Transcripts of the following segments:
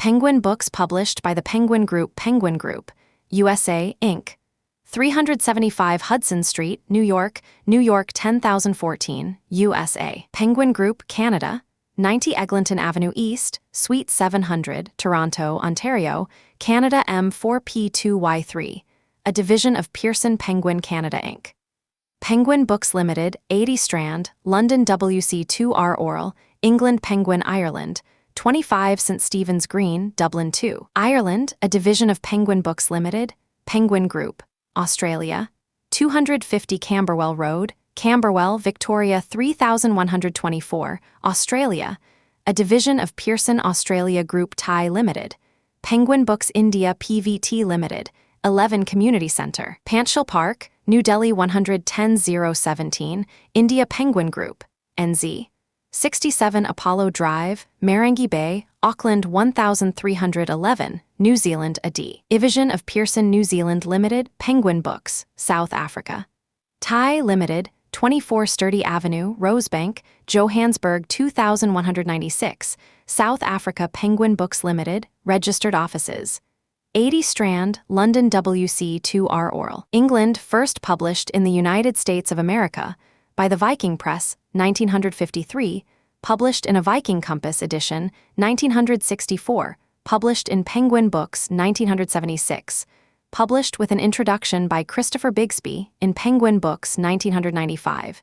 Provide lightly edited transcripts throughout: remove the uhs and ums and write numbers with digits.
Penguin books published by the Penguin Group, USA, Inc. 375 Hudson Street, New York, 10014, USA. Penguin Group, Canada, 90 Eglinton Avenue East, Suite 700, Toronto, Ontario, Canada M4P2Y3, a division of Pearson Penguin Canada Inc. Penguin Books Limited, 80 Strand, London WC2R Oral, England Penguin Ireland, 25 St Stephen's Green, Dublin 2. Ireland, a division of Penguin Books Limited, Penguin Group, Australia, 250 Camberwell Road, Camberwell, Victoria 3124, Australia, a division of Pearson Australia Group Thai Limited, Penguin Books India PVT Limited, 11 Community Centre, Panchshil Park, New Delhi 110017, India Penguin Group, NZ, 67 Apollo Drive, Marangi Bay, Auckland 1311, New Zealand AD. Division of Pearson New Zealand Limited, Penguin Books, South Africa. Thai Limited, 24 Sturdy Avenue, Rosebank, Johannesburg 2196, South Africa Penguin Books Limited, Registered Offices. 80 Strand, London WC2R Oral. England, first published in the United States of America by the Viking Press, 1953, published in a Viking Compass edition, 1964, published in Penguin Books, 1976, published with an introduction by Christopher Bigsby in Penguin Books, 1995.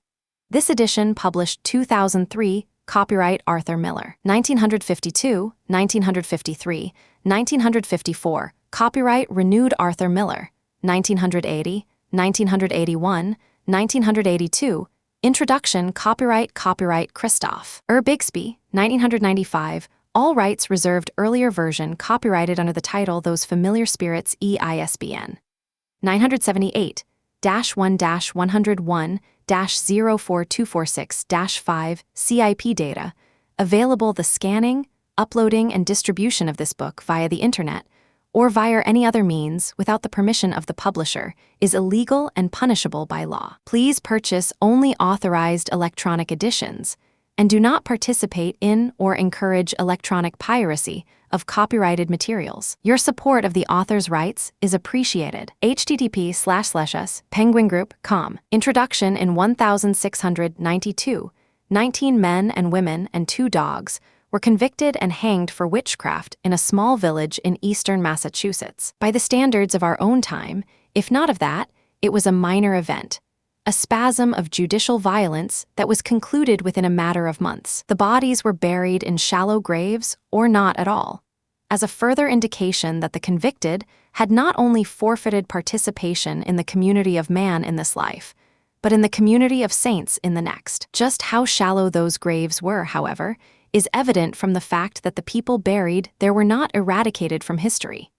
This edition published 2003, copyright Arthur Miller. 1952, 1953, 1954, copyright renewed Arthur Miller. 1980, 1981, 1982, introduction copyright Christoph Bigsby, 1995, all rights reserved earlier version copyrighted under the title Those Familiar Spirits EISBN. 978-101-04246-5 CIP data, available the scanning, uploading and distribution of this book via the internet or via any other means without the permission of the publisher is illegal and punishable by law. Please purchase only authorized electronic editions and do not participate in or encourage electronic piracy of copyrighted materials. Your support of the author's rights is appreciated. http://us penguingroup.com. Introduction in 1692, 19 men and women and 2 dogs were convicted and hanged for witchcraft in a small village in eastern Massachusetts. By the standards of our own time, if not of that, it was a minor event, a spasm of judicial violence that was concluded within a matter of months. The bodies were buried in shallow graves or not at all, as a further indication that the convicted had not only forfeited participation in the community of man in this life, but in the community of saints in the next. Just how shallow those graves were, however, is evident from the fact that the people buried there were not eradicated from history.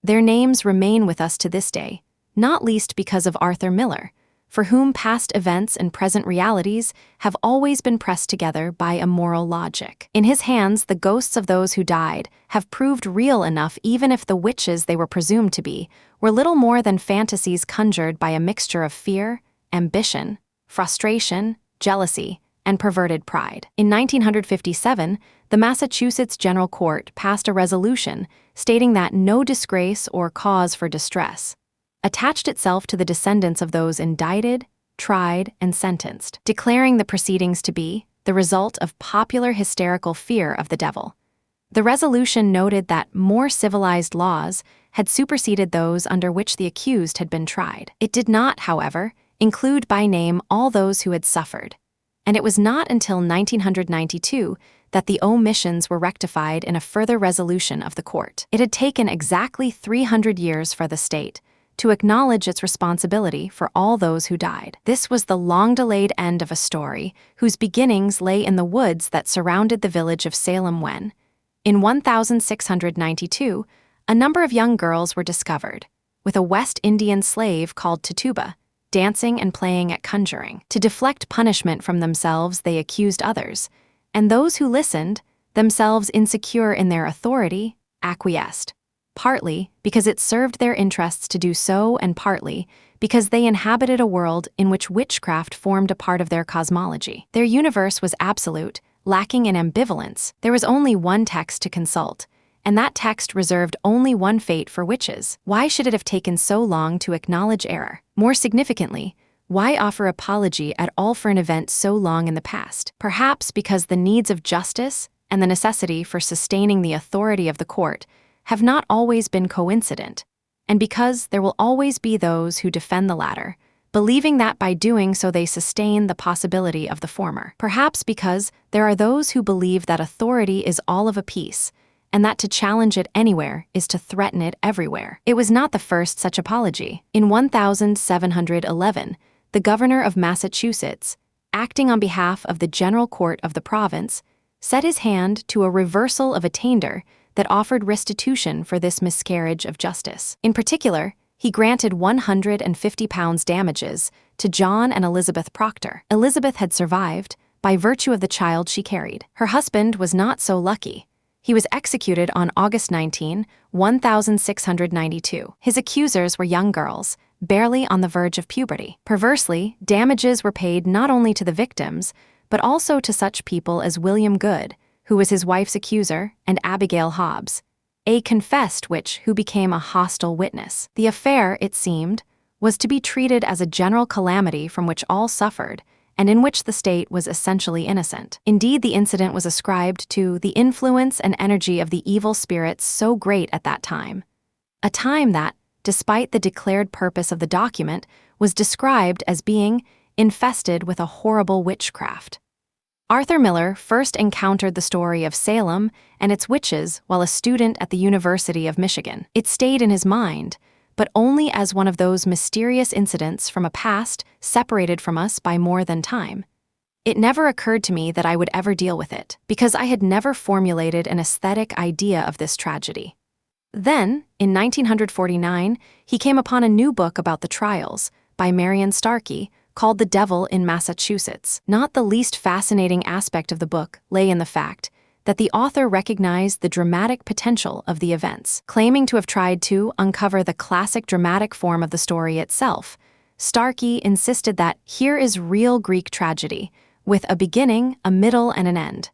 Their names remain with us to this day, not least because of Arthur Miller, for whom past events and present realities have always been pressed together by a moral logic. In his hands, the ghosts of those who died have proved real enough even if the witches they were presumed to be were little more than fantasies conjured by a mixture of fear, ambition, frustration, jealousy, and perverted pride. In 1957, the Massachusetts General Court passed a resolution stating that no disgrace or cause for distress attached itself to the descendants of those indicted, tried, and sentenced, declaring the proceedings to be the result of popular hysterical fear of the devil. The resolution noted that more civilized laws had superseded those under which the accused had been tried. It did not, however, include by name all those who had suffered, and it was not until 1992 that the omissions were rectified in a further resolution of the court. It had taken exactly 300 years for the state to acknowledge its responsibility for all those who died. This was the long-delayed end of a story whose beginnings lay in the woods that surrounded the village of Salem when, in 1692, a number of young girls were discovered, with a West Indian slave called Tituba, dancing and playing at conjuring. To deflect punishment from themselves, they accused others, and those who listened, themselves insecure in their authority, acquiesced, partly because it served their interests to do so and partly because they inhabited a world in which witchcraft formed a part of their cosmology. Their universe was absolute, lacking in ambivalence. There was only one text to consult, and that text reserved only one fate for witches. Why should it have taken so long to acknowledge error? More significantly, why offer apology at all for an event so long in the past? Perhaps because the needs of justice and the necessity for sustaining the authority of the court have not always been coincident, and because there will always be those who defend the latter, believing that by doing so they sustain the possibility of the former. Perhaps because there are those who believe that authority is all of a piece, and that to challenge it anywhere is to threaten it everywhere. It was not the first such apology. In 1711, the governor of Massachusetts, acting on behalf of the General Court of the province, set his hand to a reversal of attainder that offered restitution for this miscarriage of justice. In particular, he granted £150 damages to John and Elizabeth Proctor. Elizabeth had survived by virtue of the child she carried. Her husband was not so lucky. He was executed on August 19, 1692. His accusers were young girls, barely on the verge of puberty. Perversely, damages were paid not only to the victims, but also to such people as William Good, who was his wife's accuser, and Abigail Hobbs, a confessed witch who became a hostile witness. The affair, it seemed, was to be treated as a general calamity from which all suffered, and in which the state was essentially innocent. Indeed, the incident was ascribed to the influence and energy of the evil spirits so great at that time, a time that, despite the declared purpose of the document, was described as being infested with a horrible witchcraft. Arthur Miller first encountered the story of Salem and its witches while a student at the University of Michigan. It stayed in his mind, but only as one of those mysterious incidents from a past separated from us by more than time. It never occurred to me that I would ever deal with it, because I had never formulated an aesthetic idea of this tragedy. Then, in 1949, he came upon a new book about the trials, by Marion Starkey, called The Devil in Massachusetts. Not the least fascinating aspect of the book lay in the fact that the author recognized the dramatic potential of the events. Claiming to have tried to uncover the classic dramatic form of the story itself, Starkey insisted that here is real Greek tragedy, with a beginning, a middle, and an end.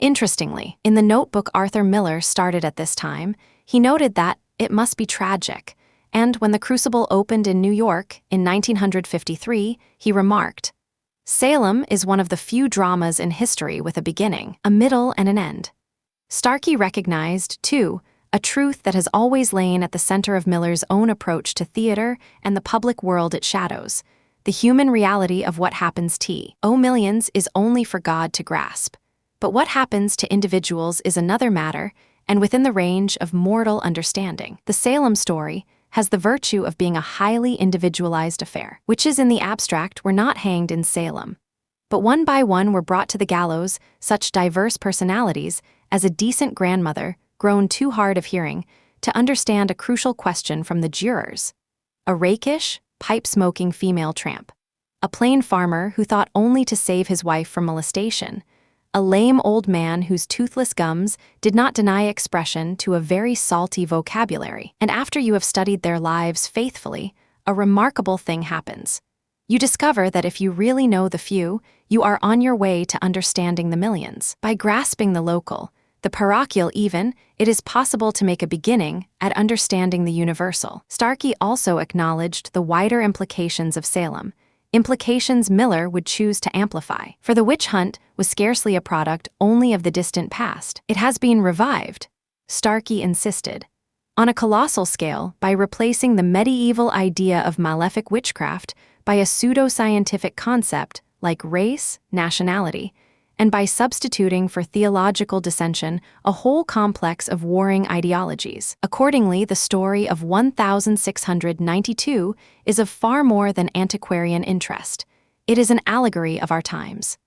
Interestingly, in the notebook Arthur Miller started at this time, he noted that it must be tragic, and when the Crucible opened in New York in 1953, he remarked, "Salem is one of the few dramas in history with a beginning, a middle, and an end." Starkey recognized, too, a truth that has always lain at the center of Miller's own approach to theater and the public world it shadows: the human reality of what happens millions is only for God to grasp. But what happens to individuals is another matter, and within the range of mortal understanding. The Salem story has the virtue of being a highly individualized affair. Witches in the abstract were not hanged in Salem, but one by one were brought to the gallows such diverse personalities as a decent grandmother grown too hard of hearing to understand a crucial question from the jurors, a rakish, pipe-smoking female tramp, a plain farmer who thought only to save his wife from molestation, a lame old man whose toothless gums did not deny expression to a very salty vocabulary. And after you have studied their lives faithfully, a remarkable thing happens. You discover that if you really know the few, you are on your way to understanding the millions. By grasping the local, the parochial even, it is possible to make a beginning at understanding the universal. Starkey also acknowledged the wider implications of Salem, implications Miller would choose to amplify. For the witch hunt was scarcely a product only of the distant past. It has been revived, Starkey insisted, on a colossal scale by replacing the medieval idea of malefic witchcraft by a pseudo-scientific concept like race, nationality, and by substituting for theological dissension a whole complex of warring ideologies. Accordingly, the story of 1692 is of far more than antiquarian interest. It is an allegory of our times.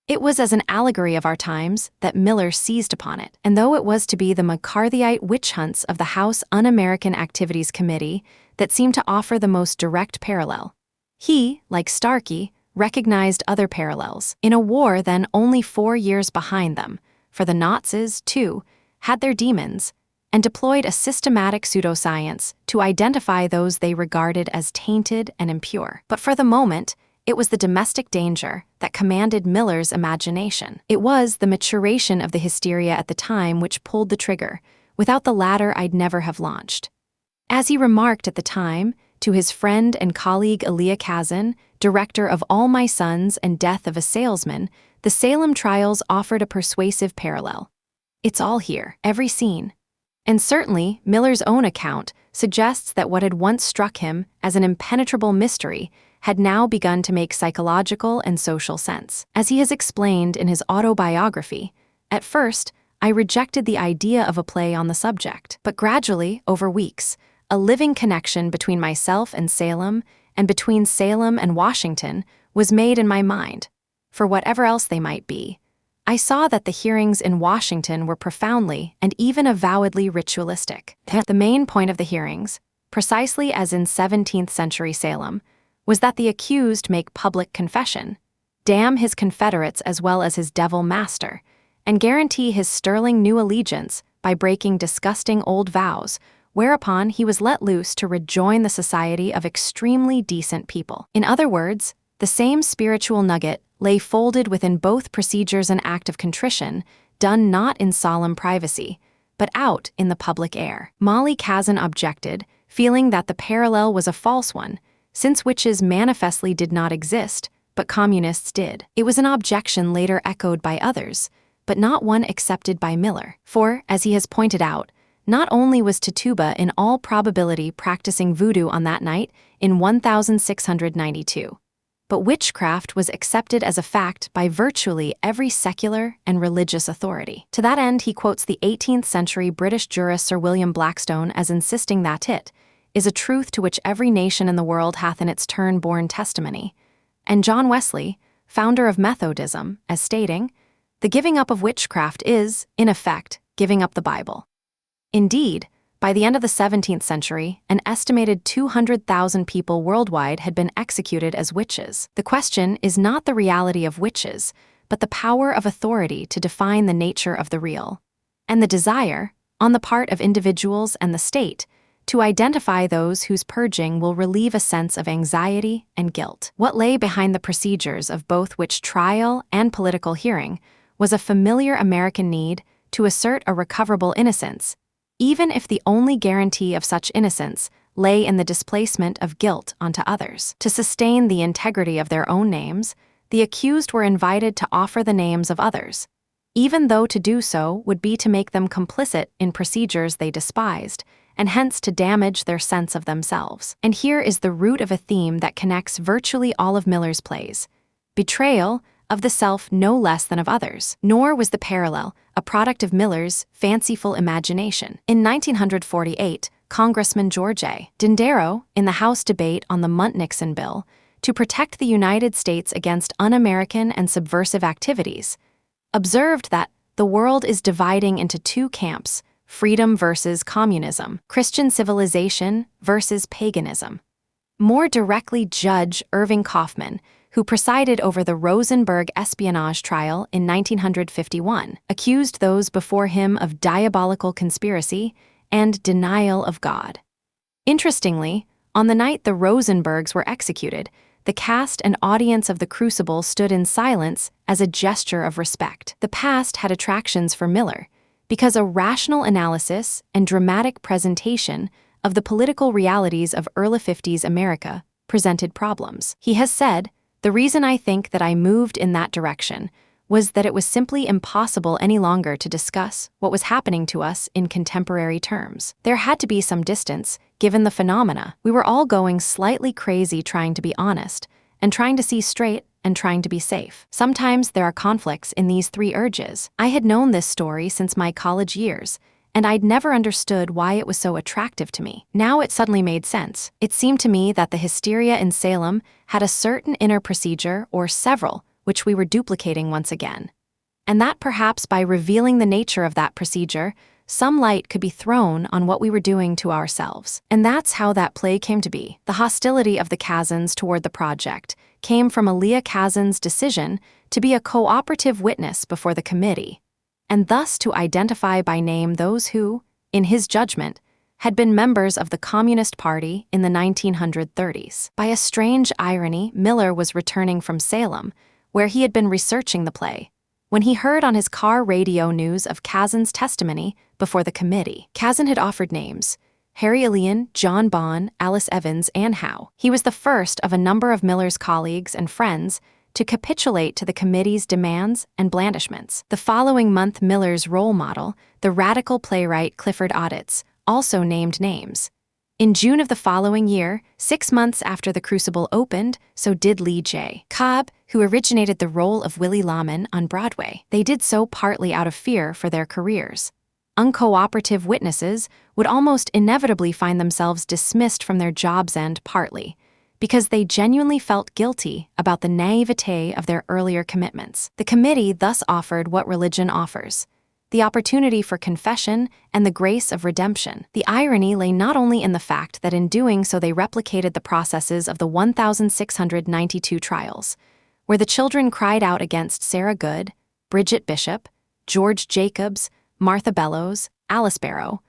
It was as an allegory of our times that Miller seized upon it, and though it was to be the McCarthyite witch hunts of the House Un-American Activities Committee that seemed to offer the most direct parallel, he, like Starkey, recognized other parallels. In a war then only 4 years behind them, for the Nazis, too, had their demons, and deployed a systematic pseudoscience to identify those they regarded as tainted and impure. But for the moment, it was the domestic danger that commanded Miller's imagination. It was the maturation of the hysteria at the time which pulled the trigger, Without the latter, I'd never have launched. As he remarked at the time, to his friend and colleague Elia Kazan, director of All My Sons and Death of a Salesman, the Salem trials offered a persuasive parallel. It's all here, every scene. And certainly, Miller's own account suggests that what had once struck him as an impenetrable mystery had now begun to make psychological and social sense. As he has explained in his autobiography, at first, I rejected the idea of a play on the subject, but gradually, over weeks, a living connection between myself and Salem, and between Salem and Washington, was made in my mind. For whatever else they might be, I saw that the hearings in Washington were profoundly and even avowedly ritualistic. The main point of the hearings, precisely as in 17th century Salem, was that the accused make public confession, damn his confederates as well as his devil master, and guarantee his sterling new allegiance by breaking disgusting old vows, whereupon he was let loose to rejoin the society of extremely decent people. In other words, the same spiritual nugget lay folded within both procedures and act of contrition, done not in solemn privacy, but out in the public air. Molly Kazan objected, feeling that the parallel was a false one, since witches manifestly did not exist, but communists did. It was an objection later echoed by others, but not one accepted by Miller. For, as he has pointed out, not only was Tituba in all probability practicing voodoo on that night in 1692, but witchcraft was accepted as a fact by virtually every secular and religious authority. To that end, he quotes the 18th century British jurist Sir William Blackstone as insisting that it is a truth to which every nation in the world hath in its turn borne testimony, and John Wesley, founder of Methodism, as stating, "The giving up of witchcraft is, in effect, giving up the Bible." Indeed, by the end of the 17th century, an estimated 200,000 people worldwide had been executed as witches. The question is not the reality of witches, but the power of authority to define the nature of the real, and the desire, on the part of individuals and the state, to identify those whose purging will relieve a sense of anxiety and guilt. What lay behind the procedures of both witch trial and political hearing was a familiar American need to assert a recoverable innocence, even if the only guarantee of such innocence lay in the displacement of guilt onto others. To sustain the integrity of their own names, the accused were invited to offer the names of others, even though to do so would be to make them complicit in procedures they despised, and hence to damage their sense of themselves. And here is the root of a theme that connects virtually all of Miller's plays: betrayal of the self no less than of others. Nor was the parallel a product of Miller's fanciful imagination. In 1948, Congressman George A. Dindaro, in the House debate on the Munt-Nixon bill, to protect the United States against un-American and subversive activities, observed that the world is dividing into two camps: freedom versus communism, Christian civilization versus paganism. More directly, Judge Irving Kaufman, who presided over the Rosenberg espionage trial in 1951, accused those before him of diabolical conspiracy and denial of God. Interestingly, on the night the Rosenbergs were executed, the cast and audience of the Crucible stood in silence as a gesture of respect. The past had attractions for Miller, because a rational analysis and dramatic presentation of the political realities of early 50s America presented problems. He has said, "The reason I think that I moved in that direction was that it was simply impossible any longer to discuss what was happening to us in contemporary terms. There had to be some distance, given the phenomena. We were all going slightly crazy trying to be honest, and trying to see straight, and trying to be safe. Sometimes there are conflicts in these three urges. I had known this story since my college years, and I'd never understood why it was so attractive to me. Now it suddenly made sense. It seemed to me that the hysteria in Salem had a certain inner procedure, or several, which we were duplicating once again. And that perhaps by revealing the nature of that procedure, some light could be thrown on what we were doing to ourselves. And that's how that play came to be. The hostility of the Kazans toward the project came from Elia Kazan's decision to be a cooperative witness before the committee, and thus to identify by name those who, in his judgment, had been members of the Communist Party in the 1930s. By a strange irony, Miller was returning from Salem, where he had been researching the play, when he heard on his car radio news of Kazan's testimony before the committee. Kazan had offered names: Harry Elian, John Bond, Alice Evans, and Howe. He was the first of a number of Miller's colleagues and friends to capitulate to the committee's demands and blandishments. The following month, Miller's role model, the radical playwright Clifford Odets, also named names. In June of the following year, 6 months after the Crucible opened, so did Lee J. Cobb, who originated the role of Willie Lawman on Broadway. They did so partly out of fear for their careers. Uncooperative witnesses would almost inevitably find themselves dismissed from their jobs, and partly because they genuinely felt guilty about the naivete of their earlier commitments. The committee thus offered what religion offers: the opportunity for confession and the grace of redemption. The irony lay not only in the fact that in doing so they replicated the processes of the 1,692 trials, where the children cried out against Sarah Good, Bridget Bishop, George Jacobs, Martha Bellows, Alice Barrow,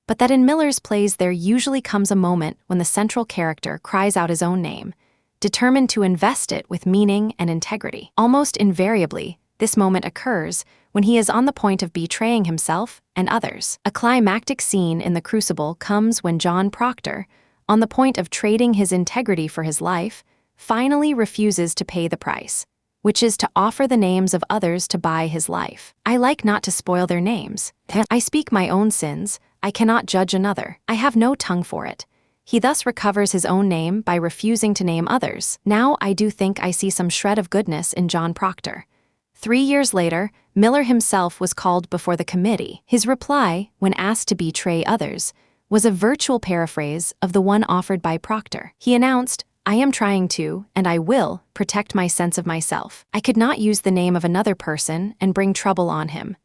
but that in Miller's plays there usually comes a moment when the central character cries out his own name, determined to invest it with meaning and integrity. Almost invariably, this moment occurs when he is on the point of betraying himself and others. A climactic scene in The Crucible comes when John Proctor, on the point of trading his integrity for his life, finally refuses to pay the price, which is to offer the names of others to buy his life. I like not to spoil their names. I speak my own sins. I cannot judge another. I have no tongue for it. He thus recovers his own name by refusing to name others. Now I do think I see some shred of goodness in John Proctor. 3 years later, Miller himself was called before the committee. His reply, when asked to betray others, was a virtual paraphrase of the one offered by Proctor. He announced, "I am trying to, and I will, protect my sense of myself. I could not use the name of another person and bring trouble on him."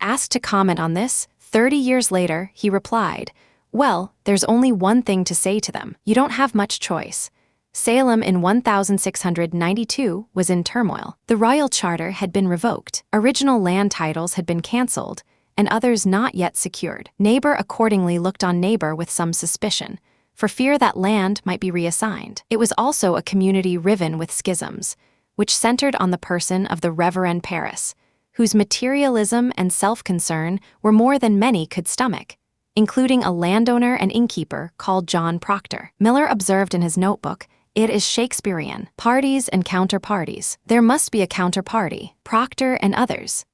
Asked to comment on this, 30 years later, he replied, "Well, there's only one thing to say to them. You don't have much choice." Salem in 1692 was in turmoil. The royal charter had been revoked, original land titles had been cancelled, and others not yet secured. Neighbor accordingly looked on neighbor with some suspicion, for fear that land might be reassigned. It was also a community riven with schisms, which centered on the person of the Reverend Paris, whose materialism and self-concern were more than many could stomach, including a landowner and innkeeper called John Proctor. Miller observed in his notebook, "It is Shakespearean. Parties and counterparties. There must be a counterparty, Proctor and others."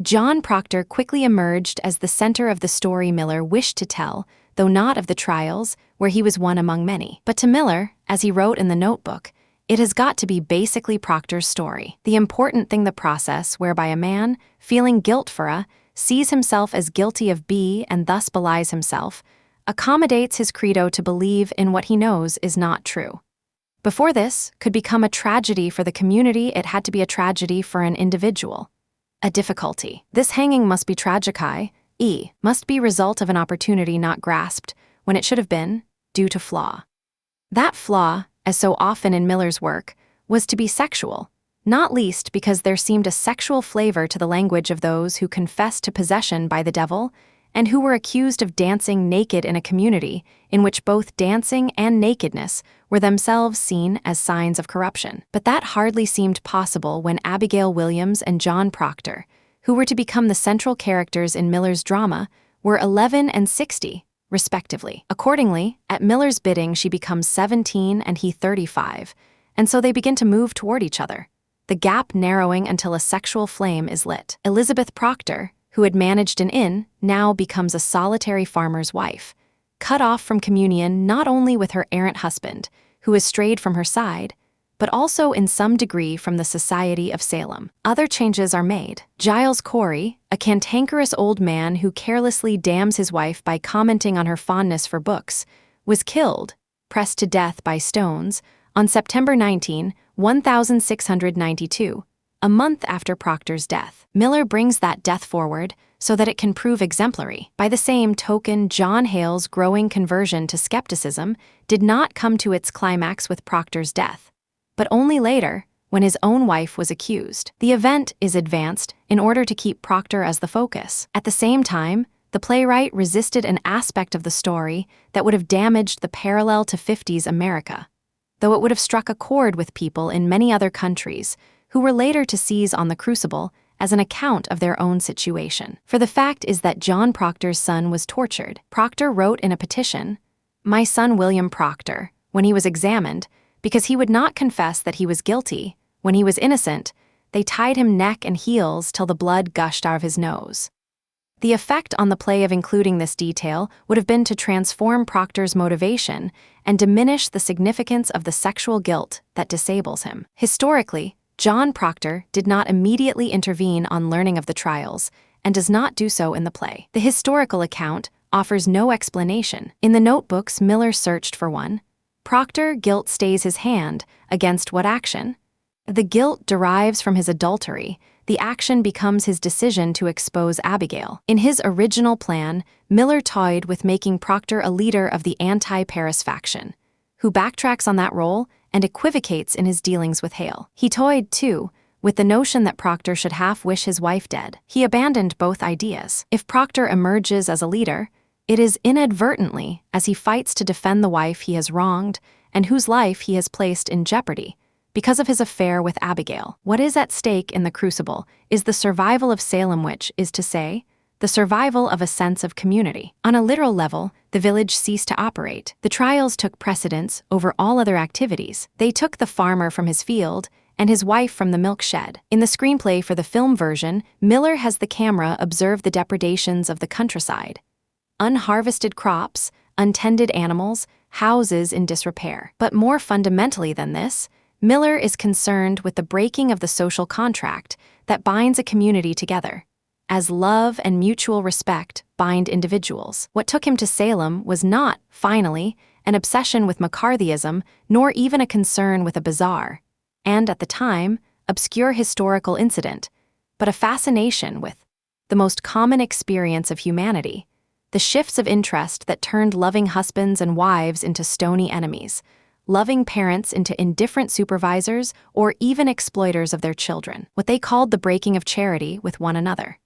John Proctor quickly emerged as the center of the story Miller wished to tell, though not of the trials, where he was one among many. But to Miller, as he wrote in the notebook, it has got to be basically Proctor's story. The important thing, the process whereby a man, feeling guilt for A, sees himself as guilty of B and thus belies himself, accommodates his credo to believe in what he knows is not true. Before this could become a tragedy for the community, it had to be a tragedy for an individual. A difficulty. This hanging must be tragicae, must be result of an opportunity not grasped, when it should have been, due to flaw. That flaw, as so often in Miller's work, was to be sexual, not least because there seemed a sexual flavor to the language of those who confessed to possession by the devil and who were accused of dancing naked in a community in which both dancing and nakedness were themselves seen as signs of corruption. But that hardly seemed possible when Abigail Williams and John Proctor, who were to become the central characters in Miller's drama, were 11 and 60, respectively. Accordingly, at Miller's bidding she becomes 17 and he 35, and so they begin to move toward each other, the gap narrowing until a sexual flame is lit. Elizabeth Proctor, who had managed an inn, now becomes a solitary farmer's wife, cut off from communion not only with her errant husband, who has strayed from her side, but also in some degree from the society of Salem. Other changes are made. Giles Corey, a cantankerous old man who carelessly damns his wife by commenting on her fondness for books, was killed, pressed to death by stones, on September 19, 1692, a month after Proctor's death. Miller brings that death forward so that it can prove exemplary. By the same token, John Hale's growing conversion to skepticism did not come to its climax with Proctor's death, but only later, when his own wife was accused. The event is advanced in order to keep Proctor as the focus. At the same time, the playwright resisted an aspect of the story that would have damaged the parallel to 50s America, though it would have struck a chord with people in many other countries who were later to seize on the Crucible as an account of their own situation. For the fact is that John Proctor's son was tortured. Proctor wrote in a petition, "My son William Proctor, when he was examined, because he would not confess that he was guilty, when he was innocent, they tied him neck and heels till the blood gushed out of his nose." The effect on the play of including this detail would have been to transform Proctor's motivation and diminish the significance of the sexual guilt that disables him. Historically, John Proctor did not immediately intervene on learning of the trials, and does not do so in the play. The historical account offers no explanation. In the notebooks Miller searched for one, Proctor guilt stays his hand against what action? The guilt derives from his adultery. The action becomes his decision to expose Abigail. In his original plan, Miller toyed with making Proctor a leader of the anti-Paris faction, who backtracks on that role and equivocates in his dealings with Hale. He toyed, too, with the notion that Proctor should half wish his wife dead. He abandoned both ideas. If Proctor emerges as a leader, it is inadvertently as he fights to defend the wife he has wronged and whose life he has placed in jeopardy because of his affair with Abigail. What is at stake in the Crucible is the survival of Salem, which is to say, the survival of a sense of community. On a literal level, the village ceased to operate. The trials took precedence over all other activities. They took the farmer from his field and his wife from the milk shed. In the screenplay for the film version, Miller has the camera observe the depredations of the countryside. Unharvested crops, untended animals, houses in disrepair. But more fundamentally than this, Miller is concerned with the breaking of the social contract that binds a community together, as love and mutual respect bind individuals. What took him to Salem was not, finally, an obsession with McCarthyism, nor even a concern with a bizarre, and at the time, obscure historical incident, but a fascination with the most common experience of humanity, the shifts of interest that turned loving husbands and wives into stony enemies, loving parents into indifferent supervisors or even exploiters of their children, what they called the breaking of charity with one another.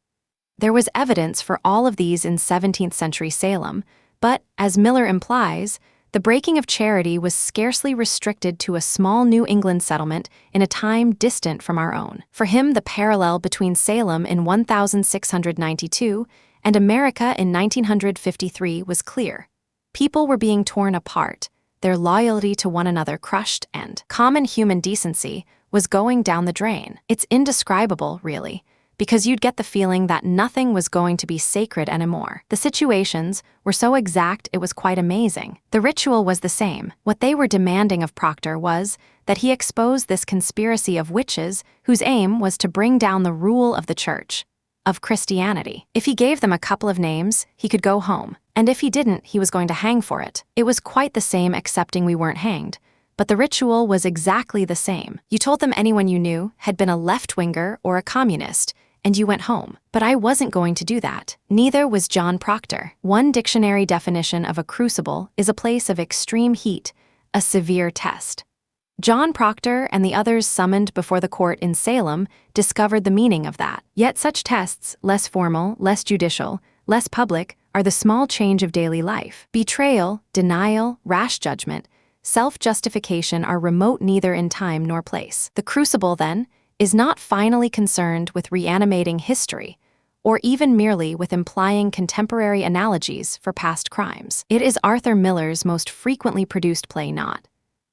There was evidence for all of these in 17th century Salem, but, as Miller implies, the breaking of charity was scarcely restricted to a small New England settlement in a time distant from our own. For him, the parallel between Salem in 1692 and America in 1953 was clear. People were being torn apart, their loyalty to one another crushed, and common human decency was going down the drain. It's indescribable, really, because you'd get the feeling that nothing was going to be sacred anymore. The situations were so exact it was quite amazing. The ritual was the same. What they were demanding of Proctor was that he expose this conspiracy of witches whose aim was to bring down the rule of the church, of Christianity. If he gave them a couple of names, he could go home. And if he didn't, he was going to hang for it. It was quite the same, excepting we weren't hanged. But the ritual was exactly the same. You told them anyone you knew had been a left-winger or a communist, and you went home. But I wasn't going to do that. Neither was John Proctor. One dictionary definition of a crucible is a place of extreme heat, a severe test. John Proctor and the others summoned before the court in Salem discovered the meaning of that. Yet such tests, less formal, less judicial, less public, are the small change of daily life. Betrayal, denial, rash judgment, self-justification are remote neither in time nor place. The Crucible, then, is not finally concerned with reanimating history, or even merely with implying contemporary analogies for past crimes. It is Arthur Miller's most frequently produced play, not,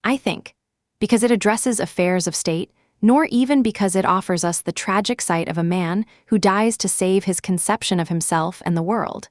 I think, because it addresses affairs of state, nor even because it offers us the tragic sight of a man who dies to save his conception of himself and the world,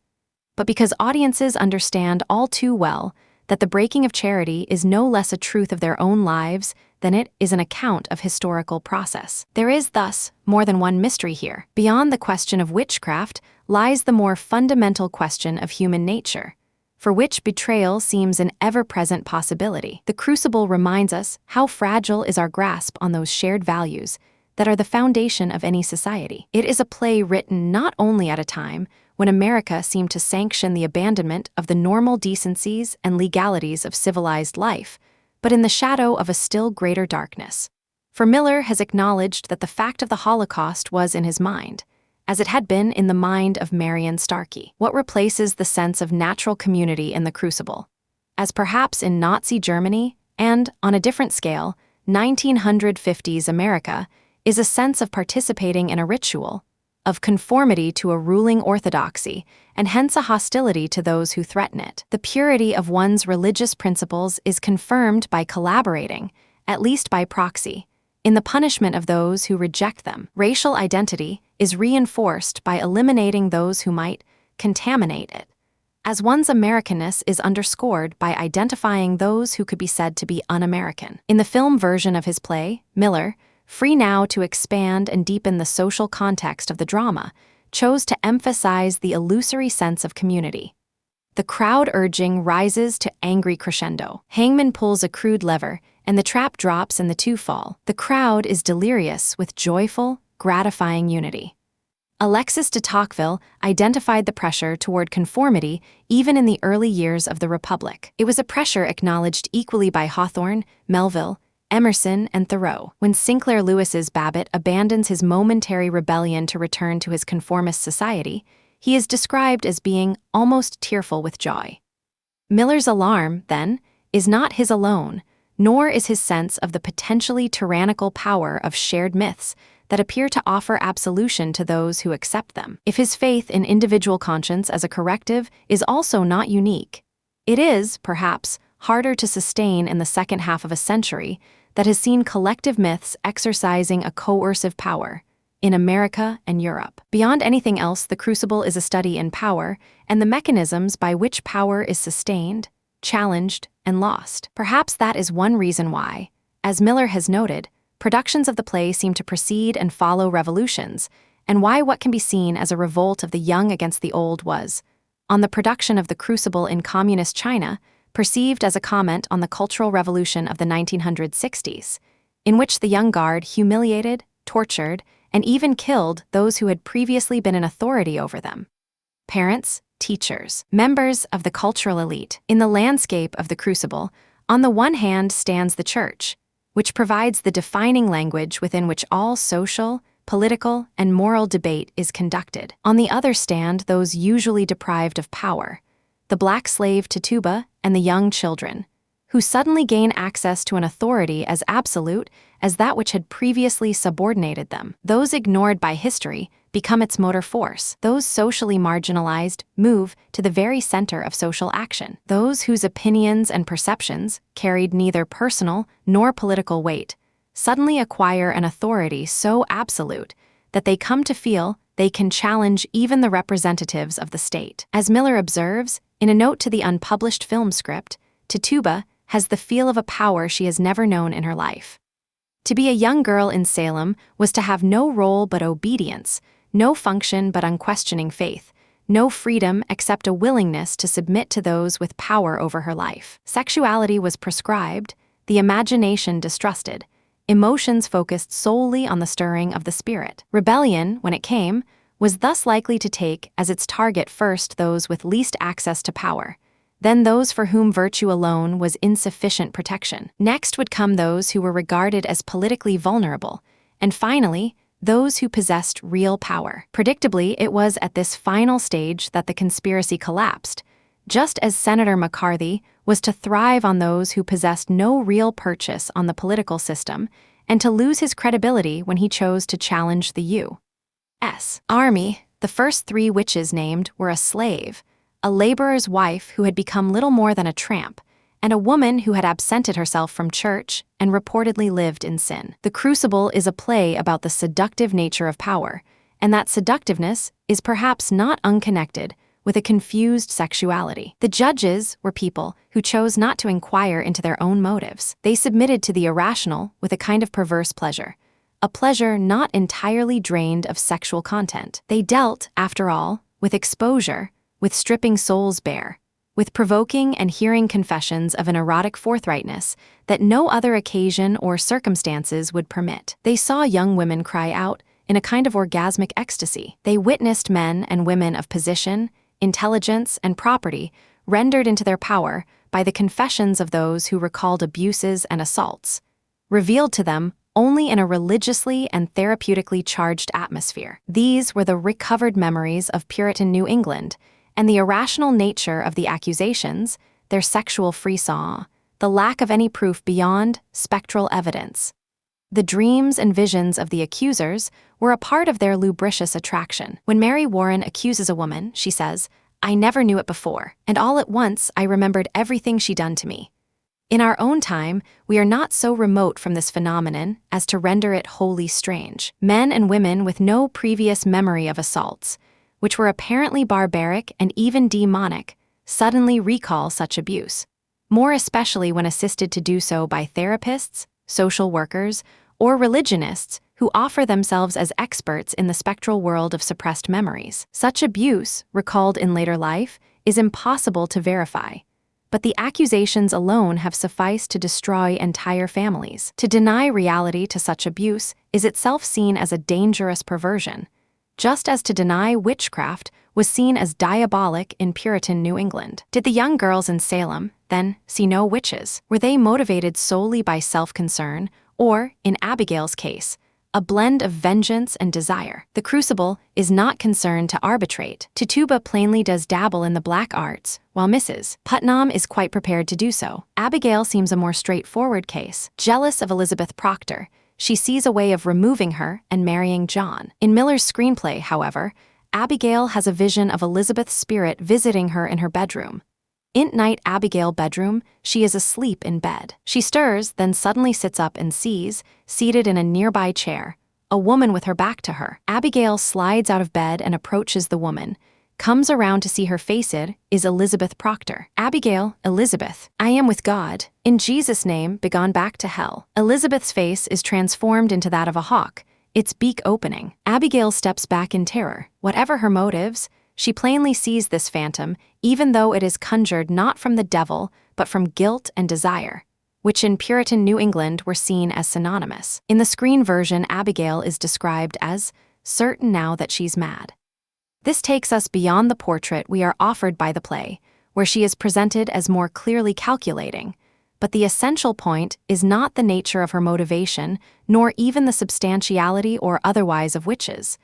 but because audiences understand all too well that the breaking of charity is no less a truth of their own lives than it is an account of historical process. There is, thus, more than one mystery here. Beyond the question of witchcraft lies the more fundamental question of human nature, for which betrayal seems an ever-present possibility. The Crucible reminds us how fragile is our grasp on those shared values that are the foundation of any society. It is a play written not only at a time when America seemed to sanction the abandonment of the normal decencies and legalities of civilized life, but in the shadow of a still greater darkness. For Miller has acknowledged that the fact of the Holocaust was in his mind, as it had been in the mind of Marion Starkey. What replaces the sense of natural community in the Crucible? As perhaps in Nazi Germany, and, on a different scale, 1950s America, is a sense of participating in a ritual, of conformity to a ruling orthodoxy, and hence a hostility to those who threaten it. The purity of one's religious principles is confirmed by collaborating, at least by proxy, in the punishment of those who reject them. Racial identity is reinforced by eliminating those who might contaminate it, as one's Americanness is underscored by identifying those who could be said to be un-American. In the film version of his play, Miller, free now to expand and deepen the social context of the drama, chose to emphasize the illusory sense of community. The crowd urging rises to angry crescendo. Hangman pulls a crude lever, and the trap drops and the two fall. The crowd is delirious with joyful, gratifying unity. Alexis de Tocqueville identified the pressure toward conformity even in the early years of the Republic. It was a pressure acknowledged equally by Hawthorne, Melville, Emerson, and Thoreau. When Sinclair Lewis's Babbitt abandons his momentary rebellion to return to his conformist society, he is described as being almost tearful with joy. Miller's alarm, then, is not his alone, nor is his sense of the potentially tyrannical power of shared myths that appear to offer absolution to those who accept them. If his faith in individual conscience as a corrective is also not unique, it is, perhaps, harder to sustain in the second half of a century that has seen collective myths exercising a coercive power in America and Europe. Beyond anything else, The Crucible is a study in power and the mechanisms by which power is sustained, challenged, and lost. Perhaps that is one reason why, as Miller has noted, productions of the play seem to precede and follow revolutions, and why what can be seen as a revolt of the young against the old was, on the production of The Crucible in communist China, perceived as a comment on the Cultural Revolution of the 1960s, in which the young guard humiliated, tortured, and even killed those who had previously been in authority over them. Parents, teachers, members of the cultural elite. In the landscape of The Crucible, on the one hand stands the church, which provides the defining language within which all social, political, and moral debate is conducted. On the other stand those usually deprived of power, the black slave Tituba and the young children, who suddenly gain access to an authority as absolute as that which had previously subordinated them. Those ignored by history become its motor force. Those socially marginalized move to the very center of social action. Those whose opinions and perceptions carried neither personal nor political weight suddenly acquire an authority so absolute that they come to feel they can challenge even the representatives of the state. As Miller observes, in a note to the unpublished film script, Tituba has the feel of a power she has never known in her life. To be a young girl in Salem was to have no role but obedience, no function but unquestioning faith, no freedom except a willingness to submit to those with power over her life. Sexuality was prescribed, the imagination distrusted, emotions focused solely on the stirring of the spirit. Rebellion, when it came, was thus likely to take as its target first those with least access to power, then those for whom virtue alone was insufficient protection. Next would come those who were regarded as politically vulnerable, and finally, those who possessed real power. Predictably, it was at this final stage that the conspiracy collapsed, just as Senator McCarthy was to thrive on those who possessed no real purchase on the political system, and to lose his credibility when he chose to challenge the U.S. Army. The first three witches named were a slave, a laborer's wife who had become little more than a tramp, and a woman who had absented herself from church and reportedly lived in sin. The Crucible is a play about the seductive nature of power, and that seductiveness is perhaps not unconnected with a confused sexuality. The judges were people who chose not to inquire into their own motives. They submitted to the irrational with a kind of perverse pleasure, a pleasure not entirely drained of sexual content. They dealt, after all, with exposure, with stripping souls bare, with provoking and hearing confessions of an erotic forthrightness that no other occasion or circumstances would permit. They saw young women cry out in a kind of orgasmic ecstasy. They witnessed men and women of position, intelligence, and property rendered into their power by the confessions of those who recalled abuses and assaults, revealed to them only in a religiously and therapeutically charged atmosphere. These were the recovered memories of Puritan New England, and the irrational nature of the accusations, their sexual frisson, the lack of any proof beyond spectral evidence. The dreams and visions of the accusers were a part of their lubricious attraction. When Mary Warren accuses a woman, she says, "I never knew it before, and all at once I remembered everything she done to me." In our own time, we are not so remote from this phenomenon as to render it wholly strange. Men and women with no previous memory of assaults, which were apparently barbaric and even demonic, suddenly recall such abuse, more especially when assisted to do so by therapists, social workers, or religionists who offer themselves as experts in the spectral world of suppressed memories. Such abuse, recalled in later life, is impossible to verify, but the accusations alone have sufficed to destroy entire families. To deny reality to such abuse is itself seen as a dangerous perversion, just as to deny witchcraft was seen as diabolic in Puritan New England. Did the young girls in Salem, then, see no witches? Were they motivated solely by self-concern, or, in Abigail's case, a blend of vengeance and desire? The Crucible is not concerned to arbitrate. Tituba plainly does dabble in the black arts, while Mrs. Putnam is quite prepared to do so. Abigail seems a more straightforward case. Jealous of Elizabeth Proctor, she sees a way of removing her and marrying John. In Miller's screenplay, however, Abigail has a vision of Elizabeth's spirit visiting her in her bedroom. In Night Abigail bedroom, she is asleep in bed. She stirs, then suddenly sits up and sees, seated in a nearby chair, a woman with her back to her. Abigail slides out of bed and approaches the woman, comes around to see her face. It is Elizabeth Proctor. "Abigail, Elizabeth, I am with God. In Jesus' name, begone back to hell." Elizabeth's face is transformed into that of a hawk, its beak opening. Abigail steps back in terror. Whatever her motives, she plainly sees this phantom, even though it is conjured not from the devil, but from guilt and desire, which in Puritan New England were seen as synonymous. In the screen version, Abigail is described as certain now that she's mad. This takes us beyond the portrait we are offered by the play, where she is presented as more clearly calculating, but the essential point is not the nature of her motivation, nor even the substantiality or otherwise of witches,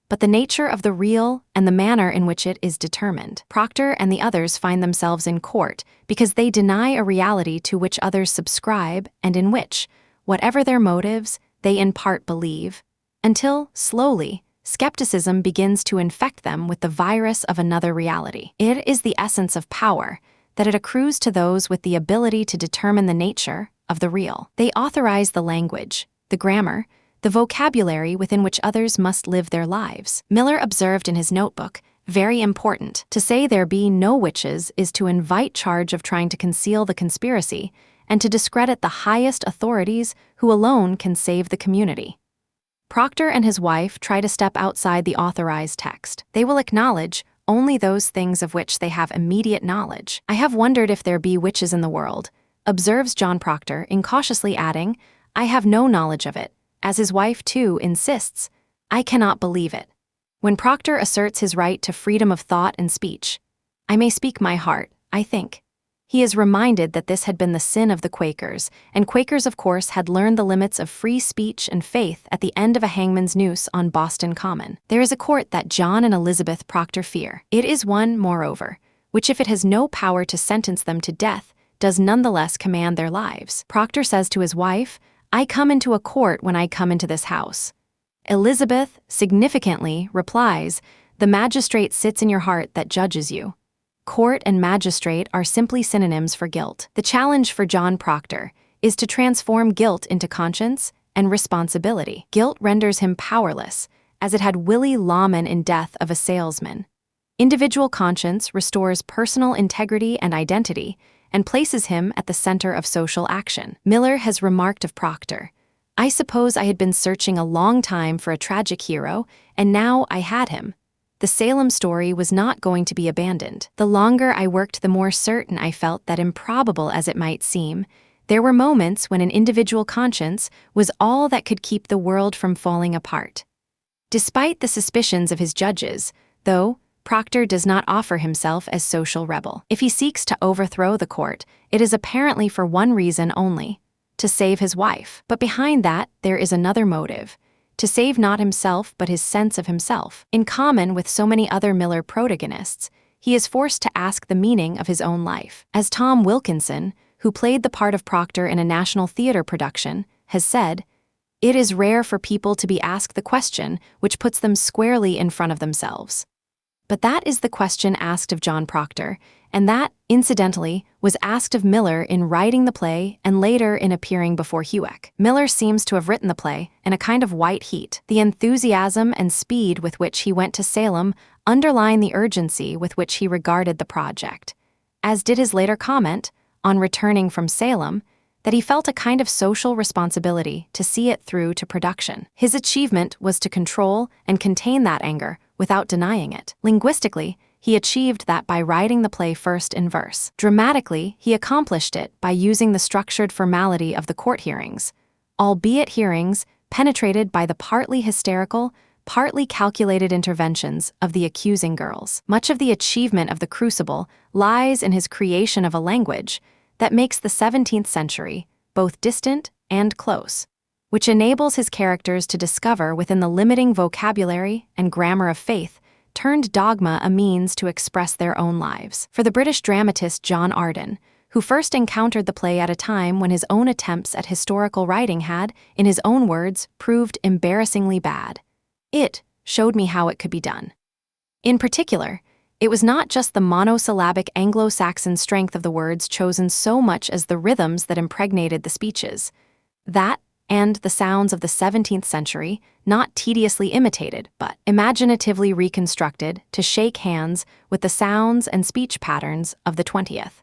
but the nature of the real and the manner in which it is determined. Proctor and the others find themselves in court because they deny a reality to which others subscribe and in which, whatever their motives, they in part believe, until, slowly, skepticism begins to infect them with the virus of another reality. It is the essence of power, that it accrues to those with the ability to determine the nature of the real. They authorize the language, the grammar, the vocabulary within which others must live their lives. Miller observed in his notebook, "Very important. To say there be no witches is to invite charge of trying to conceal the conspiracy and to discredit the highest authorities who alone can save the community." Proctor and his wife try to step outside the authorized text. They will acknowledge only those things of which they have immediate knowledge. "I have wondered if there be witches in the world," observes John Proctor, incautiously adding, "I have no knowledge of it," as his wife, too, insists, "I cannot believe it." When Proctor asserts his right to freedom of thought and speech, "I may speak my heart, I think," he is reminded that this had been the sin of the Quakers, and Quakers, of course, had learned the limits of free speech and faith at the end of a hangman's noose on Boston Common. There is a court that John and Elizabeth Proctor fear. It is one, moreover, which, if it has no power to sentence them to death, does nonetheless command their lives. Proctor says to his wife, "I come into a court when I come into this house." Elizabeth, significantly, replies, "The magistrate sits in your heart that judges you." Court and magistrate are simply synonyms for guilt. The challenge for John Proctor is to transform guilt into conscience and responsibility. Guilt renders him powerless, as it had Willie Lawman in Death of a Salesman. Individual conscience restores personal integrity and identity and places him at the center of social action. Miller has remarked of Proctor, "I suppose I had been searching a long time for a tragic hero, and now I had him. The Salem story was not going to be abandoned. The longer I worked, the more certain I felt that, improbable as it might seem, there were moments when an individual conscience was all that could keep the world from falling apart." Despite the suspicions of his judges, though, Proctor does not offer himself as social rebel. If he seeks to overthrow the court, it is apparently for one reason only, to save his wife. But behind that, there is another motive, to save not himself but his sense of himself. In common with so many other Miller protagonists, he is forced to ask the meaning of his own life. As Tom Wilkinson, who played the part of Proctor in a National Theater production, has said, It is rare for people to be asked the question which puts them squarely in front of themselves. But that is the question asked of John Proctor, and that, incidentally, was asked of Miller in writing the play and later in appearing before Hueck. Miller seems to have written the play in a kind of white heat. The enthusiasm and speed with which he went to Salem underline the urgency with which he regarded the project, as did his later comment, on returning from Salem, that he felt a kind of social responsibility to see it through to production. His achievement was to control and contain that anger without denying it. Linguistically, he achieved that by writing the play first in verse. Dramatically, he accomplished it by using the structured formality of the court hearings, albeit hearings penetrated by the partly hysterical, partly calculated interventions of the accusing girls. Much of the achievement of the Crucible lies in his creation of a language that makes the 17th century both distant and close, which enables his characters to discover within the limiting vocabulary and grammar of faith turned dogma a means to express their own lives. For the British dramatist John Arden, who first encountered the play at a time when his own attempts at historical writing had, in his own words, proved embarrassingly bad, it showed me how it could be done. In particular, it was not just the monosyllabic Anglo-Saxon strength of the words chosen so much as the rhythms that impregnated the speeches. That, and the sounds of the 17th century, not tediously imitated, but imaginatively reconstructed to shake hands with the sounds and speech patterns of the 20th.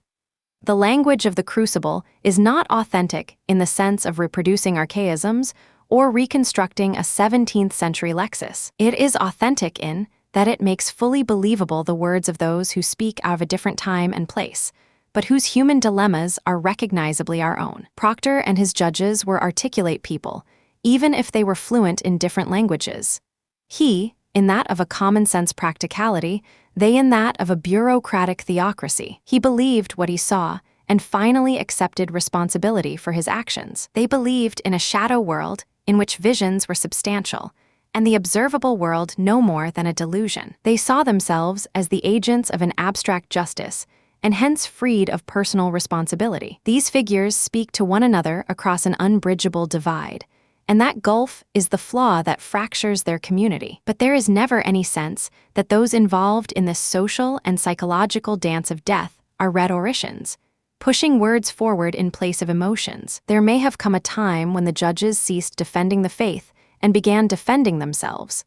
The language of the Crucible is not authentic in the sense of reproducing archaisms or reconstructing a 17th century lexis. It is authentic in that it makes fully believable the words of those who speak out of a different time and place, but whose human dilemmas are recognizably our own. Proctor and his judges were articulate people, even if they were fluent in different languages. He, in that of a common-sense practicality, they in that of a bureaucratic theocracy. He believed what he saw, and finally accepted responsibility for his actions. They believed in a shadow world in which visions were substantial, and the observable world no more than a delusion. They saw themselves as the agents of an abstract justice, and hence freed of personal responsibility. These figures speak to one another across an unbridgeable divide, and that gulf is the flaw that fractures their community. But there is never any sense that those involved in this social and psychological dance of death are rhetoricians, pushing words forward in place of emotions. There may have come a time when the judges ceased defending the faith and began defending themselves.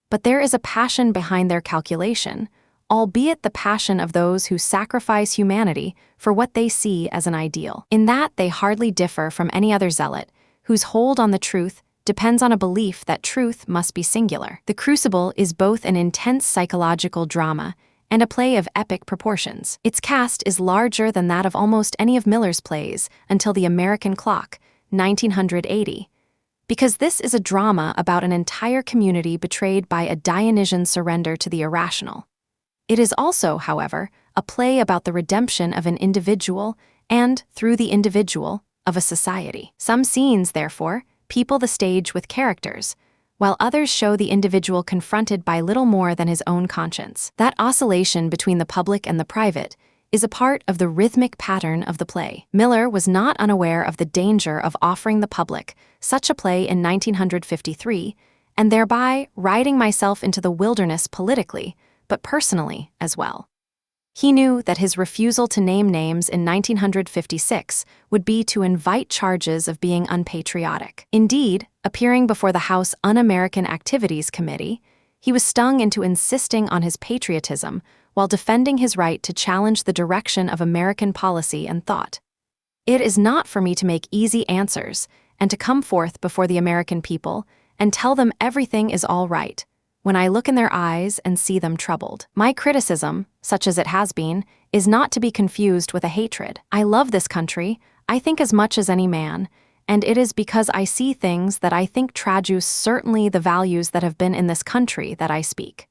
But there is a passion behind their calculation, albeit the passion of those who sacrifice humanity for what they see as an ideal. In that they hardly differ from any other zealot, whose hold on the truth depends on a belief that truth must be singular. The Crucible is both an intense psychological drama and a play of epic proportions. Its cast is larger than that of almost any of Miller's plays until The American Clock, 1980, because this is a drama about an entire community betrayed by a Dionysian surrender to the irrational. It is also, however, a play about the redemption of an individual and, through the individual, of a society. Some scenes, therefore, people the stage with characters, while others show the individual confronted by little more than his own conscience. That oscillation between the public and the private is a part of the rhythmic pattern of the play. Miller was not unaware of the danger of offering the public such a play in 1953, and thereby riding myself into the wilderness politically, but personally as well. He knew that his refusal to name names in 1956 would be to invite charges of being unpatriotic. Indeed, appearing before the House Un-American Activities Committee, he was stung into insisting on his patriotism while defending his right to challenge the direction of American policy and thought. It is not for me to make easy answers and to come forth before the American people and tell them everything is all right, when I look in their eyes and see them troubled. My criticism, such as it has been, is not to be confused with a hatred. I love this country, I think as much as any man, and it is because I see things that I think traduce certainly the values that have been in this country that I speak.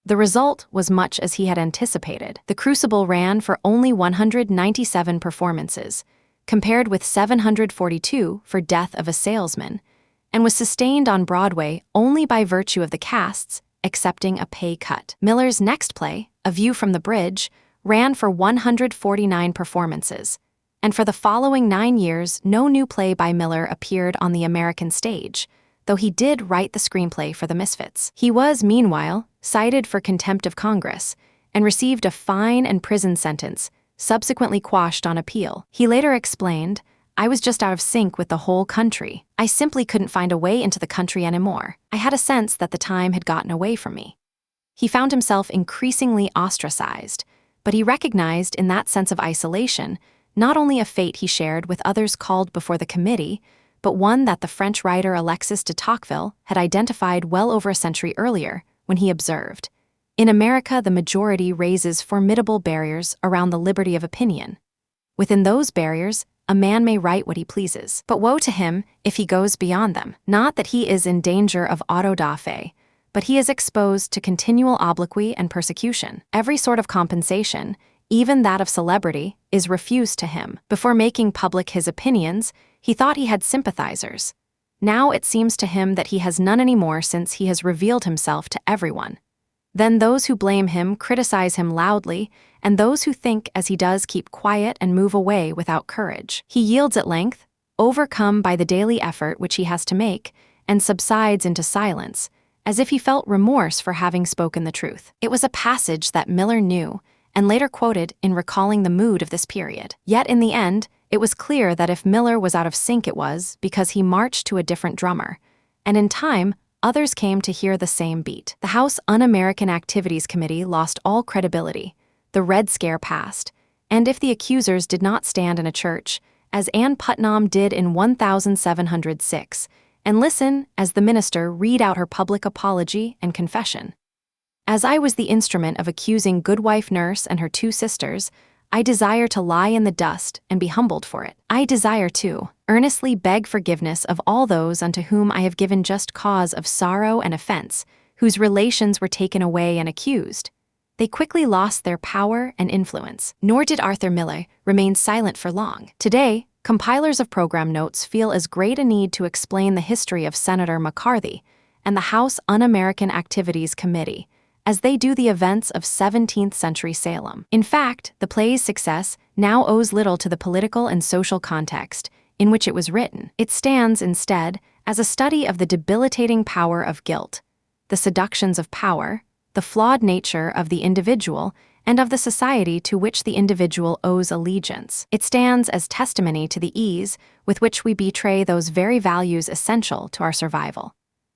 The result was much as he had anticipated. The Crucible ran for only 197 performances, compared with 742 for Death of a Salesman, and was sustained on Broadway only by virtue of the casts accepting a pay cut. Miller's next play, A View from the Bridge, ran for 149 performances, and for the following 9 years no new play by Miller appeared on the American stage, though he did write the screenplay for The Misfits. He was, meanwhile, cited for contempt of Congress and received a fine and prison sentence, subsequently quashed on appeal. He later explained, "I was just out of sync with the whole country. I simply couldn't find a way into the country anymore. I had a sense that the time had gotten away from me." He found himself increasingly ostracized, but he recognized in that sense of isolation not only a fate he shared with others called before the committee, but one that the French writer Alexis de Tocqueville had identified well over a century earlier when he observed, "In America, the majority raises formidable barriers around the liberty of opinion. Within those barriers, a man may write what he pleases, but woe to him if he goes beyond them. Not that he is in danger of auto da fe, but he is exposed to continual obloquy and persecution. Every sort of compensation, even that of celebrity, is refused to him. Before making public his opinions, he thought he had sympathizers. Now it seems to him that he has none anymore since he has revealed himself to everyone. Then those who blame him criticize him loudly, and those who think as he does keep quiet and move away without courage. He yields at length, overcome by the daily effort which he has to make, and subsides into silence, as if he felt remorse for having spoken the truth." It was a passage that Miller knew and later quoted in recalling the mood of this period. Yet in the end, it was clear that if Miller was out of sync, it was because he marched to a different drummer, and in time, others came to hear the same beat. The House Un-American Activities Committee lost all credibility. The Red Scare passed, and if the accusers did not stand in a church, as Ann Putnam did in 1706, and listen as the minister read out her public apology and confession. "As I was the instrument of accusing Goodwife Nurse and her 2 sisters, I desire to lie in the dust and be humbled for it. I desire to earnestly beg forgiveness of all those unto whom I have given just cause of sorrow and offense, whose relations were taken away and accused. They quickly lost their power and influence." Nor did Arthur Miller remain silent for long. Today, compilers of program notes feel as great a need to explain the history of Senator McCarthy and the House Un-American Activities Committee as they do the events of 17th-century Salem. In fact, the play's success now owes little to the political and social context in which it was written. It stands, instead, as a study of the debilitating power of guilt, the seductions of power, the flawed nature of the individual, and of the society to which the individual owes allegiance. It stands as testimony to the ease with which we betray those very values essential to our survival,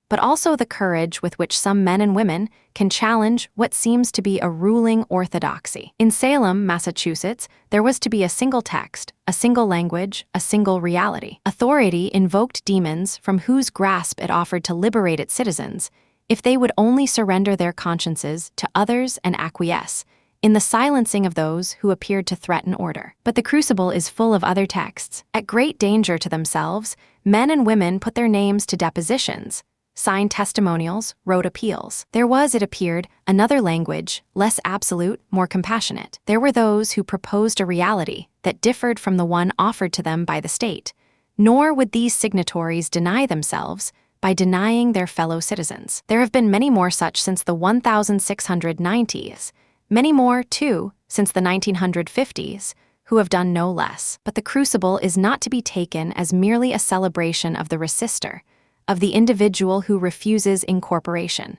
but also the courage with which some men and women can challenge what seems to be a ruling orthodoxy. In Salem, Massachusetts, there was to be a single text, a single language, a single reality. Authority invoked demons from whose grasp it offered to liberate its citizens, if they would only surrender their consciences to others and acquiesce in the silencing of those who appeared to threaten order. But the Crucible is full of other texts. At great danger to themselves, men and women put their names to depositions, signed testimonials, wrote appeals. There was, it appeared, another language, less absolute, more compassionate. There were those who proposed a reality that differed from the one offered to them by the state, nor would these signatories deny themselves by denying their fellow citizens. There have been many more such since the 1690s, many more, too, since the 1950s, who have done no less. But the Crucible is not to be taken as merely a celebration of the resister, of the individual who refuses incorporation.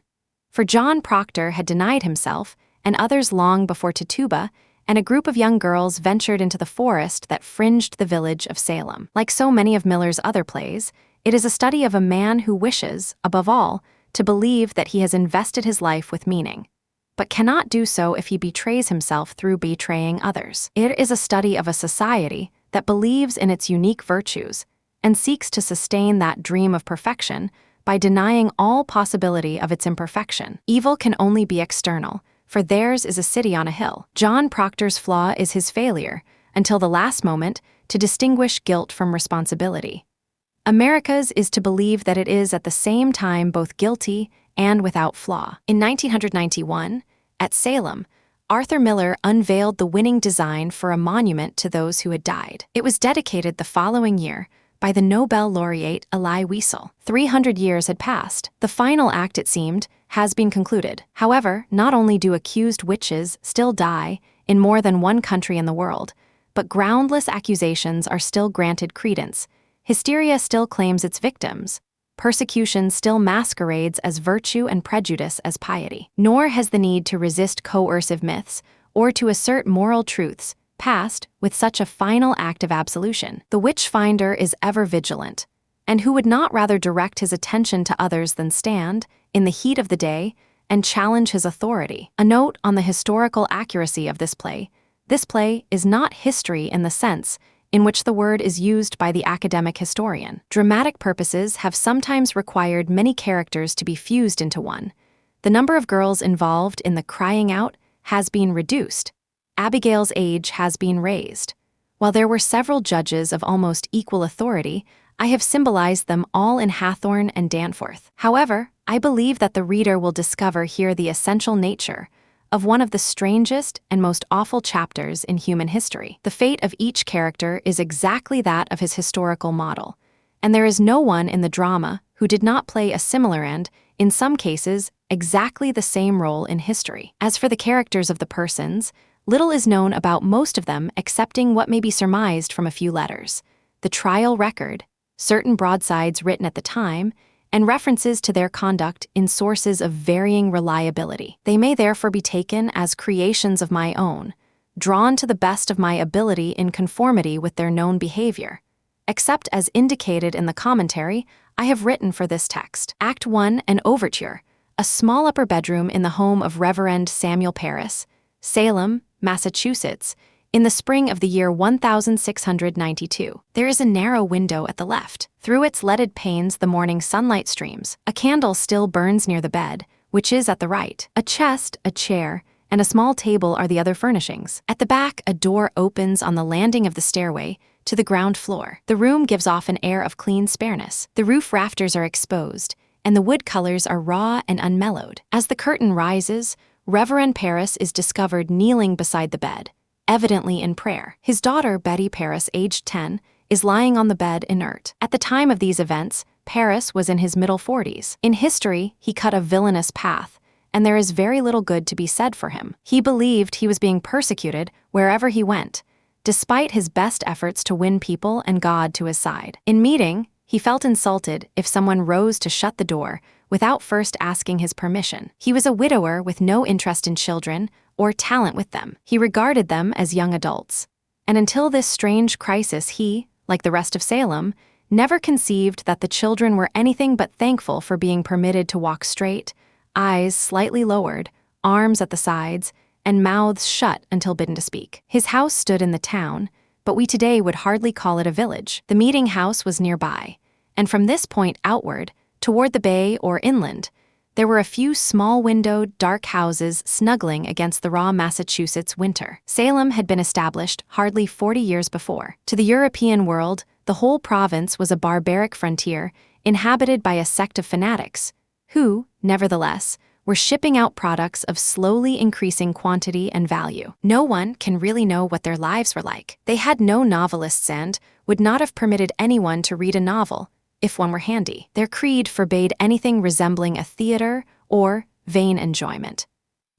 For John Proctor had denied himself, and others long before Tituba, and a group of young girls ventured into the forest that fringed the village of Salem. Like so many of Miller's other plays, it is a study of a man who wishes, above all, to believe that he has invested his life with meaning, but cannot do so if he betrays himself through betraying others. It is a study of a society that believes in its unique virtues and seeks to sustain that dream of perfection by denying all possibility of its imperfection. Evil can only be external, for theirs is a city on a hill. John Proctor's flaw is his failure, until the last moment, to distinguish guilt from responsibility. America's is to believe that it is at the same time both guilty and without flaw. In 1991, at Salem, Arthur Miller unveiled the winning design for a monument to those who had died. It was dedicated the following year by the Nobel laureate Elie Wiesel. 300 years had passed. The final act, it seemed, has been concluded. However, not only do accused witches still die in more than one country in the world, but groundless accusations are still granted credence. Hysteria still claims its victims. persecution still masquerades as virtue and prejudice as piety. Nor has the need to resist coercive myths or to assert moral truths passed with such a final act of absolution. The witch-finder is ever vigilant, and who would not rather direct his attention to others than stand, in the heat of the day, and challenge his authority? A note on the historical accuracy of this play. This play is not history in the sense in which the word is used by the academic historian. Dramatic purposes have sometimes required many characters to be fused into one. The number of girls involved in the crying out has been reduced. Abigail's age has been raised. While there were several judges of almost equal authority, I have symbolized them all in Hathorne and Danforth. However, I believe that the reader will discover here the essential nature of one of the strangest and most awful chapters in human history. The fate of each character is exactly that of his historical model, and there is no one in the drama who did not play a similar and, in some cases, exactly the same role in history. As for the characters of the persons, little is known about most of them excepting what may be surmised from a few letters, the trial record, certain broadsides written at the time, and references to their conduct in sources of varying reliability. They may therefore be taken as creations of my own, drawn to the best of my ability in conformity with their known behavior, except as indicated in the commentary I have written for this text. Act 1, an overture, a small upper bedroom in the home of Reverend Samuel Parris, Salem, Massachusetts, in the spring of the year 1692. There is a narrow window at the left. Through its leaded panes the morning sunlight streams. A candle still burns near the bed, which is at the right. A chest, a chair, and a small table are the other furnishings. At the back, a door opens on the landing of the stairway to the ground floor. The room gives off an air of clean spareness. The roof rafters are exposed, and the wood colors are raw and unmellowed. As the curtain rises, Reverend Parris is discovered kneeling beside the bed, evidently in prayer. His daughter, Betty Parris, aged 10, is lying on the bed inert. At the time of these events, Parris was in his middle 40s. In history, he cut a villainous path, and there is very little good to be said for him. He believed he was being persecuted wherever he went, despite his best efforts to win people and God to his side. In meeting, he felt insulted if someone rose to shut the door without first asking his permission. He was a widower with no interest in children or talent with them. He regarded them as young adults. And until this strange crisis he, like the rest of Salem, never conceived that the children were anything but thankful for being permitted to walk straight, eyes slightly lowered, arms at the sides, and mouths shut until bidden to speak. His house stood in the town, but we today would hardly call it a village. The meeting house was nearby, and from this point outward, toward the bay or inland, there were a few small-windowed, dark houses snuggling against the raw Massachusetts winter. Salem had been established hardly 40 years before. To the European world, the whole province was a barbaric frontier inhabited by a sect of fanatics, who, nevertheless, were shipping out products of slowly increasing quantity and value. No one can really know what their lives were like. They had no novelists and would not have permitted anyone to read a novel if one were handy. Their creed forbade anything resembling a theater or vain enjoyment.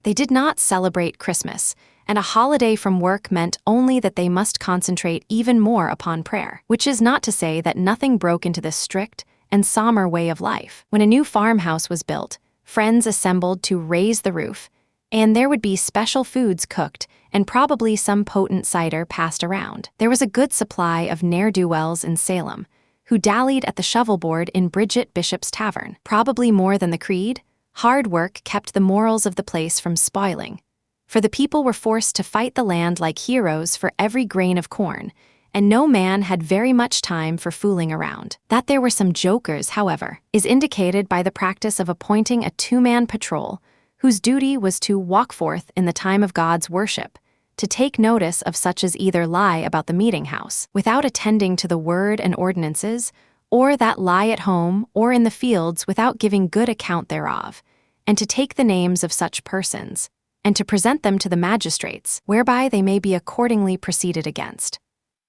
They did not celebrate Christmas, and a holiday from work meant only that they must concentrate even more upon prayer, which is not to say that nothing broke into this strict and somber way of life. When a new farmhouse was built, friends assembled to raise the roof, and there would be special foods cooked and probably some potent cider passed around. There was a good supply of ne'er-do-wells in Salem, who dallied at the shovelboard in Bridget Bishop's tavern. Probably more than the creed, hard work kept the morals of the place from spoiling, for the people were forced to fight the land like heroes for every grain of corn, and no man had very much time for fooling around. That there were some jokers, however, is indicated by the practice of appointing a two-man patrol, whose duty was to walk forth in the time of God's worship, to take notice of such as either lie about the meeting house, without attending to the word and ordinances, or that lie at home or in the fields without giving good account thereof, and to take the names of such persons, and to present them to the magistrates, whereby they may be accordingly proceeded against.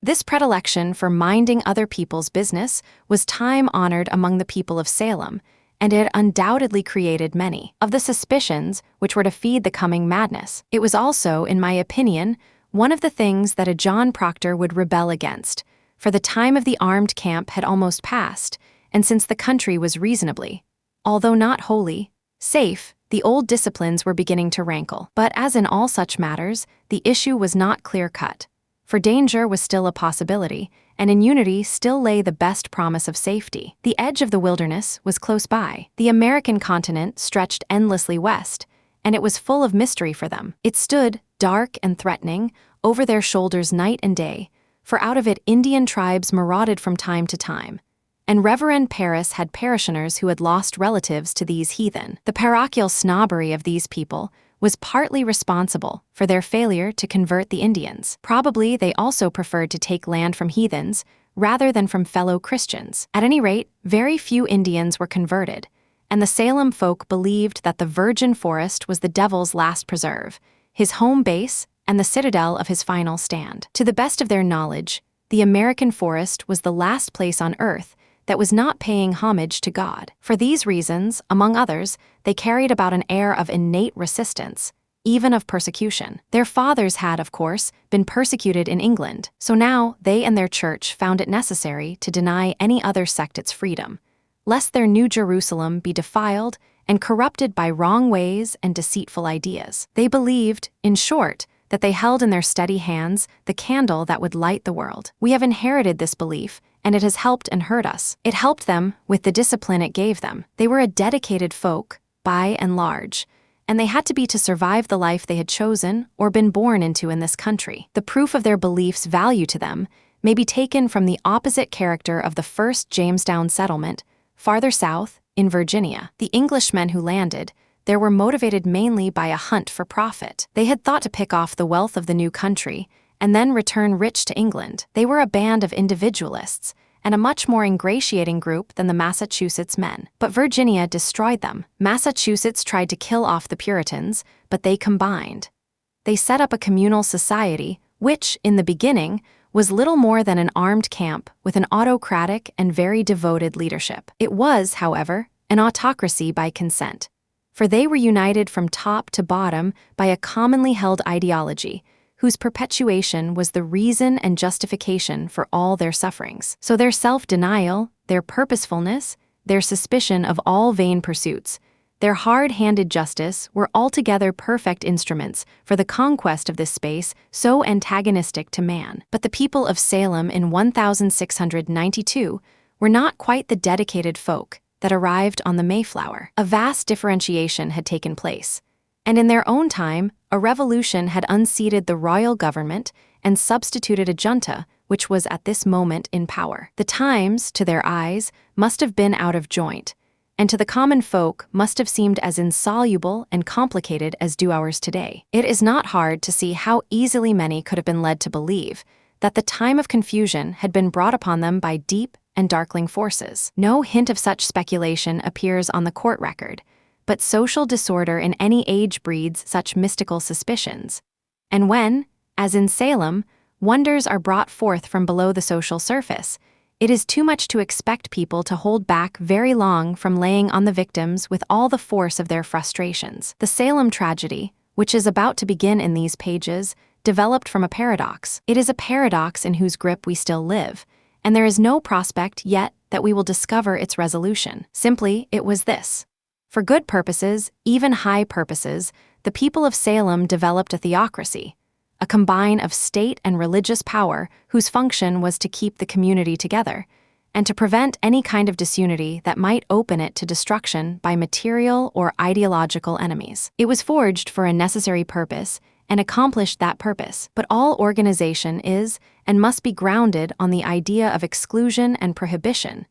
This predilection for minding other people's business was time-honored among the people of Salem, and it undoubtedly created many of the suspicions which were to feed the coming madness. It was also, in my opinion, one of the things that a John Proctor would rebel against, for the time of the armed camp had almost passed, and since the country was reasonably, although not wholly, safe, the old disciplines were beginning to rankle. But as in all such matters, the issue was not clear-cut, for danger was still a possibility, and in unity still lay the best promise of safety. The edge of the wilderness was close by. The American continent stretched endlessly west, and it was full of mystery for them. It stood, dark and threatening, over their shoulders night and day, for out of it Indian tribes marauded from time to time, and Reverend Paris had parishioners who had lost relatives to these heathen. The parochial snobbery of these people was partly responsible for their failure to convert the Indians. Probably they also preferred to take land from heathens rather than from fellow Christians. At any rate, very few Indians were converted, and the Salem folk believed that the virgin forest was the devil's last preserve, his home base, and the citadel of his final stand. To the best of their knowledge, the American forest was the last place on earth that was not paying homage to God. For these reasons, among others, they carried about an air of innate resistance, even of persecution. Their fathers had, of course, been persecuted in England, so now they and their church found it necessary to deny any other sect its freedom, lest their New Jerusalem be defiled and corrupted by wrong ways and deceitful ideas. They believed, in short, that they held in their steady hands the candle that would light the world. We have inherited this belief, and it has helped and hurt us. It helped them with the discipline it gave them. They were a dedicated folk, by and large, and they had to be to survive the life they had chosen or been born into in this country. The proof of their belief's value to them may be taken from the opposite character of the first Jamestown settlement, farther south, in Virginia. The Englishmen who landed there were motivated mainly by a hunt for profit. They had thought to pick off the wealth of the new country and then return rich to England. They were a band of individualists and a much more ingratiating group than the Massachusetts men. But Virginia destroyed them. Massachusetts tried to kill off the Puritans, but they combined. They set up a communal society, which, in the beginning, was little more than an armed camp with an autocratic and very devoted leadership. It was, however, an autocracy by consent, for they were united from top to bottom by a commonly held ideology, whose perpetuation was the reason and justification for all their sufferings. So their self-denial, their purposefulness, their suspicion of all vain pursuits, their hard-handed justice were altogether perfect instruments for the conquest of this space so antagonistic to man. But the people of Salem in 1692 were not quite the dedicated folk that arrived on the Mayflower. A vast differentiation had taken place, and in their own time, a revolution had unseated the royal government and substituted a junta which was at this moment in power. The times, to their eyes, must have been out of joint, and to the common folk must have seemed as insoluble and complicated as do ours today. It is not hard to see how easily many could have been led to believe that the time of confusion had been brought upon them by deep and darkling forces. No hint of such speculation appears on the court record, but social disorder in any age breeds such mystical suspicions. And when, as in Salem, wonders are brought forth from below the social surface, it is too much to expect people to hold back very long from laying on the victims with all the force of their frustrations. The Salem tragedy, which is about to begin in these pages, developed from a paradox. It is a paradox in whose grip we still live, and there is no prospect yet that we will discover its resolution. Simply, it was this. For good purposes, even high purposes, the people of Salem developed a theocracy, a combine of state and religious power whose function was to keep the community together, and to prevent any kind of disunity that might open it to destruction by material or ideological enemies. It was forged for a necessary purpose and accomplished that purpose, but all organization is and must be grounded on the idea of exclusion and prohibition,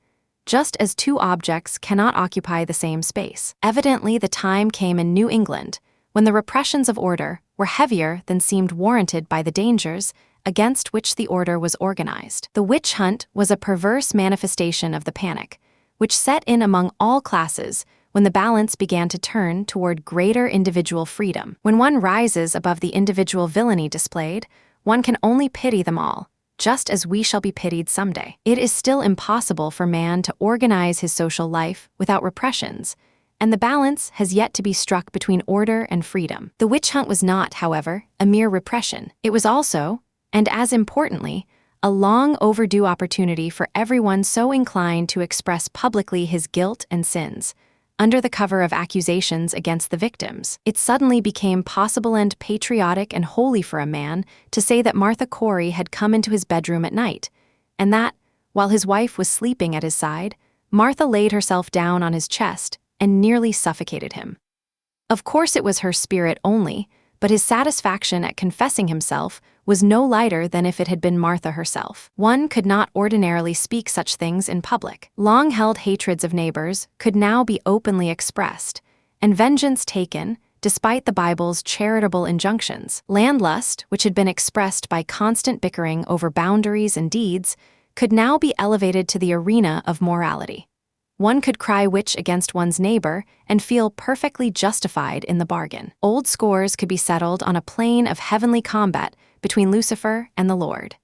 just as two objects cannot occupy the same space. Evidently, the time came in New England when the repressions of order were heavier than seemed warranted by the dangers against which the order was organized. The witch hunt was a perverse manifestation of the panic, which set in among all classes when the balance began to turn toward greater individual freedom. When one rises above the individual villainy displayed, one can only pity them all, just as we shall be pitied someday. It is still impossible for man to organize his social life without repressions, and the balance has yet to be struck between order and freedom. The witch hunt was not, however, a mere repression. It was also, and as importantly, a long overdue opportunity for everyone so inclined to express publicly his guilt and sins. Under the cover of accusations against the victims, it suddenly became possible and patriotic and holy for a man to say that Martha Corey had come into his bedroom at night, and that, while his wife was sleeping at his side, Martha laid herself down on his chest and nearly suffocated him. Of course it was her spirit only, but his satisfaction at confessing himself was no lighter than if it had been Martha herself. One could not ordinarily speak such things in public. Long-held hatreds of neighbors could now be openly expressed, and vengeance taken, despite the Bible's charitable injunctions. Landlust, which had been expressed by constant bickering over boundaries and deeds, could now be elevated to the arena of morality. One could cry witch against one's neighbor and feel perfectly justified in the bargain. Old scores could be settled on a plane of heavenly combat between Lucifer and the Lord.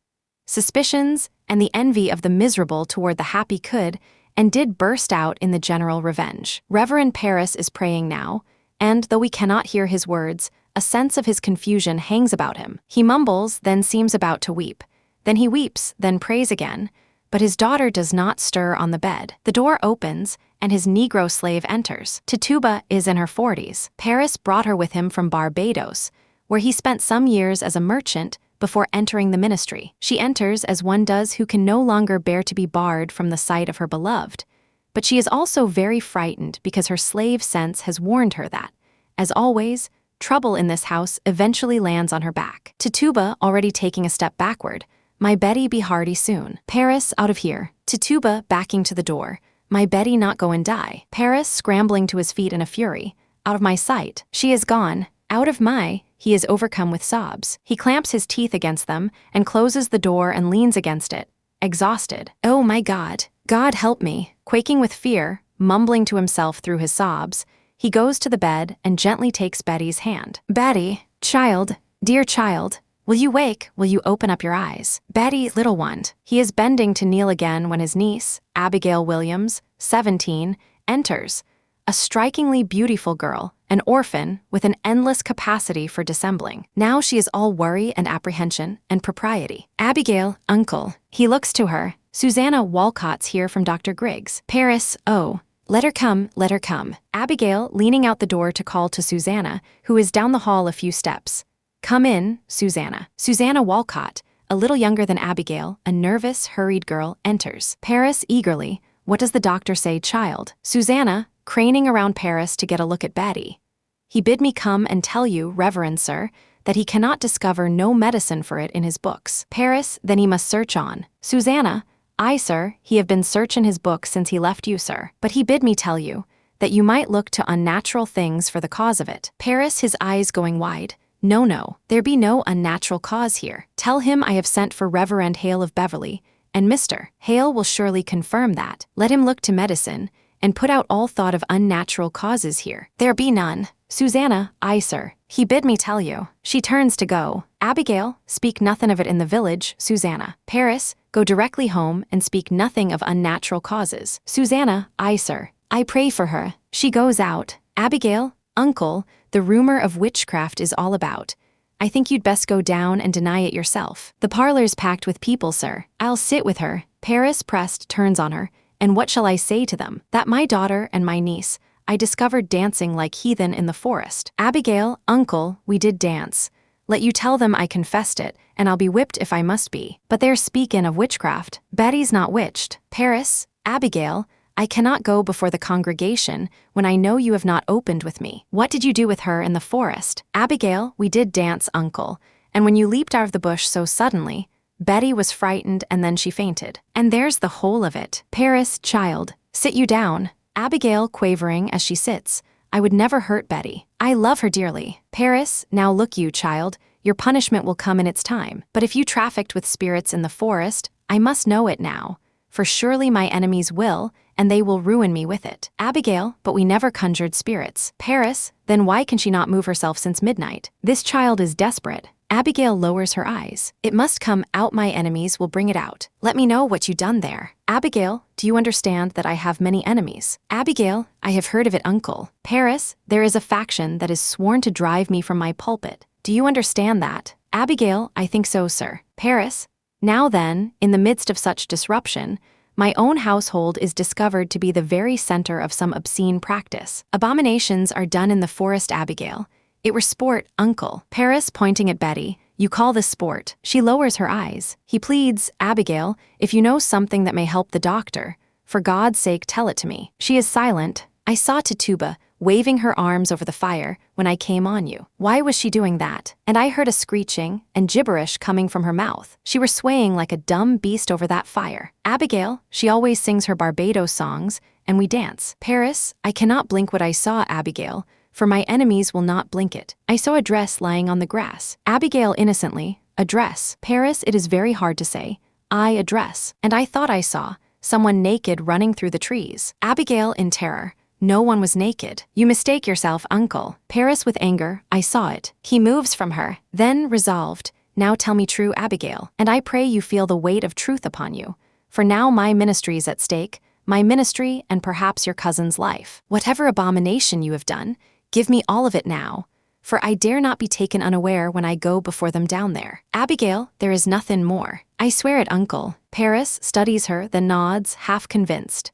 Suspicions and the envy of the miserable toward the happy could and did burst out in the general revenge. Reverend Paris is praying now, and though we cannot hear his words, a sense of his confusion hangs about him. He mumbles, then seems about to weep. Then he weeps, then prays again, but his daughter does not stir on the bed. The door opens, and his Negro slave enters. Tituba is in her 40s. Paris brought her with him from Barbados, where he spent some years as a merchant before entering the ministry. She enters as one does who can no longer bear to be barred from the sight of her beloved, but she is also very frightened because her slave sense has warned her that, as always, trouble in this house eventually lands on her back. Tituba already taking a step backward. My Betty be hardy soon. Paris, out of here. Tituba backing to the door. My Betty not go and die. Paris scrambling to his feet in a fury. Out of my sight. She is gone. Out of my. He is overcome with sobs. He clamps his teeth against them and closes the door and leans against it, exhausted. Oh my God. God help me. Quaking with fear, mumbling to himself through his sobs, he goes to the bed and gently takes Betty's hand. Betty, child, dear child. Will you wake? Will you open up your eyes? Betty, little one. He is bending to kneel again when his niece, Abigail Williams, 17, enters. A strikingly beautiful girl, an orphan with an endless capacity for dissembling. Now she is all worry and apprehension and propriety. Abigail, uncle. He looks to her. Susanna Walcott's here from Dr. Griggs. Paris, oh. Let her come, let her come. Abigail leaning out the door to call to Susanna, who is down the hall a few steps. Come in, Susanna. Susanna Walcott, a little younger than Abigail, a nervous, hurried girl, enters. Paris eagerly, what does the doctor say, child? Susanna, craning around Paris to get a look at Betty. He bid me come and tell you, reverend sir, that he cannot discover no medicine for it in his books. Paris, then he must search on. Susanna, I, sir, he have been search in his books since he left you, sir. But he bid me tell you, that you might look to unnatural things for the cause of it. Paris, his eyes going wide. No, no, there be no unnatural cause here. Tell him I have sent for Reverend Hale of Beverly, and Mr. Hale will surely confirm that. Let him look to medicine, and put out all thought of unnatural causes here. There be none. Susanna, I, sir, he bid me tell you. She turns to go. Abigail, speak nothing of it in the village, Susanna. Paris, go directly home and speak nothing of unnatural causes. Susanna, I, sir, I pray for her. She goes out. Abigail, uncle, the rumor of witchcraft is all about. I think you'd best go down and deny it yourself. The parlor's packed with people, sir. I'll sit with her. Paris pressed turns on her. And what shall I say to them? That my daughter and my niece, I discovered dancing like heathen in the forest. Abigail, uncle, we did dance. Let you tell them I confessed it, and I'll be whipped if I must be. But they're speakin' of witchcraft. Betty's not witched. Paris, Abigail, I cannot go before the congregation when I know you have not opened with me. What did you do with her in the forest? Abigail, we did dance, uncle, and when you leaped out of the bush so suddenly, Betty was frightened and then she fainted. And there's the whole of it. Paris, child, sit you down. Abigail quavering as she sits. I would never hurt Betty. I love her dearly. Paris, now look you, child, your punishment will come in its time. But if you trafficked with spirits in the forest, I must know it now. For surely my enemies will, and they will ruin me with it. Abigail, but we never conjured spirits. Paris, then why can she not move herself since midnight? This child is desperate. Abigail lowers her eyes. It must come out, my enemies will bring it out. Let me know what you done there. Abigail, do you understand that I have many enemies? Abigail, I have heard of it, uncle. Paris, there is a faction that is sworn to drive me from my pulpit. Do you understand that? Abigail, I think so, sir. Paris, Now then, in the midst of such disruption, my own household is discovered to be the very center of some obscene practice. Abominations are done in the forest, Abigail. It were sport, uncle. Paris, pointing at Betty, you call this sport. She lowers her eyes. He pleads, Abigail, if you know something that may help the doctor, for God's sake tell it to me. She is silent. I saw Tituba waving her arms over the fire when I came on you. Why was she doing that? And I heard a screeching and gibberish coming from her mouth. She were swaying like a dumb beast over that fire. Abigail, she always sings her Barbados songs, and we dance. Paris, I cannot blink what I saw, Abigail, for my enemies will not blink it. I saw a dress lying on the grass. Abigail innocently, a dress. Paris, it is very hard to say. A dress. And I thought I saw someone naked running through the trees. Abigail in terror. No one was naked. You mistake yourself, uncle. Paris with anger, I saw it. He moves from her, then resolved, now tell me true, Abigail, and I pray you feel the weight of truth upon you. For now my ministry is at stake, my ministry and perhaps your cousin's life. Whatever abomination you have done, give me all of it now, for I dare not be taken unaware when I go before them down there. Abigail, there is nothing more. I swear it, uncle. Paris studies her, then nods, half convinced.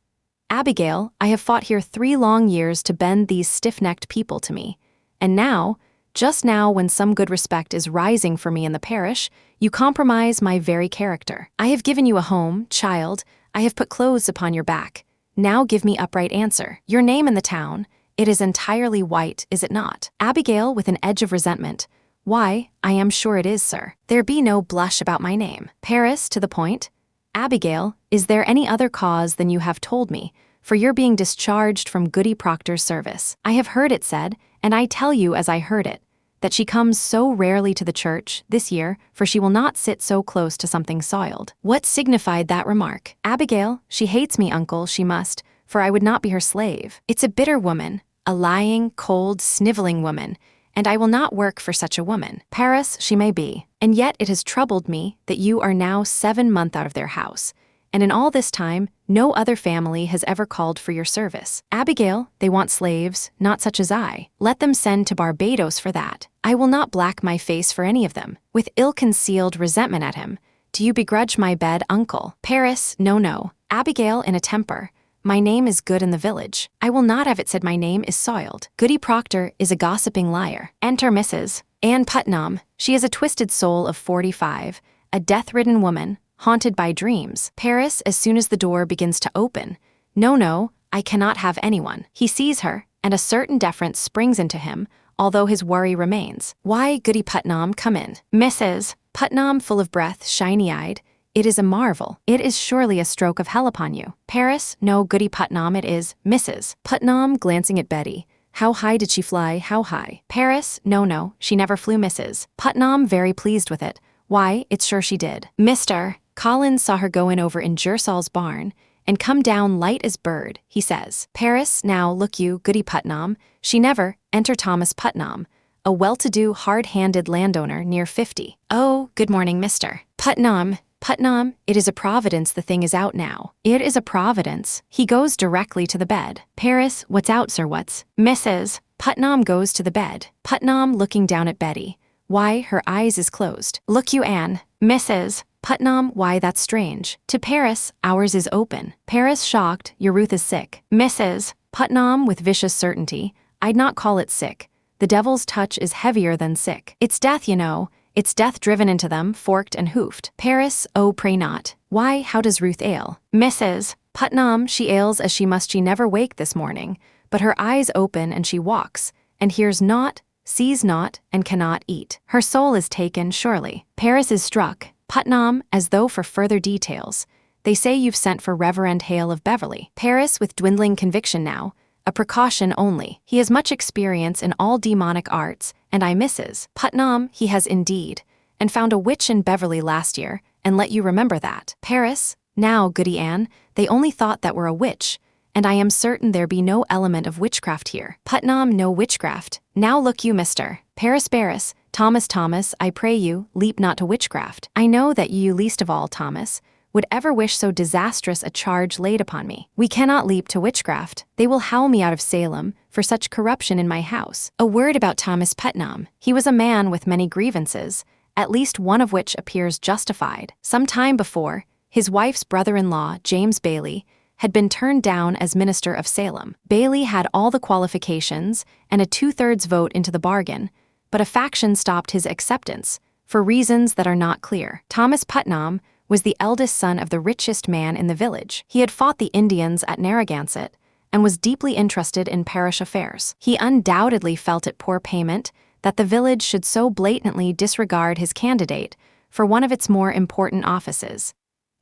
Abigail, I have fought here 3 long years to bend these stiff-necked people to me. And now, just now when some good respect is rising for me in the parish, you compromise my very character. I have given you a home, child, I have put clothes upon your back. Now give me upright answer. Your name in the town, it is entirely white, is it not? Abigail with an edge of resentment. Why, I am sure it is, sir. There be no blush about my name. Paris, to the point. Abigail, is there any other cause than you have told me, for your being discharged from Goody Proctor's service? I have heard it said, and I tell you as I heard it, that she comes so rarely to the church this year, for she will not sit so close to something soiled. What signified that remark? Abigail, she hates me, uncle, she must, for I would not be her slave. It's a bitter woman, a lying, cold, sniveling woman, and I will not work for such a woman. Paris she may be, and yet it has troubled me that you are now 7 months out of their house, and in all this time no other family has ever called for your service. Abigail, they want slaves, not such as I. Let them send to Barbados for that. I will not black my face for any of them. With ill-concealed resentment at him, do you begrudge my bed, uncle? Paris, no, no. Abigail in a temper. My name is good in the village. I will not have it said my name is soiled. Goody Proctor is a gossiping liar. Enter Mrs. Ann Putnam. She is a twisted soul of 45, a death-ridden woman, haunted by dreams. Paris, as soon as the door begins to open. No, no, I cannot have anyone. He sees her, and a certain deference springs into him, although his worry remains. Why, Goody Putnam, come in. Mrs. Putnam, full of breath, shiny-eyed. It is a marvel. It is surely a stroke of hell upon you. Paris, no, Goody Putnam, it is. Mrs. Putnam, glancing at Betty. How high did she fly, how high? Paris, no, no, she never flew, Mrs. Putnam, very pleased with it. Why, it's sure she did. Mr. Collins saw her go in over in Gersal's barn, and come down light as bird, he says. Paris, now, look you, Goody Putnam, she never, enter Thomas Putnam, a well-to-do, hard-handed landowner near 50. Oh, good morning, Mr. Putnam. Putnam, it is a providence the thing is out now. It is a providence. He goes directly to the bed. Paris, what's out, sir, what's? Mrs. Putnam goes to the bed. Putnam looking down at Betty. Why, her eyes is closed. Look you, Anne. Mrs. Putnam, why, that's strange. To Paris, ours is open. Paris shocked, your Ruth is sick. Mrs. Putnam with vicious certainty, I'd not call it sick. The devil's touch is heavier than sick. It's death, you know. It's death driven into them, forked and hoofed. Paris, oh, pray not. Why, how does Ruth ail? Mrs. Putnam, she ails as she must she never wake this morning, but her eyes open and she walks, and hears naught, sees naught, and cannot eat. Her soul is taken, surely. Paris is struck. Putnam, as though for further details. They say you've sent for Reverend Hale of Beverly. Paris with dwindling conviction now. A precaution only. He has much experience in all demonic arts, and I misses. Putnam, he has indeed, and found a witch in Beverly last year, and let you remember that. Paris, now, Goody Anne, they only thought that were a witch, and I am certain there be no element of witchcraft here. Putnam, no witchcraft. Now look you, Mr. Paris Barris, Thomas, I pray you, leap not to witchcraft. I know that you least of all, Thomas, would ever wish so disastrous a charge laid upon me. We cannot leap to witchcraft. They will howl me out of Salem for such corruption in my house. A word about Thomas Putnam. He was a man with many grievances, at least one of which appears justified. Some time before, his wife's brother-in-law, James Bailey, had been turned down as minister of Salem. Bailey had all the qualifications and a 2/3 vote into the bargain, but a faction stopped his acceptance, for reasons that are not clear. Thomas Putnam was the eldest son of the richest man in the village. He had fought the Indians at Narragansett and was deeply interested in parish affairs. He undoubtedly felt it poor payment that the village should so blatantly disregard his candidate for one of its more important offices,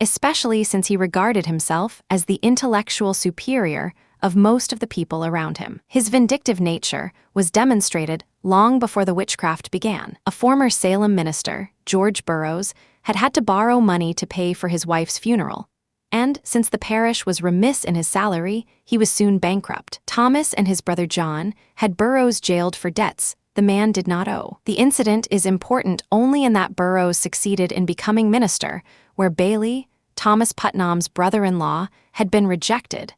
especially since he regarded himself as the intellectual superior of most of the people around him. His vindictive nature was demonstrated long before the witchcraft began. A former Salem minister, George Burroughs, had had to borrow money to pay for his wife's funeral, and since the parish was remiss in his salary, he was soon bankrupt. Thomas and his brother John had Burroughs jailed for debts the man did not owe. The incident is important only in that Burroughs succeeded in becoming minister, where Bailey, Thomas Putnam's brother-in-law, had been rejected.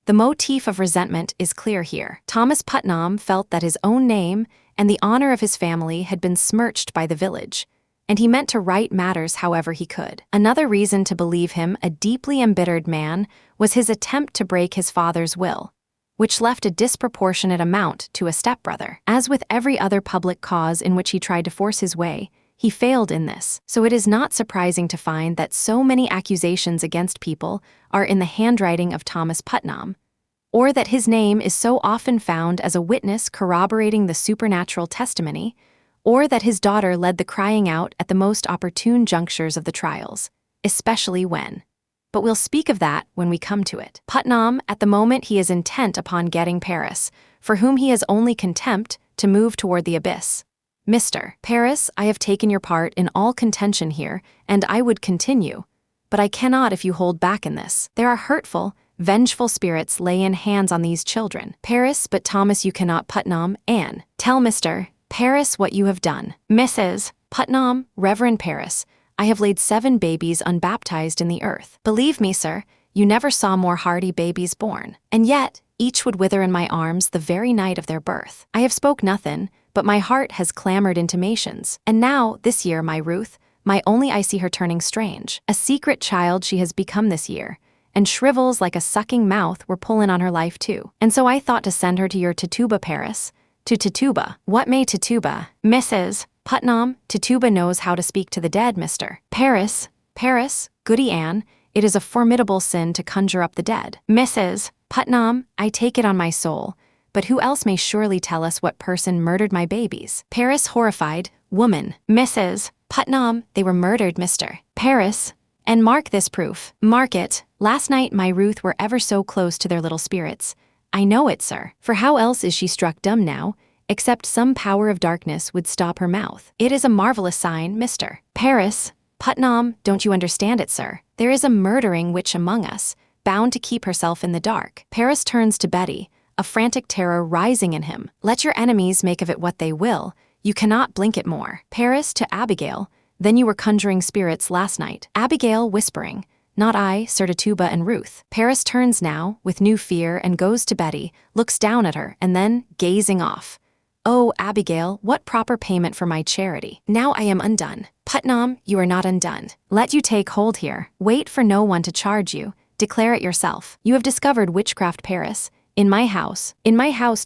The motif of resentment is clear here. Thomas Putnam felt that his own name and the honor of his family had been smirched by the village, and he meant to right matters however he could. Another reason to believe him a deeply embittered man was his attempt to break his father's will, which left a disproportionate amount to a stepbrother. As with every other public cause in which he tried to force his way, he failed in this, so it is not surprising to find that so many accusations against people are in the handwriting of Thomas Putnam, or that his name is so often found as a witness corroborating the supernatural testimony, or that his daughter led the crying out at the most opportune junctures of the trials, especially when. But we'll speak of that when we come to it. Putnam, at the moment he is intent upon getting Paris, for whom he has only contempt, to move toward the abyss. Mr. Paris, I have taken your part in all contention here, and I would continue, but I cannot if you hold back in this. There are hurtful, vengeful spirits laying hands on these children. Paris, but Thomas you cannot. Putnam, Anne. Tell Mr. Paris what you have done. Mrs. Putnam, Reverend Paris, I have laid 7 babies unbaptized in the earth. Believe me, sir, you never saw more hardy babies born. And yet, each would wither in my arms the very night of their birth. I have spoke nothing, but my heart has clamored intimations. And now, this year, my Ruth, my only I see her turning strange. A secret child she has become this year, and shrivels like a sucking mouth were pulling on her life too. And so I thought to send her to your Tituba, Paris. To Tituba. What may Tituba? Mrs. Putnam, Tituba knows how to speak to the dead, Mr. Paris, Goody Anne, it is a formidable sin to conjure up the dead. Mrs. Putnam, I take it on my soul, but who else may surely tell us what person murdered my babies? Paris, horrified, woman. Mrs. Putnam, they were murdered, Mr. Paris, and mark this proof. Mark it, last night my Ruth were ever so close to their little spirits. I know it, sir, for how else is she struck dumb now, except some power of darkness would stop her mouth. It is a marvelous sign, Mr. Paris. Putnam, don't you understand it, sir? There is a murdering witch among us, bound to keep herself in the dark. Paris turns to Betty, a frantic terror rising in him. Let your enemies make of it what they will, you cannot blink it more. Paris to Abigail, then you were conjuring spirits last night. Abigail whispering, not I, Sir Tituba and Ruth. Paris turns now, with new fear, and goes to Betty, looks down at her, and then, gazing off. Oh, Abigail, what proper payment for my charity. Now I am undone. Putnam, you are not undone. Let you take hold here. Wait for no one to charge you. Declare it yourself. You have discovered witchcraft, Paris. In my house,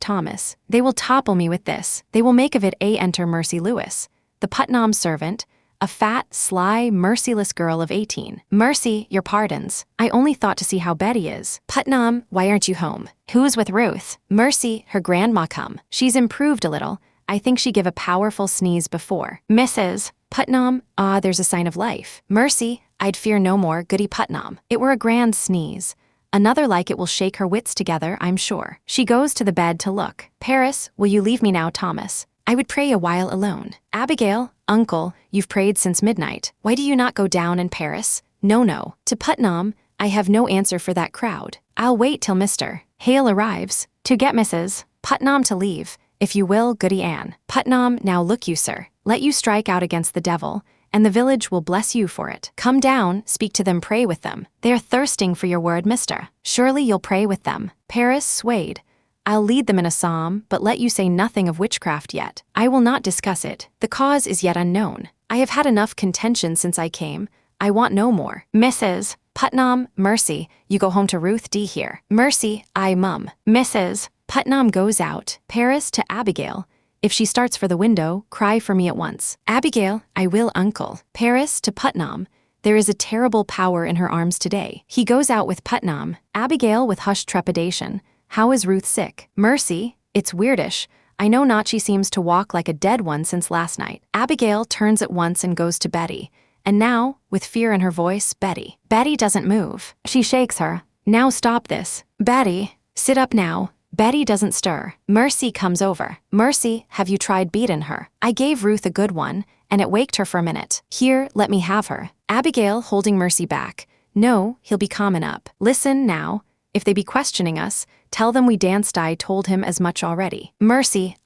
Thomas. They will topple me with this. They will make of it a enter Mercy Lewis, the Putnam servant, a fat, sly, merciless girl of 18. Mercy, your pardons. I only thought to see how Betty is. Putnam, why aren't you home? Who's with Ruth? Mercy, her grandma come. She's improved a little. I think she give a powerful sneeze before. Mrs. Putnam, ah, there's a sign of life. Mercy, I'd fear no more, Goody Putnam. It were a grand sneeze. Another like it will shake her wits together, I'm sure. She goes to the bed to look. Paris, will you leave me now, Thomas? I would pray a while alone. Abigail, uncle, you've prayed since midnight. Why do you not go down in Paris? No. To Putnam, I have no answer for that crowd. I'll wait till Mr. Hale arrives, to get Mrs. Putnam to leave, if you will, Goody Anne. Putnam, now look you, sir. Let you strike out against the devil, and the village will bless you for it. Come down, speak to them, pray with them. They are thirsting for your word, Mr. Surely you'll pray with them. Paris swayed. I'll lead them in a psalm, but let you say nothing of witchcraft yet. I will not discuss it. The cause is yet unknown. I have had enough contention since I came. I want no more. Mrs. Putnam, Mercy, you go home to Ruth D. here. Mercy, I mum. Mrs. Putnam goes out. Paris to Abigail. If she starts for the window, cry for me at once. Abigail, I will, uncle. Paris to Putnam. There is a terrible power in her arms today. He goes out with Putnam. Abigail with hushed trepidation. How is Ruth sick? Mercy, it's weirdish. I know not, she seems to walk like a dead one since last night. Abigail turns at once and goes to Betty. And now, with fear in her voice, Betty. Betty doesn't move. She shakes her. Now stop this. Betty, sit up now. Betty doesn't stir. Mercy comes over. Mercy, have you tried beatin' her? I gave Ruth a good one, and it waked her for a minute. Here, let me have her. Abigail holding Mercy back. No, he'll be calmin' up. Listen, now. If they be questioning us, tell them we danced. I told him as much already. Mercy,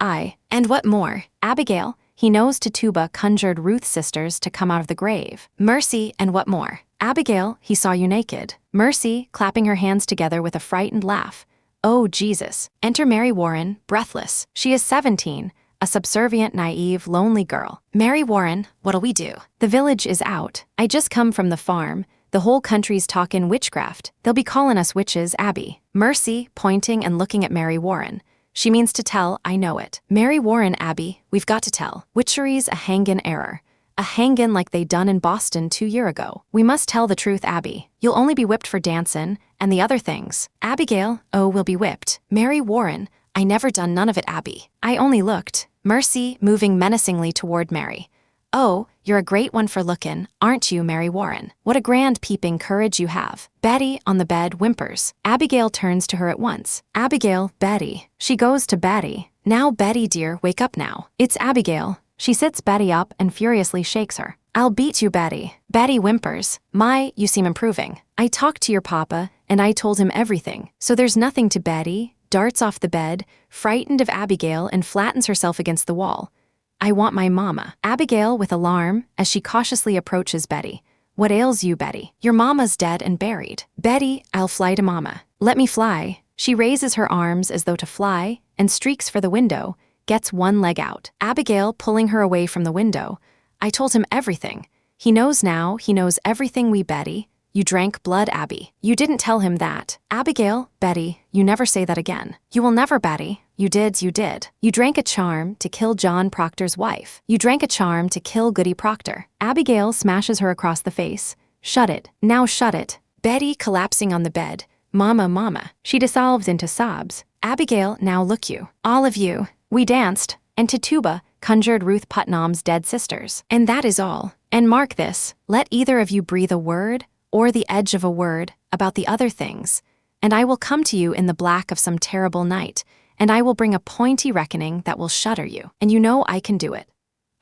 and what more? Abigail, he knows Tituba conjured Ruth's sisters to come out of the grave. Mercy, and what more? Abigail, he saw you naked. Mercy, clapping her hands together with a frightened laugh. Oh, Jesus. Enter Mary Warren, breathless. She is 17, a subservient, naive, lonely girl. Mary Warren, what'll we do? The village is out. I just come from the farm. The whole country's talkin' witchcraft. They'll be callin' us witches, Abby. Mercy, pointing and looking at Mary Warren. She means to tell, I know it. Mary Warren, Abby, we've got to tell. Witchery's a hangin' error. A hangin' like they done in Boston 2 years ago. We must tell the truth, Abby. You'll only be whipped for dancin', and the other things. Abigail, oh, we'll be whipped. Mary Warren, I never done none of it, Abby. I only looked. Mercy, moving menacingly toward Mary. Oh, you're a great one for lookin', aren't you, Mary Warren? What a grand peeping courage you have. Betty, on the bed, whimpers. Abigail turns to her at once. Abigail, Betty. She goes to Betty. Now, Betty, dear, wake up now. It's Abigail. She sits Betty up and furiously shakes her. I'll beat you, Betty. Betty whimpers. My, you seem improving. I talked to your papa, and I told him everything. So there's nothing to Betty, darts off the bed, frightened of Abigail, and flattens herself against the wall. I want my mama. Abigail with alarm, as she cautiously approaches Betty. What ails you, Betty? Your mama's dead and buried. Betty, I'll fly to mama. Let me fly. She raises her arms as though to fly, and streaks for the window, gets one leg out. Abigail pulling her away from the window. I told him everything. He knows now, he knows everything, we Betty. You drank blood, Abby. You didn't tell him that. Abigail, Betty, you never say that again. You will never, Betty. You did, you did. You drank a charm to kill John Proctor's wife. You drank a charm to kill Goody Proctor. Abigail smashes her across the face. Shut it. Now shut it. Betty collapsing on the bed. Mama, mama. She dissolves into sobs. Abigail, now look you. All of you. We danced, and Tituba conjured Ruth Putnam's dead sisters. And that is all. And mark this, let either of you breathe a word, or the edge of a word, about the other things, and I will come to you in the black of some terrible night, and I will bring a pointy reckoning that will shudder you, and you know I can do it.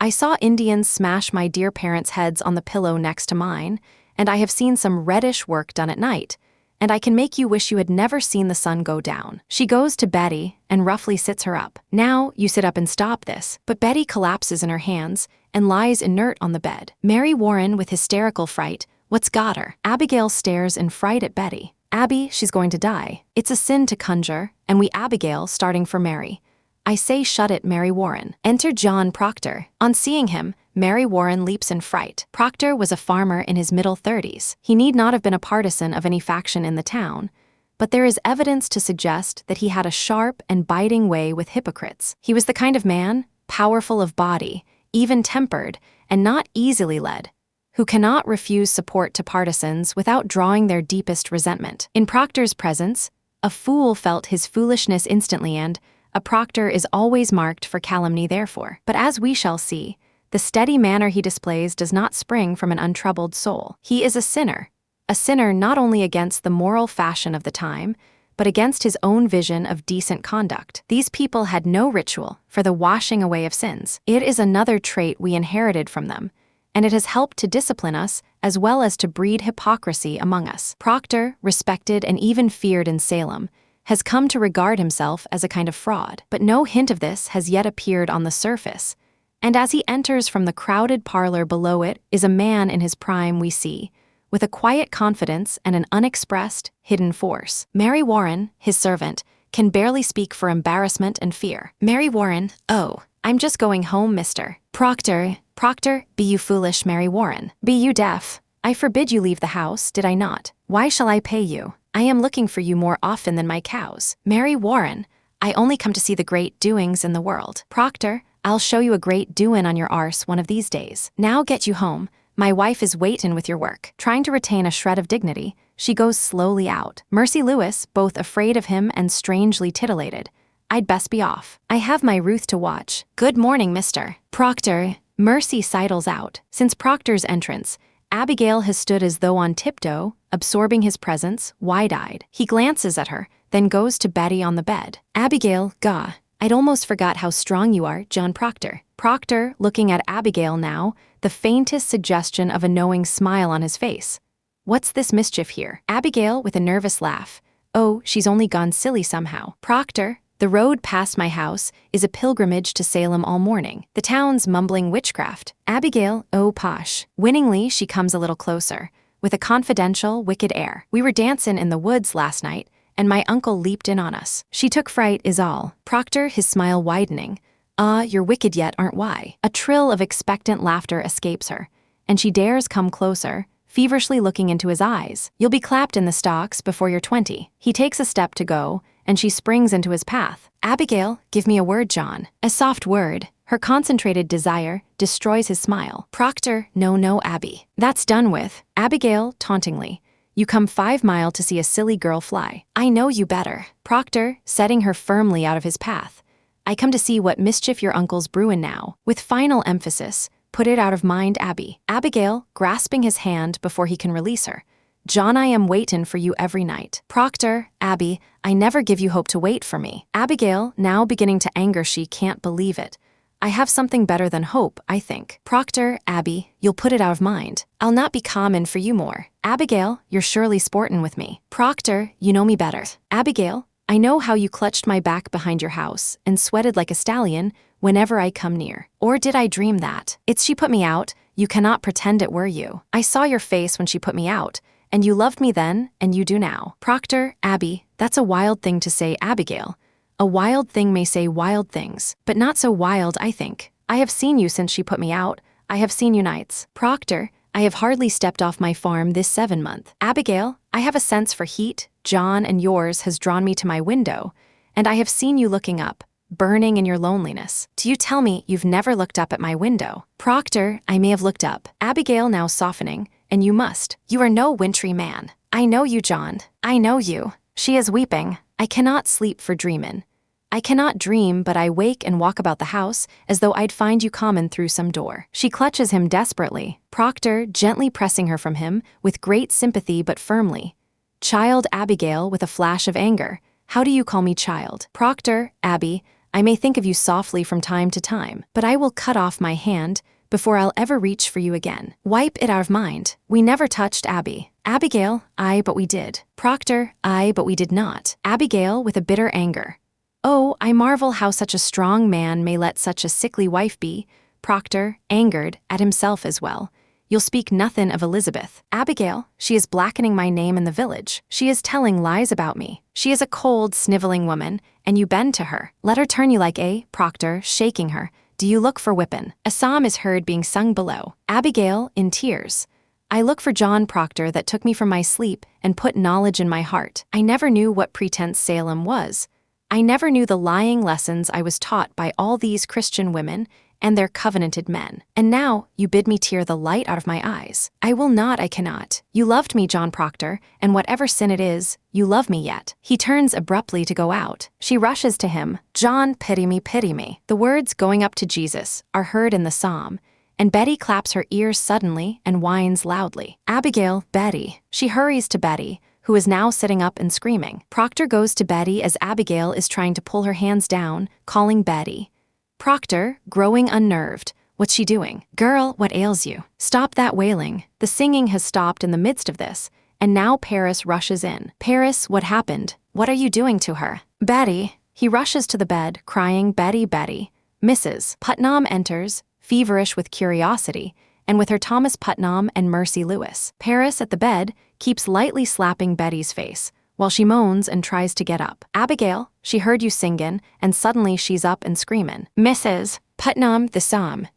I saw Indians smash my dear parents' heads on the pillow next to mine, and I have seen some reddish work done at night, and I can make you wish you had never seen the sun go down. She goes to Betty and roughly sits her up. Now, you sit up and stop this. But Betty collapses in her hands and lies inert on the bed. Mary Warren with hysterical fright. What's got her? Abigail stares in fright at Betty. Abby, she's going to die. It's a sin to conjure, and we Abigail starting for Mary. I say shut it, Mary Warren. Enter John Proctor. On seeing him, Mary Warren leaps in fright. Proctor was a farmer in his middle 30s. He need not have been a partisan of any faction in the town, but there is evidence to suggest that he had a sharp and biting way with hypocrites. He was the kind of man, powerful of body, even-tempered, and not easily led, who cannot refuse support to partisans without drawing their deepest resentment. In Proctor's presence, a fool felt his foolishness instantly, and a Proctor is always marked for calumny therefore. But as we shall see, the steady manner he displays does not spring from an untroubled soul. He is a sinner not only against the moral fashion of the time, but against his own vision of decent conduct. These people had no ritual for the washing away of sins. It is another trait we inherited from them, and it has helped to discipline us as well as to breed hypocrisy among us. Proctor, respected and even feared in Salem, has come to regard himself as a kind of fraud, but no hint of this has yet appeared on the surface, and as he enters from the crowded parlor below it is a man in his prime we see, with a quiet confidence and an unexpressed, hidden force. Mary Warren, his servant, can barely speak for embarrassment and fear. Mary Warren, oh, I'm just going home, Mr. Proctor, Proctor, be you foolish, Mary Warren? Be you deaf? I forbid you leave the house, did I not? Why shall I pay you? I am looking for you more often than my cows. Mary Warren, I only come to see the great doings in the world. Proctor, I'll show you a great doin' on your arse one of these days. Now get you home. My wife is waitin' with your work. Trying to retain a shred of dignity, she goes slowly out. Mercy Lewis, both afraid of him and strangely titillated. I'd best be off. I have my Ruth to watch. Good morning, Mr. Proctor. Mercy sidles out. Since Proctor's entrance, Abigail has stood as though on tiptoe, absorbing his presence, wide-eyed. He glances at her, then goes to Betty on the bed. Abigail, gah, I'd almost forgot how strong you are, John Proctor. Proctor, looking at Abigail now, the faintest suggestion of a knowing smile on his face. What's this mischief here? Abigail, with a nervous laugh. Oh, she's only gone silly somehow. Proctor, the road past my house is a pilgrimage to Salem all morning. The town's mumbling witchcraft. Abigail, oh posh. Winningly, she comes a little closer, with a confidential, wicked air. We were dancin' in the woods last night, and my uncle leaped in on us. She took fright is all. Proctor, his smile widening. Ah, you're wicked yet, aren't why? A trill of expectant laughter escapes her, and she dares come closer, feverishly looking into his eyes. You'll be clapped in the stocks before you're 20. He takes a step to go, and she springs into his path. Abigail, give me a word, John. A soft word. Her concentrated desire destroys his smile. Proctor, no, Abby. That's done with. Abigail, tauntingly. You come 5 miles to see a silly girl fly. I know you better. Proctor, setting her firmly out of his path. I come to see what mischief your uncle's brewin' now. With final emphasis, put it out of mind, Abby. Abigail, grasping his hand before he can release her. John, I am waitin' for you every night. Proctor, Abby, I never give you hope to wait for me. Abigail, now beginning to anger, she can't believe it. I have something better than hope, I think. Proctor, Abby, you'll put it out of mind. I'll not be common for you more. Abigail, you're surely sportin' with me. Proctor, you know me better. Abigail, I know how you clutched my back behind your house and sweated like a stallion whenever I come near. Or did I dream that? It's she put me out. You cannot pretend it were you. I saw your face when she put me out, and you loved me then, and you do now. Proctor, Abby, that's a wild thing to say, Abigail. A wild thing may say wild things, but not so wild, I think. I have seen you since she put me out. I have seen you nights. Proctor, I have hardly stepped off my farm this 7 month. Abigail, I have a sense for heat. John and yours has drawn me to my window, and I have seen you looking up, burning in your loneliness. Do you tell me you've never looked up at my window? Proctor, I may have looked up. Abigail now softening, and you must. You are no wintry man. I know you, John. I know you. She is weeping. I cannot sleep for dreamin'. I cannot dream, but I wake and walk about the house as though I'd find you comin' through some door. She clutches him desperately. Proctor, gently pressing her from him, with great sympathy but firmly. Child Abigail, with a flash of anger. How do you call me child? Proctor, Abby, I may think of you softly from time to time, but I will cut off my hand before I'll ever reach for you again. Wipe it out of mind. We never touched Abby. Abigail, aye, but we did. Proctor, aye, but we did not. Abigail, with a bitter anger. Oh, I marvel how such a strong man may let such a sickly wife be. Proctor, angered, at himself as well. You'll speak nothin' of Elizabeth. Abigail, she is blackening my name in the village. She is telling lies about me. She is a cold, sniveling woman, and you bend to her. Let her turn you like a, Proctor, shaking her. Do you look for whippin'? A psalm is heard being sung below. Abigail, in tears. I look for John Proctor that took me from my sleep and put knowledge in my heart. I never knew what pretense Salem was. I never knew the lying lessons I was taught by all these Christian women and their covenanted men. And now you bid me tear the light out of my eyes. I will not, I cannot. You loved me, John Proctor, and whatever sin it is, you love me yet. He turns abruptly to go out. She rushes to him. John, pity me, pity me. The words going up to Jesus are heard in the psalm, and Betty claps her ears suddenly and whines loudly. Abigail, Betty. She hurries to Betty, who is now sitting up and screaming. Proctor goes to Betty as Abigail is trying to pull her hands down, calling Betty. Proctor, growing unnerved. What's she doing? Girl, what ails you? Stop that wailing. The singing has stopped in the midst of this, and now Paris rushes in. Paris, what happened? What are you doing to her? Betty. He rushes to the bed, crying, Betty, Betty. Mrs. Putnam enters, feverish with curiosity, and with her Thomas Putnam and Mercy Lewis. Paris, at the bed, keeps lightly slapping Betty's face, while she moans and tries to get up. Abigail, she heard you singin', and suddenly she's up and screamin'. Mrs. Putnam, the psalm.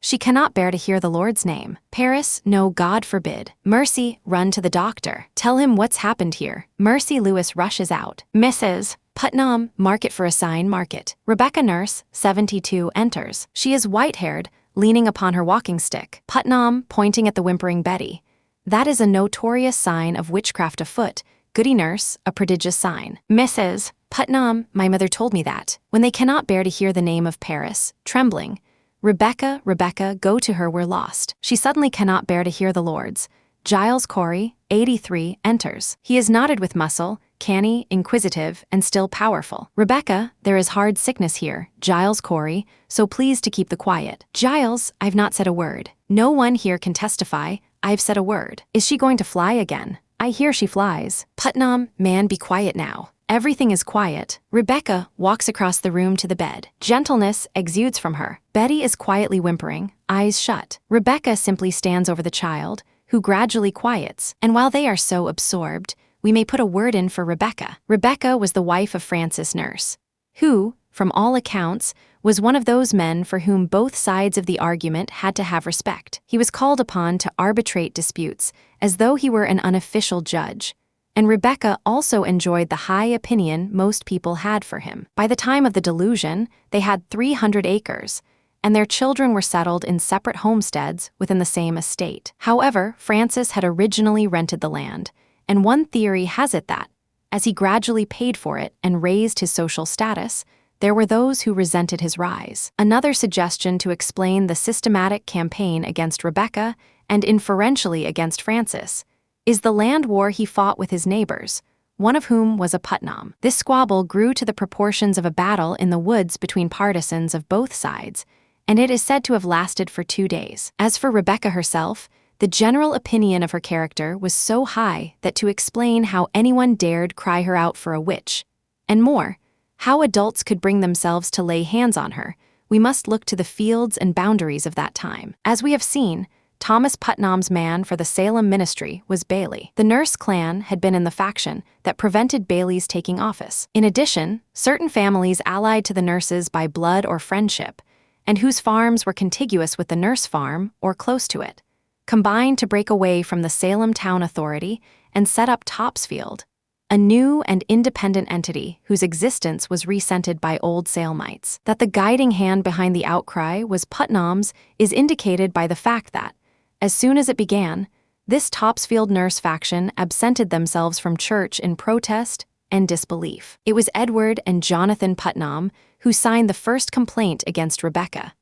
She cannot bear to hear the Lord's name. Paris, no, God forbid. Mercy, run to the doctor. Tell him what's happened here. Mercy Lewis rushes out. Mrs. Putnam, market for a sign, market. Rebecca Nurse, 72, enters. She is white-haired, leaning upon her walking stick. Putnam, pointing at the whimpering Betty. That is a notorious sign of witchcraft afoot. Goody Nurse, a prodigious sign. Mrs. Putnam, my mother told me that. When they cannot bear to hear the name of Paris, trembling. Rebecca, Rebecca, go to her, we're lost. She suddenly cannot bear to hear the Lord's. Giles Corey, 83, enters. He is knotted with muscle, canny, inquisitive, and still powerful. Rebecca, there is hard sickness here. Giles Corey, so please to keep the quiet. Giles, I've not said a word. No one here can testify. I've said a word. Is she going to fly again? I hear she flies. Putnam, man, be quiet now. Everything is quiet. Rebecca walks across the room to the bed. Gentleness exudes from her. Betty is quietly whimpering, eyes shut. Rebecca simply stands over the child, who gradually quiets, and while they are so absorbed, we may put a word in for Rebecca. Rebecca was the wife of Francis Nurse, who, from all accounts, was one of those men for whom both sides of the argument had to have respect. He was called upon to arbitrate disputes, as though he were an unofficial judge. And Rebecca also enjoyed the high opinion most people had for him. By the time of the delusion, they had 300 acres, and their children were settled in separate homesteads within the same estate. However, Francis had originally rented the land, and one theory has it that, as he gradually paid for it and raised his social status, there were those who resented his rise. Another suggestion to explain the systematic campaign against Rebecca and inferentially against Francis is the land war he fought with his neighbors, one of whom was a Putnam. This squabble grew to the proportions of a battle in the woods between partisans of both sides, and it is said to have lasted for 2 days. As for Rebecca herself, the general opinion of her character was so high that to explain how anyone dared cry her out for a witch, and more, how adults could bring themselves to lay hands on her, we must look to the fields and boundaries of that time. As we have seen, Thomas Putnam's man for the Salem ministry was Bailey. The Nurse clan had been in the faction that prevented Bailey's taking office. In addition, certain families allied to the Nurses by blood or friendship, and whose farms were contiguous with the Nurse farm or close to it, combined to break away from the Salem town authority and set up Topsfield, a new and independent entity whose existence was resented by old Salemites. That the guiding hand behind the outcry was Putnam's is indicated by the fact that, as soon as it began, this Topsfield Nurse faction absented themselves from church in protest and disbelief. It was Edward and Jonathan Putnam who signed the first complaint against Rebecca,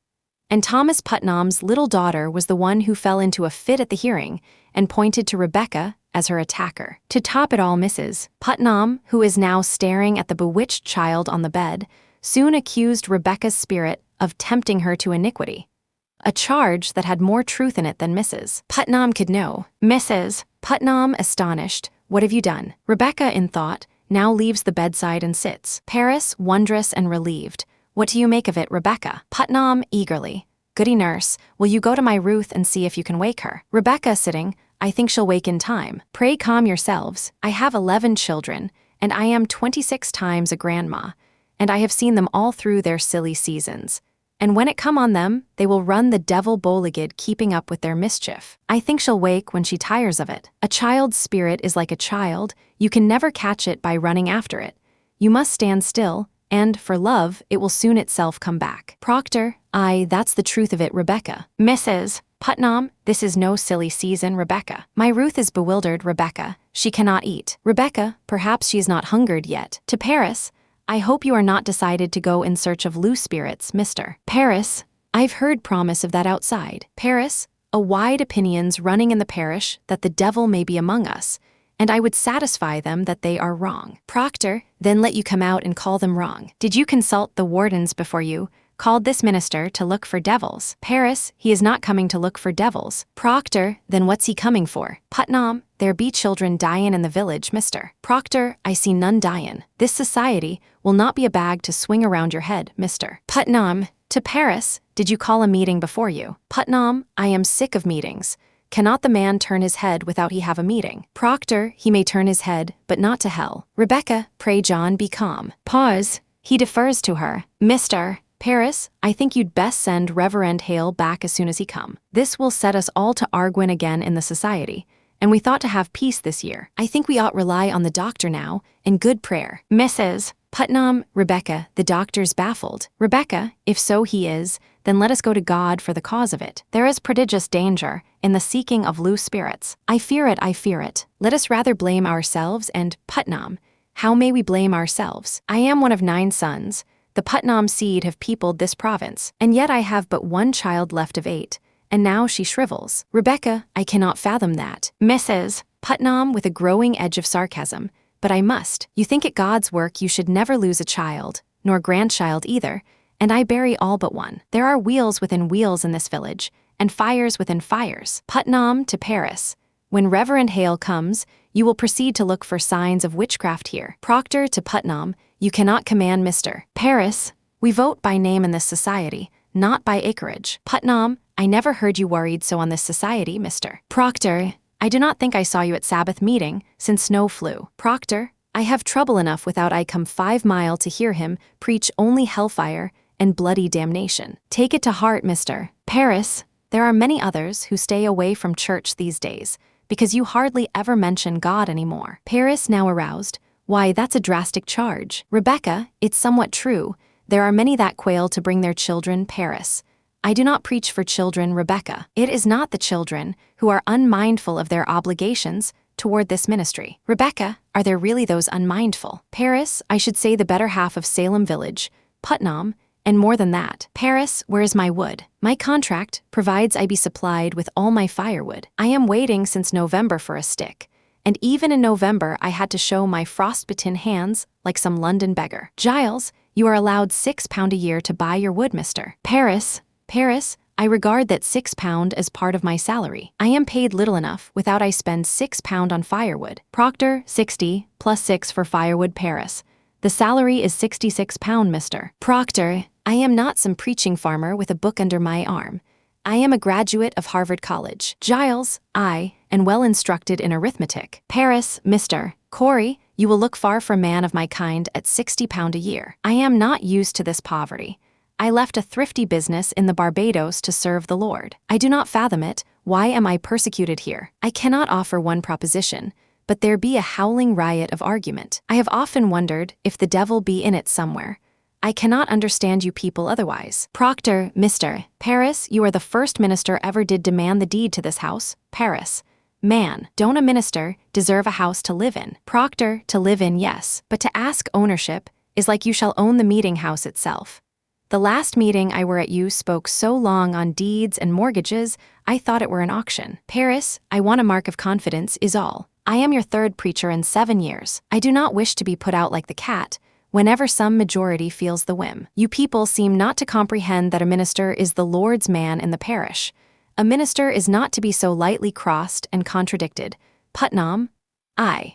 and Thomas Putnam's little daughter was the one who fell into a fit at the hearing and pointed to Rebecca as her attacker. To top it all, Mrs. Putnam, who is now staring at the bewitched child on the bed, soon accused Rebecca's spirit of tempting her to iniquity, a charge that had more truth in it than Mrs. Putnam could know. Mrs. Putnam, astonished, what have you done? Rebecca, in thought, now leaves the bedside and sits. Paris, wondrous and relieved. What do you make of it, Rebecca? Putnam, eagerly. Goody Nurse, will you go to my Ruth and see if you can wake her? Rebecca, sitting, I think she'll wake in time. Pray calm yourselves. I have 11 children, and I am 26 times a grandma, and I have seen them all through their silly seasons. And when it come on them, they will run the devil bowligid keeping up with their mischief. I think she'll wake when she tires of it. A child's spirit is like a child. You can never catch it by running after it. You must stand still, and, for love, it will soon itself come back. Proctor, aye, that's the truth of it, Rebecca. Mrs. Putnam, this is no silly season, Rebecca. My Ruth is bewildered, Rebecca. She cannot eat. Rebecca, perhaps she is not hungered yet. To Paris, I hope you are not decided to go in search of loose spirits, Mr. Paris, I've heard promise of that outside. Paris, a wide opinions running in the parish that the devil may be among us, and I would satisfy them that they are wrong. Proctor, then let you come out and call them wrong. Did you consult the wardens before you called this minister to look for devils? Paris, he is not coming to look for devils. Proctor, then what's he coming for? Putnam, there be children dyin' in the village, Mr. Proctor, I see none dyin'. This society will not be a bag to swing around your head, Mr. Putnam, to Paris, did you call a meeting before you? Putnam, I am sick of meetings. Cannot the man turn his head without he have a meeting? Proctor, he may turn his head, but not to hell. Rebecca, pray John, be calm. Pause, he defers to her. Mr. Paris, I think you'd best send Reverend Hale back as soon as he come. This will set us all to arguing again in the society, and we thought to have peace this year. I think we ought rely on the doctor now, and good prayer. Mrs. Putnam, Rebecca, the doctor's baffled. Rebecca, if so he is, then let us go to God for the cause of it. There is prodigious danger in the seeking of loose spirits. I fear it, I fear it. Let us rather blame ourselves and Putnam. How may we blame ourselves? I am one of 9 sons. The Putnam seed have peopled this province, and yet I have but one child left of 8, and now she shrivels. Rebecca, I cannot fathom that. Mrs. Putnam with a growing edge of sarcasm. But I must. You think it God's work you should never lose a child, nor grandchild either, and I bury all but one. There are wheels within wheels in this village, and fires within fires. Putnam to Paris. When Reverend Hale comes, you will proceed to look for signs of witchcraft here. Proctor to Putnam, you cannot command Mr. Paris. We vote by name in this society, not by acreage. Putnam, I never heard you worried so on this society, Mr. Proctor. I do not think I saw you at Sabbath meeting, since snow flew. Proctor, I have trouble enough without I come 5 mile to hear him preach only hellfire and bloody damnation. Take it to heart, Mr. Paris. There are many others who stay away from church these days, because you hardly ever mention God anymore. Paris, now aroused, why, that's a drastic charge. Rebecca, it's somewhat true. There are many that quail to bring their children, Paris. I do not preach for children, Rebecca. It is not the children who are unmindful of their obligations toward this ministry. Rebecca, are there really those unmindful? Paris, I should say the better half of Salem village, Putnam, and more than that. Paris, where is my wood? My contract provides I be supplied with all my firewood. I am waiting since November for a stick, and even in November I had to show my frostbitten hands like some London beggar. Giles, you are allowed £6 a year to buy your wood, Mr. Paris, I regard that £6 as part of my salary. I am paid little enough without I spend £6 on firewood. Proctor, 60, plus 6 for firewood, Paris. The salary is £66, Mr. Proctor. I am not some preaching farmer with a book under my arm. I am a graduate of Harvard College. Giles, I, and well instructed in arithmetic. Paris, Mr. Corey, you will look far for a man of my kind at £60 a year. I am not used to this poverty. I left a thrifty business in the Barbados to serve the Lord. I do not fathom it. Why am I persecuted here? I cannot offer one proposition, but there be a howling riot of argument. I have often wondered if the devil be in it somewhere. I cannot understand you people otherwise. Proctor, Mr. Paris, you are the first minister ever did demand the deed to this house. Paris. Man, don't a minister deserve a house to live in? Proctor, to live in, yes, but to ask ownership is like you shall own the meeting house itself. The last meeting I were at you spoke so long on deeds and mortgages, I thought it were an auction. Paris, I want a mark of confidence is all. I am your 3rd preacher in 7 years. I do not wish to be put out like the cat, whenever some majority feels the whim. You people seem not to comprehend that a minister is the Lord's man in the parish. A minister is not to be so lightly crossed and contradicted. Putnam,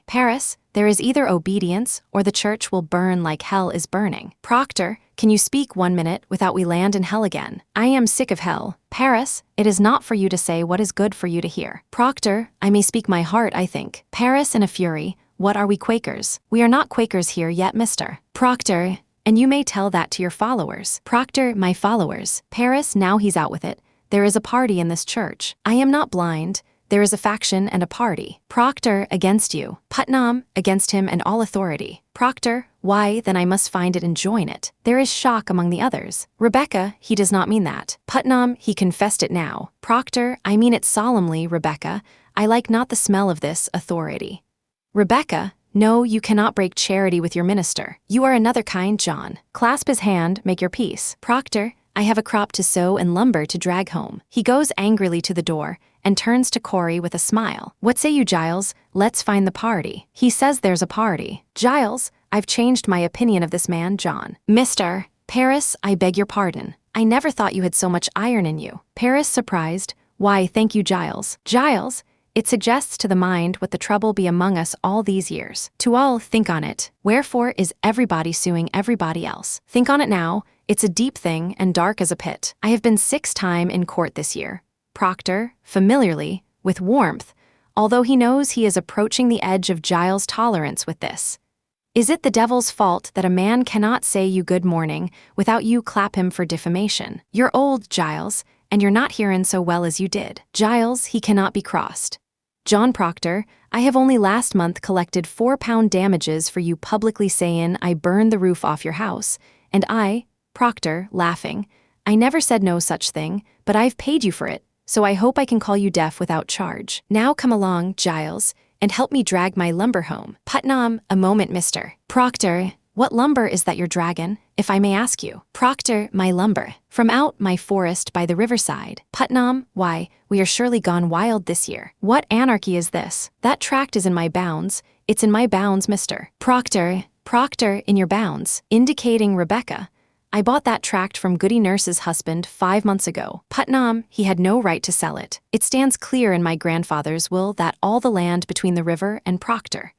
Paris, there is either obedience or the church will burn like hell is burning. Proctor, can you speak 1 minute without we land in hell again? I am sick of hell. Paris, it is not for you to say what is good for you to hear. Proctor, I may speak my heart, I think. Paris in a fury, what are we Quakers? We are not Quakers here yet, Mr. Proctor, and you may tell that to your followers. Proctor, my followers. Paris, now he's out with it. There is a party in this church. I am not blind. There is a faction and a party. Proctor, against you. Putnam, against him and all authority. Proctor, why, then I must find it and join it. There is shock among the others. Rebecca, he does not mean that. Putnam, he confessed it now. Proctor, I mean it solemnly, Rebecca. I like not the smell of this authority. Rebecca, no, you cannot break charity with your minister. You are another kind, John. Clasp his hand, make your peace. Proctor, I have a crop to sow and lumber to drag home. He goes angrily to the door and turns to Corey with a smile. What say you, Giles? Let's find the party. He says there's a party. Giles, I've changed my opinion of this man, John. Mr. Paris, I beg your pardon. I never thought you had so much iron in you. Paris, surprised. Why, thank you, Giles. Giles, it suggests to the mind what the trouble be among us all these years. To all, think on it. Wherefore is everybody suing everybody else? Think on it now. It's a deep thing and dark as a pit. I have been 6 times in court this year. Proctor, familiarly, with warmth, although he knows he is approaching the edge of Giles' tolerance with this. Is it the devil's fault that a man cannot say you good morning without you clap him for defamation? You're old, Giles, and you're not hearin' so well as you did. Giles, he cannot be crossed. John Proctor, I have only last month collected £4 damages for you publicly sayin' I burned the roof off your house, and I, Proctor, laughing, I never said no such thing, but I've paid you for it, so I hope I can call you deaf without charge. Now come along, Giles, and help me drag my lumber home. Putnam, a moment, mister. Proctor, what lumber is that you're draggin', if I may ask you? Proctor, my lumber. From out my forest by the riverside. Putnam, why, we are surely gone wild this year. What anarchy is this? That tract is in my bounds. It's in my bounds, mister. Proctor, in your bounds. Indicating Rebecca. I bought that tract from Goody Nurse's husband 5 months ago. Putnam, he had no right to sell it. It stands clear in my grandfather's will that all the land between the river and Proctor.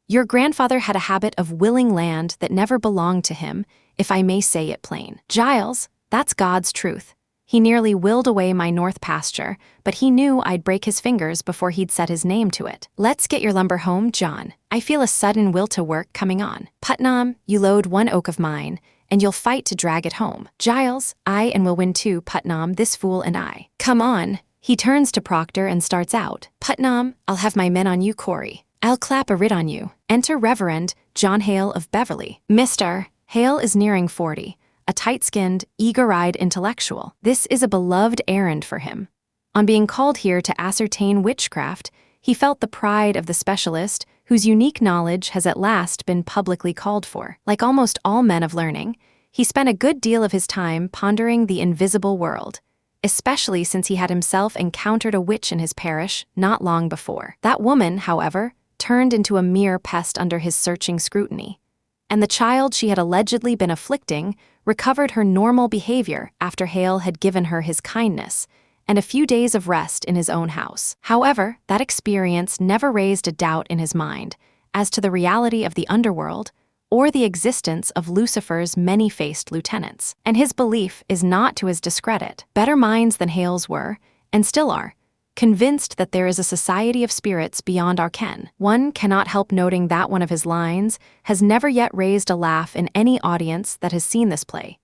Your grandfather had a habit of willing land that never belonged to him, if I may say it plain. Giles, that's God's truth. He nearly willed away my north pasture, but he knew I'd break his fingers before he'd set his name to it. Let's get your lumber home, John. I feel a sudden will to work coming on. Putnam, you load one oak of mine, and you'll fight to drag it home. Giles, I and will win too, Putnam, this fool and I. Come on. He turns to Proctor and starts out. Putnam, I'll have my men on you, Corey. I'll clap a writ on you. Enter Reverend John Hale of Beverly. Mr. Hale is nearing 40, a tight-skinned, eager-eyed intellectual. This is a beloved errand for him. On being called here to ascertain witchcraft, he felt the pride of the specialist whose unique knowledge has at last been publicly called for. Like almost all men of learning, he spent a good deal of his time pondering the invisible world, especially since he had himself encountered a witch in his parish not long before. That woman, however, turned into a mere pest under his searching scrutiny, and the child she had allegedly been afflicting recovered her normal behavior after Hale had given her his kindness and a few days of rest in his own house. However, that experience never raised a doubt in his mind as to the reality of the underworld or the existence of Lucifer's many-faced lieutenants. And his belief is not to his discredit. Better minds than Hale's were, and still are, convinced that there is a society of spirits beyond our ken. One cannot help noting that one of his lines has never yet raised a laugh in any audience that has seen this play.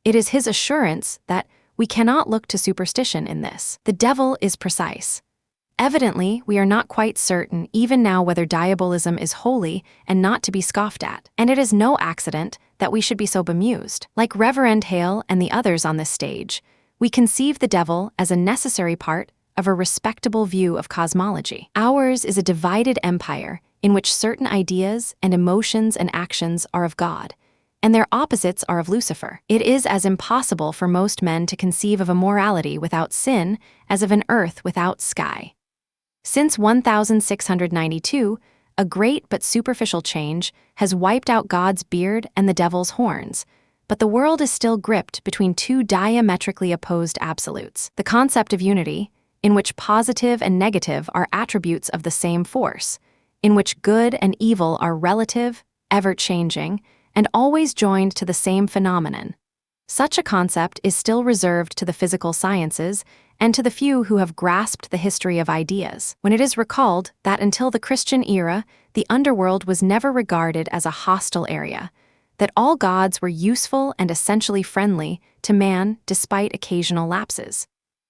It is his assurance that we cannot look to superstition in this. The devil is precise. Evidently, we are not quite certain even now whether diabolism is holy and not to be scoffed at, and it is no accident that we should be so bemused. Like Reverend Hale and the others on this stage, we conceive the devil as a necessary part of a respectable view of cosmology. Ours is a divided empire in which certain ideas and emotions and actions are of God, and their opposites are of Lucifer. It is as impossible for most men to conceive of a morality without sin as of an earth without sky. Since 1692, a great but superficial change has wiped out God's beard and the devil's horns, but the world is still gripped between two diametrically opposed absolutes. The concept of unity, in which positive and negative are attributes of the same force, in which good and evil are relative, ever-changing, and always joined to the same phenomenon. Such a concept is still reserved to the physical sciences and to the few who have grasped the history of ideas. When it is recalled that until the Christian era, the underworld was never regarded as a hostile area, that all gods were useful and essentially friendly to man despite occasional lapses.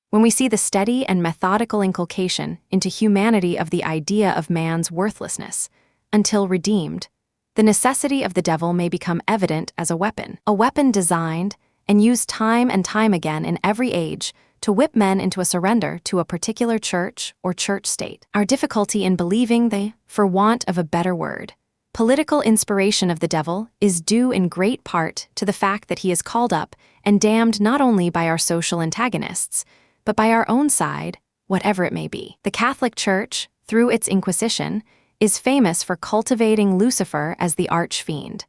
When we see the steady and methodical inculcation into humanity of the idea of man's worthlessness, until redeemed, the necessity of the devil may become evident as a weapon designed and used time and time again in every age to whip men into a surrender to a particular church or church state. Our difficulty in believing the, for want of a better word, political inspiration of the devil is due in great part to the fact that he is called up and damned not only by our social antagonists, but by our own side, whatever it may be. The Catholic Church, through its Inquisition, is famous for cultivating Lucifer as the arch-fiend.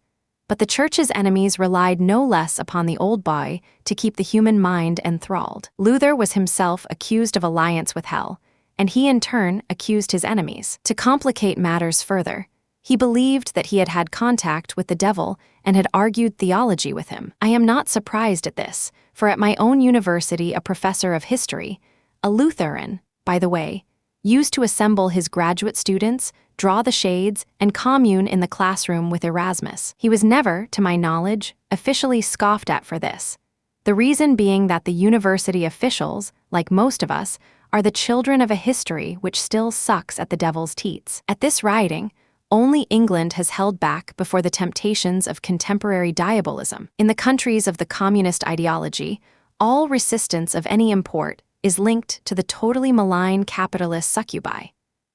But the Church's enemies relied no less upon the old boy to keep the human mind enthralled. Luther was himself accused of alliance with hell, and he in turn accused his enemies. To complicate matters further, he believed that he had had contact with the devil and had argued theology with him. I am not surprised at this, for at my own university a professor of history, a Lutheran, by the way, used to assemble his graduate students, draw the shades, and commune in the classroom with Erasmus. He was never, to my knowledge, officially scoffed at for this. The reason being that the university officials, like most of us, are the children of a history which still sucks at the devil's teats. At this writing, only England has held back before the temptations of contemporary diabolism. In the countries of the communist ideology, all resistance of any import is linked to the totally malign capitalist succubi.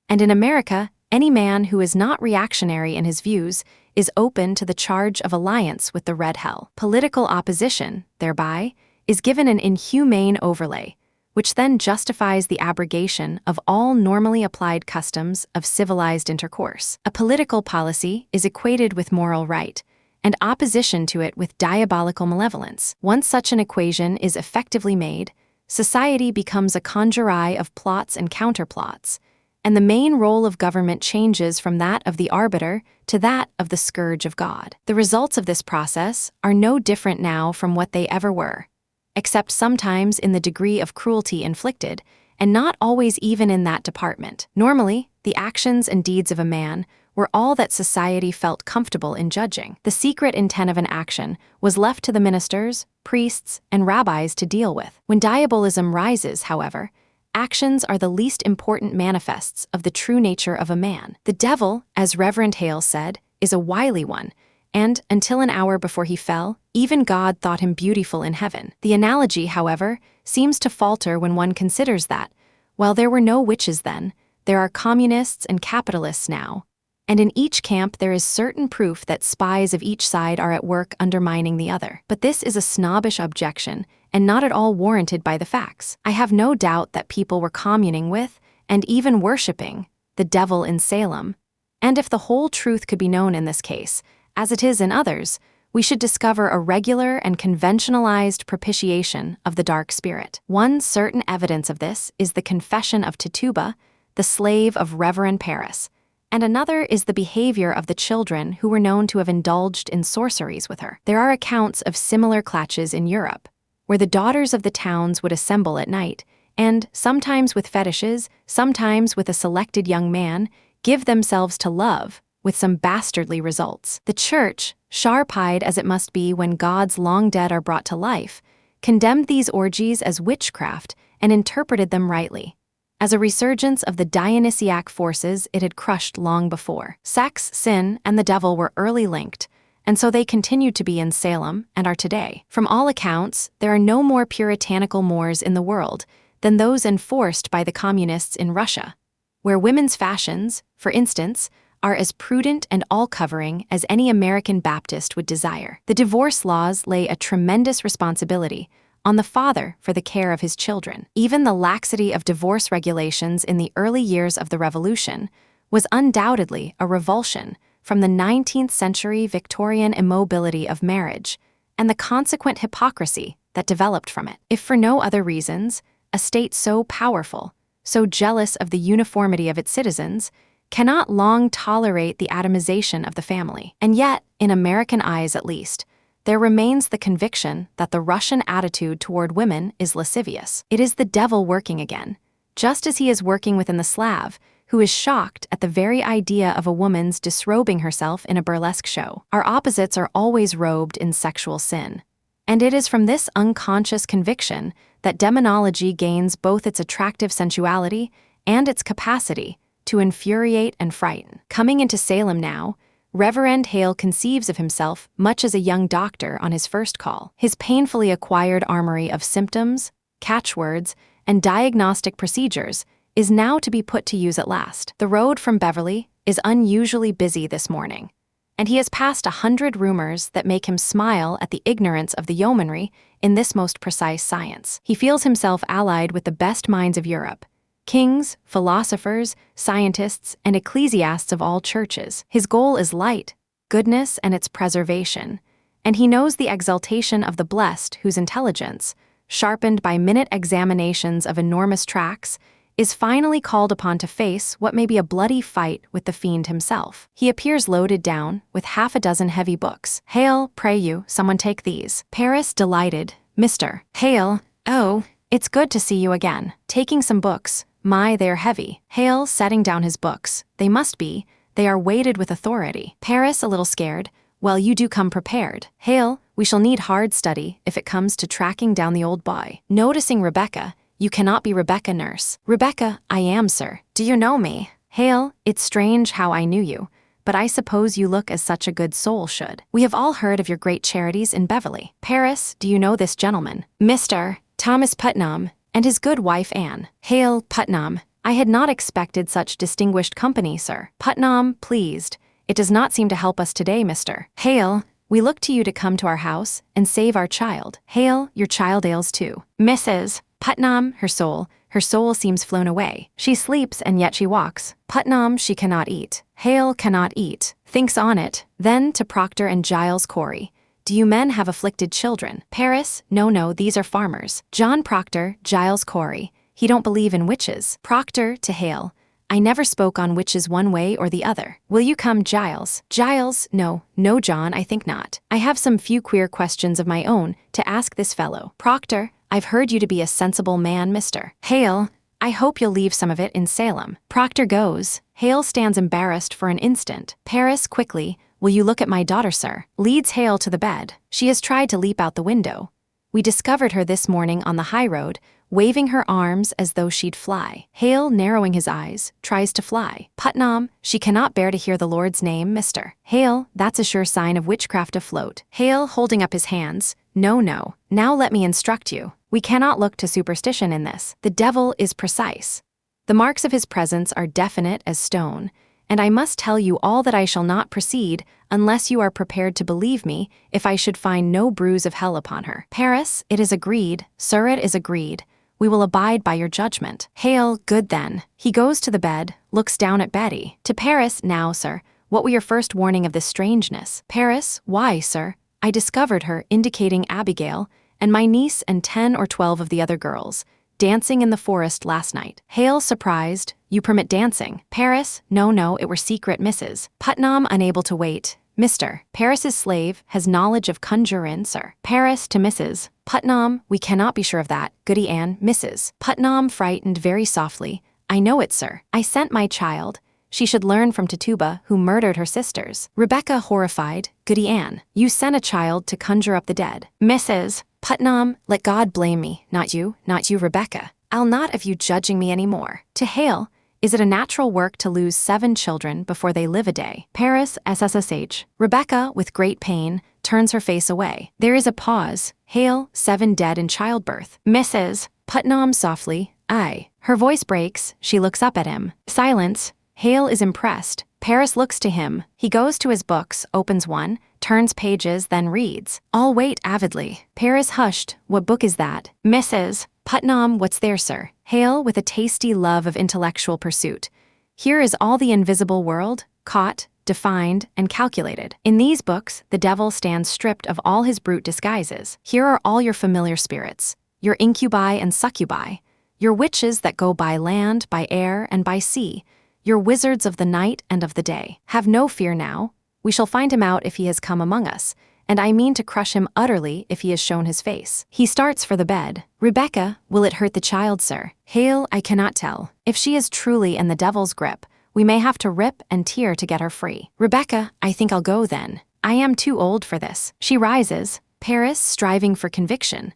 And in America, any man who is not reactionary in his views is open to the charge of alliance with the red hell. Political opposition, thereby, is given an inhumane overlay, which then justifies the abrogation of all normally applied customs of civilized intercourse. A political policy is equated with moral right, and opposition to it with diabolical malevolence. Once such an equation is effectively made, society becomes a conjurai of plots and counterplots, and the main role of government changes from that of the arbiter to that of the scourge of God. The results of this process are no different now from what they ever were, except sometimes in the degree of cruelty inflicted, and not always even in that department. Normally, the actions and deeds of a man were all that society felt comfortable in judging. The secret intent of an action was left to the ministers, priests, and rabbis to deal with. When diabolism rises, however, actions are the least important manifests of the true nature of a man. The devil, as Reverend Hale said, is a wily one, and, until an hour before he fell, even God thought him beautiful in heaven. The analogy, however, seems to falter when one considers that, while there were no witches then, there are communists and capitalists now, and in each camp there is certain proof that spies of each side are at work undermining the other. But this is a snobbish objection, and not at all warranted by the facts. I have no doubt that people were communing with, and even worshipping, the devil in Salem, and if the whole truth could be known in this case, as it is in others, we should discover a regular and conventionalized propitiation of the dark spirit. One certain evidence of this is the confession of Tituba, the slave of Reverend Paris, and another is the behavior of the children who were known to have indulged in sorceries with her. There are accounts of similar clatches in Europe, where the daughters of the towns would assemble at night, and, sometimes with fetishes, sometimes with a selected young man, give themselves to love, with some bastardly results. The Church, sharp-eyed as it must be when God's long dead are brought to life, condemned these orgies as witchcraft and interpreted them rightly, as a resurgence of the Dionysiac forces it had crushed long before. Sex, sin, and the devil were early linked, and so they continued to be in Salem and are today. From all accounts, there are no more puritanical mores in the world than those enforced by the communists in Russia, where women's fashions, for instance, are as prudent and all-covering as any American Baptist would desire. The divorce laws lay a tremendous responsibility on the father for the care of his children. Even the laxity of divorce regulations in the early years of the Revolution was undoubtedly a revulsion from the 19th century Victorian immobility of marriage and the consequent hypocrisy that developed from it. If for no other reasons, a state so powerful, so jealous of the uniformity of its citizens, cannot long tolerate the atomization of the family. And yet, in American eyes at least, there remains the conviction that the Russian attitude toward women is lascivious. It is the devil working again, just as he is working within the Slav, who is shocked at the very idea of a woman's disrobing herself in a burlesque show. Our opposites are always robed in sexual sin, and it is from this unconscious conviction that demonology gains both its attractive sensuality and its capacity to infuriate and frighten. Coming into Salem now, Reverend Hale conceives of himself much as a young doctor on his first call. His painfully acquired armory of symptoms, catchwords, and diagnostic procedures is now to be put to use at last. The road from Beverly is unusually busy this morning, and he has passed 100 rumors that make him smile at the ignorance of the yeomanry in this most precise science. He feels himself allied with the best minds of Europe, kings, philosophers, scientists, and ecclesiasts of all churches. His goal is light, goodness, and its preservation, and he knows the exaltation of the blessed whose intelligence, sharpened by minute examinations of enormous tracts, is finally called upon to face what may be a bloody fight with the fiend himself. He appears loaded down with half a dozen heavy books. "Hale, pray you, someone take these." Paris, delighted. "Mr. Hale, oh, it's good to see you again." Taking some books, My, they are heavy. Hale, setting down his books. They must be. They are weighted with authority. Paris, a little scared. Well, you do come prepared. Hale, we shall need hard study if it comes to tracking down the old boy. Noticing Rebecca, you cannot be Rebecca, nurse. Rebecca, I am, sir. Do you know me? Hale, it's strange how I knew you, but I suppose you look as such a good soul should. We have all heard of your great charities in Beverly. Paris, do you know this gentleman? Mr. Thomas Putnam, and his good wife Anne. Hale, Putnam, I had not expected such distinguished company, sir. Putnam, pleased. It does not seem to help us today, Mr. Hale, we look to you to come to our house and save our child. Hale, your child ails too. Mrs. Putnam, her soul seems flown away. She sleeps and yet she walks. Putnam, she cannot eat. Hale cannot eat. Thinks on it. Then to Proctor and Giles Corey. Do you men have afflicted children? Paris, no, these are farmers. John Proctor, Giles Corey. He don't believe in witches. Proctor to Hale. I never spoke on witches one way or the other. Will you come, Giles? Giles, no, John, I think not. I have some few queer questions of my own to ask this fellow. Proctor, I've heard you to be a sensible man, Mr. Hale, I hope you'll leave some of it in Salem. Proctor goes. Hale stands embarrassed for an instant. Paris, quickly, will you look at my daughter, sir? Leads Hale to the bed. She has tried to leap out the window. We discovered her this morning on the high road, waving her arms as though she'd fly. Hale, narrowing his eyes, tries to fly. Putnam, she cannot bear to hear the Lord's name, Mr. Hale, that's a sure sign of witchcraft afloat. Hale, holding up his hands, no, now let me instruct you. We cannot look to superstition in this. The devil is precise. The marks of his presence are definite as stone, and I must tell you all that I shall not proceed unless you are prepared to believe me if I should find no bruise of hell upon her. Paris, it is agreed. Sir, it is agreed. We will abide by your judgment. Hale, good then. He goes to the bed, looks down at Betty. To Paris, now, sir, what were your first warning of this strangeness? Paris, why, sir? I discovered her, indicating Abigail, and my niece and 10 or 12 of the other girls, dancing in the forest last night. Hale, surprised, you permit dancing. Paris, no, it were secret, Mrs. Putnam, unable to wait. Mr. Paris's slave has knowledge of conjurin, sir. Paris to Mrs. Putnam, we cannot be sure of that. Goody Ann, Mrs. Putnam, frightened very softly. I know it, sir. I sent my child. She should learn from Tituba, who murdered her sisters. Rebecca, horrified. Goody Ann, you sent a child to conjure up the dead. Mrs. Putnam, let God blame me, not you, Rebecca. I'll not have you judging me any more. To Hale, is it a natural work to lose 7 children before they live a day? Paris, SSSH. Rebecca, with great pain, turns her face away. There is a pause. Hale, 7 dead in childbirth. Mrs. Putnam, softly, aye. Her voice breaks. She looks up at him. Silence. Hale is impressed. Paris looks to him. He goes to his books, opens one, turns pages, then reads. All wait avidly. Paris hushed. What book is that? Mrs. Putnam, what's there, sir? Hale, with a tasty love of intellectual pursuit. Here is all the invisible world, caught, defined, and calculated. In these books, the devil stands stripped of all his brute disguises. Here are all your familiar spirits, your incubi and succubi, your witches that go by land, by air, and by sea, your wizards of the night and of the day. Have no fear now. We shall find him out if he has come among us, and I mean to crush him utterly if he has shown his face. He starts for the bed. Rebecca, will it hurt the child, sir? Hale, I cannot tell. If she is truly in the devil's grip, we may have to rip and tear to get her free. Rebecca, I think I'll go then. I am too old for this. She rises. Paris, striving for conviction.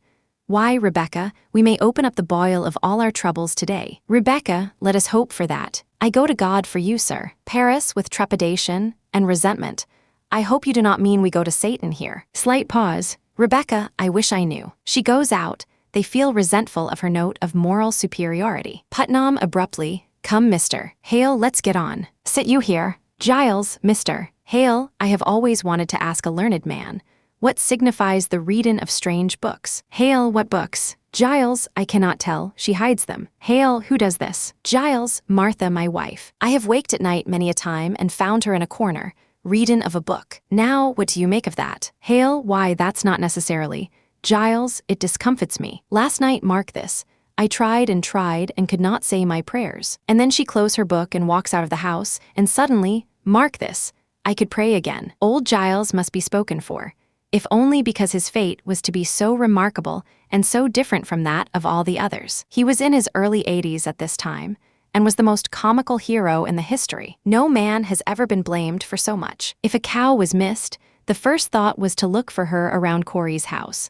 Why, Rebecca, we may open up the boil of all our troubles today. Rebecca, let us hope for that. I go to God for you, sir. Paris, with trepidation and resentment. I hope you do not mean we go to Satan here. Slight pause. Rebecca, I wish I knew. She goes out. They feel resentful of her note of moral superiority. Putnam, abruptly, come, Mr. Hale, let's get on. Sit you here. Giles, Mr. Hale, I have always wanted to ask a learned man. What signifies the readin' of strange books? Hale, what books? Giles, I cannot tell. She hides them. Hale, who does this? Giles, Martha, my wife. I have waked at night many a time and found her in a corner, readin' of a book. Now, what do you make of that? Hale, why, that's not necessarily. Giles, it discomfits me. Last night, mark this. I tried and could not say my prayers. And then she closed her book and walks out of the house, and suddenly, mark this, I could pray again. Old Giles must be spoken for. if only because his fate was to be so remarkable and so different from that of all the others. He was in his early 80s at this time, and was the most comical hero in the history. No man has ever been blamed for so much. If a cow was missed, the first thought was to look for her around Corey's house.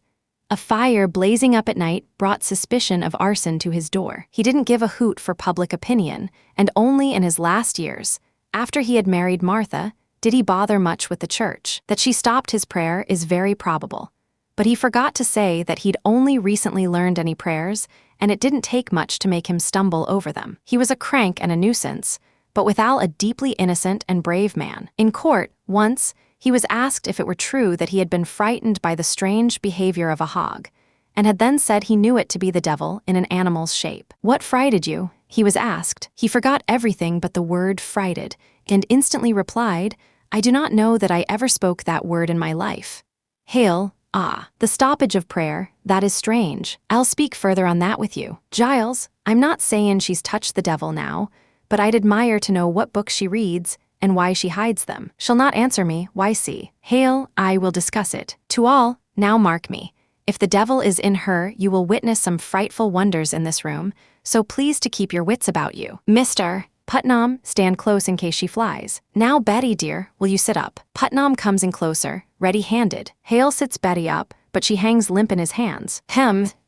A fire blazing up at night brought suspicion of arson to his door. He didn't give a hoot for public opinion, and only in his last years, after he had married Martha, did he bother much with the church. That she stopped his prayer is very probable. But he forgot to say that he'd only recently learned any prayers, and it didn't take much to make him stumble over them. He was a crank and a nuisance, but withal a deeply innocent and brave man. In court, once, he was asked if it were true that he had been frightened by the strange behavior of a hog, and had then said he knew it to be the devil in an animal's shape. What frighted you? He was asked. He forgot everything but the word frighted, and instantly replied, I do not know that I ever spoke that word in my life. Hail, the stoppage of prayer, that is strange. I'll speak further on that with you. Giles, I'm not saying she's touched the devil now, but I'd admire to know what books she reads and why she hides them. She'll not answer me, why see? Hail, I will discuss it. To all, now mark me. If the devil is in her, you will witness some frightful wonders in this room, so please to keep your wits about you. Mr. Putnam, stand close in case she flies. Now, Betty, dear, will you sit up? Putnam comes in closer, ready-handed. Hale sits Betty up, but she hangs limp in his hands.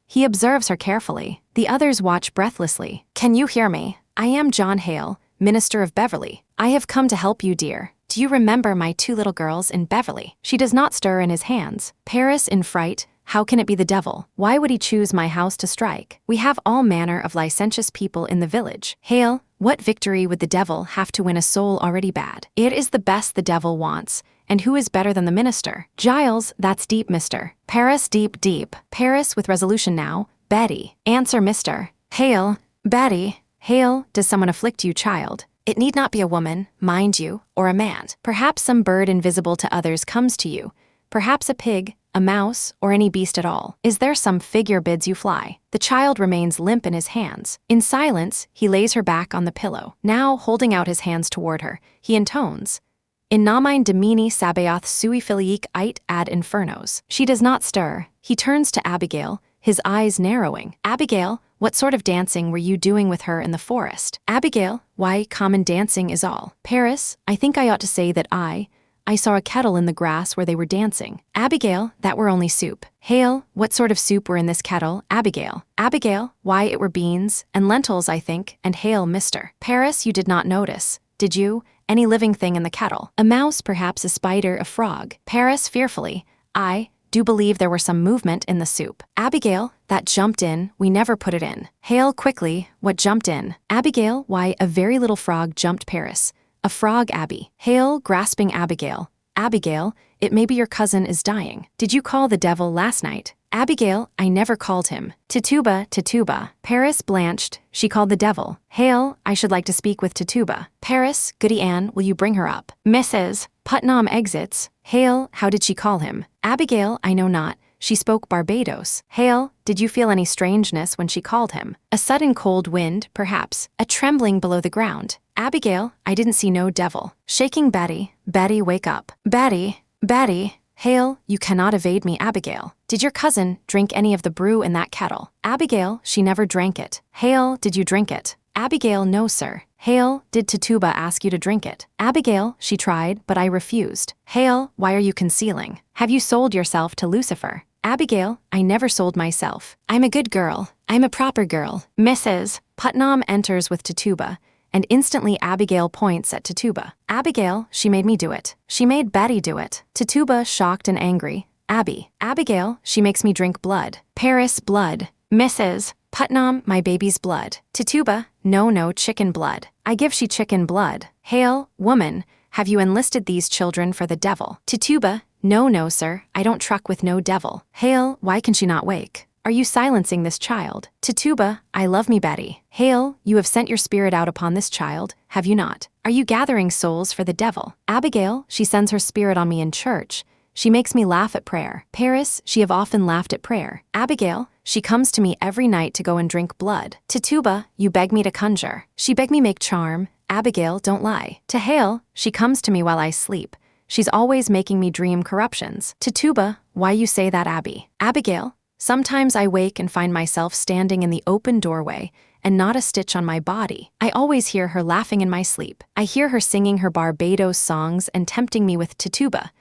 He observes her carefully. The others watch breathlessly. Can you hear me? I am John Hale, Minister of Beverly. I have come to help you, dear. Do you remember my 2 little girls in Beverly? She does not stir in his hands. Paris in fright. How can it be the devil? Why would he choose my house to strike? We have all manner of licentious people in the village. Hale, what victory would the devil have to win a soul already bad? It is the best the devil wants, and who is better than the minister? Giles, that's deep, mister. Paris, deep, deep. Paris with resolution now. Betty, answer, mister. Hale, Betty. Hale, does someone afflict you, child? It need not be a woman, mind you, or a man. Perhaps some bird invisible to others comes to you. Perhaps a pig, a mouse, or any beast at all. Is there some figure bids you fly? The child remains limp in his hands. In silence, he lays her back on the pillow. Now, holding out his hands toward her, he intones, In nomine Domini Sabaoth sui filiique ait ad infernos. She does not stir. He turns to Abigail, his eyes narrowing. Abigail, what sort of dancing were you doing with her in the forest? Abigail, why, common dancing is all. Paris, I think I ought to say that I saw a kettle in the grass where they were dancing. Abigail, that were only soup. Hale, what sort of soup were in this kettle? Abigail. Abigail, why, it were beans and lentils, I think, and Hale, mister. Paris, you did not notice, did you, any living thing in the kettle? A mouse, perhaps a spider, a frog. Paris, fearfully, I do believe there were some movement in the soup. Abigail, that jumped in, we never put it in. Hale, quickly, what jumped in? Abigail, why, a very little frog jumped Paris. A frog, Abby. Hale, grasping Abigail. Abigail, it may be your cousin is dying. Did you call the devil last night? Abigail, I never called him. Tituba, Tituba. Paris blanched, she called the devil. Hale, I should like to speak with Tituba. Paris, Goody Ann, will you bring her up? Mrs. Putnam exits. Hale, how did she call him? Abigail, I know not. She spoke Barbados. Hale, did you feel any strangeness when she called him? A sudden cold wind, perhaps. A trembling below the ground. Abigail, I didn't see no devil. Shaking Betty, Betty, wake up. Betty, Betty. Hale, you cannot evade me, Abigail. Did your cousin drink any of the brew in that kettle? Abigail, she never drank it. Hale, did you drink it? Abigail, no, sir. Hale, did Tituba ask you to drink it? Abigail, she tried, but I refused. Hale, why are you concealing? Have you sold yourself to Lucifer? Abigail, I never sold myself. I'm a good girl. I'm a proper girl. Mrs. Putnam enters with Tituba, and instantly Abigail points at Tituba. Abigail, she made me do it. She made Betty do it. Tituba, shocked and angry. Abigail, she makes me drink blood. Paris, blood. Mrs. Putnam, my baby's blood. Tituba, no, chicken blood. I give she chicken blood. Hale, woman, have you enlisted these children for the devil? Tituba, no, sir, I don't truck with no devil. Hale, why can she not wake? Are you silencing this child? Tituba, I love me Betty. Hale, you have sent your spirit out upon this child, have you not? Are you gathering souls for the devil? Abigail, she sends her spirit on me in church. She makes me laugh at prayer. Paris, she have often laughed at prayer. Abigail, she comes to me every night to go and drink blood. Tituba, you beg me to conjure. She beg me make charm. Abigail, don't lie. To Hale, she comes to me while I sleep. She's always making me dream corruptions. Tituba, why you say that, Abby? Abigail, sometimes I wake and find myself standing in the open doorway and not a stitch on my body. I always hear her laughing in my sleep. I hear her singing her Barbados songs and tempting me with Tituba.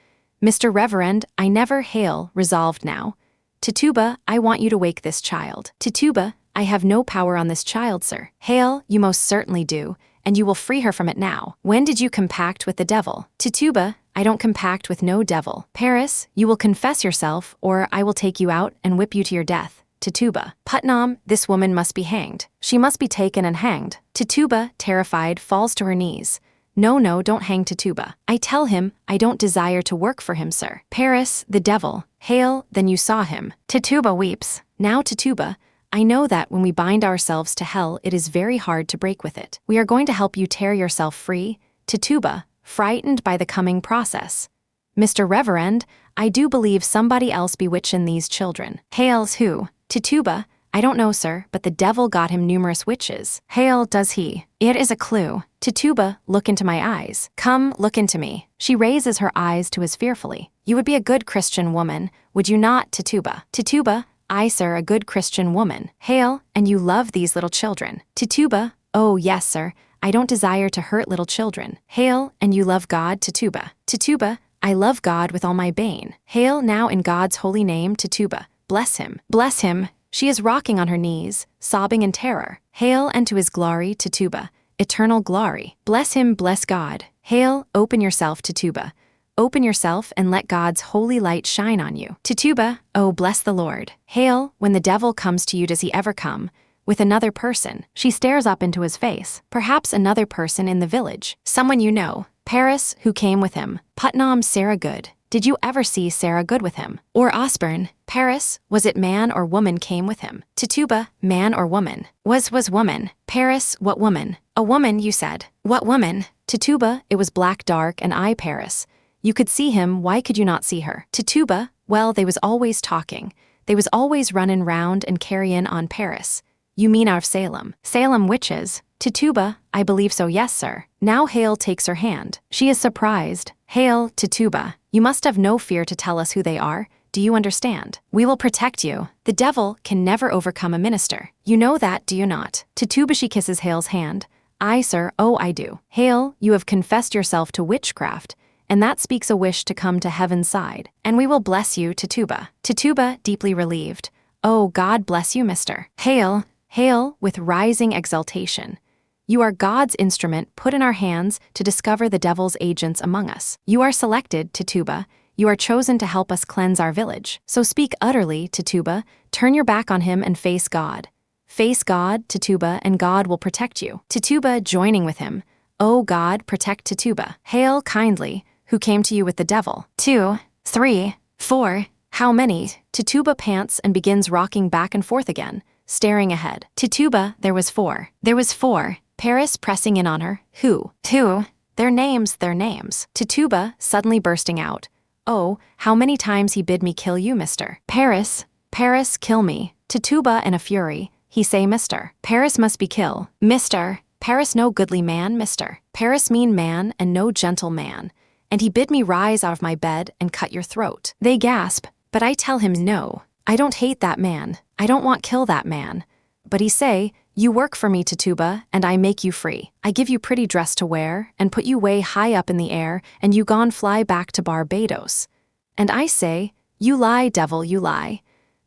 Mr. Reverend, I never hail, resolved now. Tituba, I want you to wake this child. Tituba, I have no power on this child, sir. Hail, you most certainly do, and you will free her from it now. When did you compact with the devil? Tituba, I don't compact with no devil. Paris, you will confess yourself, or I will take you out and whip you to your death. Tituba, Putnam, this woman must be hanged. She must be taken and hanged. Tituba, terrified, falls to her knees. No, don't hang Tituba. I tell him I don't desire to work for him, sir. Paris, the devil. Hail, then you saw him. Tituba weeps. Now, Tituba, I know that when we bind ourselves to hell, it is very hard to break with it. We are going to help you tear yourself free. Tituba, frightened by the coming process. Mr. Reverend, I do believe somebody else bewitchin' these children. Hails who? Tituba, I don't know, sir, but the devil got him numerous witches. Hail, does he? It is a clue. Tituba, look into my eyes. Come, look into me. She raises her eyes to his fearfully. You would be a good Christian woman, would you not, Tituba? Tituba, I, sir, a good Christian woman. Hail, and you love these little children. Tituba, oh, yes, sir, I don't desire to hurt little children. Hail, and you love God, Tituba. Tituba, I love God with all my bane. Hail now in God's holy name, Tituba. Bless him. Bless him. She is rocking on her knees, sobbing in terror. Hail and to his glory, Tituba. Eternal glory. Bless him, bless God. Hail, open yourself, Tituba. Open yourself and let God's holy light shine on you. Tituba, oh, bless the Lord. Hail, when the devil comes to you, does he ever come? With another person. She stares up into his face. Perhaps another person in the village. Someone you know. Paris, who came with him. Putnam, Sarah Good. Did you ever see Sarah Good with him? Or Osborne? Paris, was it man or woman came with him? Tituba, man or woman? Was woman. Paris, what woman? A woman, you said. What woman? Tituba, it was black dark and I, Paris. You could see him, why could you not see her? Tituba, well, they was always talking. They was always runnin' round and carryin' on Paris. You mean our Salem. Salem witches. Tituba, I believe so, yes, sir. Now Hale takes her hand. She is surprised. Hale, Tituba, you must have no fear to tell us who they are. Do you understand? We will protect you. The devil can never overcome a minister. You know that, do you not? Tituba, she kisses Hale's hand. I, sir, oh, I do. Hale, you have confessed yourself to witchcraft, and that speaks a wish to come to heaven's side. And we will bless you, Tituba. Tituba, deeply relieved. Oh, God bless you, mister. Hale, with rising exultation. You are God's instrument put in our hands to discover the devil's agents among us. You are selected, Tituba. You are chosen to help us cleanse our village. So speak utterly, Tituba. Turn your back on him and face God. Face God, Tituba, and God will protect you. Tituba joining with him. Oh God, protect Tituba. Hail kindly, who came to you with the devil. 2, 3, 4. How many? Tituba pants and begins rocking back and forth again, staring ahead. Tituba, there was 4. There was 4. Paris pressing in on her. Who? 2. Their names. Tituba suddenly bursting out. Oh, how many times he bid me kill you, mister. Paris, kill me. Tituba in a fury. He say, mister. Paris must be kill. Mister. Paris no goodly man, mister. Paris mean man and no gentle man. And he bid me rise out of my bed and cut your throat. They gasp, but I tell him no. I don't hate that man. I don't want kill that man. But he say, you work for me, Tituba, and I make you free. I give you pretty dress to wear, and put you way high up in the air, and you gone fly back to Barbados. And I say, you lie, devil, you lie.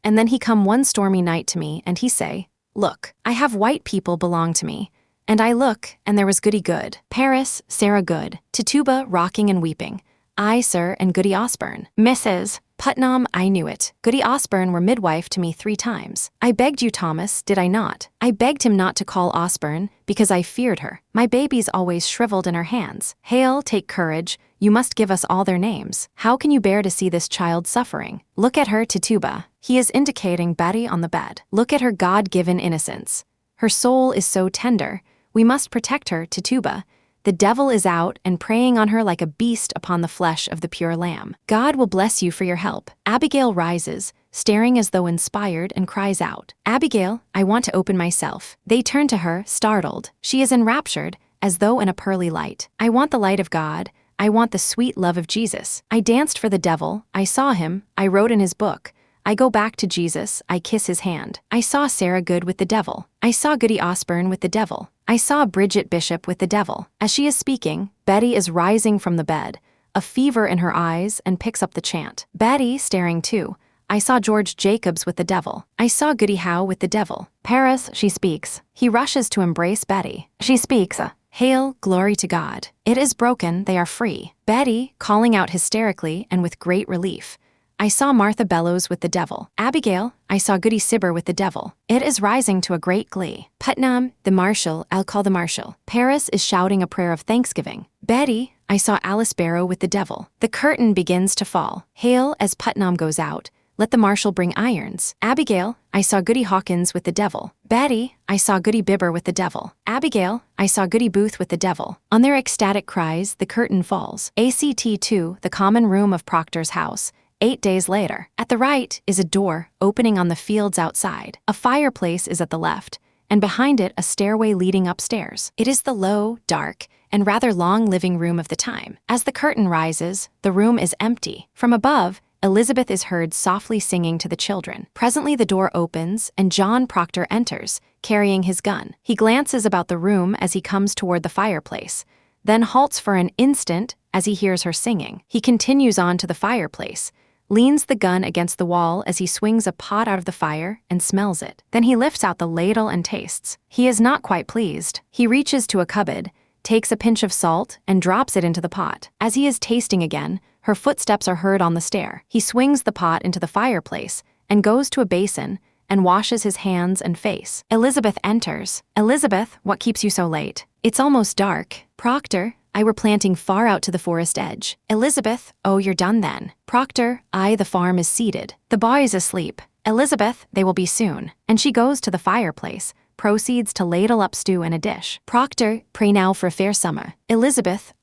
And then he come one stormy night to me, and he say, look, I have white people belong to me. And I look, and there was Goody Good. Paris, Sarah Good. Tituba rocking and weeping. I, sir, and Goody Osborne. Mrs. Putnam, I knew it. Goody Osborne were midwife to me 3 times. I begged you, Thomas, did I not? I begged him not to call Osborne, because I feared her. My baby's always shriveled in her hands. Hail, take courage. You must give us all their names. How can you bear to see this child suffering? Look at her, Tituba. He is indicating Betty on the bed. Look at her God-given innocence. Her soul is so tender. We must protect her, Tituba. The devil is out and preying on her like a beast upon the flesh of the pure lamb. God will bless you for your help. Abigail rises, staring as though inspired, and cries out, Abigail, I want to open myself. They turn to her, startled. She is enraptured, as though in a pearly light. I want the light of God. I want the sweet love of Jesus. I danced for the devil, I saw him, I wrote in his book. I go back to Jesus, I kiss his hand. I saw Sarah Good with the devil. I saw Goody Osborne with the devil. I saw Bridget Bishop with the devil. As she is speaking, Betty is rising from the bed, a fever in her eyes, and picks up the chant. Betty staring too. I saw George Jacobs with the devil. I saw Goody Howe with the devil. Paris, she speaks. He rushes to embrace Betty. She speaks, Hail, glory to God. It is broken, they are free. Betty, calling out hysterically and with great relief. I saw Martha Bellows with the devil. Abigail, I saw Goody Sibber with the devil. It is rising to a great glee. Putnam, the marshal, I'll call the marshal. Paris is shouting a prayer of thanksgiving. Betty, I saw Alice Barrow with the devil. The curtain begins to fall. Hail, as Putnam goes out. Let the marshal bring irons. Abigail, I saw Goody Hawkins with the devil. Betty, I saw Goody Bibber with the devil. Abigail, I saw Goody Booth with the devil. On their ecstatic cries, the curtain falls. ACT 2, the common room of Proctor's house. 8 days later. At the right is a door opening on the fields outside. A fireplace is at the left, and behind it a stairway leading upstairs. It is the low, dark, and rather long living room of the time. As the curtain rises, the room is empty. From above, Elizabeth is heard softly singing to the children. Presently the door opens, and John Proctor enters, carrying his gun. He glances about the room as he comes toward the fireplace, then halts for an instant as he hears her singing. He continues on to the fireplace, leans the gun against the wall as he swings a pot out of the fire and smells it. Then he lifts out the ladle and tastes. He is not quite pleased. He reaches to a cupboard, takes a pinch of salt, and drops it into the pot. As he is tasting again, her footsteps are heard on the stair. He swings the pot into the fireplace and goes to a basin and washes his hands and face. Elizabeth enters. Elizabeth, what keeps you so late? It's almost dark. Proctor, I were planting far out to the forest edge. Elizabeth, oh, you're done then. Proctor, the farm is seated. The boy is asleep. Elizabeth, they will be soon. And she goes to the fireplace, proceeds to ladle up stew in a dish. Proctor, pray now for a fair summer. Elizabeth,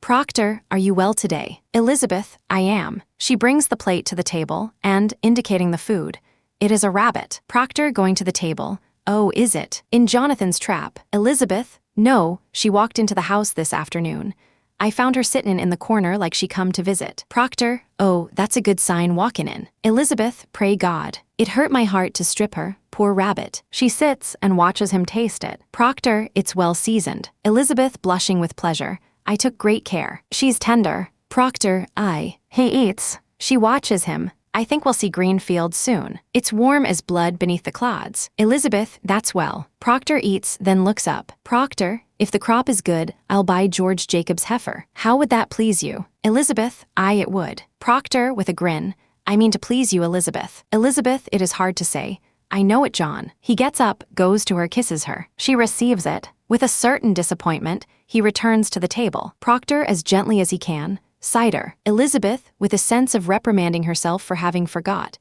Proctor, are you well today? Elizabeth, I am. She brings the plate to the table and, indicating the food, it is a rabbit. Proctor going to the table, oh, is it? In Jonathan's trap. Elizabeth, no, she walked into the house this afternoon. I found her sittin' in the corner like she come to visit. Proctor, oh, that's a good sign walkin' in. Elizabeth, pray God. It hurt my heart to strip her, poor rabbit. She sits and watches him taste it. Proctor, it's well seasoned. Elizabeth, blushing with pleasure, I took great care. She's tender. Proctor, he eats. She watches him. I think we'll see green fields soon. It's warm as blood beneath the clods. Elizabeth, that's well. Proctor eats, then looks up. Proctor, if the crop is good, I'll buy George Jacobs' heifer. How would that please you? Elizabeth, it would. Proctor, with a grin, I mean to please you, Elizabeth. Elizabeth, it is hard to say. I know it, John. He gets up, goes to her, kisses her. She receives it. With a certain disappointment, he returns to the table. Proctor, as gently as he can, cider. Elizabeth, with a sense of reprimanding herself for having forgot.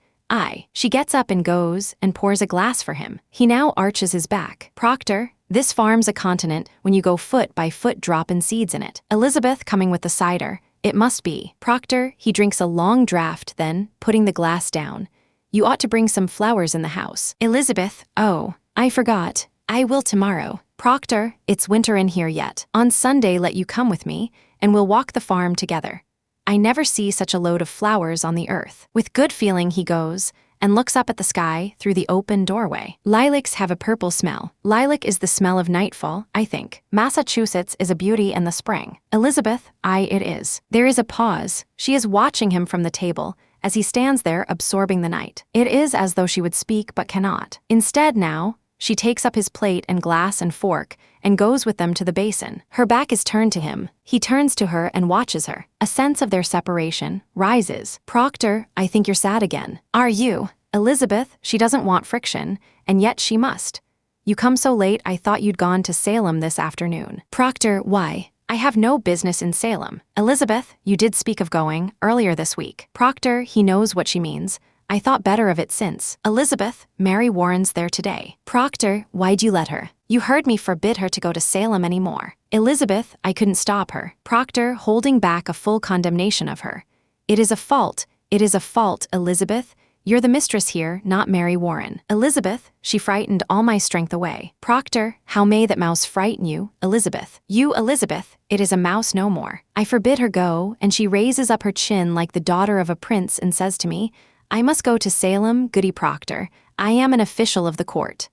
She gets up and goes and pours a glass for him. He now arches his back. Proctor, this farm's a continent when you go foot by foot droppin' seeds in it. Elizabeth coming with the cider. It must be. Proctor, he drinks a long draught, then, putting the glass down. You ought to bring some flowers in the house. Elizabeth, oh, I forgot. I will tomorrow. Proctor, it's winter in here yet. On Sunday let you come with me, and we'll walk the farm together. I never see such a load of flowers on the earth. With good feeling he goes, and looks up at the sky through the open doorway. Lilacs have a purple smell. Lilac is the smell of nightfall, I think. Massachusetts is a beauty in the spring. Elizabeth, it is. There is a pause. She is watching him from the table, as he stands there absorbing the night. It is as though she would speak but cannot. Instead now, she takes up his plate and glass and fork and goes with them to the basin. Her back is turned to him. He turns to her and watches her. A sense of their separation rises. Proctor, I think you're sad again. Are you? Elizabeth, she doesn't want friction, and yet she must. You come so late I thought you'd gone to Salem this afternoon. Proctor, why? I have no business in Salem. Elizabeth, you did speak of going earlier this week. Proctor, he knows what she means. I thought better of it since. Elizabeth, Mary Warren's there today. Proctor, why'd you let her? You heard me forbid her to go to Salem anymore. Elizabeth, I couldn't stop her. Proctor, holding back a full condemnation of her. It is a fault, Elizabeth. You're the mistress here, not Mary Warren. Elizabeth, she frightened all my strength away. Proctor, how may that mouse frighten you, Elizabeth? You, Elizabeth, it is a mouse no more. I forbid her go, and she raises up her chin like the daughter of a prince and says to me, I must go to Salem, Goody Proctor. I am an official of the court.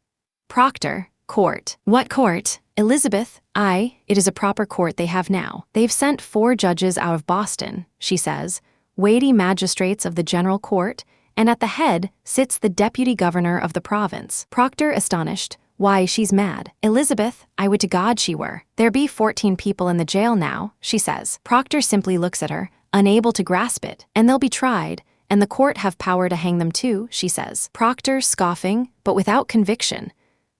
Proctor, court. What court? Elizabeth, it is a proper court they have now. They've sent 4 judges out of Boston, she says, weighty magistrates of the general court, and at the head sits the deputy governor of the province. Proctor, astonished, why, she's mad. Elizabeth, I would to God she were. There be 14 people in the jail now, she says. Proctor simply looks at her, unable to grasp it, and they'll be tried, and the court have power to hang them too, she says. Proctor, scoffing, but without conviction.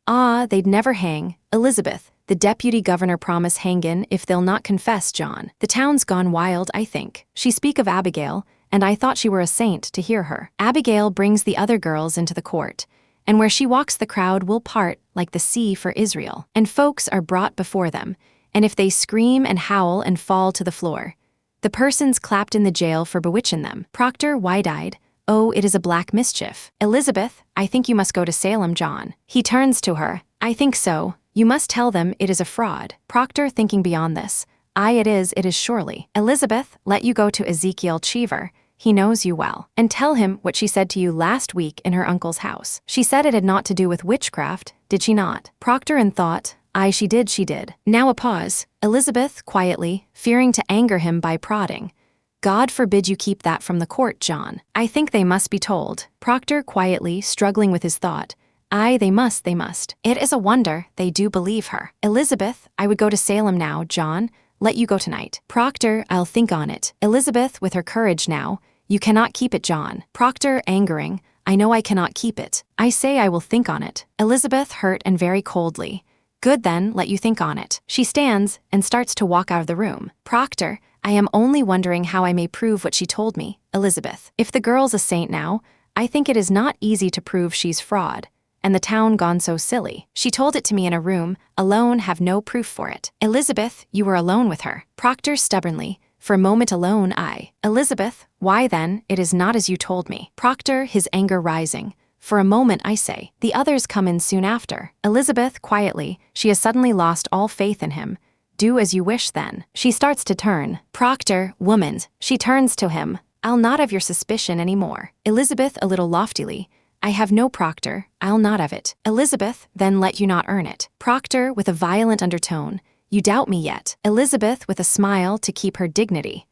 They'd never hang. Elizabeth, the deputy governor promise hangin' if they'll not confess, John. The town's gone wild, I think. She speak of Abigail, and I thought she were a saint to hear her. Abigail brings the other girls into the court, and where she walks the crowd will part like the sea for Israel, and folks are brought before them, and if they scream and howl and fall to the floor, the persons clapped in the jail for bewitching them. Proctor, wide-eyed, oh, it is a black mischief. Elizabeth, I think you must go to Salem, John. He turns to her, I think so. You must tell them it is a fraud. Proctor, thinking beyond this, it is surely. Elizabeth, let you go to Ezekiel Cheever. He knows you well. And tell him what she said to you last week in her uncle's house. She said it had naught to do with witchcraft, did she not? Proctor in thought, she did. Now a pause. Elizabeth, quietly, fearing to anger him by prodding. God forbid you keep that from the court, John. I think they must be told. Proctor, quietly, struggling with his thought. They must. It is a wonder they do believe her. Elizabeth, I would go to Salem now, John. Let you go tonight. Proctor, I'll think on it. Elizabeth, with her courage now, you cannot keep it, John. Proctor, angering, I know I cannot keep it. I say I will think on it. Elizabeth, hurt and very coldly. Good then, let you think on it. She stands and starts to walk out of the room. Proctor, I am only wondering how I may prove what she told me. Elizabeth, if the girl's a saint now, I think it is not easy to prove she's fraud. And the town gone so silly. She told it to me in a room, alone, have no proof for it. Elizabeth, you were alone with her. Proctor, stubbornly, for a moment alone, Elizabeth, why then, it is not as you told me. Proctor, his anger rising. For a moment, I say. The others come in soon after. Elizabeth, quietly, she has suddenly lost all faith in him. Do as you wish then. She starts to turn. Proctor, woman, she turns to him. I'll not have your suspicion any more. Elizabeth, a little loftily. I have no Proctor, I'll not have it. Elizabeth, then let you not earn it. Proctor, with a violent undertone, you doubt me yet. Elizabeth, with a smile to keep her dignity.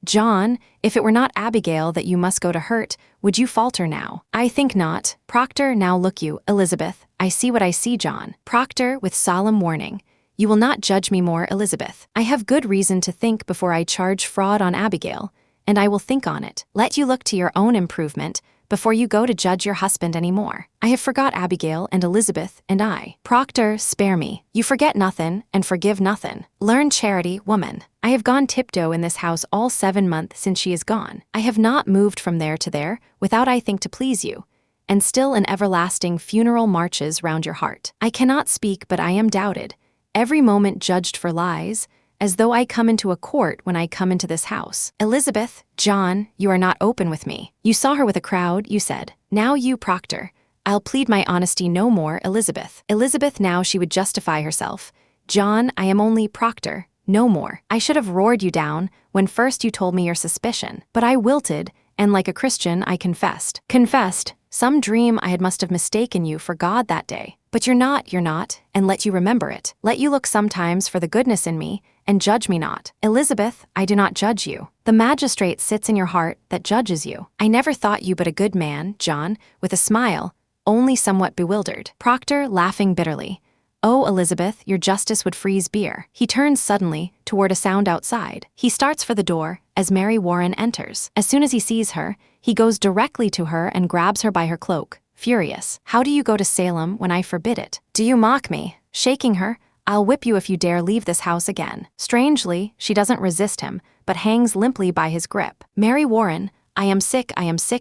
John, if it were not Abigail that you must go to hurt, would you falter now? I think not. Proctor, now look you, Elizabeth, I see what I see, John. Proctor, with solemn warning, you will not judge me more, Elizabeth. I have good reason to think before I charge fraud on Abigail, and I will think on it. Let you look to your own improvement, before you go to judge your husband any more. I have forgot Abigail and Elizabeth and I. Proctor, spare me. You forget nothin' and forgive nothin'. Learn charity, woman. I have gone tiptoe in this house all 7 months since she is gone. I have not moved from there to there, without I think to please you. And still an everlasting funeral marches round your heart. I cannot speak, but I am doubted. Every moment judged for lies, as though I come into a court when I come into this house. Elizabeth, John, you are not open with me. You saw her with a crowd, you said. Now you, Proctor. I'll plead my honesty no more, Elizabeth. Elizabeth, now she would justify herself. John, I am only Proctor, no more. I should have roared you down when first you told me your suspicion. But I wilted, and like a Christian I confessed. Confessed, some dream I must have mistaken you for God that day. But you're not, and let you remember it. Let you look sometimes for the goodness in me, and judge me not. Elizabeth, I do not judge you. The magistrate sits in your heart that judges you. I never thought you but a good man, John, with a smile, only somewhat bewildered. Proctor, laughing bitterly. Oh, Elizabeth, your justice would freeze beer. He turns suddenly toward a sound outside. He starts for the door as Mary Warren enters. As soon as he sees her, he goes directly to her and grabs her by her cloak, furious. How do you go to Salem when I forbid it? Do you mock me? Shaking her, I'll whip you if you dare leave this house again. Strangely, she doesn't resist him, but hangs limply by his grip. Mary Warren, I am sick,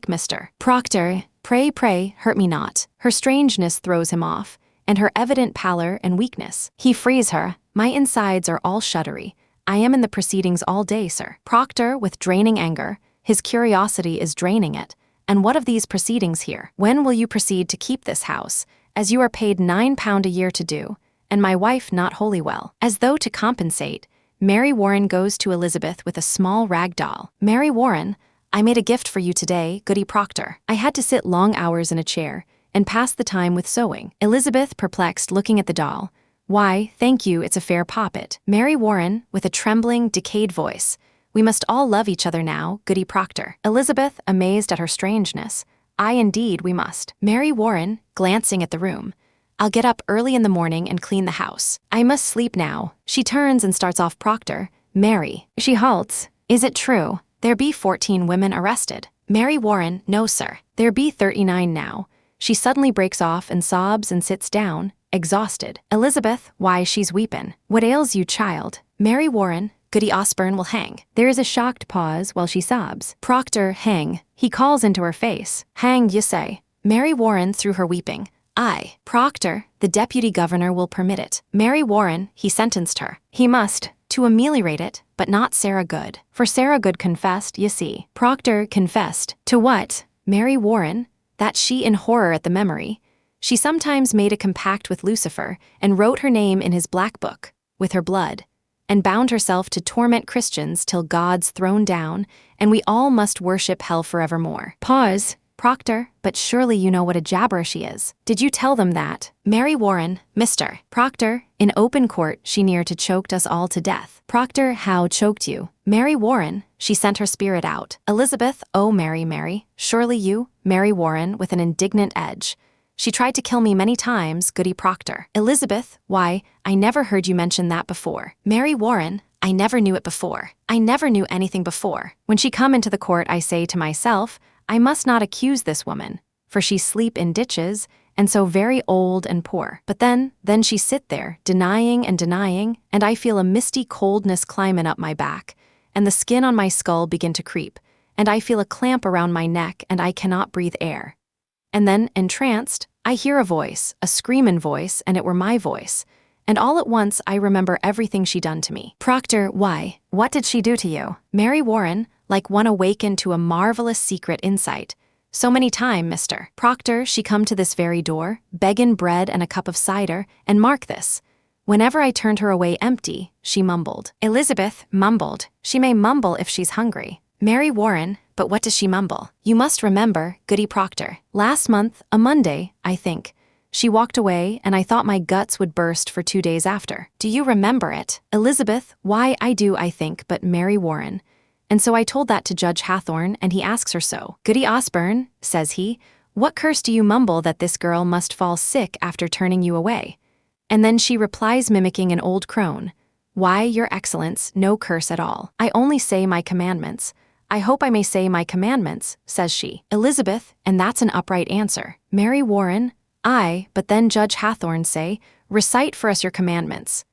mister. Proctor, pray, hurt me not. Her strangeness throws him off, and her evident pallor and weakness. He frees her. My insides are all shuddery. I am in the proceedings all day, sir. Proctor, with draining anger, his curiosity is draining it, And what of these proceedings here? When will you proceed to keep this house, as you are paid £9 a year to do, and my wife not wholly well? As though to compensate, Mary Warren goes to Elizabeth with a small rag doll. Mary Warren, I made a gift for you today, Goody Proctor. I had to sit long hours in a chair and pass the time with sewing. Elizabeth, perplexed, looking at the doll. Why, thank you, it's a fair poppet. Mary Warren, with a trembling, decayed voice. We must all love each other now, Goody Proctor. Elizabeth, amazed at her strangeness. Aye, indeed, we must. Mary Warren, glancing at the room. I'll get up early in the morning and clean the house. I must sleep now. She turns and starts off Proctor. Mary. She halts. Is it true? There be 14 women arrested. Mary Warren, no sir. There be 39 now. She suddenly breaks off and sobs and sits down, exhausted. Elizabeth, why, she's weepin'. What ails you, child? Mary Warren, Goody Osborne will hang. There is a shocked pause while she sobs. Proctor, hang. He calls into her face. Hang, you say. Mary Warren, through her weeping. Aye. Proctor, the deputy governor will permit it. Mary Warren, he sentenced her. He must, to ameliorate it, but not Sarah Good. For Sarah Good confessed, you see. Proctor confessed. To what? Mary Warren, that she in horror at the memory. She sometimes made a compact with Lucifer and wrote her name in his black book, with her blood, and bound herself to torment Christians till God's thrown down, and we all must worship hell forevermore. Pause. Proctor, but surely you know what a jabber she is. Did you tell them that? Mary Warren, Mr. Proctor, in open court she near to choked us all to death. Proctor, how choked you? Mary Warren, she sent her spirit out. Elizabeth, oh Mary, surely you? Mary Warren, with an indignant edge. She tried to kill me many times, Goody Proctor. Elizabeth, why, I never heard you mention that before. Mary Warren, I never knew it before. I never knew anything before. When she come into the court I say to myself, I must not accuse this woman, for she sleep in ditches, and so very old and poor. But then she sit there, denying, and I feel a misty coldness climbin' up my back, and the skin on my skull begin to creep, and I feel a clamp around my neck, and I cannot breathe air. And then, entranced, I hear a voice, a screamin' voice, and it were my voice. And all at once I remember everything she done to me. Proctor, why, what did she do to you? Mary Warren, like one awakened to a marvelous secret insight. So many time, Mr. Proctor, she come to this very door, beggin' bread and a cup of cider, and mark this. Whenever I turned her away empty, she mumbled. Elizabeth mumbled. She may mumble if she's hungry. Mary Warren, but what does she mumble? You must remember, Goody Proctor. Last month, a Monday, I think. She walked away, and I thought my guts would burst for 2 days after. Do you remember it? Elizabeth, why, I do, I think, but Mary Warren. And so I told that to Judge Hathorne, and he asks her so. Goody Osborne, says he, what curse do you mumble that this girl must fall sick after turning you away? And then she replies mimicking an old crone. Why, your excellence, no curse at all. I only say my commandments. I hope I may say my commandments, says she. Elizabeth, and that's an upright answer. Mary Warren, aye, but then Judge Hathorne say, recite for us your commandments.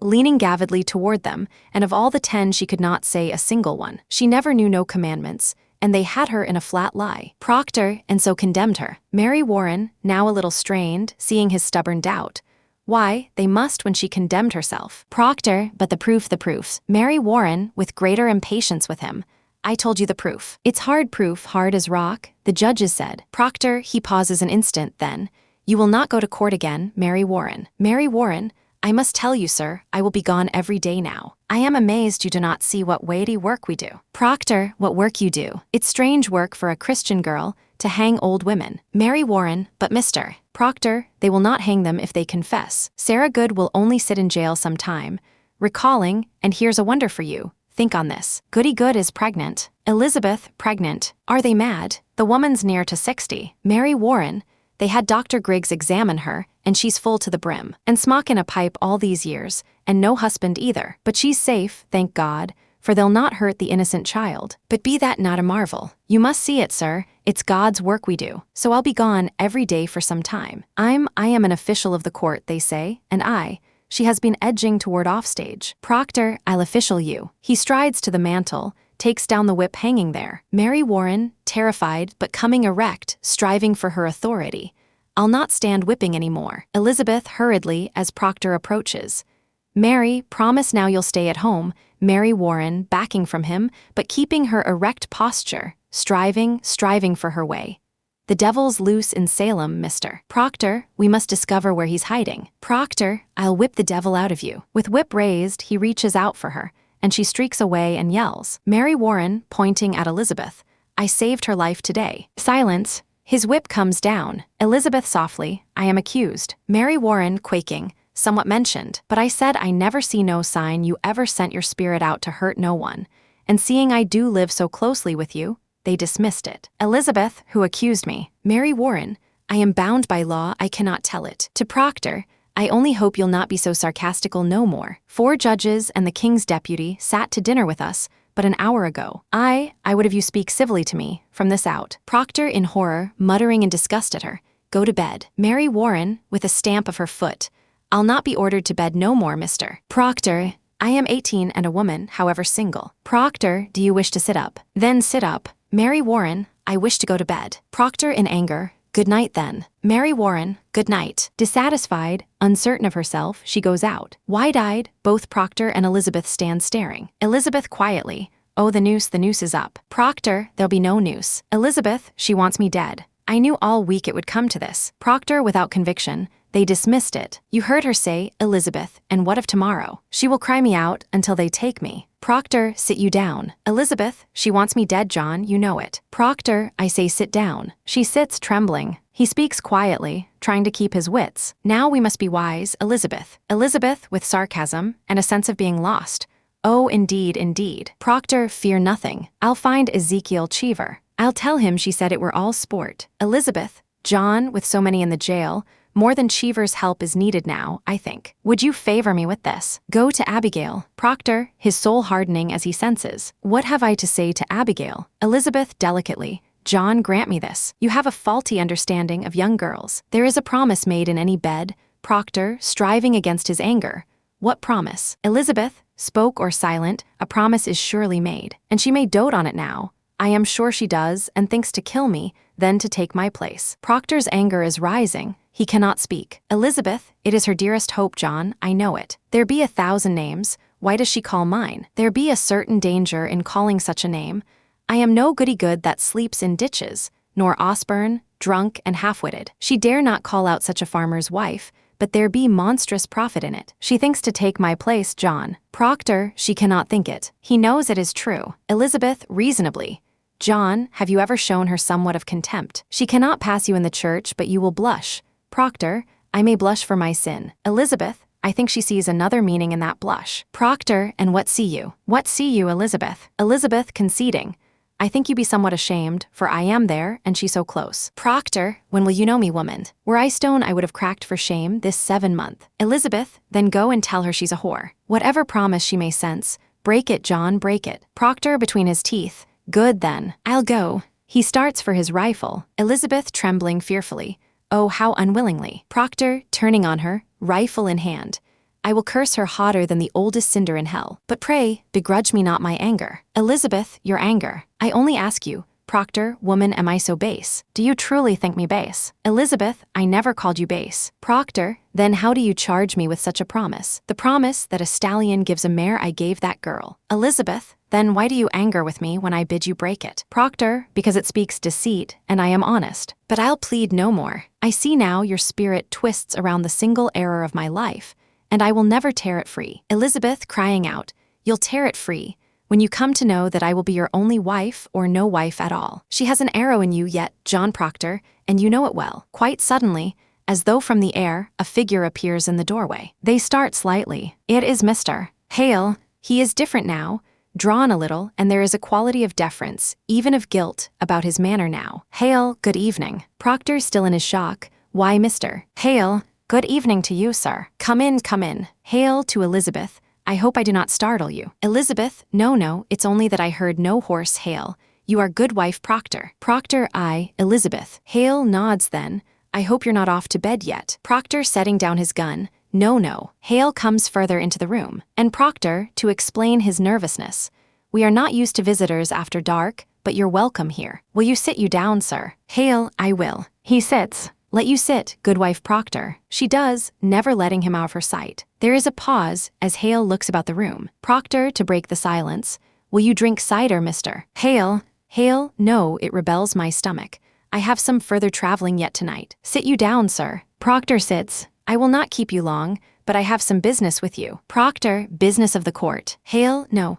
Leaning gavidly toward them, and of all the 10 she could not say a single one. She never knew no commandments, and they had her in a flat lie. Proctor, and so condemned her. Mary Warren, now a little strained, seeing his stubborn doubt. Why, they must when she condemned herself. Proctor, but the proofs. Mary Warren, with greater impatience with him. I told you the proof. It's hard proof, hard as rock, the judges said. Proctor, he pauses an instant, then. You will not go to court again, Mary Warren. Mary Warren, I must tell you, sir, I will be gone every day now. I am amazed you do not see what weighty work we do. Proctor, what work you do. It's strange work for a Christian girl to hang old women. Mary Warren, but Mr. Proctor, they will not hang them if they confess. Sarah Good will only sit in jail some time. Recalling, and here's a wonder for you. Think on this. Goody Good is pregnant. Elizabeth, pregnant. Are they mad? The woman's near to 60. Mary Warren, they had Dr. Griggs examine her, and she's full to the brim. And smockin' a pipe all these years, and no husband either. But she's safe, thank God, for they'll not hurt the innocent child. But be that not a marvel. You must see it, sir. It's God's work we do. So I'll be gone every day for some time. I am an official of the court, they say, and she has been edging toward offstage. Proctor, I'll official you. He strides to the mantel, takes down the whip hanging there. Mary Warren, terrified but coming erect, striving for her authority. I'll not stand whipping any more. Elizabeth hurriedly as Proctor approaches. Mary, promise now you'll stay at home. Mary Warren, backing from him, but keeping her erect posture, striving for her way. The devil's loose in Salem, Mr. Proctor, we must discover where he's hiding. Proctor, I'll whip the devil out of you. With whip raised, he reaches out for her, and she streaks away and yells. Mary Warren, pointing at Elizabeth, I saved her life today. Silence. His whip comes down. Elizabeth softly, I am accused. Mary Warren, quaking, somewhat mentioned, but I said I never see no sign you ever sent your spirit out to hurt no one, and seeing I do live so closely with you, they dismissed it. Elizabeth, who accused me. Mary Warren, I am bound by law, I cannot tell it. To Proctor, I only hope you'll not be so sarcastical no more. 4 judges and the king's deputy sat to dinner with us, but an hour ago. I would have you speak civilly to me, from this out. Proctor in horror, muttering in disgust at her, go to bed. Mary Warren, with a stamp of her foot, I'll not be ordered to bed no more, Mr. Proctor, I am 18 and a woman, however single. Proctor, do you wish to sit up? Then sit up. Mary Warren, I wish to go to bed. Proctor in anger, good night then. Mary Warren, good night. Dissatisfied, uncertain of herself, she goes out. Wide-eyed, both Proctor and Elizabeth stand staring. Elizabeth quietly, oh the noose is up. Proctor, there'll be no noose. Elizabeth, she wants me dead. I knew all week it would come to this. Proctor without conviction, they dismissed it. You heard her say, Elizabeth, and what of tomorrow? She will cry me out until they take me. Proctor, sit you down. Elizabeth, she wants me dead, John, you know it. Proctor, I say sit down. She sits trembling. He speaks quietly, trying to keep his wits. Now we must be wise, Elizabeth. Elizabeth, with sarcasm and a sense of being lost. Oh, indeed, indeed. Proctor, fear nothing. I'll find Ezekiel Cheever. I'll tell him she said it were all sport. Elizabeth, John, with so many in the jail, more than Cheever's help is needed now, I think. Would you favor me with this? Go to Abigail. Proctor, his soul hardening as he senses. What have I to say to Abigail? Elizabeth, delicately. John, grant me this. You have a faulty understanding of young girls. There is a promise made in any bed. Proctor, striving against his anger. What promise? Elizabeth, spoke or silent, a promise is surely made. And she may dote on it now. I am sure she does, and thinks to kill me, then to take my place. Proctor's anger is rising. He cannot speak. Elizabeth, it is her dearest hope, John, I know it. There be 1,000 names, why does she call mine? There be a certain danger in calling such a name. I am no goody-good that sleeps in ditches, nor Osborne, drunk and half-witted. She dare not call out such a farmer's wife, but there be monstrous profit in it. She thinks to take my place, John. Proctor, she cannot think it. He knows it is true. Elizabeth, reasonably. John, have you ever shown her somewhat of contempt? She cannot pass you in the church, but you will blush. Proctor, I may blush for my sin. Elizabeth, I think she sees another meaning in that blush. Proctor, and what see you? What see you, Elizabeth? Elizabeth, conceding. I think you be somewhat ashamed, for I am there, and she so close. Proctor, when will you know me, woman? Were I stone, I would have cracked for shame this 7 month. Elizabeth, then go and tell her she's a whore. Whatever promise she may sense, break it, John, break it. Proctor, between his teeth. Good then, I'll go. He starts for his rifle. Elizabeth, trembling fearfully. Oh, how unwillingly. Proctor, turning on her, rifle in hand. I will curse her hotter than the oldest cinder in hell. But pray, begrudge me not my anger. Elizabeth, your anger. I only ask you, Proctor, woman, am I so base? Do you truly think me base? Elizabeth, I never called you base. Proctor, then how do you charge me with such a promise? The promise that a stallion gives a mare I gave that girl. Elizabeth, then why do you anger with me when I bid you break it? Proctor, because it speaks deceit, and I am honest. But I'll plead no more. I see now your spirit twists around the single error of my life, and I will never tear it free. Elizabeth, crying out, you'll tear it free when you come to know that I will be your only wife or no wife at all. She has an arrow in you yet, John Proctor, and you know it well. Quite suddenly, as though from the air, a figure appears in the doorway. They start slightly. It is Mr. Hale. He is different now, drawn a little, and there is a quality of deference, even of guilt, about his manner now. Hale, good evening. Proctor, still in his shock. Why, Mr. Hale, good evening to you, sir. Come in, come in. Hale to Elizabeth. I hope I do not startle you. Elizabeth, no, it's only that I heard no horse Hale. You are good wife Proctor. Proctor, I, Elizabeth. Hale nods then. I hope you're not off to bed yet. Proctor, setting down his gun. No. Hale comes further into the room. And Proctor, to explain his nervousness. We are not used to visitors after dark, but you're welcome here. Will you sit you down, sir? Hale, I will. He sits. Let you sit, good wife Proctor. She does, never letting him out of her sight. There is a pause as Hale looks about the room. Proctor, to break the silence. Will you drink cider, Mr. Hale? Hail, no, it rebels my stomach. I have some further traveling yet tonight. Sit you down, sir. Proctor sits. I will not keep you long, but I have some business with you. Proctor, business of the court. Hail, no,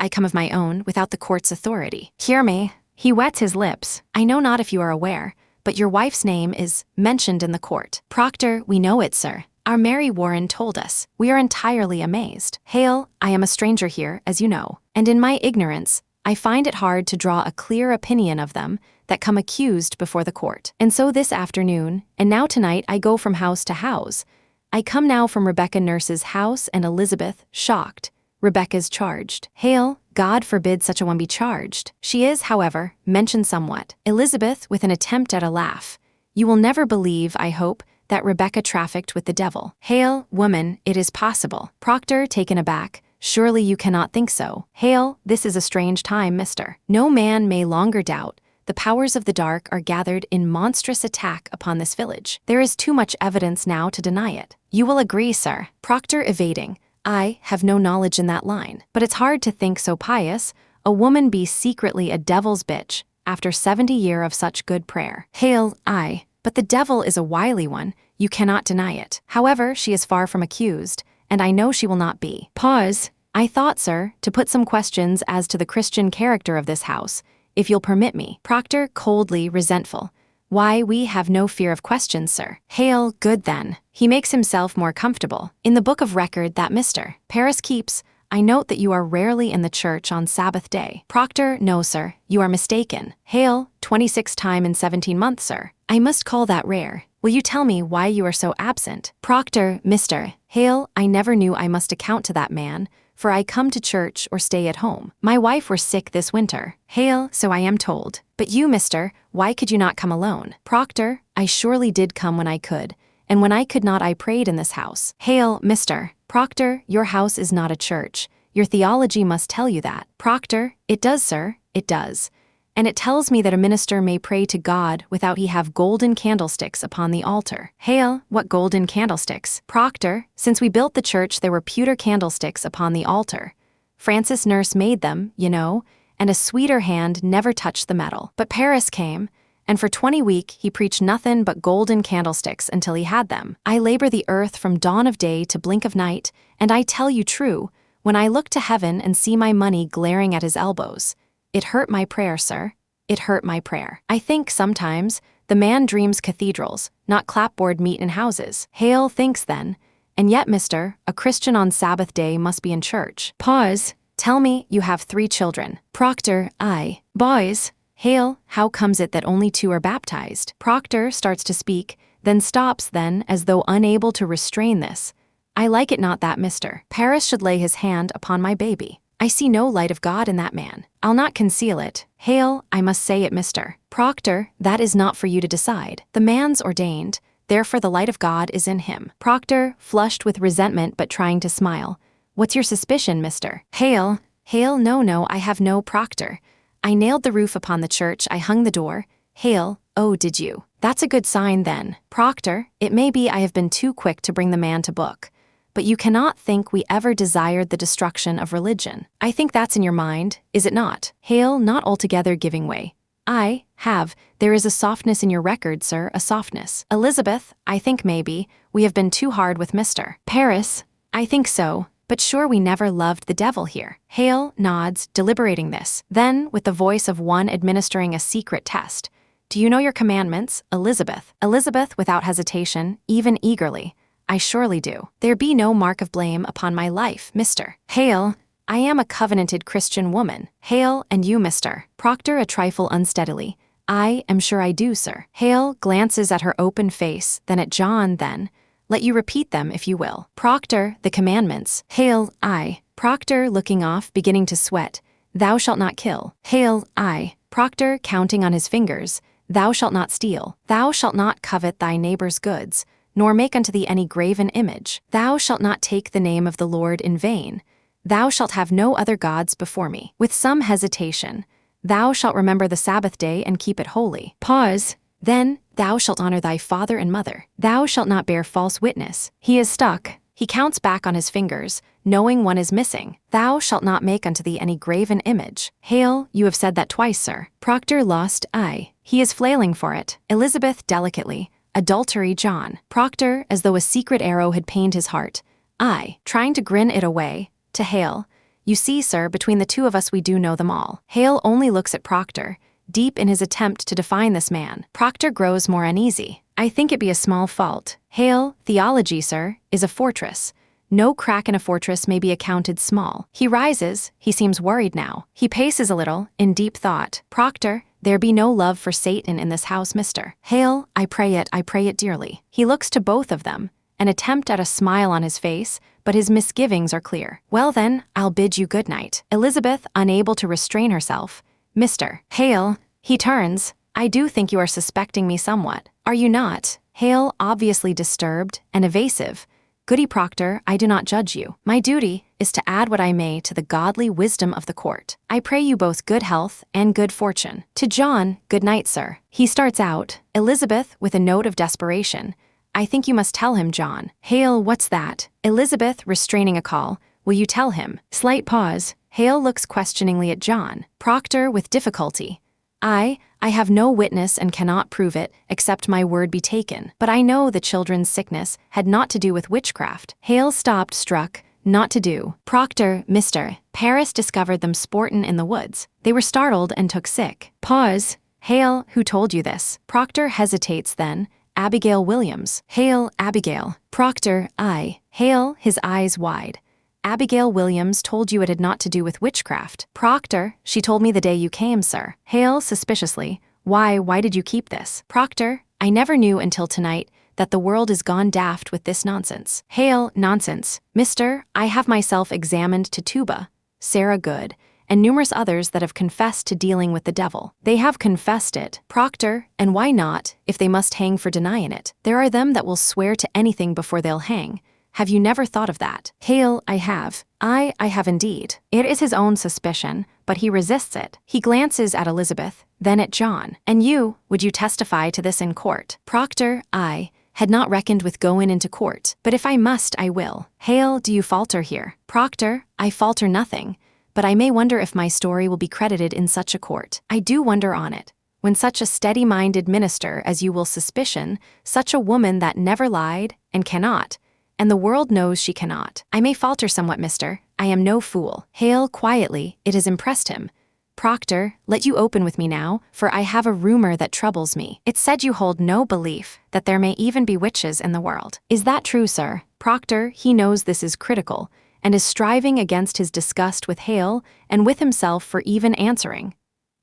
I come of my own, without the court's authority. Hear me. He wets his lips. I know not if you are aware, but your wife's name is mentioned in the court. Proctor, we know it, sir. Our Mary Warren told us. We are entirely amazed. Hail, I am a stranger here, as you know, and in my ignorance, I find it hard to draw a clear opinion of them that come accused before the court. And so this afternoon, and now tonight I go from house to house. I come now from Rebecca Nurse's house, and Elizabeth, shocked. Rebecca's charged. Hail, God forbid such a one be charged. She is, however, mentioned somewhat. Elizabeth, with an attempt at a laugh. You will never believe, I hope, that Rebecca trafficked with the devil. Hail, woman, it is possible. Proctor, taken aback. Surely you cannot think so. Hail, this is a strange time, mister. No man may longer doubt. The powers of the dark are gathered in monstrous attack upon this village. There is too much evidence now to deny it. You will agree, sir. Proctor evading. I have no knowledge in that line. But it's hard to think so pious, a woman be secretly a devil's bitch, after 70 years of such good prayer. Hail, I. But the devil is a wily one, you cannot deny it. However, she is far from accused, and I know she will not be. Pause. I thought, sir, to put some questions as to the Christian character of this house, if you'll permit me. Proctor, coldly resentful. Why, we have no fear of questions, sir. Hail, good then. He makes himself more comfortable. In the book of record that Mr. Paris keeps, I note that you are rarely in the church on Sabbath day. Proctor, no, sir, you are mistaken. Hail, 26 time in 17 months, sir. I must call that rare. Will you tell me why you are so absent? Proctor, Mr. Hail, I never knew I must account to that man, for I come to church or stay at home. My wife were sick this winter. Hail, so I am told. But you, mister, why could you not come alone? Proctor, I surely did come when I could, and when I could not I prayed in this house. Hail, mister. Proctor, your house is not a church. Your theology must tell you that. Proctor, it does, sir, it does. And it tells me that a minister may pray to God without he have golden candlesticks upon the altar. Hail, what golden candlesticks? Proctor, since we built the church there were pewter candlesticks upon the altar. Francis Nurse made them, you know, and a sweeter hand never touched the metal. But Paris came, and for 20 weeks he preached nothing but golden candlesticks until he had them. I labor the earth from dawn of day to blink of night, and I tell you true, when I look to heaven and see my money glaring at his elbows, it hurt my prayer, sir. It hurt my prayer. I think sometimes the man dreams cathedrals, not clapboard meet in houses. Hail thinks then, and yet, mister, a Christian on Sabbath day must be in church. Pause. Tell me you have 3 children. Proctor, I. Boys. Hail, how comes it that only 2 are baptized? Proctor starts to speak, then stops then as though unable to restrain this. I like it not that mister Paris should lay his hand upon my baby. I see no light of God in that man. I'll not conceal it. Hail, I must say it, mister Proctor, that is not for you to decide. The man's ordained, therefore the light of God is in him. Proctor, flushed with resentment but trying to smile. What's your suspicion, mister? Hail, no, I have no Proctor. I nailed the roof upon the church, I hung the door. Hail, oh, did you? That's a good sign then. Proctor, it may be I have been too quick to bring the man to book. But you cannot think we ever desired the destruction of religion. I think that's in your mind, is it not? Hail, not altogether giving way. There is a softness in your record, sir, a softness. Elizabeth, I think maybe, we have been too hard with Mr. Paris. I think so, but sure we never loved the devil here. Hail, nods, deliberating this. Then, with the voice of one administering a secret test. Do you know your commandments, Elizabeth? Elizabeth, without hesitation, even eagerly. I surely do. There be no mark of blame upon my life, mister. Hail, I am a covenanted Christian woman. Hail, and you, mister. Proctor a trifle unsteadily. I am sure I do, sir. Hail glances at her open face, then at John, then. Let you repeat them if you will. Proctor, the commandments. Hail, I. Proctor looking off, beginning to sweat. Thou shalt not kill. Hail, I. Proctor counting on his fingers. Thou shalt not steal. Thou shalt not covet thy neighbor's goods, nor make unto thee any graven image. Thou shalt not take the name of the Lord in vain. Thou shalt have no other gods before me. With some hesitation, thou shalt remember the Sabbath day and keep it holy. Pause. Then, thou shalt honor thy father and mother. Thou shalt not bear false witness. He is stuck. He counts back on his fingers, knowing one is missing. Thou shalt not make unto thee any graven image. Hale, you have said that twice, sir. Proctor lost eye. He is flailing for it. Elizabeth delicately. Adultery John. Proctor, as though a secret arrow had pained his heart. I, trying to grin it away. To Hale. You see, sir, between the two of us we do know them all. Hale only looks at Proctor, deep in his attempt to define this man. Proctor grows more uneasy. I think it be a small fault. Hale, theology, sir, is a fortress. No crack in a fortress may be accounted small. He rises, he seems worried now. He paces a little, in deep thought. Proctor, there be no love for Satan in this house, mister. Hale, I pray it dearly. He looks to both of them, an attempt at a smile on his face, but his misgivings are clear. Well then, I'll bid you good night. Elizabeth, unable to restrain herself. Mr. Hale, he turns. I do think you are suspecting me somewhat. Are you not? Hale, obviously disturbed and evasive. Goody Proctor, I do not judge you. My duty is to add what I may to the godly wisdom of the court. I pray you both good health and good fortune. To John, good night, sir. He starts out. Elizabeth, with a note of desperation. I think you must tell him, John. Hale, what's that? Elizabeth, restraining a call. Will you tell him? Slight pause. Hale looks questioningly at John. Proctor, with difficulty. I have no witness and cannot prove it, except my word be taken. But I know the children's sickness had naught to do with witchcraft. Hale stopped, struck. Not to do. Proctor, Mr. Paris discovered them sportin' in the woods. They were startled and took sick. Pause. Hale, who told you this? Proctor hesitates then. Abigail Williams. Hale, Abigail. Proctor, I. Hale, his eyes wide. Abigail Williams told you it had naught to do with witchcraft. Proctor, she told me the day you came, sir. Hale, suspiciously. Why did you keep this? Proctor, I never knew until tonight that the world is gone daft with this nonsense. Hale, nonsense. Mister, I have myself examined to Tuba, Sarah Good, and numerous others that have confessed to dealing with the devil. They have confessed it. Proctor, and why not, if they must hang for denying it? There are them that will swear to anything before they'll hang. Have you never thought of that? Hale, I have. I have indeed. It is his own suspicion, but he resists it. He glances at Elizabeth, then at John. And you, would you testify to this in court? Proctor, I had not reckoned with going into court, but if I must, I will. Hale, do you falter here? Proctor, I falter nothing, but I may wonder if my story will be credited in such a court. I do wonder on it. When such a steady-minded minister as you will suspicion, such a woman that never lied, and cannot, and the world knows she cannot. I may falter somewhat, mister. I am no fool. Hale, quietly, it has impressed him. Proctor, let you open with me now, for I have a rumor that troubles me. It's said you hold no belief that there may even be witches in the world. Is that true, sir? Proctor, he knows this is critical, and is striving against his disgust with Hale and with himself for even answering.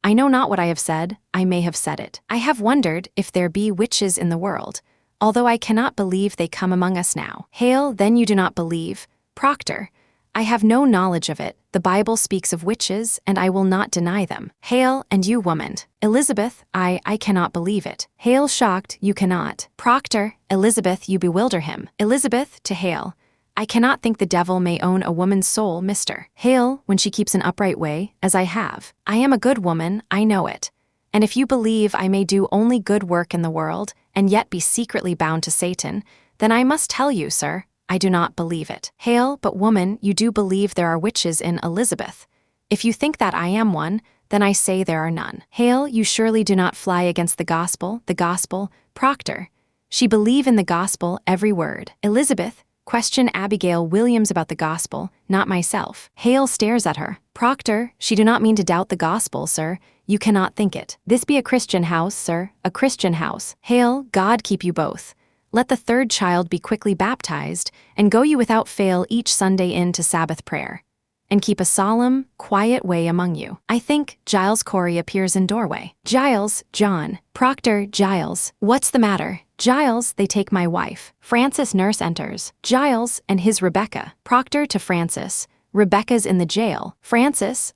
I know not what I have said, I may have said it. I have wondered if there be witches in the world, although I cannot believe they come among us now. Hale, then you do not believe. Proctor, I have no knowledge of it. The Bible speaks of witches, and I will not deny them. Hale, and you, woman. Elizabeth, I cannot believe it. Hale, shocked, you cannot. Proctor, Elizabeth, you bewilder him. Elizabeth, to Hale, I cannot think the devil may own a woman's soul, mister. Hale, when she keeps an upright way, as I have. I am a good woman, I know it. And if you believe I may do only good work in the world, and yet be secretly bound to Satan, then I must tell you, sir, I do not believe it. Hale, but woman, you do believe there are witches in Elizabeth. If you think that I am one, then I say there are none. Hale, you surely do not fly against the gospel. Proctor, she believe in the gospel every word. Elizabeth, question Abigail Williams about the gospel, not myself. Hale stares at her. Proctor, she do not mean to doubt the gospel, sir. You cannot think it. This be a Christian house, sir, a Christian house. Hale, God keep you both. Let the third child be quickly baptized, and go you without fail each Sunday in to Sabbath prayer, and keep a solemn, quiet way among you. I think Giles Corey appears in doorway. Giles, John. Proctor, Giles. What's the matter? Giles, they take my wife. Francis nurse enters. Giles and his Rebecca. Proctor to Francis. Rebecca's in the jail. Francis,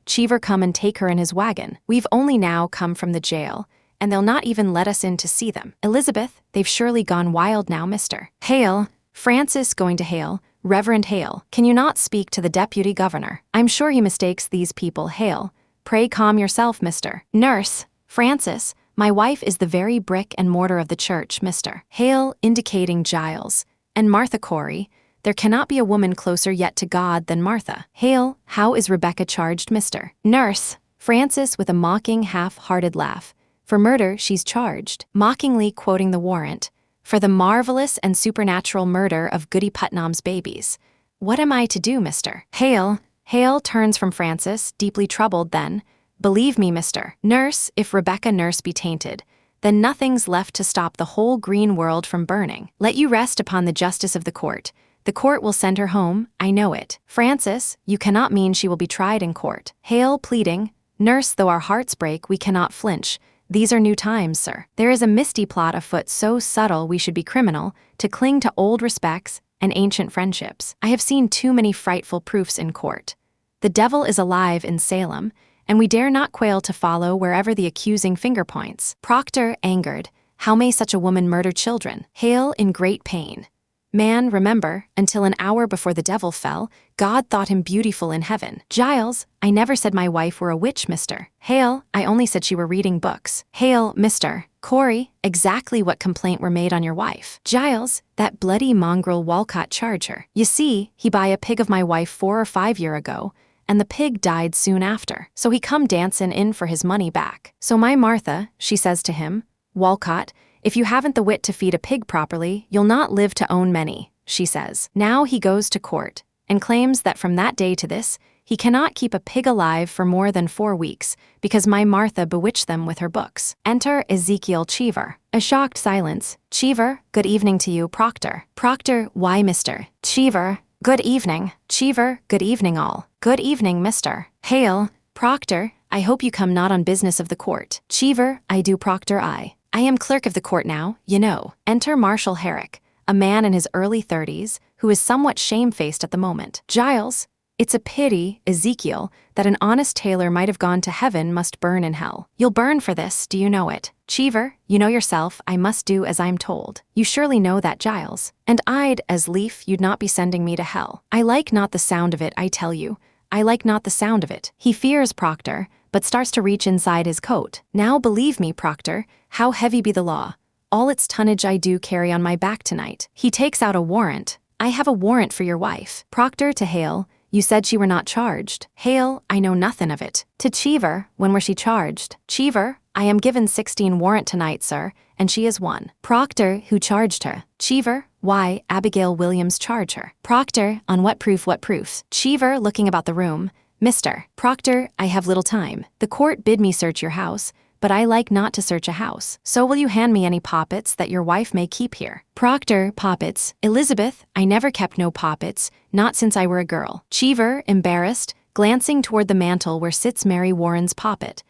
Cheever come and take her in his wagon. We've only now come from the jail, and they'll not even let us in to see them. Elizabeth, they've surely gone wild now, mister. Hale, Francis going to Hale. Reverend Hale, can you not speak to the deputy governor? I'm sure he mistakes these people. Hale, pray calm yourself, mister. Nurse, Francis, my wife is the very brick and mortar of the church, mister. Hale, indicating Giles, and Martha Corey, There cannot be a woman closer yet to God than Martha. Hail, how is Rebecca charged, Mr. Nurse? Francis with a mocking, half-hearted laugh. For murder she's charged, mockingly quoting the warrant, for the marvelous and supernatural murder of Goody Putnam's babies. What am I to do, Mr. Hale? Hale turns from Francis, deeply troubled then. Believe me, Mr. Nurse, if Rebecca Nurse be tainted, then nothing's left to stop the whole green world from burning. Let you rest upon the justice of the court. The court will send her home, I know it. Francis, you cannot mean she will be tried in court. Hale pleading, Nurse, though our hearts break, we cannot flinch. These are new times, sir. There is a misty plot afoot so subtle we should be criminal, to cling to old respects and ancient friendships. I have seen too many frightful proofs in court. The devil is alive in Salem, and we dare not quail to follow wherever the accusing finger points. Proctor, angered, how may such a woman murder children? Hale in great pain. Man, remember, until an hour before the devil fell, God thought him beautiful in heaven. Giles, I never said my wife were a witch, Mr. Hale, I only said she were reading books. Hale, Mr. Corey, exactly what complaint were made on your wife? Giles, that bloody mongrel Walcott charge her. You see, he buy a pig of my wife 4 or 5 year ago, and the pig died soon after. So he come dancin' in for his money back. So my Martha, she says to him, Walcott, if you haven't the wit to feed a pig properly, you'll not live to own many, she says. Now he goes to court, and claims that from that day to this, he cannot keep a pig alive for more than 4 weeks, because my Martha bewitched them with her books. Enter Ezekiel Cheever. A shocked silence. Cheever, good evening to you, Proctor. Proctor, why, Mr. Cheever, good evening. Cheever, good evening all. Good evening, Mr. Hale. Proctor, I hope you come not on business of the court. Cheever, I do, Proctor, I am clerk of the court now, you know. Enter Marshal Herrick, a man in his early 30s, who is somewhat shamefaced at the moment. Giles, it's a pity, Ezekiel, that an honest tailor might have gone to heaven must burn in hell. You'll burn for this, do you know it? Cheever, you know yourself, I must do as I'm told. You surely know that, Giles. And I'd as lief you'd not be sending me to hell. I like not the sound of it, I tell you. I like not the sound of it. He fears Proctor, but starts to reach inside his coat. Now believe me, Proctor, how heavy be the law. All its tonnage I do carry on my back tonight. He takes out a warrant. I have a warrant for your wife. Proctor to Hale, you said she were not charged. Hale, I know nothing of it. To Cheever, when were she charged? Cheever, I am given 16 warrant tonight, sir, and she is one. Proctor, who charged her? Cheever, why, Abigail Williams charge her. Proctor, on what proof, what proofs? Cheever, looking about the room, Mr. Proctor, I have little time. The court bid me search your house, but I like not to search a house. So will you hand me any poppets that your wife may keep here? Proctor, poppets. Elizabeth, I never kept no poppets, not since I were a girl. Cheever, embarrassed, glancing toward the mantel where sits Mary Warren's poppet.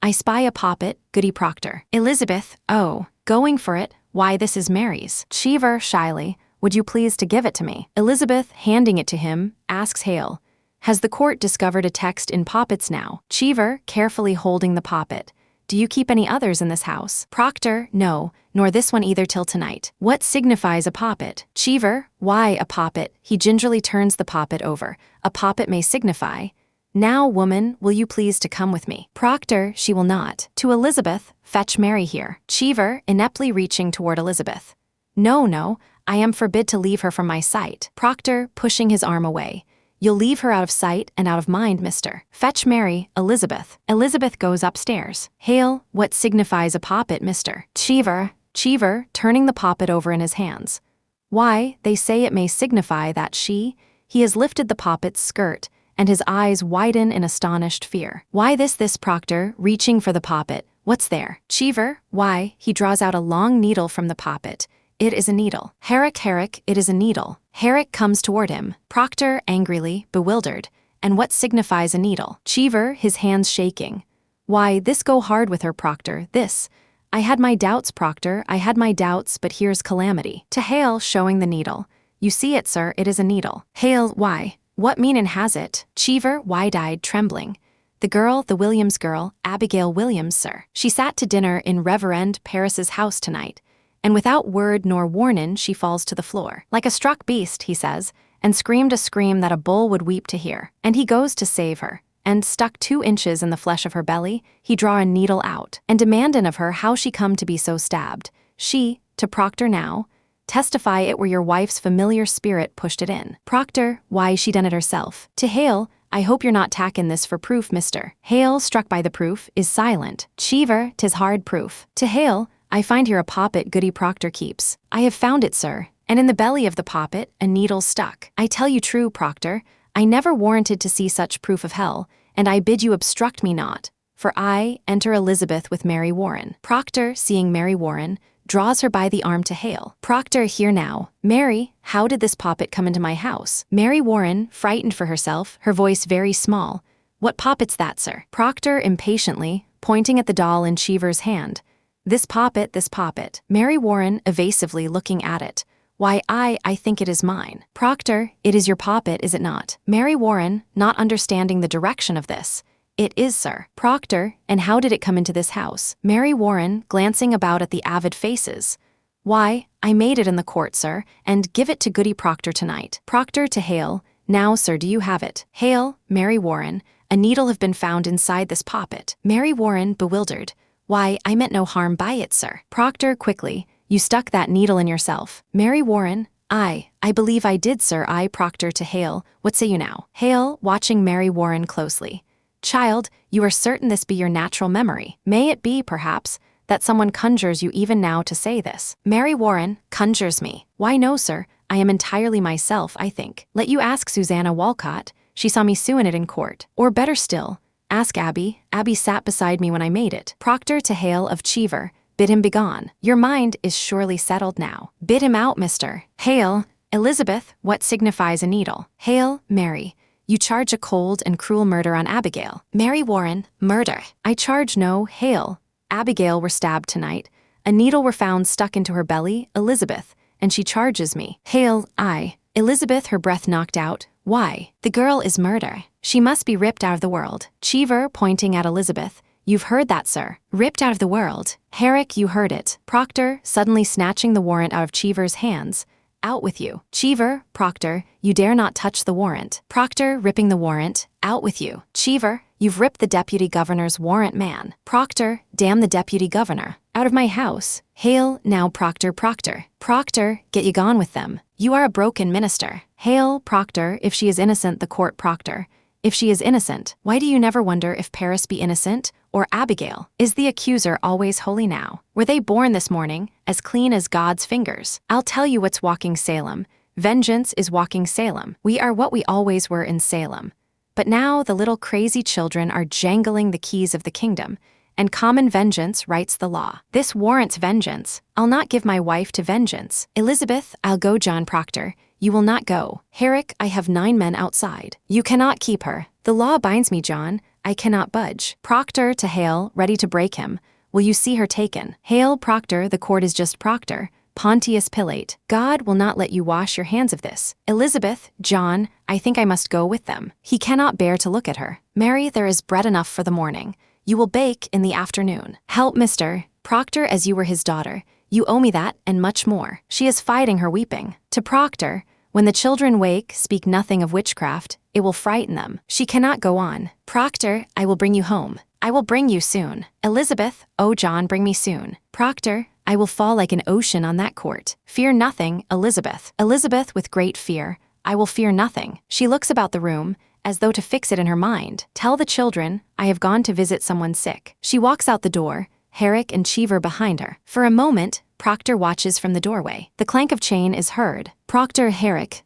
I spy a poppet, Goody Proctor. Elizabeth, oh, going for it, why this is Mary's. Cheever, shyly, would you please to give it to me? Elizabeth, handing it to him, asks Hale, has the court discovered a text in poppets now? Cheever, carefully holding the poppet. Do you keep any others in this house? Proctor, no, nor this one either till tonight. What signifies a poppet? Cheever, why a poppet? He gingerly turns the poppet over. A poppet may signify. Now, woman, will you please to come with me? Proctor, she will not. To Elizabeth, fetch Mary here. Cheever, ineptly reaching toward Elizabeth. No, no, I am forbid to leave her from my sight. Proctor, pushing his arm away. You'll leave her out of sight and out of mind, mister. Fetch Mary, Elizabeth. Elizabeth goes upstairs. Hale, what signifies a poppet, mister? Cheever, turning the poppet over in his hands. Why, they say it may signify that he has lifted the poppet's skirt, and his eyes widen in astonished fear. Why this Proctor, reaching for the poppet, what's there? Cheever, why, he draws out a long needle from the poppet. It is a needle. Herrick, it is a needle. Herrick comes toward him. Proctor, angrily, bewildered. And what signifies a needle? Cheever, his hands shaking. Why, this go hard with her, Proctor, this. I had my doubts, Proctor, I had my doubts, but here's calamity. To Hale, showing the needle. You see it, sir, it is a needle. Hale, why? What meaning has it? Cheever, wide-eyed, trembling. The girl, the Williams girl, Abigail Williams, sir. She sat to dinner in Reverend Paris's house tonight. And without word nor warning she falls to the floor. Like a struck beast, he says, and screamed a scream that a bull would weep to hear. And he goes to save her, and stuck 2 inches in the flesh of her belly, he draw a needle out, and demandin' of her how she come to be so stabbed. She, to Proctor now, Testify it were your wife's familiar spirit pushed it in. Proctor, why she done it herself. To Hale, I hope you're not tackin' this for proof, mister. Hale, struck by the proof, is silent. Cheever, 'tis hard proof. To Hale, I find here a poppet Goody Proctor keeps. I have found it, sir, and in the belly of the poppet, a needle stuck. I tell you true, Proctor, I never warranted to see such proof of hell, and I bid you obstruct me not. For I enter Elizabeth with Mary Warren. Proctor, seeing Mary Warren, draws her by the arm to Hale. Proctor, here now. Mary, how did this poppet come into my house? Mary Warren, frightened for herself, her voice very small. What poppet's that, sir? Proctor, impatiently, pointing at the doll in Cheever's hand. This poppet, this poppet. Mary Warren, evasively looking at it. Why, I think it is mine. Proctor, it is your poppet, is it not? Mary Warren, not understanding the direction of this. It is, sir. Proctor, and how did it come into this house? Mary Warren, glancing about at the avid faces. Why, I made it in the court, sir, and give it to Goody Proctor tonight. Proctor to Hale, now, sir, do you have it? Hale, Mary Warren, a needle have been found inside this poppet. Mary Warren, bewildered. Why, I meant no harm by it, sir. Proctor, quickly, you stuck that needle in yourself. Mary Warren, I believe I did, sir. I, Proctor to Hale, what say you now? Hale, watching Mary Warren closely. Child, you are certain this be your natural memory. May it be, perhaps, that someone conjures you even now to say this? Mary Warren, conjures me. Why no, sir, I am entirely myself, I think. Let you ask Susanna Walcott, she saw me sewing it in court. Or better still, ask Abby. Abby sat beside me when I made it. Proctor to Hale of Cheever, bid him begone. Your mind is surely settled now. Bid him out, mister. Hale, Elizabeth, what signifies a needle? Hale, Mary, you charge a cold and cruel murder on Abigail. Mary Warren, murder. I charge no. Hale, Abigail were stabbed tonight. A needle were found stuck into her belly, Elizabeth, and she charges me. Hale, I. Elizabeth, her breath knocked out. Why? The girl is murder. She must be ripped out of the world. Cheever, pointing at Elizabeth. You've heard that, sir. Ripped out of the world. Herrick, you heard it. Proctor, suddenly snatching the warrant out of Cheever's hands. Out with you. Cheever, Proctor, you dare not touch the warrant. Proctor, ripping the warrant. Out with you. Cheever, you've ripped the deputy governor's warrant, man. Proctor, damn the deputy governor. Out of my house. Hale, now Proctor, Proctor. Proctor, get you gone with them. You are a broken minister. Hale, Proctor, if she is innocent, the court Proctor. If she is innocent, why do you never wonder if Paris be innocent, or Abigail? Is the accuser always holy now? Were they born this morning, as clean as God's fingers? I'll tell you what's walking Salem. Vengeance is walking Salem. We are what we always were in Salem. But now the little crazy children are jangling the keys of the kingdom, and common vengeance writes the law. This warrants vengeance. I'll not give my wife to vengeance. Elizabeth, I'll go. John Proctor, you will not go. Herrick, I have 9 men outside. You cannot keep her. The law binds me, John. I cannot budge. Proctor to Hale, ready to break him. Will you see her taken? Hale, Proctor, the court is just Proctor. Pontius Pilate, God will not let you wash your hands of this. Elizabeth, John, I think I must go with them. He cannot bear to look at her. Mary, there is bread enough for the morning. You will bake in the afternoon. Help, Mr. Proctor, as you were his daughter. You owe me that, and much more. She is fighting her weeping. To Proctor, when the children wake, speak nothing of witchcraft. It will frighten them. She cannot go on. Proctor, I will bring you home. I will bring you soon. Elizabeth, oh John, bring me soon. Proctor, I will fall like an ocean on that court. Fear nothing, Elizabeth. Elizabeth, with great fear, I will fear nothing. She looks about the room, as though to fix it in her mind. Tell the children, I have gone to visit someone sick. She walks out the door, Herrick and Cheever behind her. For a moment, Proctor watches from the doorway. The clank of chain is heard. Proctor, Herrick,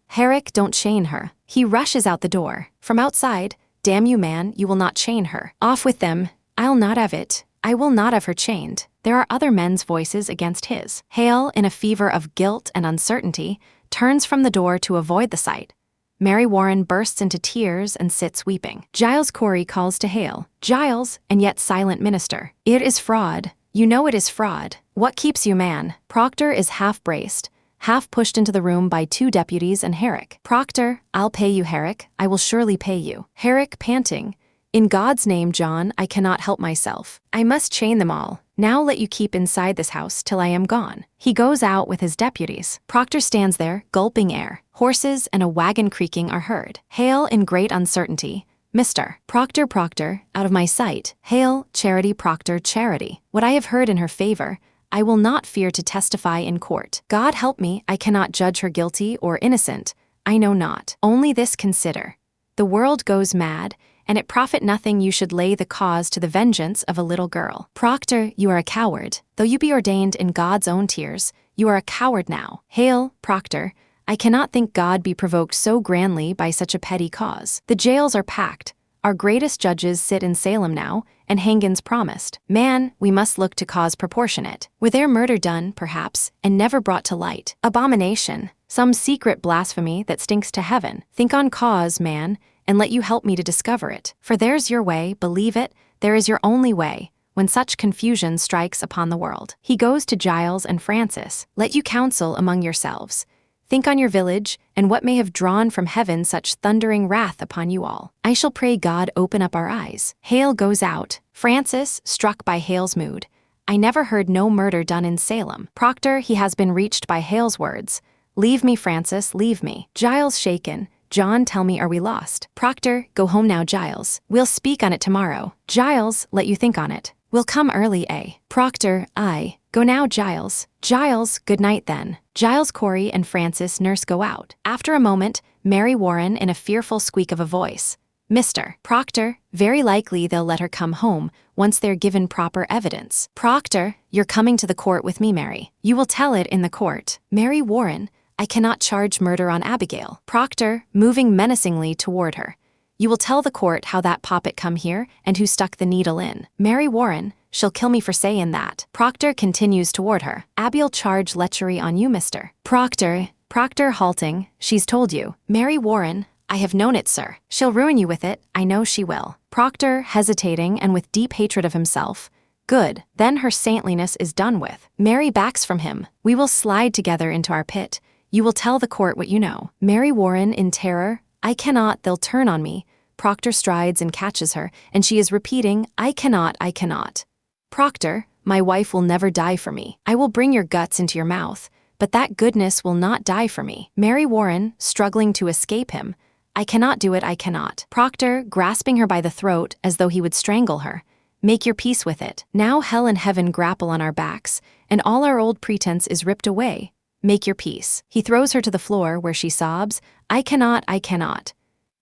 don't chain her. He rushes out the door. From outside, damn you, man, you will not chain her. Off with them. I'll not have it. I will not have her chained. There are other men's voices against his. Hale, in a fever of guilt and uncertainty, turns from the door to avoid the sight. Mary Warren bursts into tears and sits weeping. Giles Corey calls to Hale. Giles, and yet silent minister. It is fraud. You know it is fraud. What keeps you, man? Proctor is half braced, half pushed into the room by 2 deputies and Herrick. Proctor, I'll pay you, Herrick. I will surely pay you. Herrick, panting. In God's name, John, I cannot help myself. I must chain them all. Now let you keep inside this house till I am gone. He goes out with his deputies. Proctor stands there, gulping air. Horses and a wagon creaking are heard. Hale, in great uncertainty. Mr. Proctor, out of my sight. Hale, Charity, Proctor, Charity. What I have heard in her favor, I will not fear to testify in court. God help me, I cannot judge her guilty or innocent. I know not. Only this consider. The world goes mad, and it profit nothing you should lay the cause to the vengeance of a little girl. Proctor, you are a coward. Though you be ordained in God's own tears, you are a coward now. Hail, Proctor, I cannot think God be provoked so grandly by such a petty cause. The jails are packed. Our greatest judges sit in Salem now, and hangings promised. Man, we must look to cause proportionate. Were there murder done, perhaps, and never brought to light? Abomination, some secret blasphemy that stinks to heaven. Think on cause, man, and let you help me to discover it. For there's your way, believe it, there is your only way, when such confusion strikes upon the world. He goes to Giles and Francis. Let you counsel among yourselves. Think on your village, and what may have drawn from heaven such thundering wrath upon you all. I shall pray God open up our eyes. Hale goes out. Francis, struck by Hale's mood. I never heard no murder done in Salem. Proctor, he has been reached by Hale's words. Leave me, Francis, leave me. Giles shaken. John, tell me, are we lost? Proctor, go home now, Giles. We'll speak on it tomorrow. Giles, let you think on it. We'll come early, eh? Proctor, aye. Go now, Giles. Giles, good night then. Giles, Corey, and Francis nurse go out. After a moment, Mary Warren in a fearful squeak of a voice. Mr. Proctor, very likely they'll let her come home once they're given proper evidence. Proctor, you're coming to the court with me, Mary. You will tell it in the court. Mary Warren, I cannot charge murder on Abigail. Proctor, moving menacingly toward her. You will tell the court how that poppet come here and who stuck the needle in. Mary Warren, she'll kill me for saying that. Proctor continues toward her. Abi'll charge lechery on you, Mr. Proctor halting, she's told you. Mary Warren, I have known it, sir. She'll ruin you with it, I know she will. Proctor, hesitating and with deep hatred of himself. Good, then her saintliness is done with. Mary backs from him. We will slide together into our pit. You will tell the court what you know. Mary Warren, in terror, I cannot, they'll turn on me. Proctor strides and catches her, and she is repeating, I cannot, I cannot. Proctor, my wife will never die for me. I will bring your guts into your mouth, but that goodness will not die for me. Mary Warren, struggling to escape him, I cannot do it, I cannot. Proctor, grasping her by the throat as though he would strangle her. Make your peace with it. Now hell and heaven grapple on our backs, and all our old pretense is ripped away. Make your peace. He throws her to the floor where she sobs, I cannot, I cannot.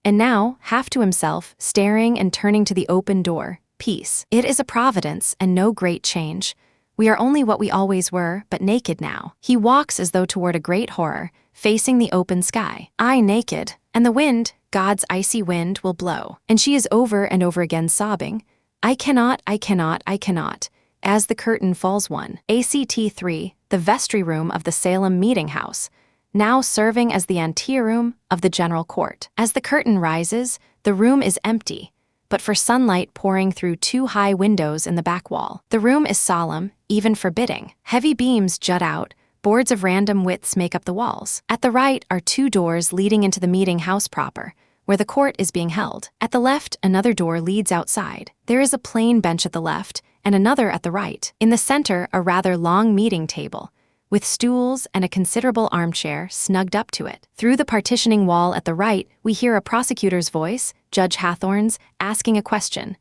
And now, half to himself, staring and turning to the open door, peace. It is a providence and no great change. We are only what we always were, but naked now. He walks as though toward a great horror, facing the open sky. I naked, and the wind, God's icy wind, will blow. And she is over and over again sobbing, I cannot, I cannot, I cannot. As the curtain falls one. ACT 3, the vestry room of the Salem Meeting House, now serving as the anteroom of the general court. As the curtain rises, the room is empty, but for sunlight pouring through two high windows in the back wall. The room is solemn, even forbidding. Heavy beams jut out, boards of random widths make up the walls. At the right are two doors leading into the meeting house proper, where the court is being held. At the left, another door leads outside. There is a plain bench at the left, and another at the right. In the center, a rather long meeting table, with stools and a considerable armchair snugged up to it. Through the partitioning wall at the right, we hear a prosecutor's voice, Judge Hathorne's, asking a question.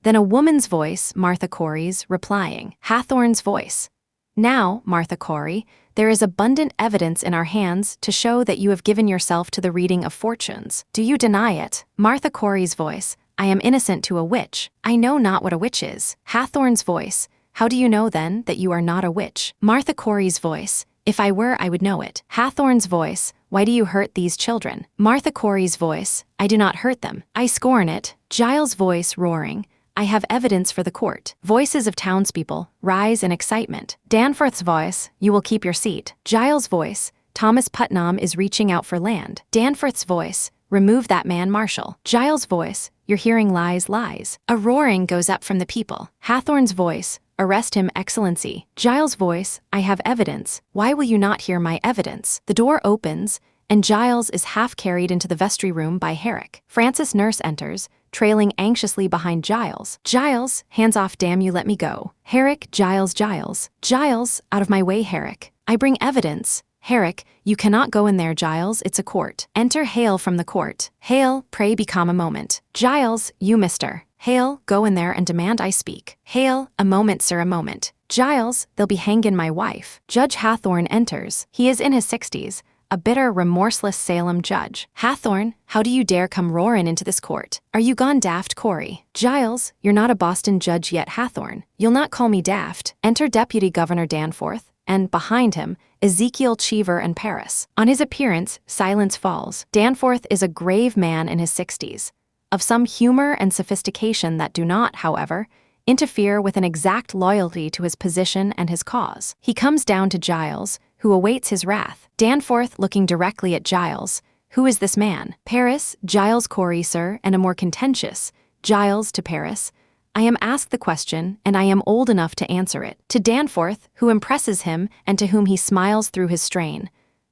Then a woman's voice, Martha Corey's, replying. Hathorne's voice. Now, Martha Corey, there is abundant evidence in our hands to show that you have given yourself to the reading of fortunes. Do you deny it? Martha Corey's voice. I am innocent to a witch. I know not what a witch is. Hathorne's voice. How do you know, then, that you are not a witch? Martha Corey's voice. If I were, I would know it. Hathorne's voice. Why do you hurt these children? Martha Corey's voice. I do not hurt them. I scorn it. Giles' voice roaring. I have evidence for the court. Voices of townspeople rise in excitement. Danforth's voice. You will keep your seat. Giles' voice. Thomas Putnam is reaching out for land. Danforth's voice. Remove that man, Marshall. Giles' voice. You're hearing lies, lies. A roaring goes up from the people. Hathorne's voice. Arrest him, Excellency. Giles' voice. I have evidence. Why will you not hear my evidence? The door opens, and Giles is half carried into the vestry room by Herrick. Francis Nurse enters, trailing anxiously behind Giles. Giles, hands off, damn you, let me go. Herrick, Giles, Giles. Giles, out of my way, Herrick. I bring evidence. Herrick, you cannot go in there, Giles, it's a court. Enter Hale from the court. Hale, pray be calm a moment. Giles, you, mister. Hale, go in there and demand I speak. Hale, a moment, sir, a moment. Giles, they'll be hangin' my wife. Judge Hathorne enters. He is in his 60s, a bitter, remorseless Salem judge. Hathorne, how do you dare come roarin' into this court? Are you gone daft, Corey? Giles, you're not a Boston judge yet, Hathorne. You'll not call me daft. Enter Deputy Governor Danforth, and, behind him, Ezekiel Cheever and Paris. On his appearance, silence falls. Danforth is a grave man in his 60s, of some humor and sophistication that do not, however, interfere with an exact loyalty to his position and his cause. He comes down to Giles, who awaits his wrath. Danforth looking directly at Giles. Who is this man? Paris, Giles Corey, sir, and a more contentious, Giles to Paris. I am asked the question, and I am old enough to answer it. To Danforth, who impresses him and to whom he smiles through his strain.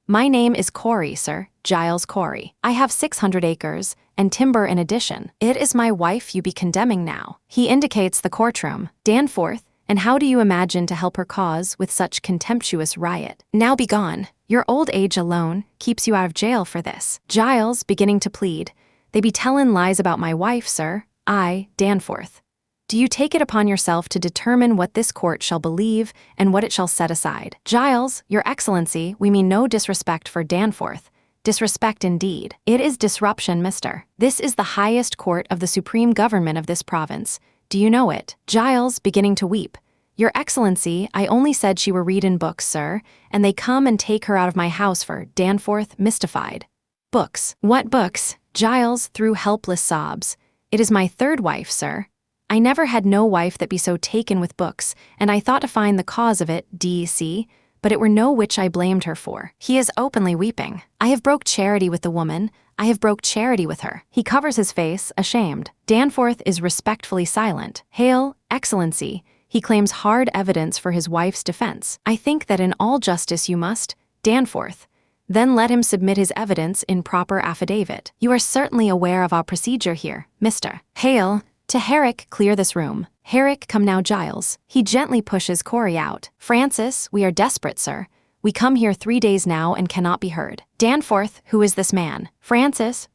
My name is Corey, sir, Giles Corey. I have 600 acres, and timber in addition. It is my wife you be condemning now. He indicates the courtroom. Danforth, and how do you imagine to help her cause with such contemptuous riot? Now be gone. Your old age alone keeps you out of jail for this. Giles, beginning to plead. They be tellin' lies about my wife, sir. I, Danforth. Do you take it upon yourself to determine what this court shall believe and what it shall set aside? Giles, your excellency, we mean no disrespect for Danforth. Disrespect indeed. It is disruption, mister. This is the highest court of the supreme government of this province. Do you know it? Giles, beginning to weep. Your excellency, I only said she were readin' books, sir, and they come and take her out of my house for Danforth, mystified. Books. What books? Giles, through helpless sobs. It is my third wife, sir. I never had no wife that be so taken with books, and I thought to find the cause of it, D.C., but it were no which I blamed her for. He is openly weeping. I have broke charity with the woman. I have broke charity with her. He covers his face, ashamed. Danforth is respectfully silent. Hail, excellency. He claims hard evidence for his wife's defense. I think that in all justice you must, Danforth. Then let him submit his evidence in proper affidavit. You are certainly aware of our procedure here, mister. Hail. To Herrick, clear this room. Herrick, come now, Giles. He gently pushes Corey out. Francis, we are desperate, sir. We come here 3 days now and cannot be heard. Danforth, who is this man? Francis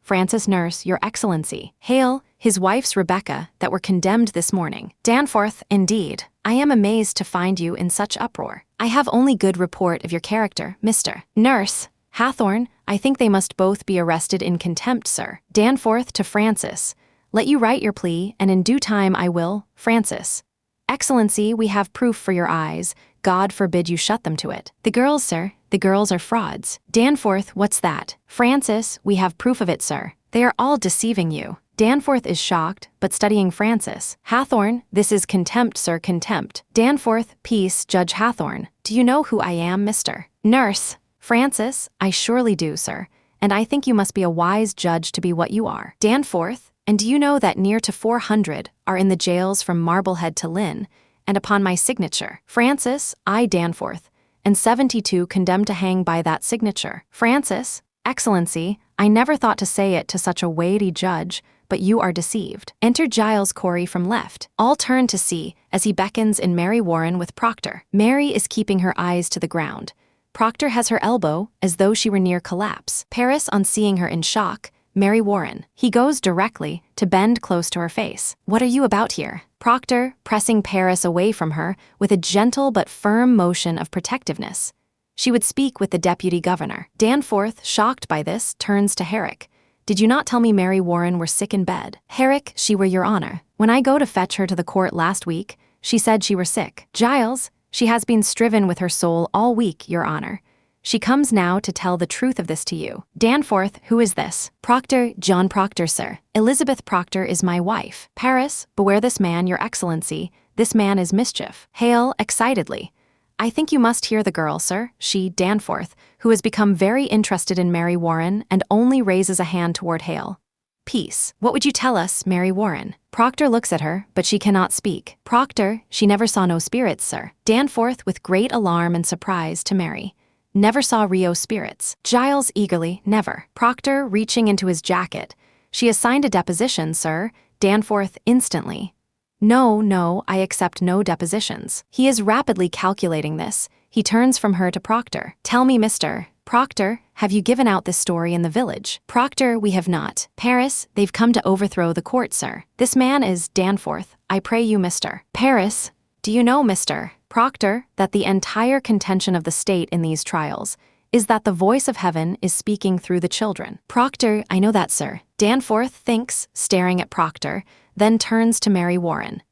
Nurse, your excellency. Hail, his wife's Rebecca, that were condemned this morning. Danforth, indeed. I am amazed to find you in such uproar. I have only good report of your character, mister. Nurse, Hathorne, I think they must both be arrested in contempt, sir. Danforth to Francis. Let you write your plea, and in due time I will, Francis. Excellency, we have proof for your eyes. God forbid you shut them to it. The girls, sir, the girls are frauds. Danforth, what's that? Francis, we have proof of it, sir. They are all deceiving you. Danforth is shocked, but studying Francis. Hathorne, this is contempt, sir, contempt. Danforth, peace, Judge Hathorne. Do you know who I am, mister? Nurse. Francis, I surely do, sir. And I think you must be a wise judge to be what you are. Danforth, and do you know that near to 400 are in the jails from Marblehead to Lynn, and upon my signature? Francis, I, Danforth, and 72 condemned to hang by that signature. Francis, excellency, I never thought to say it to such a weighty judge, but you are deceived. Enter Giles Corey from left. All turn to see as he beckons in Mary Warren with Proctor. Mary is keeping her eyes to the ground. Proctor has her elbow as though she were near collapse. Paris, on seeing her in shock, Mary Warren. He goes directly to bend close to her face. What are you about here? Proctor, pressing Paris away from her with a gentle but firm motion of protectiveness. She would speak with the deputy governor. Danforth, shocked by this, turns to Herrick. Did you not tell me Mary Warren were sick in bed? Herrick, she were, your honor. When I go to fetch her to the court last week, she said she were sick. Giles, she has been striven with her soul all week, your honor. She comes now to tell the truth of this to you. Danforth, who is this? Proctor, John Proctor, sir. Elizabeth Proctor is my wife. Paris, beware this man, your excellency. This man is mischief. Hail, excitedly. I think you must hear the girl, sir. She, Danforth, who has become very interested in Mary Warren and only raises a hand toward Hale. Peace. What would you tell us, Mary Warren? Proctor looks at her, but she cannot speak. Proctor, she never saw no spirits, sir. Danforth, with great alarm and surprise, to Mary. Never saw Rio spirits. Giles eagerly, never. Proctor, reaching into his jacket. She has signed a deposition, sir. Danforth, instantly. No, I accept no depositions. He is rapidly calculating this. He turns from her to Proctor. Tell me, mister. Proctor, have you given out this story in the village? Proctor, we have not. Paris, they've come to overthrow the court, sir. This man is Danforth. I pray you, mister. Paris, Do you know, Mr. Proctor, that the entire contention of the state in these trials is that the voice of heaven is speaking through the children? Proctor, I know that, sir. Danforth thinks, staring at Proctor, then turns to Mary Warren.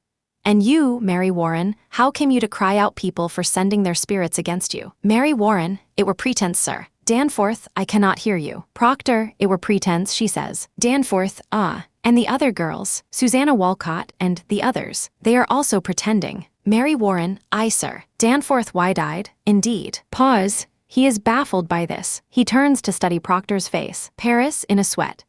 And you, Mary Warren, how came you to cry out people for sending their spirits against you? Mary Warren, it were pretense, sir. Danforth, I cannot hear you. Proctor, it were pretense, she says. Danforth, ah. And the other girls, Susanna Walcott and the others, they are also pretending. Mary Warren, aye, sir. Danforth wide-eyed, indeed. Pause. He is baffled by this. He turns to study Proctor's face. Paris, in a sweat.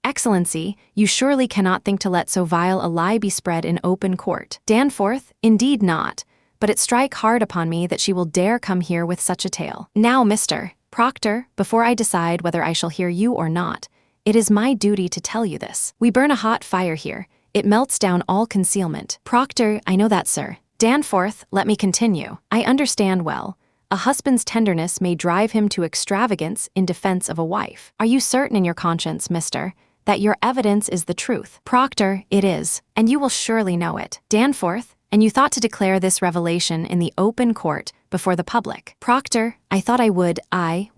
Excellency, you surely cannot think to let so vile a lie be spread in open court. Danforth, indeed not. But it strike hard upon me that she will dare come here with such a tale. Now, Mr. Proctor, before I decide whether I shall hear you or not, it is my duty to tell you this. We burn a hot fire here. It melts down all concealment. Proctor, I know that, sir. Danforth, let me continue. I understand well. A husband's tenderness may drive him to extravagance in defense of a wife. Are you certain in your conscience, Mr., that your evidence is the truth? Proctor, it is, and you will surely know it. Danforth, and you thought to declare this revelation in the open court before the public? Proctor, I thought I would,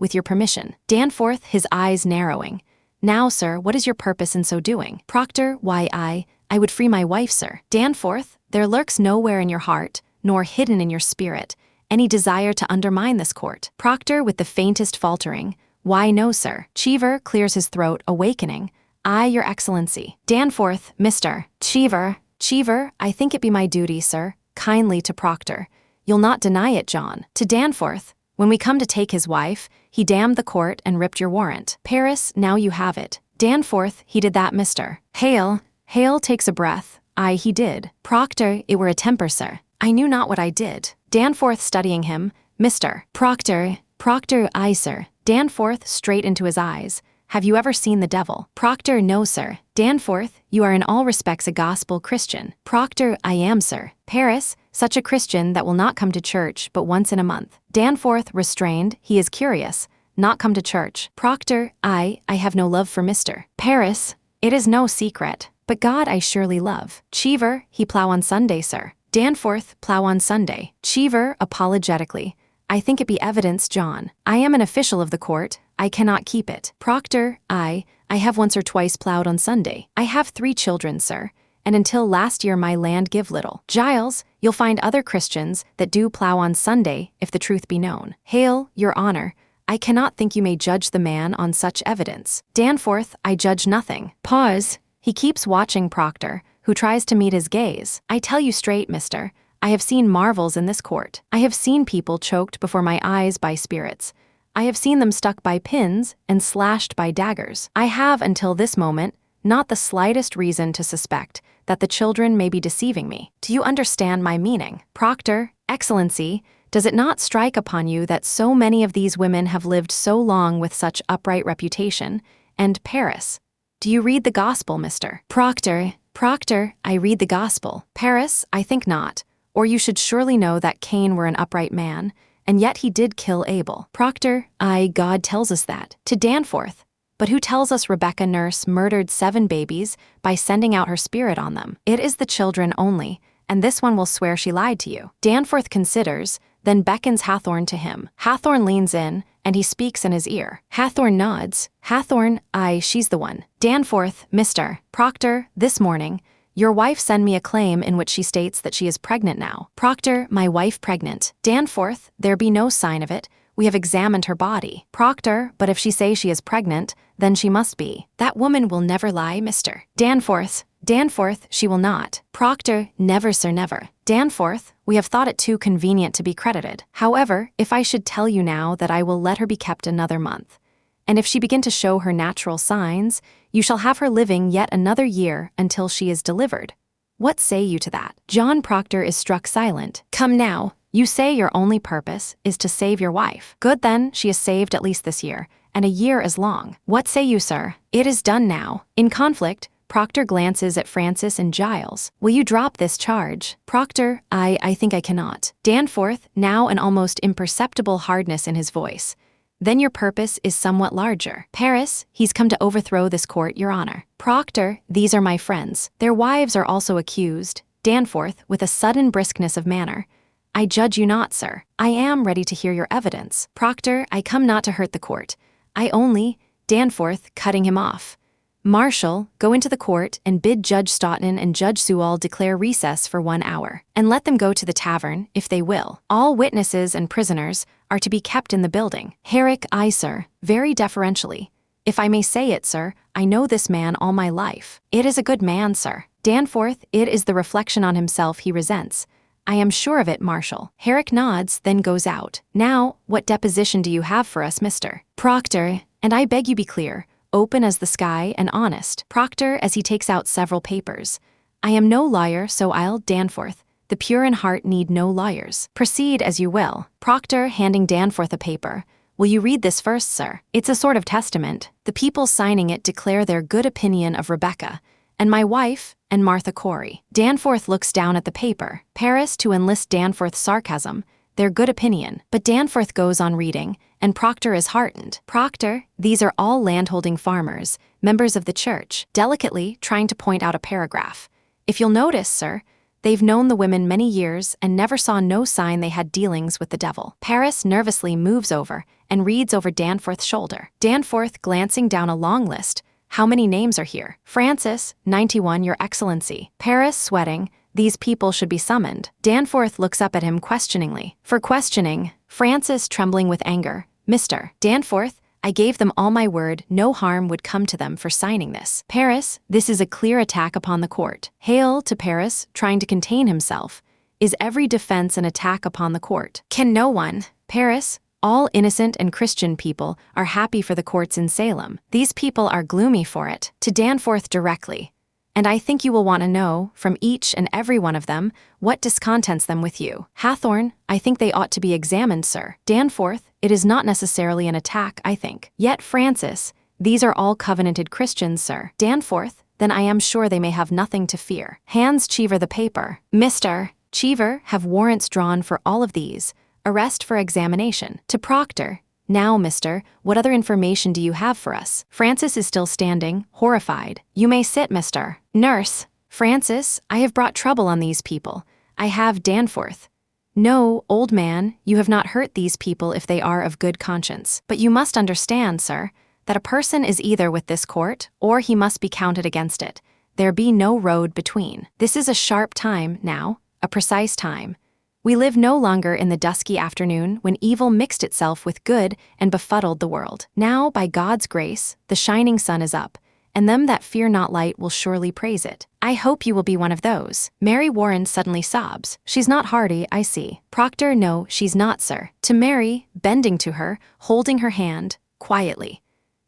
with your permission. Danforth, his eyes narrowing. Now, sir, what is your purpose in so doing? Proctor, why, I would free my wife, sir. Danforth, there lurks nowhere in your heart, nor hidden in your spirit, any desire to undermine this court. Proctor, with the faintest faltering, why, no, sir. Cheever clears his throat, awakening. Aye, your excellency. Danforth, Mr. Cheever, I think it be my duty, sir, kindly to Proctor. You'll not deny it, John. To Danforth, when we come to take his wife, he damned the court and ripped your warrant. Paris, now you have it. Danforth, he did that, Mr. Hale takes a breath. Aye, he did. Proctor, it were a temper, sir. I knew not what I did. Danforth studying him. Mr. Proctor, aye, sir. Danforth straight into his eyes. Have you ever seen the devil? Proctor, no, sir. Danforth, you are in all respects a gospel Christian. Proctor, I am, sir. Paris, such a Christian that will not come to church but once in a month. Danforth, restrained, he is curious. Not come to church. Proctor, I have no love for Mr. Paris, it is no secret, but God I surely love. Cheever, he plow on Sunday, sir. Danforth, plow on Sunday. Cheever, apologetically. I think it be evidence, John. I am an official of the court. I cannot keep it. Proctor, I have once or twice plowed on Sunday. I have 3 children, sir, and until last year my land give little. Giles, you'll find other Christians that do plow on Sunday, if the truth be known. Hale, your honor, I cannot think you may judge the man on such evidence. Danforth, I judge nothing. Pause. He keeps watching Proctor, who tries to meet his gaze. I tell you straight, mister, I have seen marvels in this court. I have seen people choked before my eyes by spirits. I have seen them stuck by pins and slashed by daggers. I have, until this moment, not the slightest reason to suspect that the children may be deceiving me. Do you understand my meaning? Proctor, Excellency, does it not strike upon you that so many of these women have lived so long with such upright reputation? And Paris, do you read the gospel, Mr. Proctor, I read the gospel. Paris, I think not. Or you should surely know that Cain were an upright man, and yet he did kill Abel. Proctor, God tells us that. To Danforth, but who tells us Rebecca Nurse murdered 7 babies by sending out her spirit on them? It is the children only, and this one will swear she lied to you. Danforth considers, then beckons Hathorne to him. Hathorne leans in, and he speaks in his ear. Hathorne nods. Hathorne, she's the one. Danforth, Mr. Proctor, this morning, your wife sent me a claim in which she states that she is pregnant now. Proctor, my wife pregnant. Danforth, there be no sign of it. We have examined her body. Proctor, but if she say she is pregnant, then she must be. That woman will never lie, Mr. Danforth, she will not. Proctor, never, sir, never. Danforth, we have thought it too convenient to be credited. However, if I should tell you now that I will let her be kept another month, and if she begin to show her natural signs, you shall have her living yet another year until she is delivered. What say you to that? John Proctor is struck silent. Come now, you say your only purpose is to save your wife. Good then, she is saved at least this year, and a year as long. What say you, sir? It is done now. In conflict, Proctor glances at Francis and Giles. Will you drop this charge? Proctor, I think I cannot. Danforth, now an almost imperceptible hardness in his voice. Then your purpose is somewhat larger. Paris, he's come to overthrow this court, your honor. Proctor, these are my friends. Their wives are also accused, Danforth, with a sudden briskness of manner. I judge you not, sir. I am ready to hear your evidence. Proctor, I come not to hurt the court. I only, Danforth, cutting him off. Marshal, go into the court and bid Judge Stoughton and Judge Sewall declare recess for 1 hour, and let them go to the tavern, if they will. All witnesses and prisoners are to be kept in the building. Herrick, I, sir, very deferentially. If I may say it, sir, I know this man all my life. It is a good man, sir. Danforth, it is the reflection on himself he resents. I am sure of it, Marshal. Herrick nods, then goes out. Now, what deposition do you have for us, Mr. Proctor? And I beg you be clear, open as the sky and honest. Proctor, as he takes out several papers. I am no lawyer, so I'll, Danforth. The pure in heart need no lawyers. Proceed as you will. Proctor, handing Danforth a paper. Will you read this first, sir? It's a sort of testament. The people signing it declare their good opinion of Rebecca, and my wife, and Martha Corey. Danforth looks down at the paper. Paris, to enlist Danforth's sarcasm, their good opinion. But Danforth goes on reading, and Proctor is heartened. Proctor, these are all landholding farmers, members of the church, delicately trying to point out a paragraph. If you'll notice, sir, they've known the women many years and never saw no sign they had dealings with the devil. Paris nervously moves over and reads over Danforth's shoulder. Danforth, glancing down a long list. How many names are here? Francis, 91, Your Excellency. Paris, sweating. These people should be summoned. Danforth looks up at him questioningly. For questioning. Francis, trembling with anger. Mr. Danforth, I gave them all my word no harm would come to them for signing this. Paris, this is a clear attack upon the court. Hail to Paris, trying to contain himself. Is every defense an attack upon the court? Can no one? Paris, all innocent and Christian people are happy for the courts in Salem. These people are gloomy for it. To Danforth directly. And I think you will want to know, from each and every one of them, what discontents them with you. Hathorne, I think they ought to be examined, sir. Danforth, it is not necessarily an attack, I think. Yet Francis, these are all covenanted Christians, sir. Danforth, then I am sure they may have nothing to fear. Hands Cheever the paper. Mr. Cheever, have warrants drawn for all of these. Arrest for examination. To Proctor, now, mister, what other information do you have for us? Francis is still standing, horrified. You may sit, mister. Nurse. Francis, I have brought trouble on these people. I have Danforth. No, old man, you have not hurt these people if they are of good conscience. But you must understand, sir, that a person is either with this court, or he must be counted against it. There be no road between. This is a sharp time, now, a precise time. We live no longer in the dusky afternoon when evil mixed itself with good and befuddled the world. Now, by God's grace, the shining sun is up, and them that fear not light will surely praise it. I hope you will be one of those. Mary Warren suddenly sobs. She's not hardy, I see. Proctor, no, she's not, sir. To Mary, bending to her, holding her hand, quietly.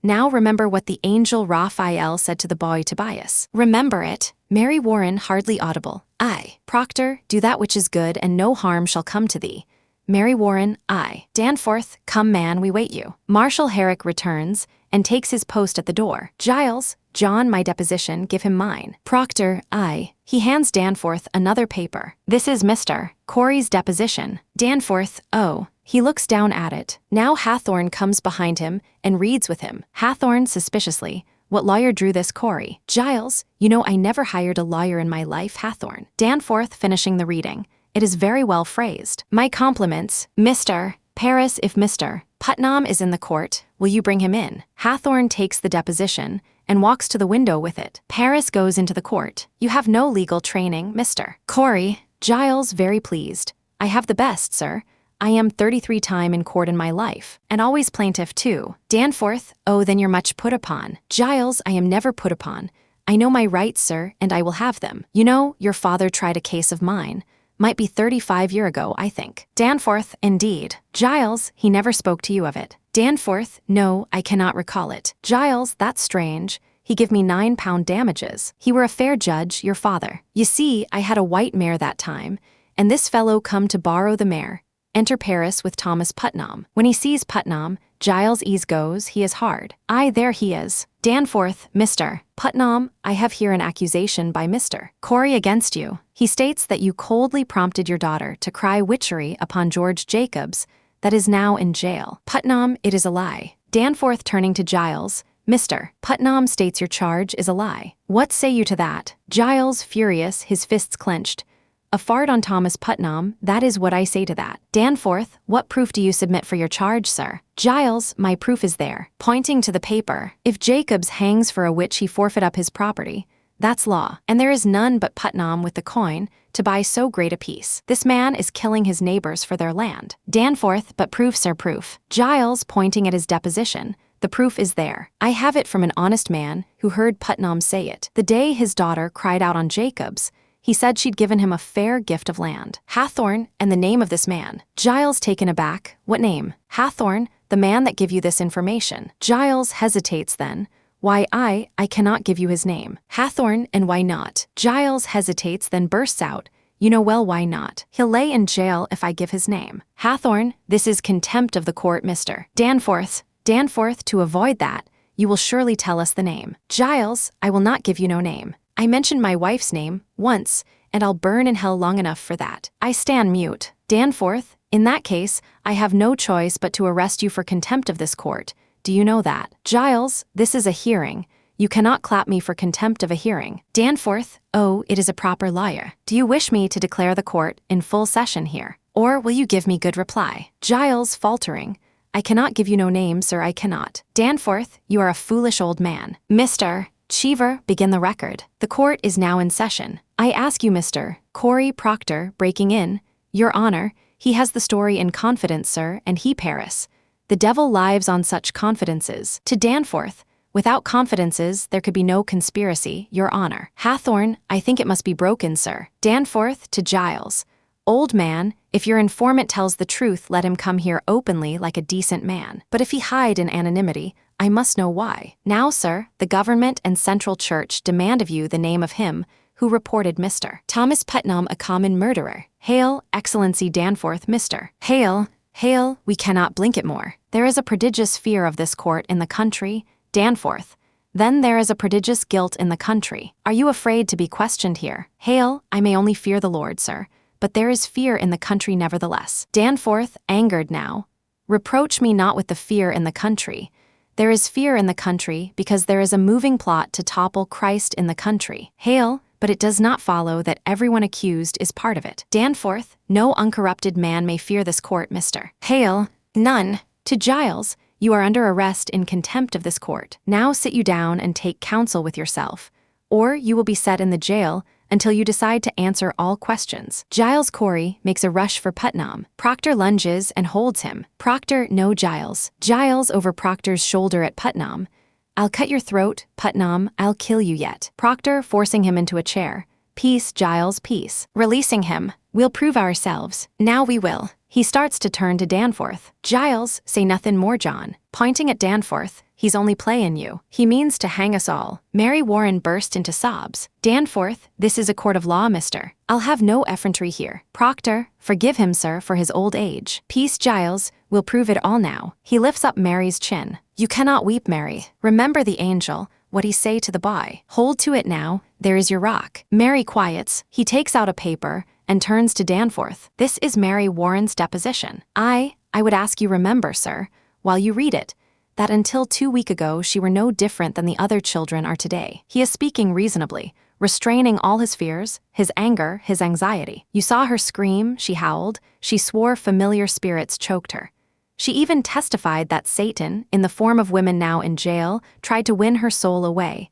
Now remember what the angel Raphael said to the boy Tobias. Remember it. Mary Warren, hardly audible. I. Proctor, do that which is good, and no harm shall come to thee. Mary Warren, I. Danforth, come man, we wait you. Marshal Herrick returns, and takes his post at the door. Giles, John, my deposition, give him mine. Proctor, I. He hands Danforth another paper. This is Mr. Corey's deposition. Danforth, oh. He looks down at it. Now Hathorne comes behind him and reads with him. Hathorne, suspiciously, what lawyer drew this Corey? Giles, you know I never hired a lawyer in my life, Hathorne. Danforth, finishing the reading. It is very well phrased. My compliments, Mr. Paris, if Mr. Putnam is in the court, will you bring him in? Hathorne takes the deposition and walks to the window with it. Paris goes into the court. You have no legal training, Mr. Corey. Giles, very pleased. I have the best, sir. I am 33 time in court in my life, and always plaintiff too. Danforth, oh then you're much put upon. Giles, I am never put upon. I know my rights, sir, and I will have them. You know, your father tried a case of mine. Might be 35 years ago, I think. Danforth, indeed. Giles, he never spoke to you of it. Danforth, no, I cannot recall it. Giles, that's strange. He give me £9 damages. He were a fair judge, your father. You see, I had a white mare that time, and this fellow come to borrow the mare. Enter Paris with Thomas Putnam. When he sees Putnam, Giles ease goes, he is hard. Aye, there he is. Danforth, Mr. Putnam, I have here an accusation by Mr. Corey against you. He states that you coldly prompted your daughter to cry witchery upon George Jacobs, that is now in jail. Putnam, it is a lie. Danforth, turning to Giles, Mr. Putnam states your charge is a lie. What say you to that? Giles, furious, his fists clenched. A fart on Thomas Putnam, that is what I say to that. Danforth, what proof do you submit for your charge, sir? Giles, my proof is there. Pointing to the paper. If Jacobs hangs for a witch he forfeit up his property. That's law, and there is none but Putnam with the coin to buy so great a piece. This man is killing his neighbors for their land. Danforth, but proof, sir, proof. Giles, pointing at his deposition. The proof is there. I have it from an honest man who heard Putnam say it. The day his daughter cried out on Jacobs, he said she'd given him a fair gift of land. Hathorne, and the name of this man. Giles, taken aback. What name? Hathorne, the man that give you this information. Giles hesitates then. Why, I cannot give you his name. Hathorne, and why not? Giles hesitates, then bursts out. You know well why not. He'll lay in jail if I give his name. Hathorne, this is contempt of the court, Mr. Danforth, to avoid that, you will surely tell us the name. Giles, I will not give you no name. I mentioned my wife's name, once, and I'll burn in hell long enough for that. I stand mute. Danforth, in that case, I have no choice but to arrest you for contempt of this court. Do you know that? Giles, this is a hearing. You cannot clap me for contempt of a hearing. Danforth, oh, it is a proper liar. Do you wish me to declare the court in full session here? Or will you give me good reply? Giles, faltering. I cannot give you no name, sir, I cannot. Danforth, you are a foolish old man. Mr. Cheever, begin the record. The court is now in session. I ask you, Mr. Corey Proctor, breaking in. Your Honor, he has the story in confidence, sir, and he Paris. The devil lives on such confidences. To Danforth, without confidences, there could be no conspiracy, Your Honor. Hathorne, I think it must be broken, sir. Danforth, to Giles. Old man, if your informant tells the truth, let him come here openly like a decent man. But if he hide in anonymity, I must know why. Now, sir, the government and Central Church demand of you the name of him who reported Mr. Thomas Putnam a common murderer. Hail, Excellency Danforth, Mr. Hail, we cannot blink it more. There is a prodigious fear of this court in the country, Danforth. Then there is a prodigious guilt in the country. Are you afraid to be questioned here? Hail, I may only fear the Lord, sir, but there is fear in the country nevertheless. Danforth, angered now. Reproach me not with the fear in the country. There is fear in the country because there is a moving plot to topple Christ in the country. Hail, but it does not follow that everyone accused is part of it. Danforth, no uncorrupted man may fear this court, Mr. Hail, none. To Giles, you are under arrest in contempt of this court. Now sit you down and take counsel with yourself, or you will be set in the jail until you decide to answer all questions. Giles Corey makes a rush for Putnam. Proctor lunges and holds him. Proctor, no Giles. Giles over Proctor's shoulder at Putnam. I'll cut your throat, Putnam, I'll kill you yet. Proctor forcing him into a chair. Peace, Giles, peace. Releasing him. We'll prove ourselves. Now we will. He starts to turn to Danforth. Giles, say nothing more, John. Pointing at Danforth, he's only playing you. He means to hang us all. Mary Warren burst into sobs. Danforth, this is a court of law, mister. I'll have no effrontery here. Proctor, forgive him, sir, for his old age. Peace, Giles, we'll prove it all now. He lifts up Mary's chin. You cannot weep, Mary. Remember the angel, what he say to the boy. Hold to it now, there is your rock. Mary quiets, he takes out a paper and turns to Danforth. This is Mary Warren's deposition. I would ask you remember, sir, while you read it, that until 2 weeks ago she were no different than the other children are today. He is speaking reasonably, restraining all his fears, his anger, his anxiety. You saw her scream, she howled, she swore familiar spirits choked her. She even testified that Satan, in the form of women now in jail, tried to win her soul away.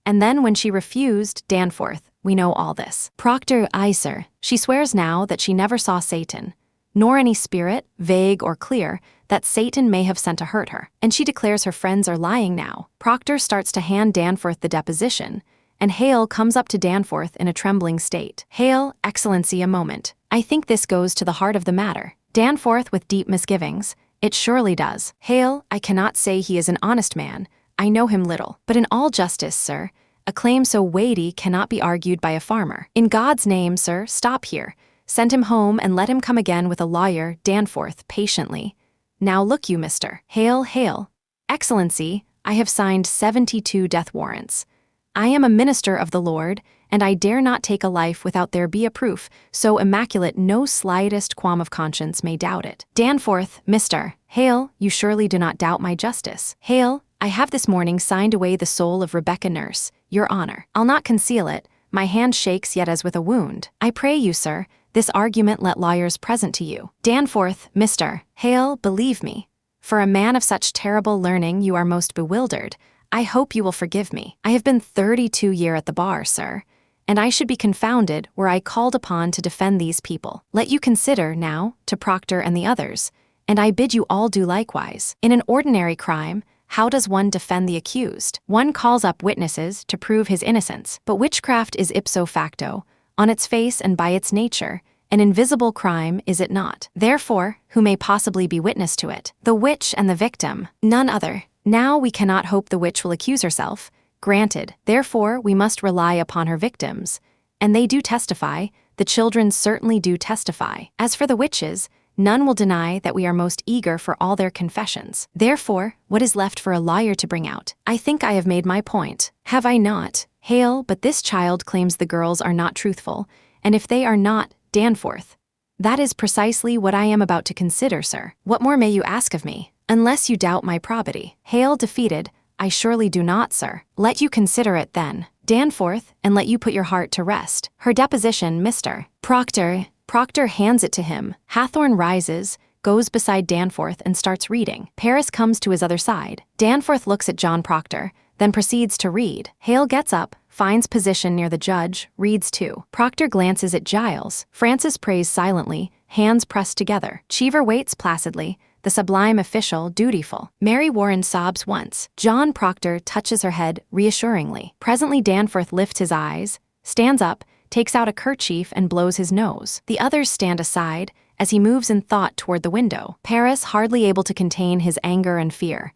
And then when she refused, Danforth, we know all this. Proctor, aye, sir. She swears now that she never saw Satan, nor any spirit, vague or clear, that Satan may have sent to hurt her. And she declares her friends are lying now. Proctor starts to hand Danforth the deposition, and Hale comes up to Danforth in a trembling state. Hale, Excellency, a moment. I think this goes to the heart of the matter. Danforth with deep misgivings. It surely does. Hale, I cannot say he is an honest man. I know him little. But in all justice, sir, a claim so weighty cannot be argued by a farmer. In God's name, sir, stop here. Send him home and let him come again with a lawyer, Danforth, patiently. Now look you, Mr. Hale. Excellency, I have signed 72 death warrants. I am a minister of the Lord, and I dare not take a life without there be a proof, so immaculate no slightest qualm of conscience may doubt it. Danforth, Mr. Hale, you surely do not doubt my justice. Hale, I have this morning signed away the soul of Rebecca Nurse, your honor. I'll not conceal it, my hand shakes yet as with a wound. I pray you, sir, this argument let lawyers present to you. Danforth, Mr. Hale, believe me. For a man of such terrible learning you are most bewildered. I hope you will forgive me. I have been 32 years at the bar, sir, and I should be confounded were I called upon to defend these people. Let you consider, now, to Proctor and the others, and I bid you all do likewise. In an ordinary crime, how does one defend the accused? One calls up witnesses to prove his innocence, but witchcraft is ipso facto, on its face and by its nature, an invisible crime, is it not? Therefore, who may possibly be witness to it? The witch and the victim, none other. Now we cannot hope the witch will accuse herself. Granted, therefore we must rely upon her victims. And they do testify, the children certainly do testify. As for the witches, none will deny that we are most eager for all their confessions. Therefore, what is left for a lawyer to bring out? I think I have made my point. Have I not? Hale, but this child claims the girls are not truthful, and if they are not, Danforth. That is precisely what I am about to consider, sir. What more may you ask of me? Unless you doubt my probity. Hale defeated, I surely do not, sir. Let you consider it then, Danforth, and let you put your heart to rest. Her deposition, Mr. Proctor. Proctor hands it to him. Hathorne rises, goes beside Danforth and starts reading. Paris comes to his other side. Danforth looks at John Proctor, then proceeds to read. Hale gets up, finds position near the judge, reads too. Proctor glances at Giles. Francis prays silently, hands pressed together. Cheever waits placidly, the sublime official dutiful. Mary Warren sobs once. John Proctor touches her head reassuringly. Presently Danforth lifts his eyes, stands up, takes out a kerchief and blows his nose. The others stand aside, as he moves in thought toward the window. Paris hardly able to contain his anger and fear.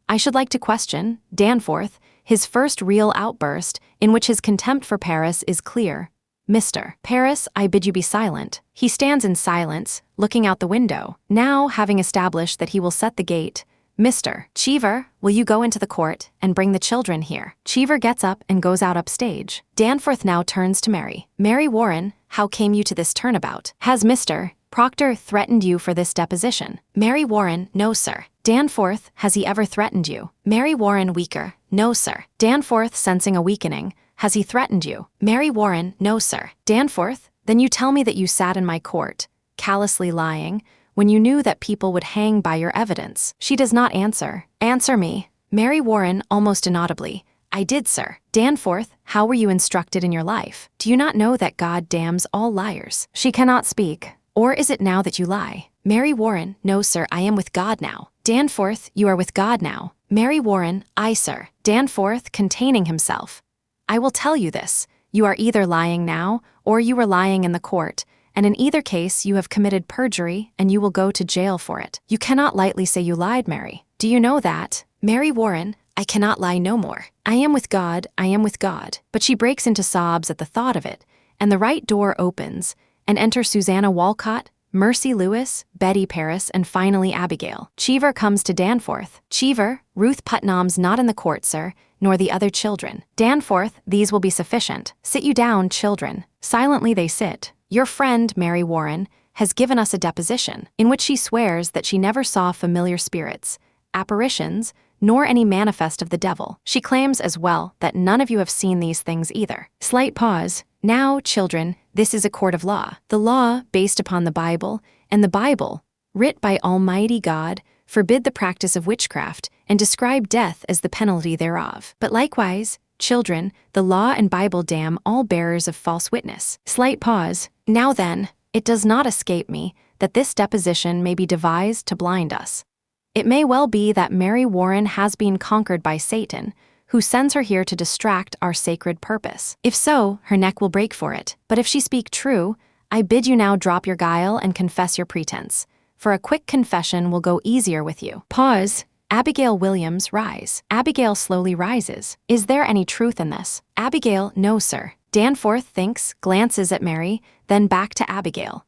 I should like to question Danforth, his first real outburst, in which his contempt for Paris is clear. Mr. Paris, I bid you be silent. He stands in silence, looking out the window. Now, having established that he will set the gate, Mr. Cheever, will you go into the court and bring the children here? Cheever gets up and goes out upstage. Danforth now turns to Mary. Mary Warren, how came you to this turnabout? Has Mr. Proctor threatened you for this deposition? Mary Warren, no, sir. Danforth, has he ever threatened you? Mary Warren weaker, no, sir. Danforth sensing a weakening, has he threatened you? Mary Warren, no, sir. Danforth, then you tell me that you sat in my court, callously lying, when you knew that people would hang by your evidence. She does not answer. Answer me. Mary Warren, almost inaudibly. I did, sir. Danforth, how were you instructed in your life? Do you not know that God damns all liars? She cannot speak. Or is it now that you lie? Mary Warren, no, sir, I am with God now. Danforth, you are with God now. Mary Warren, I, sir. Danforth, containing himself. I will tell you this. You are either lying now, or you were lying in the court, and in either case you have committed perjury and you will go to jail for it. You cannot lightly say you lied, Mary. Do you know that? Mary Warren, I cannot lie no more. I am with God, I am with God. But she breaks into sobs at the thought of it, and the right door opens, and enter Susanna Walcott, Mercy Lewis, Betty Paris, and finally Abigail. Cheever comes to Danforth. Cheever, Ruth Putnam's not in the court, sir, nor the other children. Danforth, these will be sufficient. Sit you down, children. Silently they sit. Your friend, Mary Warren, has given us a deposition, in which she swears that she never saw familiar spirits, apparitions, nor any manifest of the devil. She claims as well that none of you have seen these things either. Slight pause. Now, children, this is a court of law. The law, based upon the Bible, and the Bible, writ by Almighty God, forbid the practice of witchcraft, and describe death as the penalty thereof. But likewise, children, the law and Bible damn all bearers of false witness. Slight pause. Now then, it does not escape me that this deposition may be devised to blind us. It may well be that Mary Warren has been conquered by Satan, who sends her here to distract our sacred purpose. If so, her neck will break for it. But if she speak true, I bid you now drop your guile and confess your pretense, for a quick confession will go easier with you. Pause. Abigail Williams, rise. Abigail slowly rises. Is there any truth in this? Abigail, no, sir. Danforth thinks, glances at Mary, then back to Abigail.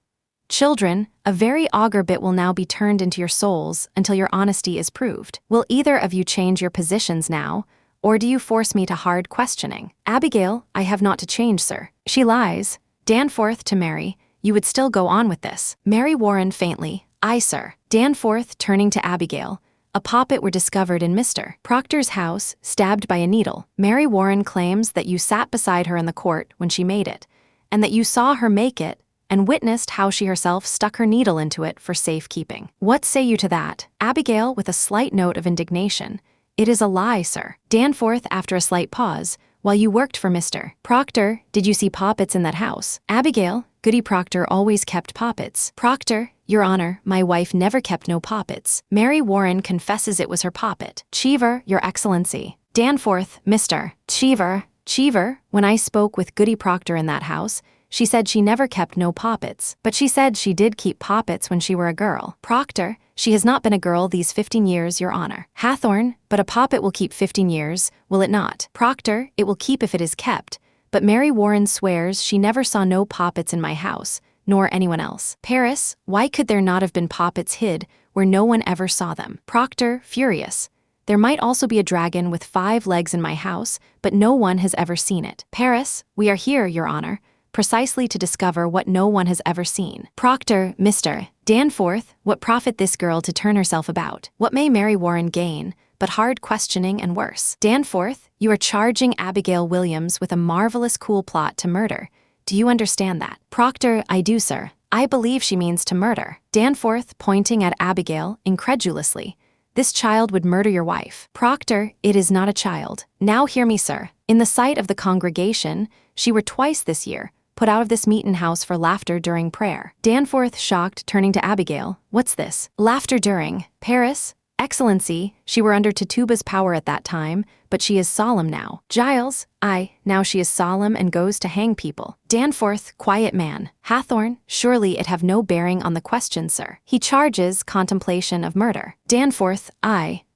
Children, a very augur bit will now be turned into your souls until your honesty is proved. Will either of you change your positions now, or do you force me to hard questioning? Abigail, I have not to change, sir. She lies. Danforth to Mary, you would still go on with this. Mary Warren faintly, aye, sir. Danforth turning to Abigail, a poppet were discovered in Mr. Proctor's house, stabbed by a needle. Mary Warren claims that you sat beside her in the court when she made it, and that you saw her make it, and witnessed how she herself stuck her needle into it for safekeeping. What say you to that? Abigail, with a slight note of indignation. It is a lie, sir. Danforth, after a slight pause. While you worked for Mr. Proctor, did you see poppets in that house? Abigail, Goody Proctor always kept poppets. Proctor, Your Honor, my wife never kept no poppets. Mary Warren confesses it was her poppet. Cheever, Your Excellency. Danforth, Mr. Cheever, when I spoke with Goody Proctor in that house, she said she never kept no poppets, but she said she did keep poppets when she were a girl. Proctor, she has not been a girl these 15 years, Your Honor. Hathorne, but a poppet will keep 15 years, will it not? Proctor, it will keep if it is kept, but Mary Warren swears she never saw no poppets in my house, nor anyone else. Paris, why could there not have been poppets hid where no one ever saw them? Proctor, furious. There might also be a dragon with 5 legs in my house, but no one has ever seen it. Paris, we are here, Your Honor, precisely to discover what no one has ever seen. Proctor, Mr. Danforth, what profit this girl to turn herself about? What may Mary Warren gain, but hard questioning and worse? Danforth, you are charging Abigail Williams with a marvelous cool plot to murder. Do you understand that? Proctor, I do, sir. I believe she means to murder. Danforth, pointing at Abigail, incredulously. This child would murder your wife. Proctor, it is not a child. Now hear me, sir. In the sight of the congregation, she were twice this year put out of this meetin' house for laughter during prayer. Danforth, shocked, turning to Abigail. What's this? Laughter during. Paris, Excellency, she were under Tituba's power at that time, but she is solemn now. Giles, now she is solemn and goes to hang people. Danforth, quiet man. Hathorne, surely it have no bearing on the question, sir. He charges contemplation of murder. Danforth,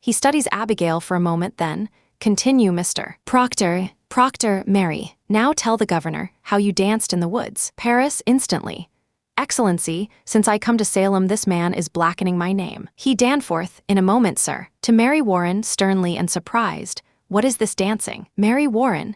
he studies Abigail for a moment, then. Continue, Mr. Proctor, Mary, now tell the governor how you danced in the woods. Paris, instantly. Excellency, since I come to Salem, this man is blackening my name. He Danforth, in a moment, sir. To Mary Warren, sternly and surprised. What is this dancing? Mary Warren.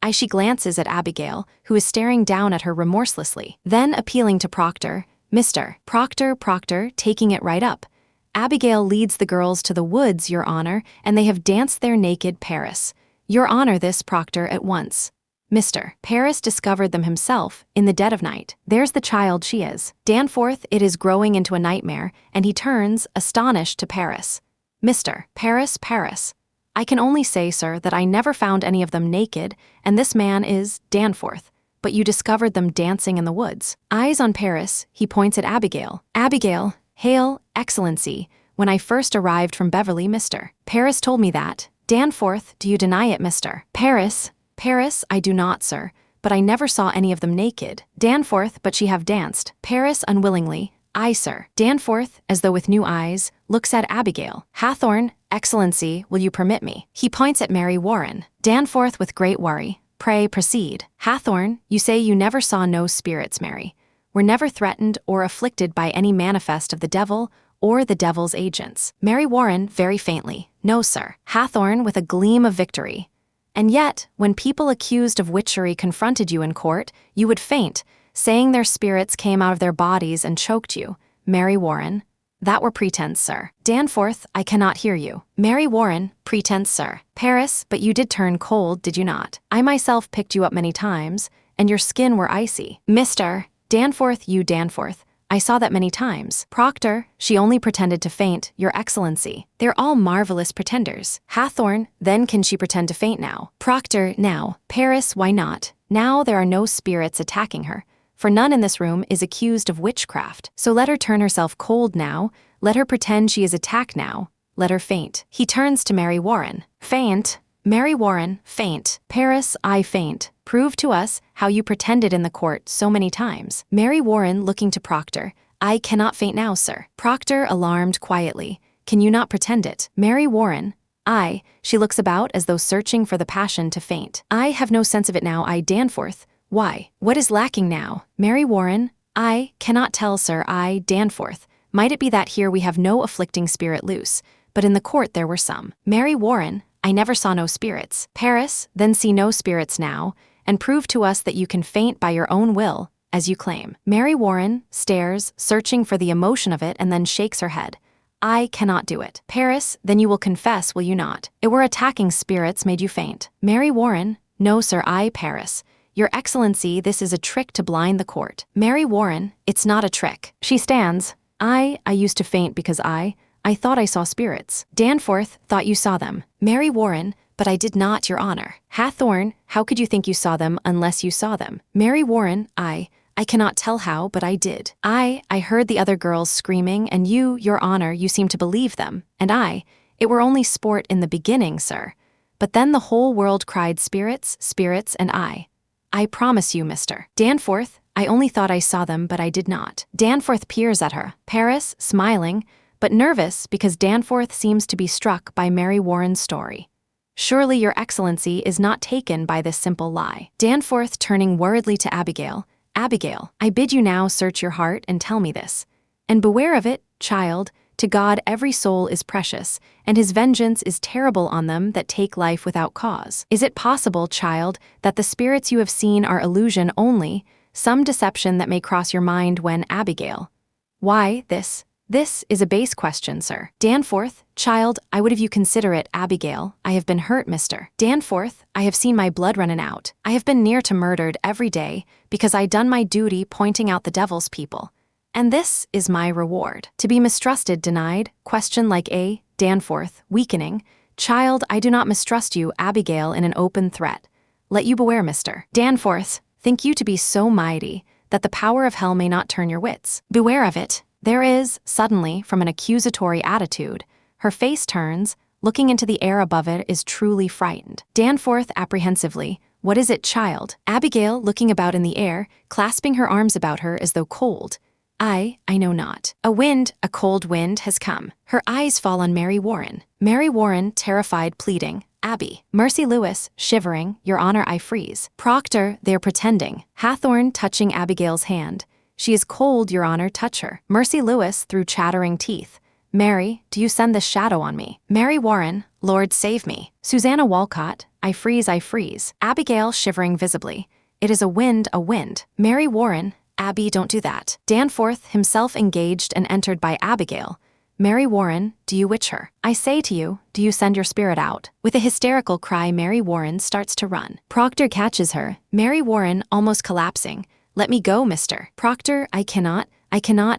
She glances at Abigail, who is staring down at her remorselessly. Then appealing to Proctor, Mr. Proctor, taking it right up. Abigail leads the girls to the woods, Your Honor, and they have danced there naked. Paris. Your Honor, this Proctor at once. Mr. Paris discovered them himself, in the dead of night. There's the child she is. Danforth, it is growing into a nightmare, and he turns, astonished, to Paris. Mr. Paris. I can only say, sir, that I never found any of them naked, and this man is Danforth. But you discovered them dancing in the woods. Eyes on Paris, he points at Abigail. Abigail, hail, Excellency. When I first arrived from Beverly, Mr. Paris told me that. Danforth, do you deny it, Mr. Paris, I do not, sir, but I never saw any of them naked. Danforth, but she have danced. Paris, unwillingly. Aye, sir. Danforth, as though with new eyes, looks at Abigail. Hathorne, Excellency, will you permit me? He points at Mary Warren. Danforth, with great worry. Pray, proceed. Hathorne, you say you never saw no spirits, Mary. Were never threatened or afflicted by any manifest of the devil or the devil's agents. Mary Warren, very faintly. No, sir. Hathorne, with a gleam of victory. And yet, when people accused of witchery confronted you in court, you would faint, saying their spirits came out of their bodies and choked you. Mary Warren. That were pretense, sir. Danforth, I cannot hear you. Mary Warren, pretense, sir. Paris, but you did turn cold, did you not? I myself picked you up many times, and your skin were icy. Mr. Danforth, you Danforth. I saw that many times. Proctor, she only pretended to faint, Your Excellency. They're all marvelous pretenders. Hathorne, then can she pretend to faint now? Proctor, now. Paris, why not? Now there are no spirits attacking her, for none in this room is accused of witchcraft. So let her turn herself cold now, let her pretend she is attacked now, let her faint. He turns to Mary Warren. Faint? Mary Warren, faint. Paris, I faint. Prove to us how you pretended in the court so many times. Mary Warren, looking to Proctor. I cannot faint now, sir. Proctor, alarmed, quietly. Can you not pretend it? Mary Warren. She looks about as though searching for the passion to faint. I have no sense of it now, Danforth. Why? What is lacking now? Mary Warren. I cannot tell, sir, Danforth. Might it be that here we have no afflicting spirit loose, but in the court there were some. Mary Warren. I never saw no spirits. Paris, then see no spirits now, and prove to us that you can faint by your own will, as you claim. Mary Warren stares, searching for the emotion of it, and then shakes her head. I cannot do it. Paris, then you will confess, will you not? It were attacking spirits made you faint. Mary Warren, no sir, I, Paris. Your Excellency, this is a trick to blind the court. Mary Warren, it's not a trick. She stands. I used to faint because I thought I saw spirits. Danforth thought you saw them. Mary Warren, but I did not, Your Honor. Hathorne, how could you think you saw them unless you saw them? Mary Warren, I cannot tell how, but I did. I heard the other girls screaming, and you, Your Honor, you seemed to believe them. And it were only sport in the beginning, sir. But then the whole world cried spirits, spirits, and I promise you, Mr. Danforth, I only thought I saw them, but I did not. Danforth peers at her. Paris, smiling, but nervous because Danforth seems to be struck by Mary Warren's story. Surely Your Excellency is not taken by this simple lie. Danforth turning worriedly to Abigail. Abigail, I bid you now search your heart and tell me this. And beware of it, child. To God every soul is precious, and his vengeance is terrible on them that take life without cause. Is it possible, child, that the spirits you have seen are illusion only, some deception that may cross your mind when Abigail? Why, this is a base question, sir. Danforth, child, I would have you consider it. Abigail, I have been hurt, Mr. Danforth, I have seen my blood running out. I have been near to murdered every day, because I done my duty pointing out the devil's people. And this is my reward. To be mistrusted, denied, question like a Danforth, weakening. Child, I do not mistrust you, Abigail, in an open threat. Let you beware, Mr. Danforth, think you to be so mighty, that the power of hell may not turn your wits. Beware of it. There is, suddenly, from an accusatory attitude, her face turns, looking into the air above it is truly frightened. Danforth, apprehensively, what is it, child? Abigail, looking about in the air, clasping her arms about her as though cold. I know not. A cold wind has come. Her eyes fall on Mary Warren. Mary Warren, terrified, pleading, Abby. Mercy Lewis, shivering, Your Honor, I freeze. Proctor, they're pretending. Hathorne, touching Abigail's hand. She is cold, Your Honor, touch her. Mercy Lewis, through chattering teeth. Mary, do you send this shadow on me? Mary Warren, Lord save me. Susanna Walcott, I freeze, I freeze. Abigail, shivering visibly. It is a wind, a wind. Mary Warren, Abby, don't do that. Danforth, himself engaged and entered by Abigail. Mary Warren, do you witch her? I say to you, do you send your spirit out? With a hysterical cry, Mary Warren starts to run. Proctor catches her. Mary Warren, almost collapsing. Let me go, Mr. Proctor, I cannot.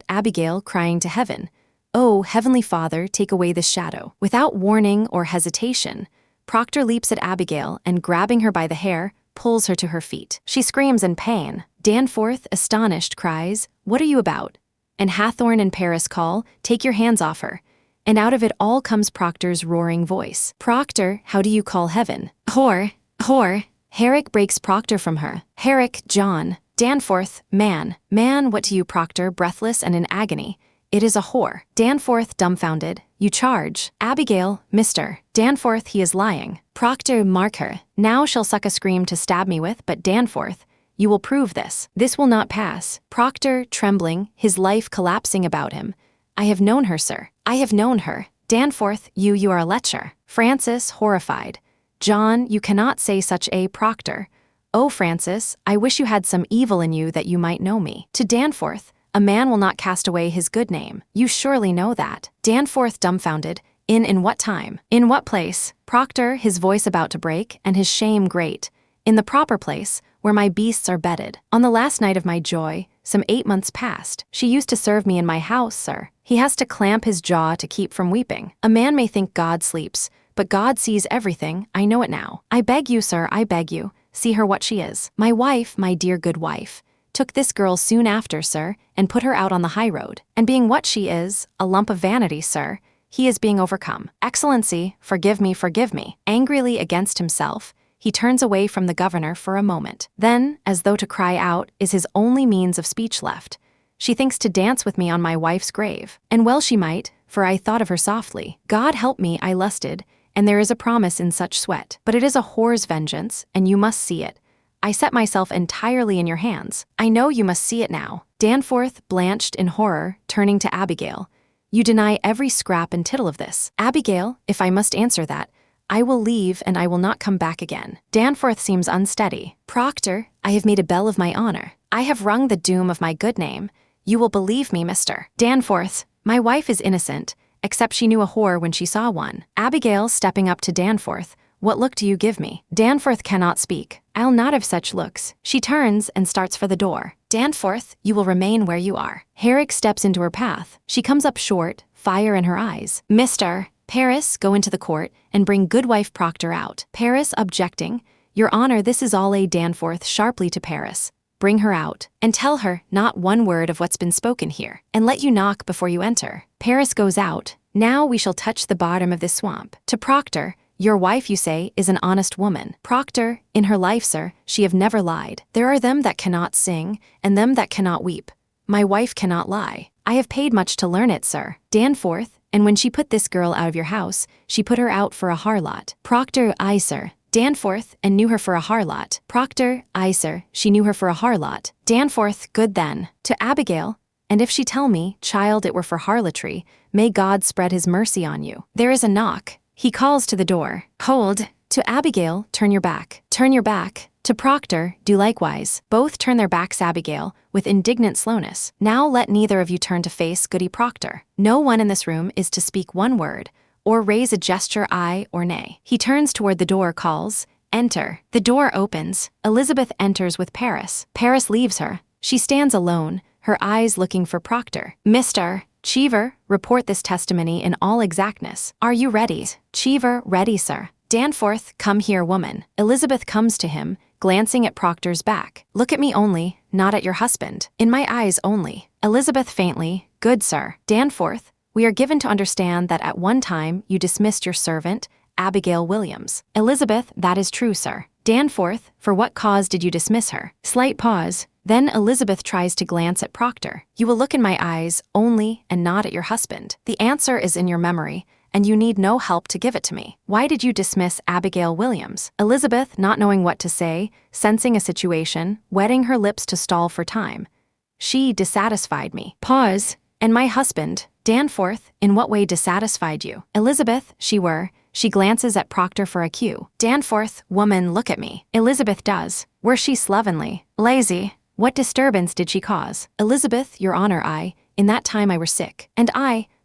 Abigail, crying to heaven. Oh, Heavenly Father, take away this shadow. Without warning or hesitation, Proctor leaps at Abigail and, grabbing her by the hair, pulls her to her feet. She screams in pain. Danforth, astonished, cries, What are you about? And Hathorne and Paris call, Take your hands off her. And out of it all comes Proctor's roaring voice. Proctor, how do you call heaven? Whore. Herrick breaks Proctor from her. Herrick, John. Danforth, man, what to you, Proctor, breathless and in agony? It is a whore. Danforth, dumbfounded. You charge. Abigail, Mr. Danforth, he is lying. Proctor, mark her. Now shall suck a scream to stab me with, but Danforth, you will prove this. This will not pass. Proctor, trembling, his life collapsing about him. I have known her, sir. I have known her. Danforth, you are a lecher. Francis, horrified. John, you cannot say such a Proctor. Oh, Francis, I wish you had some evil in you that you might know me. To Danforth, a man will not cast away his good name. You surely know that. Danforth, dumbfounded. In what time? In what place? Proctor, his voice about to break, and his shame great. In the proper place, where my beasts are bedded. On the last night of my joy, some 8 months past, she used to serve me in my house, sir. He has to clamp his jaw to keep from weeping. A man may think God sleeps, but God sees everything, I know it now. I beg you, sir, I beg you, see her what she is. My wife, my dear good wife, took this girl soon after, sir, and put her out on the high road. And being what she is, a lump of vanity, sir, he is being overcome. Excellency, forgive me. Angrily against himself, he turns away from the governor for a moment. Then, as though to cry out is his only means of speech left, she thinks to dance with me on my wife's grave. And well she might, for I thought of her softly. God help me, I lusted, and there is a promise in such sweat. But it is a whore's vengeance, and you must see it. I set myself entirely in your hands. I know you must see it now. Danforth, blanched in horror, turning to Abigail. You deny every scrap and tittle of this. Abigail, if I must answer that, I will leave and I will not come back again. Danforth seems unsteady. Proctor, I have made a bell of my honor. I have wrung the doom of my good name. You will believe me, Mr. Danforth. My wife is innocent, except she knew a whore when she saw one. Abigail stepping up to Danforth. What look do you give me? Danforth cannot speak. I'll not have such looks. She turns and starts for the door. Danforth, you will remain where you are. Herrick steps into her path. She comes up short, fire in her eyes. Mr. Paris, go into the court and bring Goodwife Proctor out. Paris objecting. Your Honor, this is all a Danforth sharply to Paris. Bring her out, and tell her not one word of what's been spoken here, and let you knock before you enter. Paris goes out. Now we shall touch the bottom of this swamp. To Proctor, your wife, you say, is an honest woman. Proctor, in her life, sir, she have never lied. There are them that cannot sing, and them that cannot weep. My wife cannot lie. I have paid much to learn it, sir. Danforth, and when she put this girl out of your house, she put her out for a harlot. Proctor, aye, sir. Danforth, and knew her for a harlot. Proctor, aye, sir, she knew her for a harlot. Danforth, good then. To Abigail, and if she tell me, child, it were for harlotry, may God spread his mercy on you. There is a knock. He calls to the door. Hold. To Abigail, turn your back. Turn your back. To Proctor, do likewise. Both turn their backs Abigail, with indignant slowness. Now let neither of you turn to face Goody Proctor. No one in this room is to speak one word, or raise a gesture aye or nay. He turns toward the door, calls, enter. The door opens. Elizabeth enters with Paris. Paris leaves her. She stands alone, her eyes looking for Proctor. Mr. Cheever, report this testimony in all exactness. Are you ready? Cheever, ready, sir. Danforth, come here, woman. Elizabeth comes to him, glancing at Proctor's back. Look at me only, not at your husband. In my eyes only. Elizabeth faintly, good sir. Danforth, we are given to understand that at one time you dismissed your servant, Abigail Williams. Elizabeth, that is true, sir. Danforth, for what cause did you dismiss her? Slight pause. Then Elizabeth tries to glance at Proctor. You will look in my eyes only and not at your husband. The answer is in your memory, and you need no help to give it to me. Why did you dismiss Abigail Williams? Elizabeth, not knowing what to say, sensing a situation, wetting her lips to stall for time. She dissatisfied me. Pause. And my husband, Danforth, in what way dissatisfied you? Elizabeth, she glances at Proctor for a cue. Danforth, woman, look at me. Elizabeth does. Were she slovenly? Lazy? What disturbance did she cause? Elizabeth, your honor, in that time I were sick. And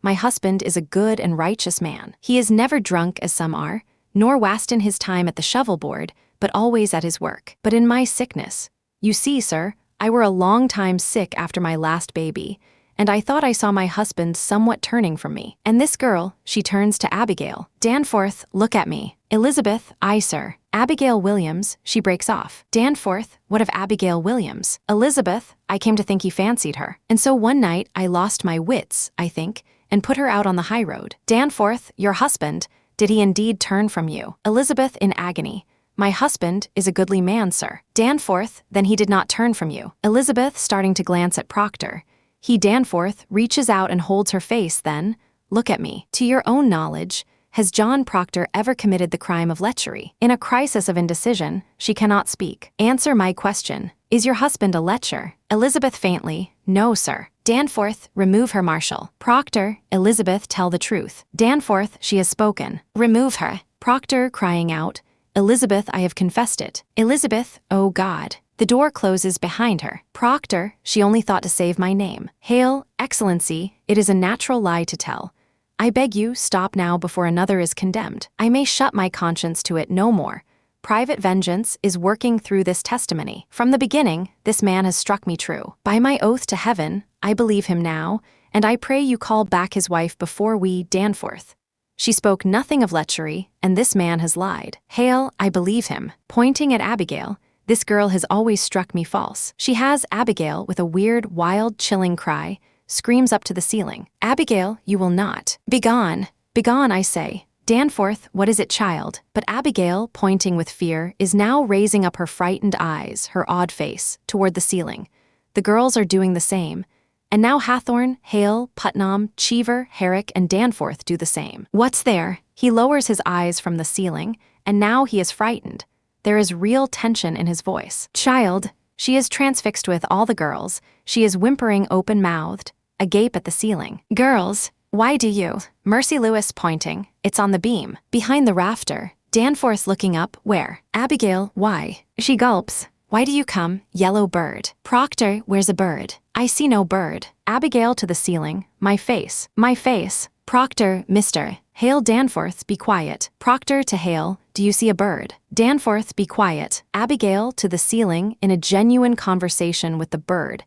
my husband is a good and righteous man. He is never drunk as some are, nor wasted his time at the shovel board, but always at his work. But in my sickness, you see, sir, I were a long time sick after my last baby, and I thought I saw my husband somewhat turning from me. And this girl, she turns to Abigail. Danforth, look at me. Elizabeth, aye, sir. Abigail Williams, she breaks off. Danforth, what of Abigail Williams? Elizabeth, I came to think he fancied her. And so one night I lost my wits, I think, and put her out on the high road. Danforth, your husband, did he indeed turn from you? Elizabeth, in agony. My husband is a goodly man, sir. Danforth, then he did not turn from you. Elizabeth, starting to glance at Proctor. He, Danforth, reaches out and holds her face, then, look at me. To your own knowledge, has John Proctor ever committed the crime of lechery? In a crisis of indecision, she cannot speak. Answer my question. Is your husband a lecher? Elizabeth faintly, no, sir. Danforth, remove her, Marshal. Proctor, Elizabeth, tell the truth. Danforth, she has spoken. Remove her. Proctor, crying out, Elizabeth, I have confessed it. Elizabeth, oh God. The door closes behind her. Proctor, she only thought to save my name. Hail, Excellency, it is a natural lie to tell. I beg you, stop now before another is condemned. I may shut my conscience to it no more. Private vengeance is working through this testimony. From the beginning, this man has struck me true. By my oath to heaven, I believe him now, and I pray you call back his wife before we, Danforth. She spoke nothing of lechery, and this man has lied. Hail, I believe him. Pointing at Abigail, this girl has always struck me false. She has, Abigail, with a weird, wild, chilling cry, screams up to the ceiling. Abigail, you will not. Begone. Begone, I say. Danforth, what is it, child? But Abigail, pointing with fear, is now raising up her frightened eyes, her odd face, toward the ceiling. The girls are doing the same. And now Hathorne, Hale, Putnam, Cheever, Herrick, and Danforth do the same. What's there? He lowers his eyes from the ceiling, and now he is frightened. There is real tension in his voice. Child, she is transfixed with all the girls. She is whimpering open-mouthed, agape at the ceiling. Girls, why do you? Mercy Lewis pointing. It's on the beam. Behind the rafter. Danforth looking up. Where? Abigail, why? She gulps. Why do you come, yellow bird? Proctor, where's a bird? I see no bird. Abigail to the ceiling. My face. My face. Proctor, Mr. Hale. Danforth, be quiet. Proctor to Hale, do you see a bird? Danforth, be quiet. Abigail to the ceiling in a genuine conversation with the bird,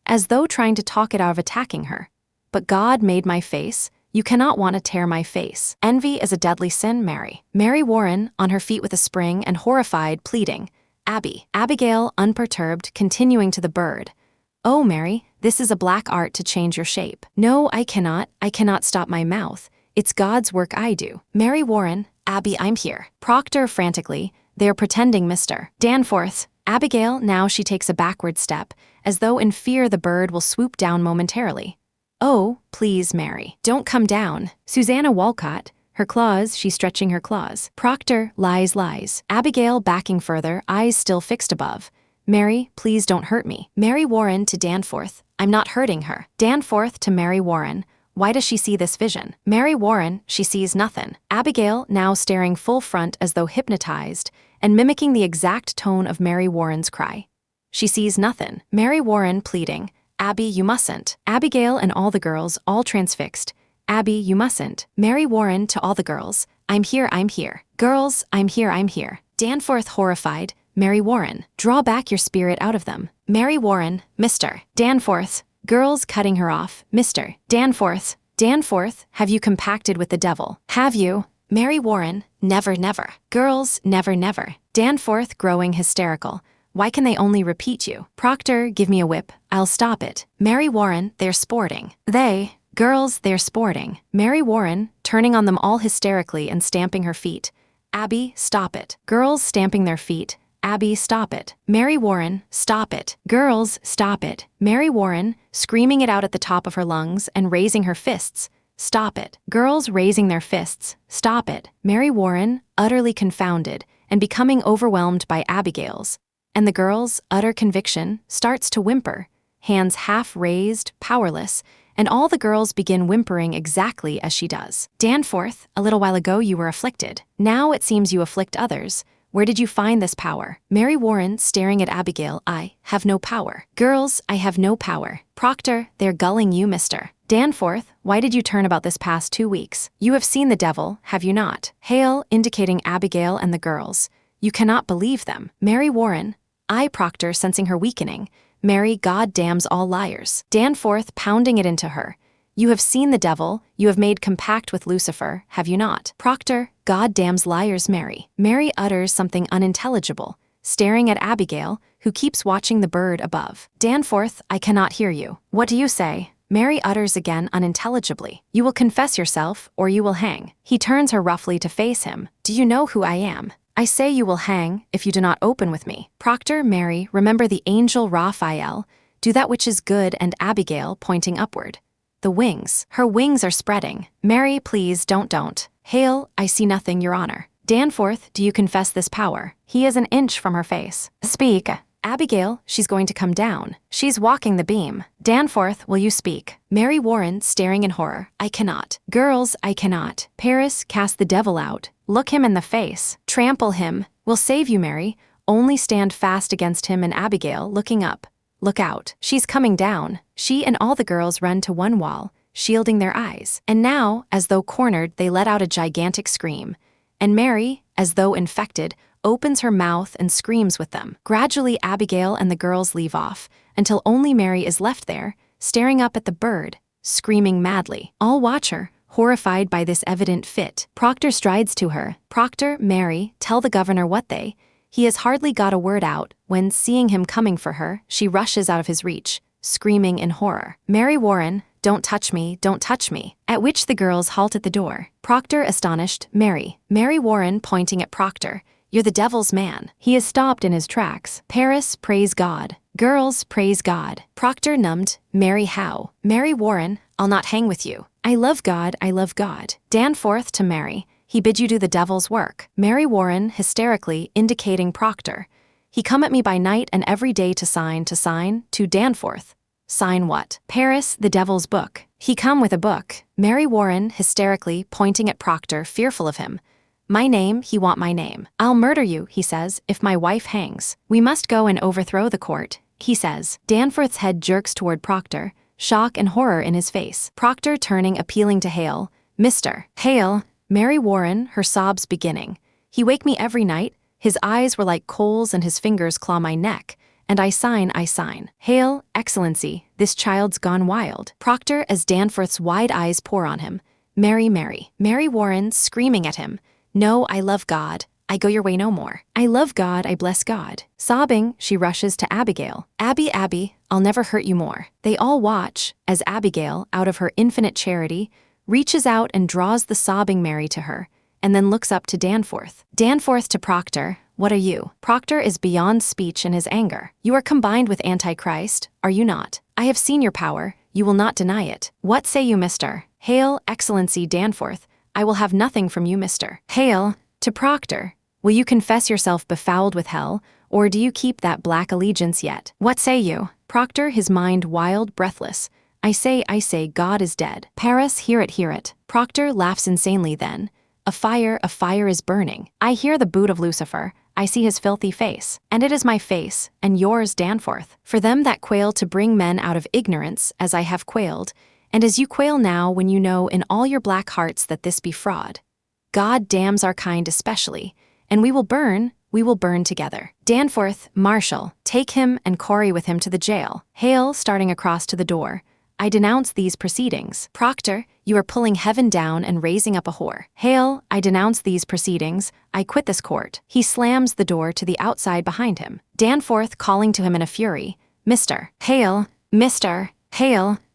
as though trying to talk it out of attacking her. But God made my face. You cannot want to tear my face. Envy is a deadly sin, Mary. Mary Warren, on her feet with a spring and horrified, pleading. Abby. Abigail, unperturbed, continuing to the bird. Oh, Mary, this is a black art to change your shape. No, I cannot stop my mouth. It's God's work I do. Mary Warren, Abby, I'm here. Proctor frantically, they're pretending, Mr. Danforth. Abigail, now she takes a backward step, as though in fear the bird will swoop down momentarily. Oh, please, Mary, don't come down. Susanna Walcott, her claws, she's stretching her claws. Proctor, lies. Abigail backing further, eyes still fixed above. Mary, please don't hurt me. Mary Warren to Danforth, I'm not hurting her. Danforth to Mary Warren, why does she see this vision? Mary Warren, she sees nothing. Abigail, now staring full front as though hypnotized, and mimicking the exact tone of Mary Warren's cry. She sees nothing. Mary Warren pleading, Abby, you mustn't. Abigail and all the girls, all transfixed. Abby, you mustn't. Mary Warren to all the girls, I'm here. Girls, I'm here. Danforth horrified, Mary Warren, draw back your spirit out of them. Mary Warren, Mr. Danforth. Girls cutting her off, Mr. Danforth. Danforth, have you compacted with the devil? Have you? Mary Warren, never. Girls, never. Danforth growing hysterical. Why can they only repeat you? Proctor, give me a whip, I'll stop it. Mary Warren, they're sporting. Girls, they're sporting. Mary Warren, turning on them all hysterically and stamping her feet. Abby, stop it. Girls stamping their feet. Abby, stop it. Mary Warren, stop it. Girls, stop it. Mary Warren, screaming it out at the top of her lungs and raising her fists. Stop it. Girls raising their fists. Stop it. Mary Warren, utterly confounded and becoming overwhelmed by Abigail's. And the girl's utter conviction starts to whimper, hands half raised, powerless, and all the girls begin whimpering exactly as she does. Danforth, a little while ago you were afflicted. Now it seems you afflict others. Where did you find this power? Mary Warren, staring at Abigail, I have no power. Girls, I have no power. Proctor, they're gulling you, Mr. Danforth, why did you turn about this past 2 weeks? You have seen the devil, have you not? Hale, indicating Abigail and the girls. You cannot believe them. Mary Warren, I, Proctor, sensing her weakening. Mary, God damns all liars. Danforth, pounding it into her. You have seen the devil, you have made compact with Lucifer, have you not? Proctor, God damns liars, Mary. Mary utters something unintelligible, staring at Abigail, who keeps watching the bird above. Danforth, I cannot hear you. What do you say? Mary utters again unintelligibly. You will confess yourself, or you will hang. He turns her roughly to face him. Do you know who I am? I say you will hang, if you do not open with me. Proctor, Mary, remember the angel Raphael. Do that which is good, and Abigail, pointing upward. The wings. Her wings are spreading. Mary, please, don't. Hale, I see nothing, Your Honor. Danforth, do you confess this power? He is an inch from her face. Speak. Abigail, she's going to come down. She's walking the beam. Danforth, will you speak? Mary Warren, staring in horror. I cannot. Girls, I cannot. Paris, cast the devil out. Look him in the face. Trample him. We'll save you, Mary. Only stand fast against him. And Abigail, looking up. Look out. She's coming down. She and all the girls run to one wall, shielding their eyes. And now, as though cornered, they let out a gigantic scream. And Mary, as though infected, opens her mouth and screams with them. Gradually, Abigail and the girls leave off, until only Mary is left there, staring up at the bird, screaming madly. All watch her, horrified by this evident fit. Proctor strides to her. Proctor, Mary, tell the governor what they... He has hardly got a word out, when, seeing him coming for her, she rushes out of his reach, screaming in horror. Mary Warren, don't touch me, at which the girls halt at the door. Proctor astonished, Mary Warren pointing at Proctor, you're the devil's man. He is stopped in his tracks. Paris, praise God. Girls, praise God. Proctor numbed, Mary how? Mary Warren, I'll not hang with you. I love God. Danforth to Mary, he bid you do the devil's work. Mary Warren, hysterically, indicating Proctor. He come at me by night and every day to sign, to Danforth. Sign what? Paris, the devil's book. He come with a book. Mary Warren, hysterically, pointing at Proctor, fearful of him. My name, he want my name. I'll murder you, he says, if my wife hangs. We must go and overthrow the court, he says. Danforth's head jerks toward Proctor, shock and horror in his face. Proctor turning appealing to Hale. Mr. Hale, Mary Warren, her sobs beginning. He wake me every night, his eyes were like coals and his fingers claw my neck, and I sign. Hail, Excellency, this child's gone wild. Proctor as Danforth's wide eyes pour on him. Mary Warren screaming at him. No, I love God. I go your way no more. I love God, I bless God. Sobbing, she rushes to Abigail. Abby, I'll never hurt you more. They all watch, as Abigail, out of her infinite charity, reaches out and draws the sobbing Mary to her, and then looks up to Danforth. Danforth to Proctor, what are you? Proctor is beyond speech in his anger. You are combined with Antichrist, are you not? I have seen your power, you will not deny it. What say you, Mr. Hail, Excellency Danforth, I will have nothing from you, Mr. Hail. To Proctor, will you confess yourself befouled with hell, or do you keep that black allegiance yet? What say you? Proctor, his mind wild, breathless. I say, God is dead. Paris, hear it. Proctor laughs insanely then. A fire is burning. I hear the boot of Lucifer, I see his filthy face. And it is my face, and yours, Danforth. For them that quail to bring men out of ignorance, as I have quailed, and as you quail now when you know in all your black hearts that this be fraud. God damns our kind especially, and we will burn together. Danforth, Marshal, take him and Corey with him to the jail. Hale, starting across to the door. I denounce these proceedings. Proctor, you are pulling heaven down and raising up a whore. Hale, I denounce these proceedings. I quit this court. He slams the door to the outside behind him. Danforth calling to him in a fury. Mr. Hale.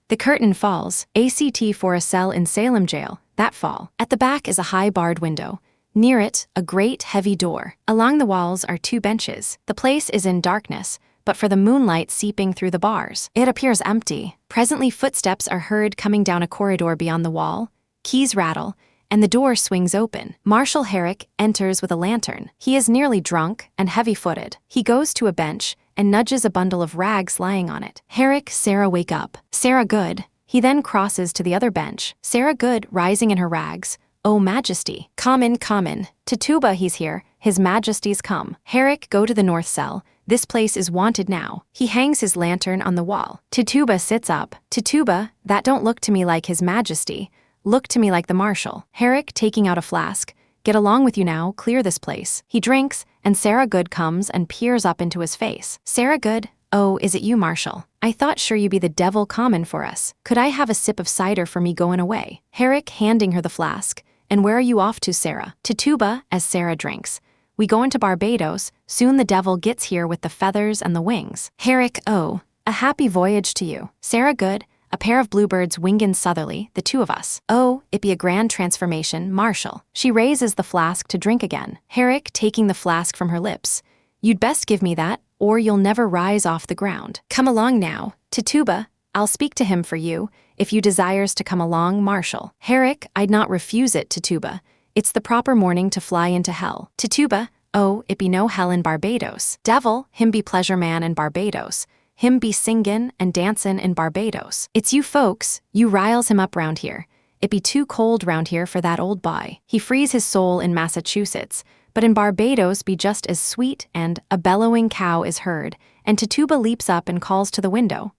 The curtain falls. ACT for a cell in Salem jail. That fall. At the back is a high barred window. Near it, a great heavy door. Along the walls are 2 benches. The place is in darkness, but for the moonlight seeping through the bars, it appears empty. Presently footsteps are heard coming down a corridor beyond the wall. Keys rattle, and the door swings open. Marshal Herrick enters with a lantern. He is nearly drunk and heavy-footed. He goes to a bench and nudges a bundle of rags lying on it. Herrick, Sarah, wake up. Sarah, good. He then crosses to the other bench. Sarah Good, rising in her rags. Oh, Majesty. Come in. Tituba, he's here. His Majesty's come. Herrick, go to the north cell. This place is wanted now. He hangs his lantern on the wall. Tituba sits up. Tituba, that don't look to me like His Majesty. Look to me like the Marshal. Herrick, taking out a flask. Get along with you now, clear this place. He drinks, and Sarah Good comes and peers up into his face. Sarah Good, oh, is it you, Marshal? I thought sure you be the devil common for us. Could I have a sip of cider for me going away? Herrick handing her the flask. And where are you off to, Sarah? Tituba, as Sarah drinks. We go into Barbados, soon the devil gets here with the feathers and the wings. Herrick, oh, a happy voyage to you. Sarah Good, a pair of bluebirds wingin' southerly, the 2 of us. Oh, it be a grand transformation, Marshal. She raises the flask to drink again. Herrick, taking the flask from her lips. You'd best give me that, or you'll never rise off the ground. Come along now. Tituba, I'll speak to him for you, if you desires to come along, Marshal. Herrick, I'd not refuse it, Tituba. It's the proper morning to fly into hell. Tituba, oh, it be no hell in Barbados. Devil, him be pleasure man in Barbados. Him be singin' and dancin' in Barbados. It's you folks, you riles him up round here. It be too cold round here for that old boy. He frees his soul in Massachusetts, but in Barbados be just as sweet, and a bellowing cow is heard, and Tituba leaps up and calls to the window.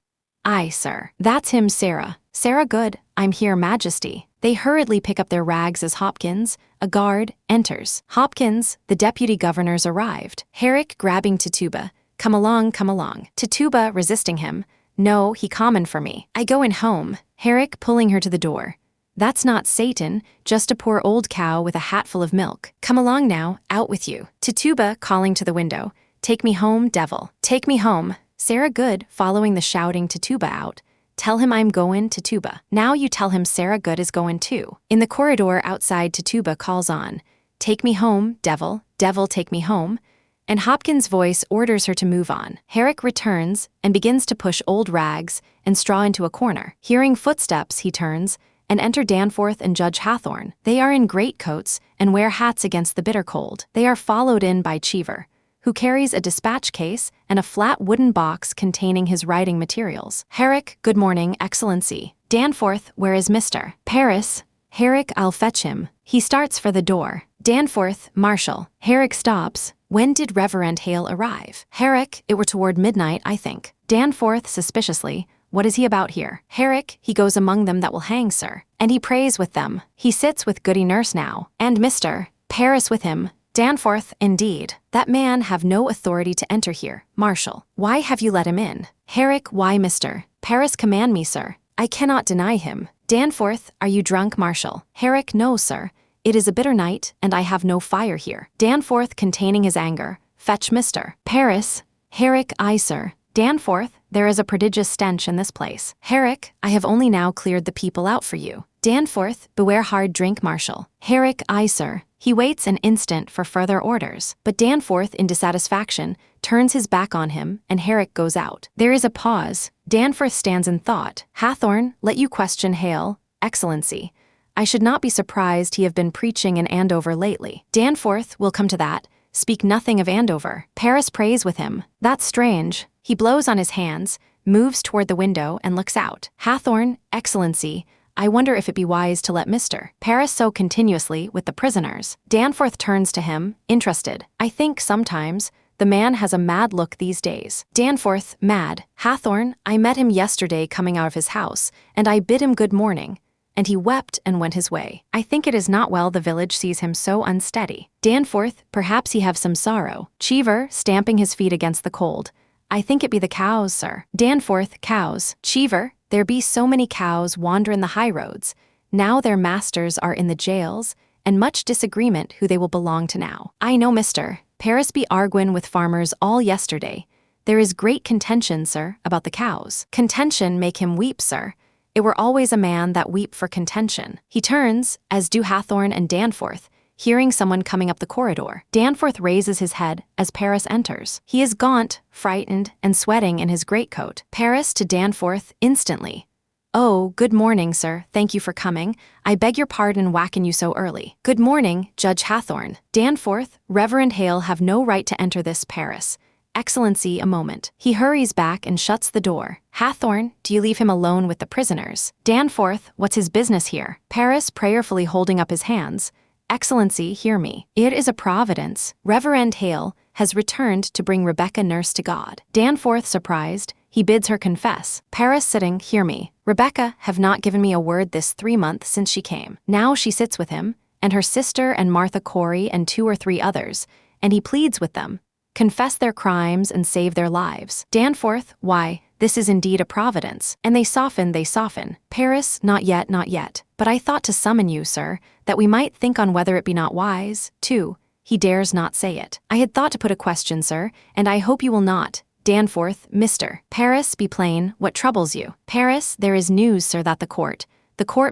Aye, sir. That's him, Sarah. Sarah Good, I'm here, Majesty. They hurriedly pick up their rags as Hopkins, a guard, enters. Hopkins, the deputy governor's arrived. Herrick grabbing Tituba. Come along. Tituba resisting him. No, he common for me. I go in home. Herrick pulling her to the door. That's not Satan, just a poor old cow with a hatful of milk. Come along now, out with you. Tituba calling to the window. Take me home, devil. Take me home. Sarah Good following the shouting Tituba out. Tell him I'm goin', Tituba. Now you tell him Sarah Good is goin' too. In the corridor outside, Tituba calls on. Take me home, devil, take me home. And Hopkins' voice orders her to move on. Herrick returns and begins to push old rags and straw into a corner. Hearing footsteps, he turns and enter Danforth and Judge Hathorne. They are in greatcoats and wear hats against the bitter cold. They are followed in by Cheever, who carries a dispatch case and a flat wooden box containing his writing materials. Herrick, good morning, Excellency. Danforth, where is Mr. Paris? Herrick, I'll fetch him. He starts for the door. Danforth, Marshal. Herrick stops. When did Reverend Hale arrive? Herrick, it were toward midnight, I think. Danforth, suspiciously. What is he about here? Herrick, he goes among them that will hang, sir. And he prays with them. He sits with goody nurse now. And Mr. Paris with him. Danforth, indeed. That man have no authority to enter here. Marshal, why have you let him in? Herrick, why Mr. Paris command me, sir. I cannot deny him. Danforth, are you drunk, Marshal? Herrick, no, sir. It is a bitter night, and I have no fire here. Danforth, containing his anger, fetch Mr. Paris. Herrick, I, sir. Danforth, there is a prodigious stench in this place. Herrick, I have only now cleared the people out for you. Danforth, beware hard drink, Marshal. Herrick, I, sir. He waits an instant for further orders, but Danforth, in dissatisfaction, turns his back on him, and Herrick goes out. There is a pause. Danforth stands in thought. Hathorn, let you question Hale, Excellency. I should not be surprised he have been preaching in Andover lately. Danforth, will come to that. Speak nothing of Andover. Paris prays with him. That's strange. He blows on his hands, moves toward the window, and looks out. Hathorn, Excellency, I wonder if it be wise to let Mr. Paris so continuously with the prisoners. Danforth turns to him, interested. I think, sometimes, the man has a mad look these days. Danforth, mad. Hathorn, I met him yesterday coming out of his house, and I bid him good morning. And he wept and went his way. I think it is not well the village sees him so unsteady. Danforth, perhaps he have some sorrow. Cheever, stamping his feet against the cold. I think it be the cows, sir. Danforth, cows. Cheever, there be so many cows wander in the high roads. Now their masters are in the jails, and much disagreement who they will belong to now. I know Mr. Paris be arguin with farmers all yesterday. There is great contention, sir, about the cows. Contention make him weep, sir. It were always a man that weep for contention. He turns, as do Hathorn and Danforth, hearing someone coming up the corridor. Danforth raises his head as Paris enters. He is gaunt, frightened, and sweating in his greatcoat. Paris to Danforth instantly. Oh, good morning, sir. Thank you for coming. I beg your pardon whacking you so early. Good morning, Judge Hathorn. Danforth, Reverend Hale have no right to enter this Paris. Excellency, a moment. He hurries back and shuts the door. Hathorn, do you leave him alone with the prisoners? Danforth, what's his business here? Paris, prayerfully holding up his hands. Excellency, hear me. It is a providence. Reverend Hale has returned to bring Rebecca nurse to God. Danforth, surprised, he bids her confess. Paris sitting, hear me. Rebecca have not given me a word this 3 months since she came. Now she sits with him, and her sister and Martha Corey and 2 or 3 others, and he pleads with them. Confess their crimes and save their lives. Danforth, why, this is indeed a providence. And they soften. Paris, not yet, not yet. But I thought to summon you, sir, that we might think on whether it be not wise, too. He dares not say it. I had thought to put a question, sir, and I hope you will not. Danforth, Mr. Paris, be plain, what troubles you? Paris, there is news, sir, that the court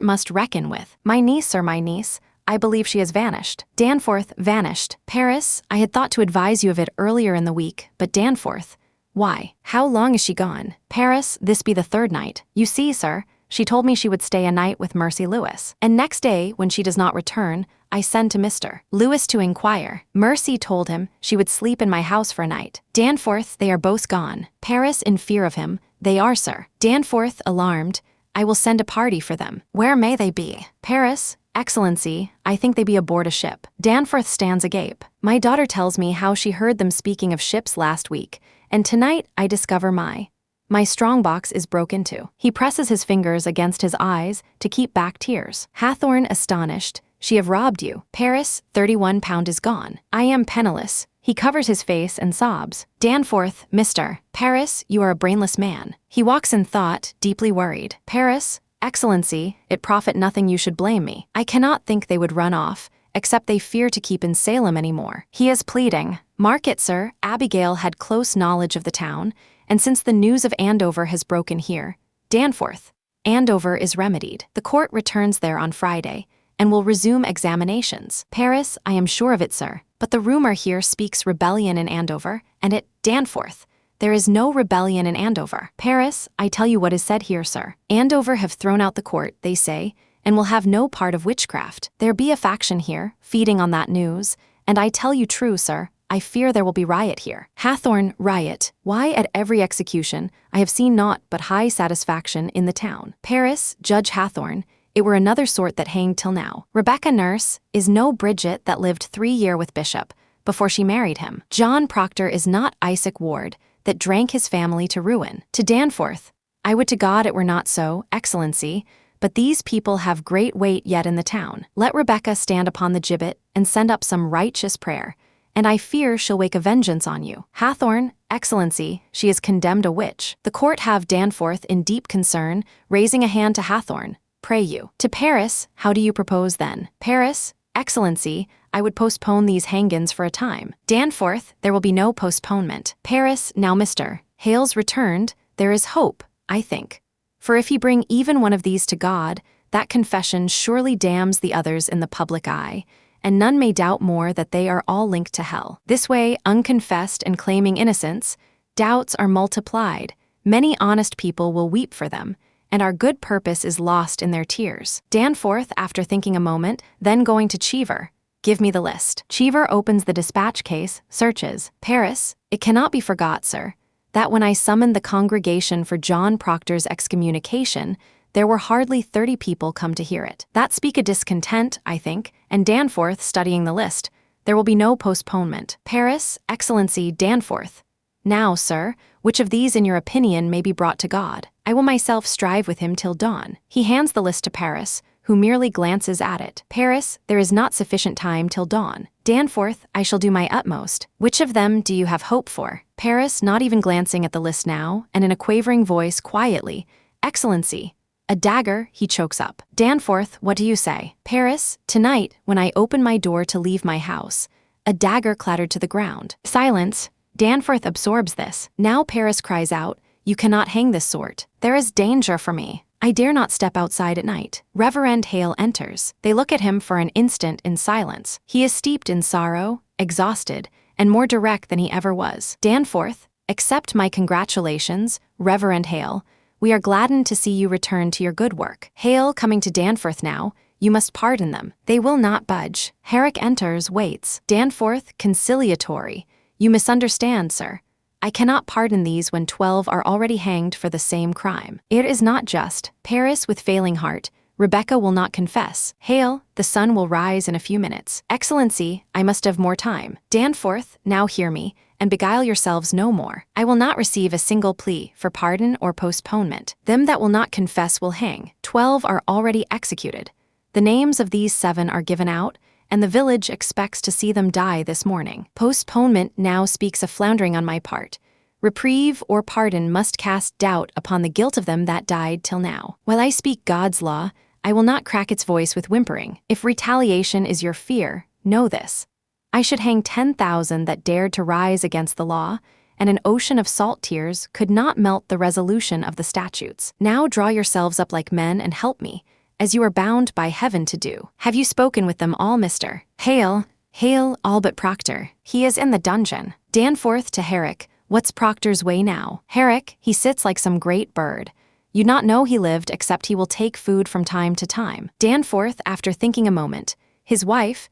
must reckon with. My niece, sir, my niece. I believe she has vanished. Danforth, vanished. Paris, I had thought to advise you of it earlier in the week, but Danforth, why? How long is she gone? Paris, this be the 3rd night. You see, sir, she told me she would stay a night with Mercy Lewis. And next day, when she does not return, I send to Mr. Lewis to inquire. Mercy told him she would sleep in my house for a night. Danforth, they are both gone. Paris, in fear of him, they are, sir. Danforth, alarmed, I will send a party for them. Where may they be? Paris, Excellency, I think they be aboard a ship. Danforth stands agape. My daughter tells me how she heard them speaking of ships last week, and tonight I discover my strongbox is broke into. He presses his fingers against his eyes to keep back tears. Hathorn, astonished, she have robbed you. Paris, 31 pound is gone. I am penniless. He covers his face and sobs. Danforth, Mr. Paris, you are a brainless man. He walks in thought, deeply worried. Paris, Excellency, it profit nothing you should blame me. I cannot think they would run off, except they fear to keep in Salem any more. He is pleading. Mark it, sir, Abigail had close knowledge of the town, and since the news of Andover has broken here, Danforth, Andover is remedied. The court returns there on Friday, and will resume examinations. Paris, I am sure of it, sir, but the rumor here speaks rebellion in Andover, and at Danforth, there is no rebellion in Andover. Paris, I tell you what is said here, sir. Andover have thrown out the court, they say, and will have no part of witchcraft. There be a faction here, feeding on that news, and I tell you true, sir, I fear there will be riot here. Hathorn, riot. Why at every execution, I have seen naught but high satisfaction in the town. Paris, Judge Hathorn, it were another sort that hanged till now. Rebecca nurse is no Bridget that lived 3 year with Bishop, before she married him. John Proctor is not Isaac Ward, that drank his family to ruin. To Danforth, I would to God it were not so, Excellency, but these people have great weight yet in the town. Let Rebecca stand upon the gibbet and send up some righteous prayer, and I fear she'll wake a vengeance on you. Hathorn, Excellency, she is condemned a witch. The court have Danforth in deep concern, raising a hand to Hathorn. Pray you. To Paris, how do you propose then? Paris, Excellency, I would postpone these hangings for a time. Danforth, there will be no postponement. Paris, now Mr. Hale's returned, there is hope, I think. For if he bring even one of these to God, that confession surely damns the others in the public eye, and none may doubt more that they are all linked to hell. This way, unconfessed and claiming innocence, doubts are multiplied, many honest people will weep for them, and our good purpose is lost in their tears. Danforth, after thinking a moment, then going to Cheever, give me the list. Cheever opens the dispatch case, searches. Paris, it cannot be forgot, sir, that when I summoned the congregation for John Proctor's excommunication, there were hardly 30 people come to hear it. That speak a discontent, I think, and Danforth studying the list. There will be no postponement. Paris, Excellency, Danforth. Now, sir, which of these in your opinion may be brought to God? I will myself strive with him till dawn. He hands the list to Paris, who merely glances at it. Paris, there is not sufficient time till dawn. Danforth, I shall do my utmost. Which of them do you have hope for? Paris, not even glancing at the list now, and in a quavering voice, quietly, Excellency. A dagger, he chokes up. Danforth, what do you say? Paris, tonight, when I open my door to leave my house, a dagger clattered to the ground. Silence. Danforth absorbs this. Now Paris cries out, you cannot hang this sort. There is danger for me. I dare not step outside at night. Reverend Hale enters. They look at him for an instant in silence. He is steeped in sorrow, exhausted, and more direct than he ever was. Danforth, accept my congratulations, Reverend Hale. We are gladdened to see you return to your good work. Hale, coming to Danforth now, you must pardon them. They will not budge. Herrick enters, waits. Danforth, conciliatory. You misunderstand, sir. I cannot pardon these when 12 are already hanged for the same crime. It is not just. Paris, with failing heart. Rebecca will not confess. Hale, the sun will rise in a few minutes. Excellency, I must have more time. Danforth, now hear me, and beguile yourselves no more. I will not receive a single plea for pardon or postponement. Them that will not confess will hang. 12 are already executed. The names of these 7 are given out, and the village expects to see them die this morning. Postponement now speaks a floundering on my part. Reprieve or pardon must cast doubt upon the guilt of them that died till now. While I speak God's law, I will not crack its voice with whimpering. If retaliation is your fear, know this. I should hang 10,000 that dared to rise against the law, and an ocean of salt tears could not melt the resolution of the statutes. Now draw yourselves up like men and help me, as you are bound by heaven to do. Have you spoken with them all, Mr. Hale? Hale, all but Proctor. He is in the dungeon. Danforth to Herrick. What's Proctor's way now? Herrick, he sits like some great bird. You'd not know he lived except he will take food from time to time. Danforth, after thinking a moment. His wife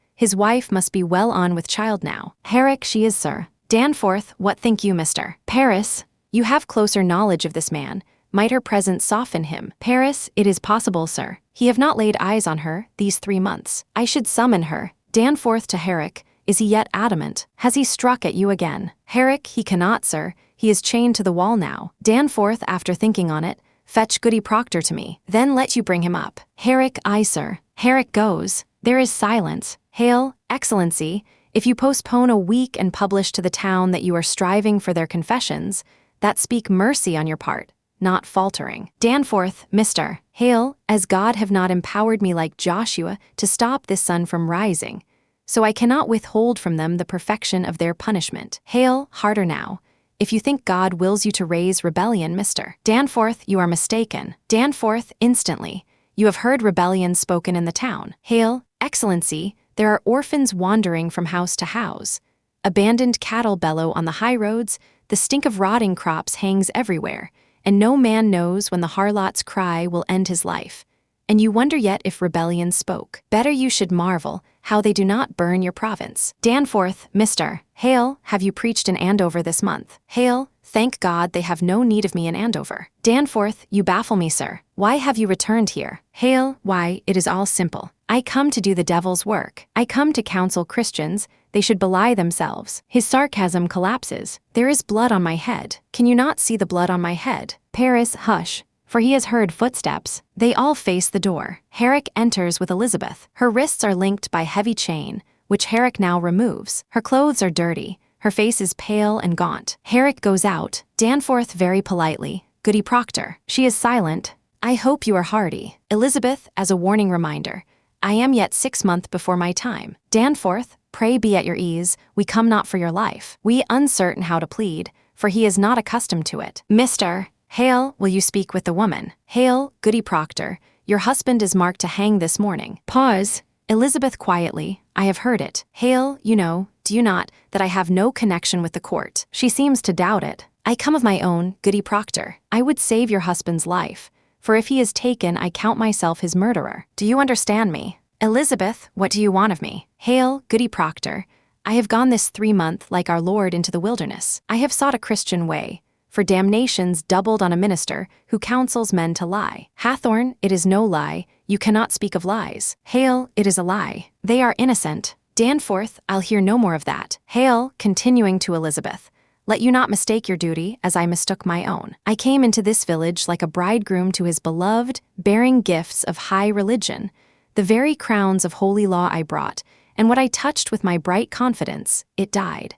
must be well on with child now. Herrick, she is, sir. Danforth, what think you, Mr. Paris? You have closer knowledge of this man. Might her presence soften him? Paris, it is possible, sir. He have not laid eyes on her these 3 months. I should summon her. Danforth to Herrick. Is he yet adamant? Has he struck at you again? Herrick, he cannot, sir. He is chained to the wall now. Danforth, after thinking on it, fetch Goody Proctor to me. Then let you bring him up. Herrick, aye, sir. Herrick goes. There is silence. Hale, Excellency, if you postpone a week and publish to the town that you are striving for their confessions, that speak mercy on your part, not faltering. Danforth, Mr. Hale, as God have not empowered me like Joshua to stop this sun from rising, so I cannot withhold from them the perfection of their punishment. Hale, harder now. If you think God wills you to raise rebellion, Mr. Danforth, you are mistaken. Danforth, instantly. You have heard rebellion spoken in the town. Hale, Excellency, there are orphans wandering from house to house. Abandoned cattle bellow on the high roads, the stink of rotting crops hangs everywhere, and no man knows when the harlot's cry will end his life. And you wonder yet if rebellion spoke. Better you should marvel how they do not burn your province. Danforth, Mr. Hale, have you preached in Andover this month? Hale, thank God they have no need of me in Andover. Danforth, you baffle me, sir. Why have you returned here? Hale, why, it is all simple. I come to do the devil's work. I come to counsel Christians. They should belie themselves. His sarcasm collapses. There is blood on my head. Can you not see the blood on my head? Paris, hush, for he has heard footsteps. They all face the door. Herrick enters with Elizabeth. Her wrists are linked by heavy chain, which Herrick now removes. Her clothes are dirty. Her face is pale and gaunt. Herrick goes out. Danforth very politely. Goody Proctor. She is silent. I hope you are hardy. Elizabeth, as a warning reminder. I am yet 6 months before my time. Danforth, pray be at your ease. We come not for your life. We uncertain how to plead, for he is not accustomed to it. Mr. Hale, will you speak with the woman? Hale, Goody Proctor, your husband is marked to hang this morning. Pause. Elizabeth quietly, I have heard it. Hale, you know, do you not, that I have no connection with the court? She seems to doubt it. I come of my own, Goody Proctor. I would save your husband's life, for if he is taken I count myself his murderer. Do you understand me? Elizabeth, what do you want of me? Hale, Goody Proctor, I have gone this 3 month like our Lord into the wilderness. I have sought a Christian way, for damnation's doubled on a minister who counsels men to lie. Hathorne, it is no lie, you cannot speak of lies. Hale, it is a lie. They are innocent. Danforth, I'll hear no more of that. Hale, continuing to Elizabeth, let you not mistake your duty as I mistook my own. I came into this village like a bridegroom to his beloved, bearing gifts of high religion. The very crowns of holy law I brought, and what I touched with my bright confidence, it died.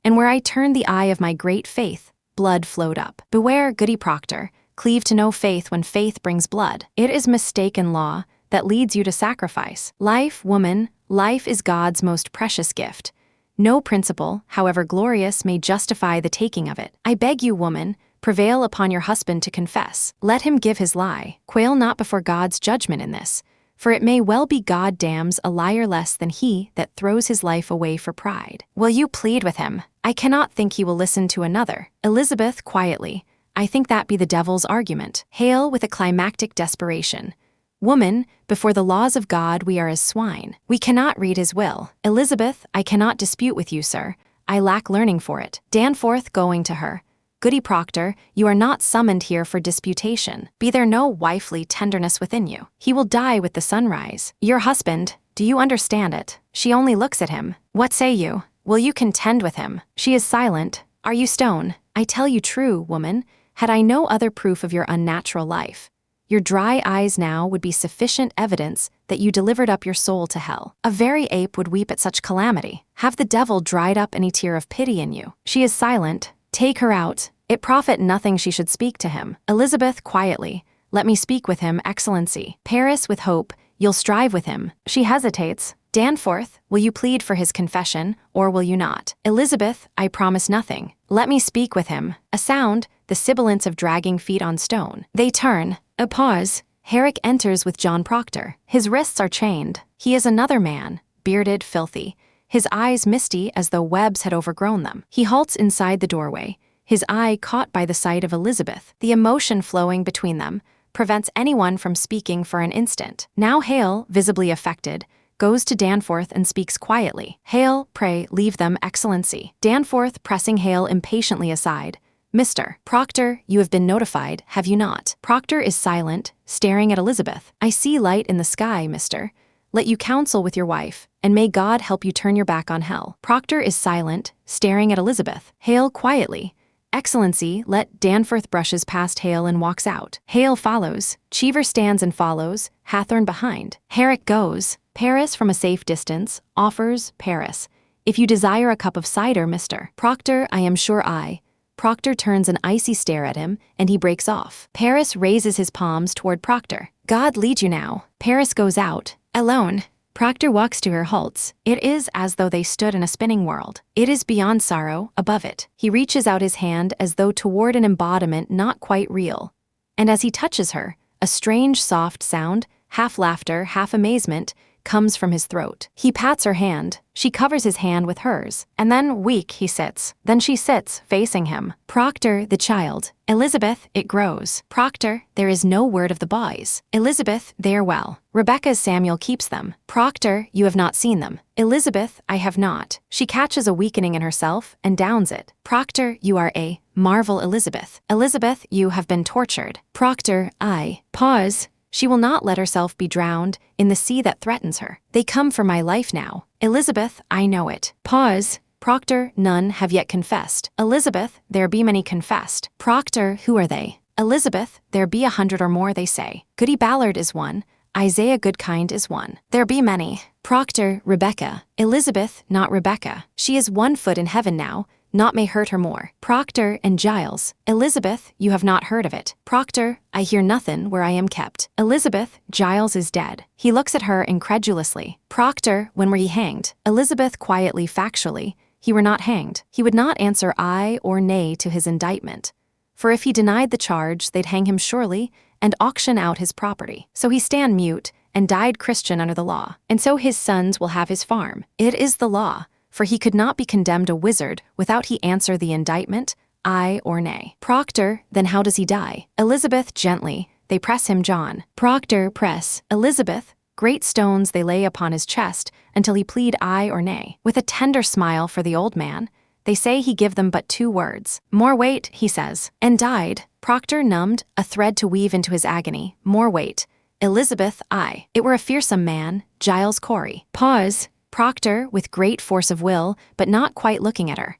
And where I turned the eye of my great faith, blood flowed up. Beware, Goody Proctor, cleave to no faith when faith brings blood. It is mistaken law that leads you to sacrifice. Life, woman, life is God's most precious gift. No principle, however glorious, may justify the taking of it. I beg you, woman, prevail upon your husband to confess. Let him give his lie. Quail not before God's judgment in this, for it may well be God damns a liar less than he that throws his life away for pride. Will you plead with him? I cannot think he will listen to another. Elizabeth, quietly, I think that be the devil's argument. Hale with a climactic desperation. Woman, before the laws of God we are as swine. We cannot read his will. Elizabeth, I cannot dispute with you, sir. I lack learning for it. Danforth going to her. Goody Proctor, you are not summoned here for disputation. Be there no wifely tenderness within you. He will die with the sunrise. Your husband, do you understand it? She only looks at him. What say you? Will you contend with him? She is silent. Are you stone? I tell you true, woman, had I no other proof of your unnatural life. Your dry eyes now would be sufficient evidence that you delivered up your soul to hell. A very ape would weep at such calamity. Have the devil dried up any tear of pity in you? She is silent. Take her out. It profit nothing she should speak to him. Elizabeth, quietly, let me speak with him, Excellency. Paris, with hope, you'll strive with him. She hesitates. Danforth, will you plead for his confession, or will you not? Elizabeth, I promise nothing. Let me speak with him. A sound, the sibilance of dragging feet on stone. They turn. A pause. Herrick enters with John Proctor. His wrists are chained. He is another man, bearded, filthy, his eyes misty as though webs had overgrown them. He halts inside the doorway, his eye caught by the sight of Elizabeth. The emotion flowing between them prevents anyone from speaking for an instant. Now Hale, visibly affected, goes to Danforth and speaks quietly. Hale, pray, leave them, Excellency. Danforth pressing Hale impatiently aside. Mr. Proctor, you have been notified, have you not? Proctor is silent, staring at Elizabeth. I see light in the sky, mister. Let you counsel with your wife, and may God help you turn your back on hell. Proctor is silent, staring at Elizabeth. Hale quietly. Excellency, let Danforth brushes past Hale and walks out. Hale follows. Cheever stands and follows, Hathorne behind. Herrick goes. Paris from a safe distance, offers, Paris. If you desire a cup of cider, mister. Proctor, I am sure I. Proctor turns an icy stare at him, and he breaks off. Paris raises his palms toward Proctor. God lead you now. Paris goes out. Alone. Proctor walks to her, halts. It is as though they stood in a spinning world. It is beyond sorrow, above it. He reaches out his hand as though toward an embodiment not quite real. And as he touches her, a strange soft sound, half laughter, half amazement, comes from his throat. He pats her hand. She covers his hand with hers. And then, weak, he sits. Then she sits, facing him. Proctor, the child. Elizabeth, it grows. Proctor, there is no word of the boys. Elizabeth, they are well. Rebecca's Samuel keeps them. Proctor, you have not seen them. Elizabeth, I have not. She catches a weakening in herself and downs it. Proctor, you are a marvel, Elizabeth. Elizabeth, you have been tortured. Proctor, I. Pause. She will not let herself be drowned in the sea that threatens her. They come for my life now. Elizabeth, I know it. Pause. Proctor, none have yet confessed. Elizabeth, there be many confessed. Proctor, who are they? Elizabeth, there be 100 or more, they say. Goody Ballard is one. Isaiah Goodkind is one. There be many. Proctor, Rebecca. Elizabeth, not Rebecca. She is 1 foot in heaven now. Naught may hurt her more. Proctor and Giles. Elizabeth, you have not heard of it. Proctor, I hear nothing where I am kept. Elizabeth, Giles is dead. He looks at her incredulously. Proctor, when were he hanged? Elizabeth quietly, factually, he were not hanged. He would not answer aye or nay to his indictment. For if he denied the charge, they'd hang him surely and auction out his property. So he stand mute and died Christian under the law. And so his sons will have his farm. It is the law. For he could not be condemned a wizard without he answer the indictment, aye or nay. Proctor, then how does he die? Elizabeth, gently, they press him John. Proctor, press. Elizabeth, great stones they lay upon his chest until he plead aye or nay. With a tender smile for the old man, they say he give them but 2 words. More weight, he says, and died. Proctor numbed, a thread to weave into his agony. More weight. Elizabeth, aye. It were a fearsome man, Giles Corey. Pause. Proctor, with great force of will, but not quite looking at her.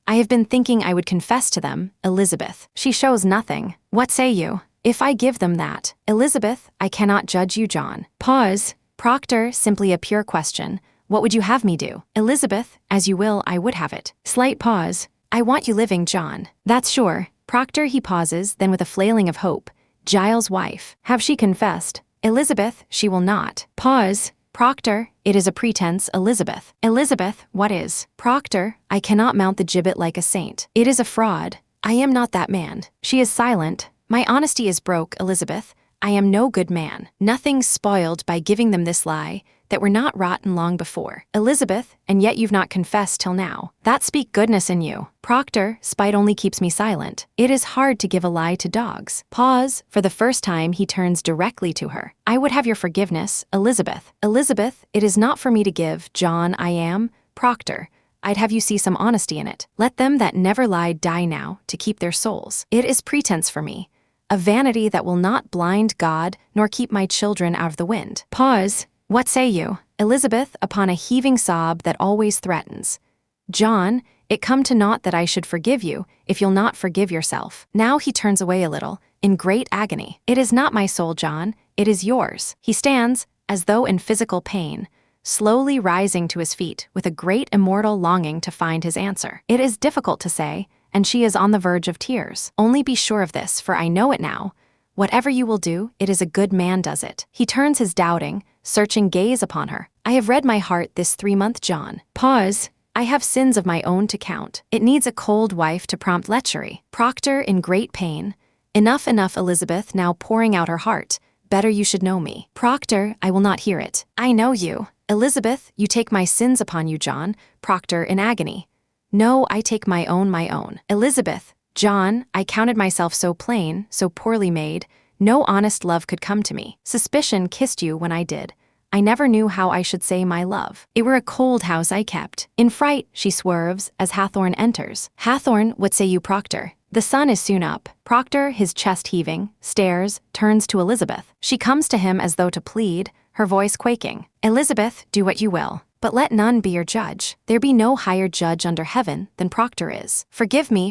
I have been thinking I would confess to them, Elizabeth. She shows nothing. What say you? If I give them that, Elizabeth, I cannot judge you, John. Pause. Proctor, simply a pure question. What would you have me do? Elizabeth, as you will, I would have it. Slight pause. I want you living, John. That's sure. Proctor, he pauses, then with a flailing of hope. Giles' wife. Have she confessed? Elizabeth, she will not. Pause. Proctor, it is a pretense, Elizabeth. Elizabeth, what is? Proctor, I cannot mount the gibbet like a saint. It is a fraud. I am not that man. She is silent. My honesty is broke, Elizabeth. I am no good man. Nothing's spoiled by giving them this lie that were not rotten long before. Elizabeth, and yet you've not confessed till now. That speak goodness in you. Proctor, spite only keeps me silent. It is hard to give a lie to dogs. Pause. For the first time he turns directly to her. I would have your forgiveness, Elizabeth. Elizabeth, it is not for me to give, John, I am. Proctor, I'd have you see some honesty in it. Let them that never lied die now to keep their souls. It is pretense for me. A vanity that will not blind God nor keep my children out of the wind. Pause. What say you? Elizabeth, upon a heaving sob that always threatens. John, it come to naught that I should forgive you, if you'll not forgive yourself. Now he turns away a little, in great agony. It is not my soul, John, it is yours. He stands, as though in physical pain, slowly rising to his feet with a great immortal longing to find his answer. It is difficult to say, and she is on the verge of tears. Only be sure of this, for I know it now. Whatever you will do, it is a good man does it. He turns his doubting, searching gaze upon her. I have read my heart this 3-month, John. Pause. I have sins of my own to count. It needs a cold wife to prompt lechery. Proctor, in great pain. Enough, enough, Elizabeth, now pouring out her heart. Better you should know me. Proctor, I will not hear it. I know you. Elizabeth, you take my sins upon you, John. Proctor, in agony. No, I take my own. Elizabeth, John, I counted myself so plain, so poorly made, no honest love could come to me. Suspicion kissed you when I did. I never knew how I should say my love. It were a cold house I kept. In fright, she swerves as Hathorn enters. Hathorn, what say you, Proctor? The sun is soon up. Proctor, his chest heaving, stares, turns to Elizabeth. She comes to him as though to plead, her voice quaking. Elizabeth, do what you will. But let none be your judge. There be no higher judge under heaven than Proctor is. Forgive me,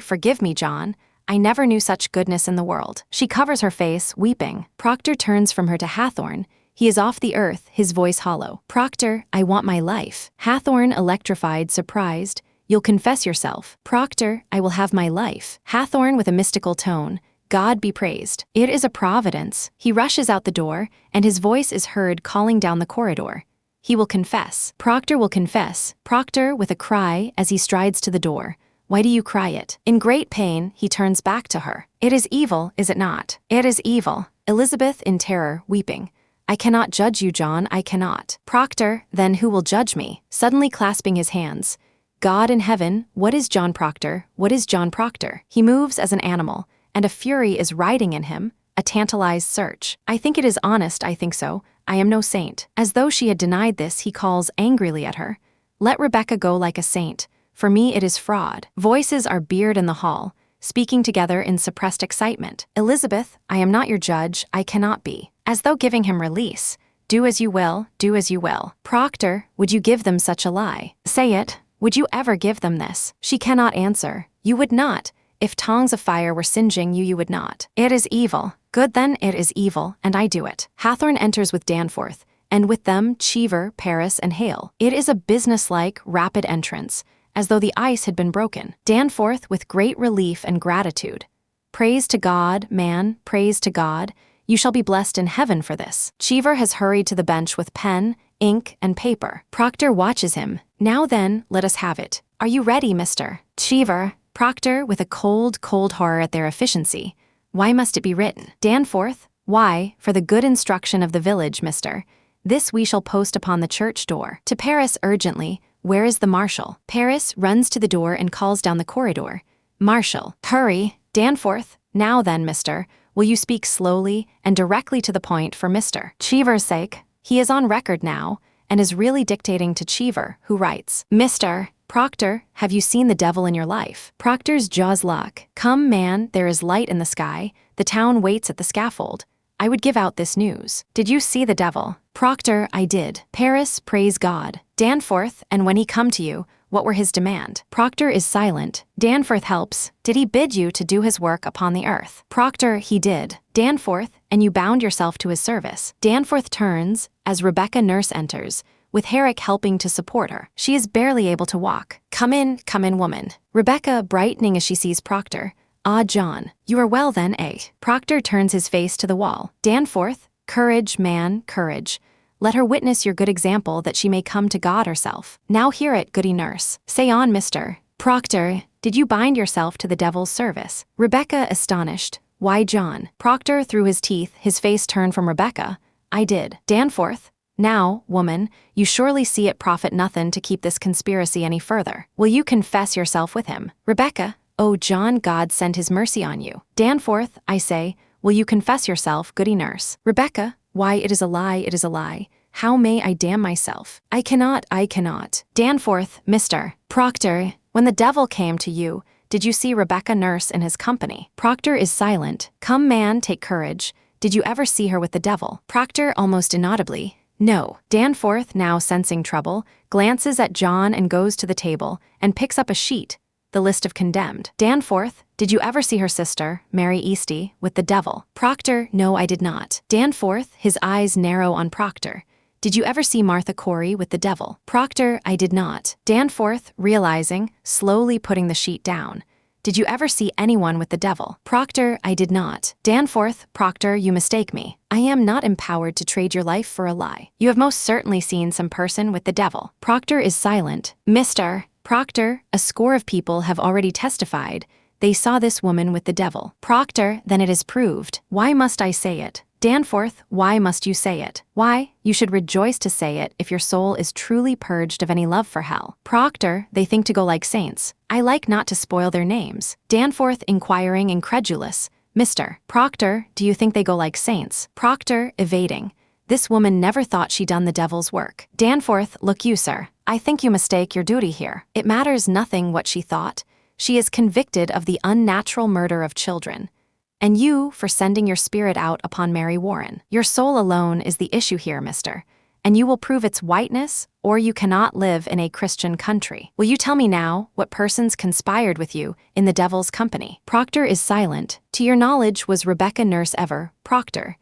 John. I never knew such goodness in the world. She covers her face, weeping. Proctor turns from her to Hathorn. He is off the earth, his voice hollow. Proctor, I want my life. Hathorn, electrified, surprised. You'll confess yourself. Proctor, I will have my life. Hathorn, with a mystical tone. God be praised. It is a providence. He rushes out the door, and his voice is heard calling down the corridor. He will confess. Proctor will confess. Proctor, with a cry, as he strides to the door. Why do you cry it? In great pain, he turns back to her. It is evil, is it not? It is evil. Elizabeth, in terror, weeping. I cannot judge you, John, I cannot. Proctor, then who will judge me? Suddenly clasping his hands. God in heaven, what is John Proctor? What is John Proctor? He moves as an animal, and a fury is riding in him, a tantalized search. I think it is honest, I think so. I am no saint. As though she had denied this, he calls angrily at her. Let Rebecca go like a saint. For me it is fraud. Voices are beard in the hall, speaking together in suppressed excitement. Elizabeth, I am not your judge, I cannot be. as though giving him release. Do as you will, do as you will. Proctor, would you give them such a lie? Say it, would you ever give them this? She cannot answer. You would not. If tongs of fire were singeing you, you would not. It is evil. Good then, it is evil, and I do it. Hathorn enters with Danforth, and with them Cheever, Paris, and Hale. It is a businesslike, rapid entrance, as though the ice had been broken. Danforth with great relief and gratitude. Praise to God, man, praise to God. You shall be blessed in heaven for this. Cheever has hurried to the bench with pen, ink, and paper. Proctor watches him. Now then, let us have it. Are you ready, Mr. Cheever? Proctor with a cold horror at their efficiency. Why must it be written? Danforth, why, for the good instruction of the village, Mr. This we shall post upon the church door. To Paris urgently, where is the marshal? Paris runs to the door and calls down the corridor. Marshal, hurry. Danforth, now then, Mr. Will you speak slowly and directly to the point for Mr. Cheever's sake? He is on record now, and is really dictating to Cheever, who writes, Mr. Proctor, have you seen the devil in your life? Proctor's jaws lock. Come, man, there is light in the sky. The town waits at the scaffold. I would give out this news. Did you see the devil? Proctor, I did. Paris, praise God. Danforth, and when he come to you, what were his demand? Proctor is silent. Danforth helps. Did he bid you to do his work upon the earth? Proctor, he did. Danforth, and you bound yourself to his service. Danforth turns, as Rebecca nurse enters, with Herrick helping to support her. She is barely able to walk. Come in, woman. Rebecca brightening as she sees Proctor. Ah, John, you are well then, eh? Proctor turns his face to the wall. Danforth, courage, man, courage. Let her witness your good example that she may come to God herself. Now hear it, goody nurse. Say on, Mr. Proctor, did you bind yourself to the devil's service? Rebecca astonished. Why, John? Proctor through his teeth, his face turned from Rebecca. I did. Danforth, now, woman, you surely see it profit nothing to keep this conspiracy any further. Will you confess yourself with him? Rebecca, oh, John, God send his mercy on you. Danforth, I say, will you confess yourself, goody nurse? Rebecca, why, it is a lie, it is a lie. How may I damn myself? I cannot. Danforth, Mr. Proctor, when the devil came to you, did you see Rebecca nurse in his company? Proctor is silent. Come, man, take courage. Did you ever see her with the devil? Proctor almost inaudibly. No. Danforth, now sensing trouble, glances at John and goes to the table and picks up a sheet, the list of condemned. Danforth, did you ever see her sister, Mary Easty, with the devil? Proctor, no, I did not. Danforth, his eyes narrow on Proctor. Did you ever see Martha Corey with the devil? Proctor, I did not. Danforth, realizing, slowly putting the sheet down. Did you ever see anyone with the devil? Proctor, I did not. Danforth, Proctor, you mistake me. I am not empowered to trade your life for a lie. You have most certainly seen some person with the devil. Proctor is silent. Mr. Proctor, a score of people have already testified. They saw this woman with the devil. Proctor, then it is proved. Why must I say it? Danforth, why must you say it? Why, you should rejoice to say it if your soul is truly purged of any love for hell. Proctor, they think to go like saints. I like not to spoil their names. Danforth, inquiring, incredulous. Mr. Proctor, do you think they go like saints? Proctor, evading. This woman never thought she done the devil's work. Danforth, look you, sir. I think you mistake your duty here. It matters nothing what she thought. She is convicted of the unnatural murder of children. And you for sending your spirit out upon Mary Warren. Your soul alone is the issue here, mister. And you will prove its whiteness, or you cannot live in a Christian country. Will you tell me now what persons conspired with you in the devil's company? Proctor is silent. To your knowledge, was Rebecca nurse ever? Proctor,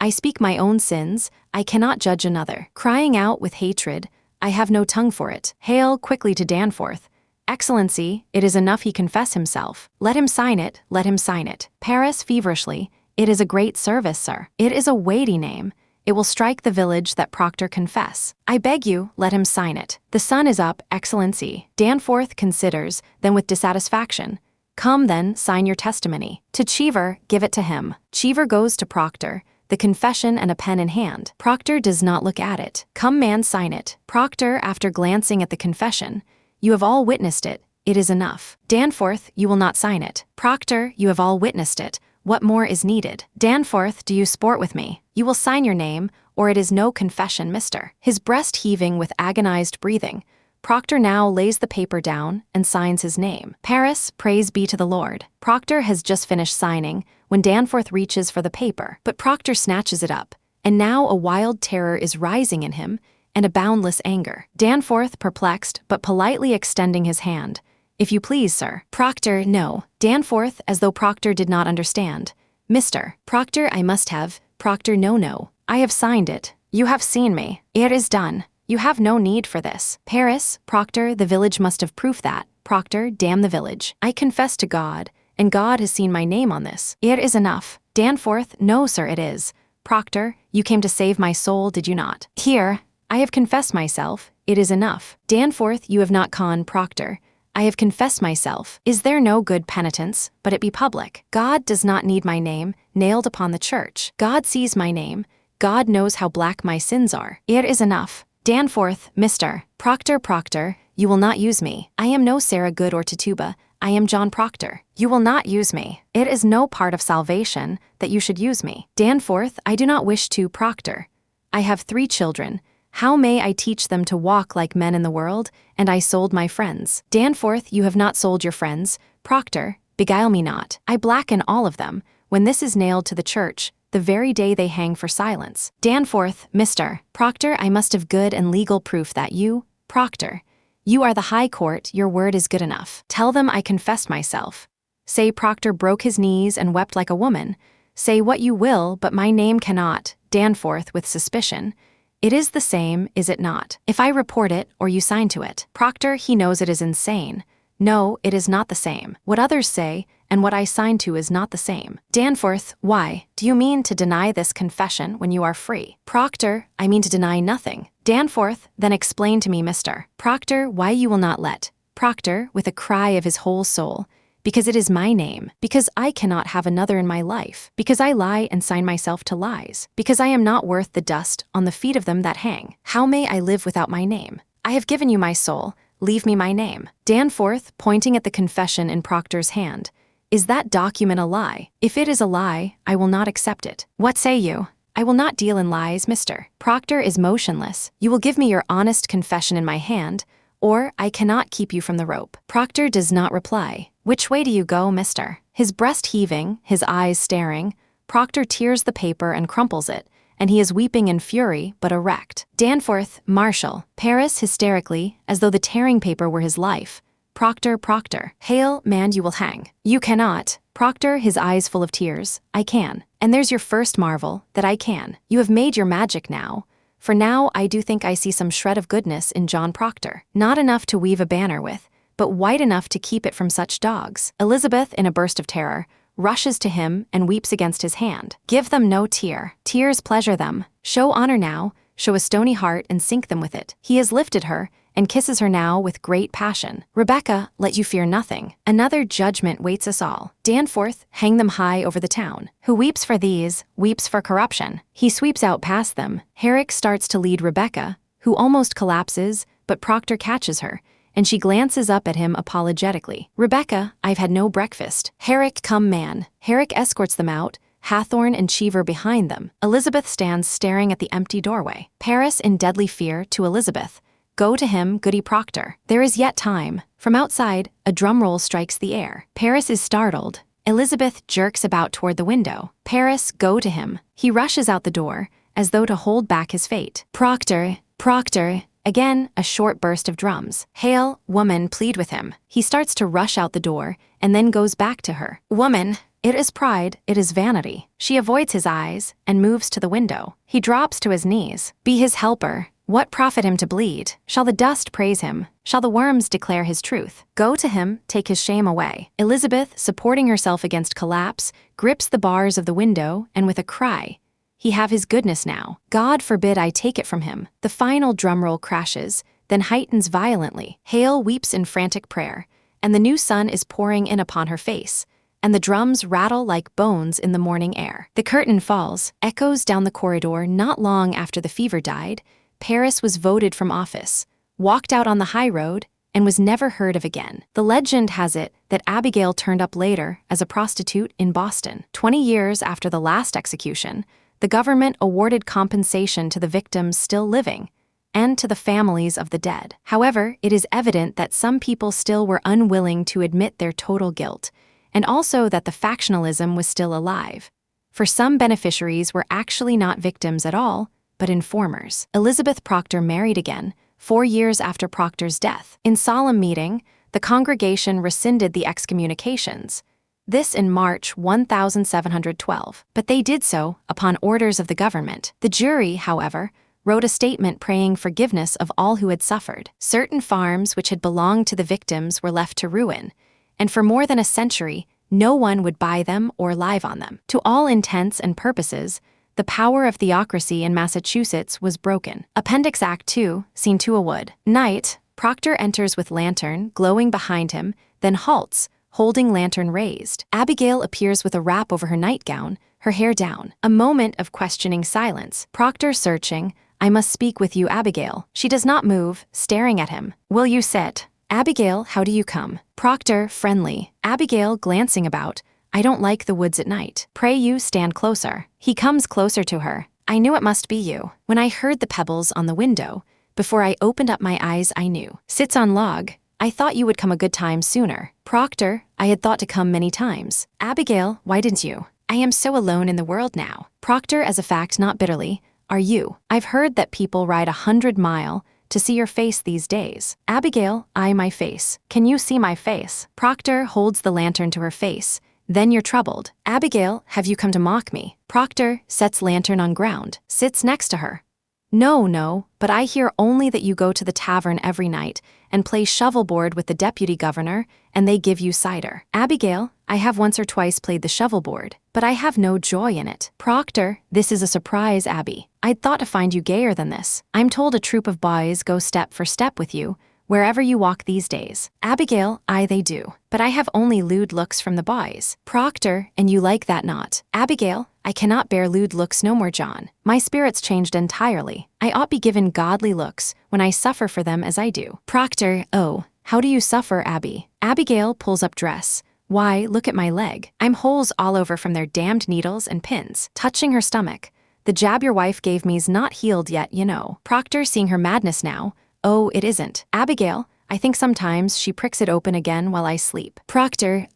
I speak my own sins, I cannot judge another. Crying out with hatred, I have no tongue for it. Hale quickly to Danforth. Excellency, it is enough he confess himself. Let him sign it, let him sign it. Paris feverishly, it is a great service, sir. It is a weighty name. It will strike the village that Proctor confess. I beg you, let him sign it. The sun is up, Excellency. Danforth considers, then with dissatisfaction. Come then, sign your testimony. To Cheever, give it to him. Cheever goes to Proctor, the confession and a pen in hand. Proctor does not look at it. Come man, sign it. Proctor, after glancing at the confession, you have all witnessed it. It is enough. Danforth, you will not sign it. Proctor, you have all witnessed it. What more is needed? Danforth, do you sport with me? You will sign your name, or it is no confession, mister. His breast heaving with agonized breathing, Proctor now lays the paper down and signs his name. Paris, praise be to the Lord. Proctor has just finished signing when Danforth reaches for the paper, but Proctor snatches it up, and now a wild terror is rising in him, and a boundless anger. Danforth, perplexed, but politely extending his hand. "If you please, sir." "Proctor, no." Danforth, as though Proctor did not understand. "Mr. Proctor, I must have." "Proctor, no, no. I have signed it. You have seen me. It is done. You have no need for this." "Paris, Proctor, the village must have proof that." "Proctor, damn the village. I confess to God, and God has seen my name on this. It is enough." Danforth, "No, sir, it is." "Proctor, you came to save my soul, did you not?" "Here, I have confessed myself. It is enough." Danforth, "You have not con Proctor. I have confessed myself. Is there no good penitence, but it be public? God does not need my name nailed upon the church. God sees my name. God knows how black my sins are. It is enough." Danforth, "Mr. Proctor, Proctor, you will not use me. I am no Sarah Good or Tituba. I am John Proctor. You will not use me. It is no part of salvation that you should use me." Danforth, "I do not wish to Proctor. I have 3 children. How may I teach them to walk like men in the world? And I sold my friends." Danforth, "You have not sold your friends. Proctor, beguile me not. I blacken all of them, when this is nailed to the church, the very day they hang for silence." Danforth, "Mr. Proctor, I must have good and legal proof that you, Proctor, you are the high court, your word is good enough. Tell them I confessed myself. Say Proctor broke his knees and wept like a woman. Say what you will, but my name cannot." Danforth, with suspicion, "It is the same, is it not? If I report it, or you sign to it." Proctor, he knows it is insane. "No, it is not the same. What others say, and what I sign to is not the same." Danforth, "Why, do you mean to deny this confession when you are free?" Proctor, "I mean to deny nothing." Danforth, "Then explain to me, Mr. Proctor, why you will not let." Proctor, with a cry of his whole soul, "Because it is my name, because I cannot have another in my life, because I lie and sign myself to lies, because I am not worth the dust on the feet of them that hang. How may I live without my name? I have given you my soul, leave me my name." Danforth, pointing at the confession in Proctor's hand, "Is that document a lie? If it is a lie, I will not accept it. What say you?" "I will not deal in lies, Mr. Proctor is motionless. You will give me your honest confession in my hand, or I cannot keep you from the rope." Proctor does not reply. "Which way do you go, Mr.?" His breast heaving, his eyes staring, Proctor tears the paper and crumples it, and he is weeping in fury but erect. Danforth, "Marshal." Paris, hysterically, as though the tearing paper were his life. "Proctor, Proctor. Hail, man, you will hang." "You cannot." Proctor, his eyes full of tears, "I can. And there's your first marvel, that I can. You have made your magic now. For now I do think I see some shred of goodness in John Proctor. Not enough to weave a banner with, but white enough to keep it from such dogs." Elizabeth, in a burst of terror, rushes to him and weeps against his hand. "Give them no tear. Tears pleasure them. Show honor now, show a stony heart and sink them with it." He has lifted her, and kisses her now with great passion. "Rebecca, let you fear nothing. Another judgment waits us all. Danforth, hang them high over the town. Who weeps for these, weeps for corruption." He sweeps out past them. Herrick starts to lead Rebecca, who almost collapses, but Proctor catches her, and she glances up at him apologetically. "Rebecca, I've had no breakfast." Herrick, "Come, man." Herrick escorts them out, Hathorne and Cheever behind them. Elizabeth stands staring at the empty doorway. Paris, in deadly fear, to Elizabeth, "Go to him, Goody Proctor. There is yet time." From outside, a drum roll strikes the air. Paris is startled. Elizabeth jerks about toward the window. Paris, "Go to him." He rushes out the door, as though to hold back his fate. "Proctor, Proctor." Again, a short burst of drums. "Hail, woman, plead with him." He starts to rush out the door, and then goes back to her. "Woman." It is pride, it is vanity. She avoids his eyes, and moves to the window. He drops to his knees. "Be his helper. What profit him to bleed? Shall the dust praise him? Shall the worms declare his truth? Go to him, take his shame away." Elizabeth, supporting herself against collapse, grips the bars of the window, and with a cry, "He have his goodness now. God forbid I take it from him." The final drumroll crashes, then heightens violently. Hale weeps in frantic prayer, and the new sun is pouring in upon her face, and the drums rattle like bones in the morning air. The curtain falls, echoes down the corridor. Not long after the fever died, Paris was voted from office, walked out on the high road, and was never heard of again. The legend has it that Abigail turned up later as a prostitute in Boston. 20 years after the last execution, the government awarded compensation to the victims still living and to the families of the dead. However, it is evident that some people still were unwilling to admit their total guilt, and also that the factionalism was still alive. for some beneficiaries were actually not victims at all, but informers. Elizabeth Proctor married again, 4 years after Proctor's death. In solemn meeting, the congregation rescinded the excommunications. This in March 1712, but they did so upon orders of the government. The jury, however, wrote a statement praying forgiveness of all who had suffered. Certain farms which had belonged to the victims were left to ruin, and for more than a century, no one would buy them or live on them. To all intents and purposes, the power of theocracy in Massachusetts was broken. Appendix Act 2, Scene 2 a wood. Night, Proctor enters with lantern glowing behind him, then halts, holding lantern raised. Abigail appears with a wrap over her nightgown, her hair down. A moment of questioning silence. Proctor searching. I must speak with you, Abigail. She does not move, staring at him. Will you sit? Abigail, how do you come? Proctor, friendly. Abigail, glancing about. I don't like the woods at night. Pray you stand closer. He comes closer to her. I knew it must be you. When I heard the pebbles on the window, before I opened up my eyes I knew. Sits on log. I thought you would come a good time sooner. Proctor, I had thought to come many times. Abigail, why didn't you? I am so alone in the world now. Proctor, as a fact, not bitterly. Are you? I've heard that people ride 100 miles to see your face these days. Abigail, my face. Can you see my face? Proctor holds the lantern to her face. Then you're troubled. Abigail, have you come to mock me? Proctor sets lantern on ground, sits next to her. No, but I hear only that you go to the tavern every night and play shovelboard with the deputy governor, and they give you cider. Abigail, I have once or twice played the shovelboard, but I have no joy in it. Proctor, this is a surprise, Abby. I'd thought to find you gayer than this. I'm told a troop of boys go step for step with you, wherever you walk these days. Abigail, they do. But I have only lewd looks from the boys. Proctor, and you like that not. Abigail, I cannot bear lewd looks no more, John. My spirit's changed entirely. I ought be given godly looks when I suffer for them as I do. Proctor, oh, how do you suffer, Abby? Abigail pulls up dress. Why, look at my leg. I'm holes all over from their damned needles and pins. Touching her stomach. The jab your wife gave me's not healed yet, you know. Proctor, seeing her madness now. Oh, it isn't. Abigail, I think sometimes she pricks it open again while I sleep. Proctor,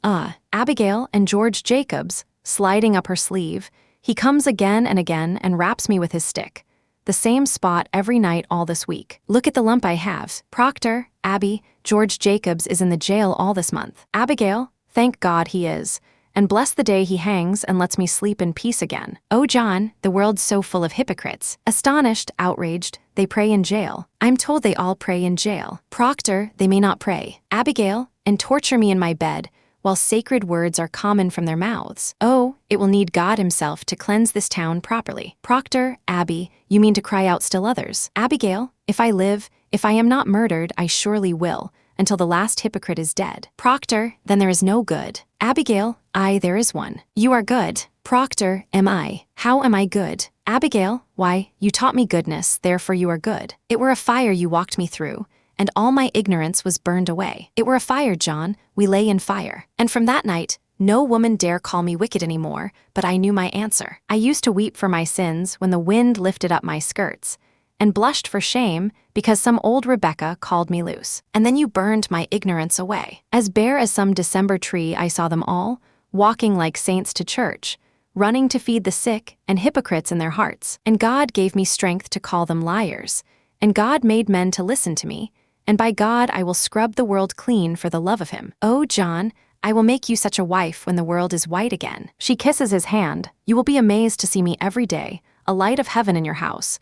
Abigail and George Jacobs, sliding up her sleeve. He comes again and raps me with his stick. The same spot every night all this week. Look at the lump I have. Proctor, Abby, George Jacobs is in the jail all this month. Abigail, thank God he is. And bless the day he hangs and lets me sleep in peace again. Oh, John, the world's so full of hypocrites. Astonished, outraged, they pray in jail. I'm told they all pray in jail. Proctor, they may not pray. Abigail, and torture me in my bed, while sacred words are common from their mouths. Oh, it will need God himself to cleanse this town properly. Proctor, Abby, you mean to cry out still others. Abigail, if I live, if I am not murdered, I surely will, until the last hypocrite is dead. Proctor, then there is no good. Abigail, there is one. You are good. Proctor, am I? How am I good? Abigail, why, you taught me goodness, therefore you are good. It were a fire you walked me through, and all my ignorance was burned away. It were a fire, John, we lay in fire. And from that night, no woman dare call me wicked any more, but I knew my answer. I used to weep for my sins when the wind lifted up my skirts, and blushed for shame because some old Rebecca called me loose. And then you burned my ignorance away. As bare as some December tree I saw them all, walking like saints to church, running to feed the sick and hypocrites in their hearts. And God gave me strength to call them liars. And God made men to listen to me. And by God I will scrub the world clean for the love of him. Oh, John, I will make you such a wife when the world is white again. She kisses his hand. You will be amazed to see me every day, a light of heaven in your house.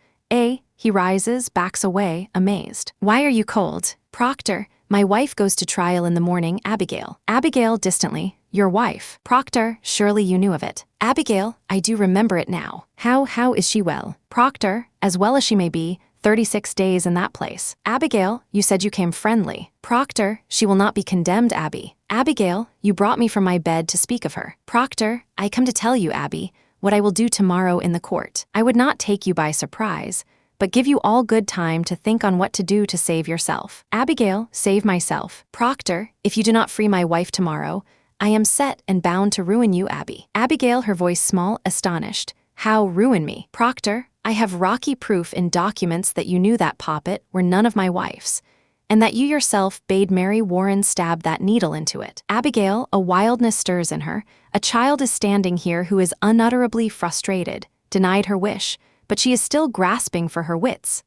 He rises, backs away, amazed. Why are you cold? Proctor, my wife goes to trial in the morning. Abigail. Abigail, distantly, your wife. Proctor, surely you knew of it. Abigail, I do remember it now. How is she well? Proctor, as well as she may be, 36 days in that place. Abigail, you said you came friendly. Proctor, she will not be condemned, Abby. Abigail, you brought me from my bed to speak of her. Proctor, I come to tell you, Abby, what I will do tomorrow in the court. I would not take you by surprise, but give you all good time to think on what to do to save yourself. Abigail, save myself. Proctor, if you do not free my wife tomorrow, I am set and bound to ruin you, Abby. Abigail, her voice small, astonished. How ruin me? Proctor, I have rocky proof in documents that you knew that poppet were none of my wife's, and that you yourself bade Mary Warren stab that needle into it. Abigail, a wildness stirs in her. A child is standing here who is unutterably frustrated, denied her wish, but she is still grasping for her wits.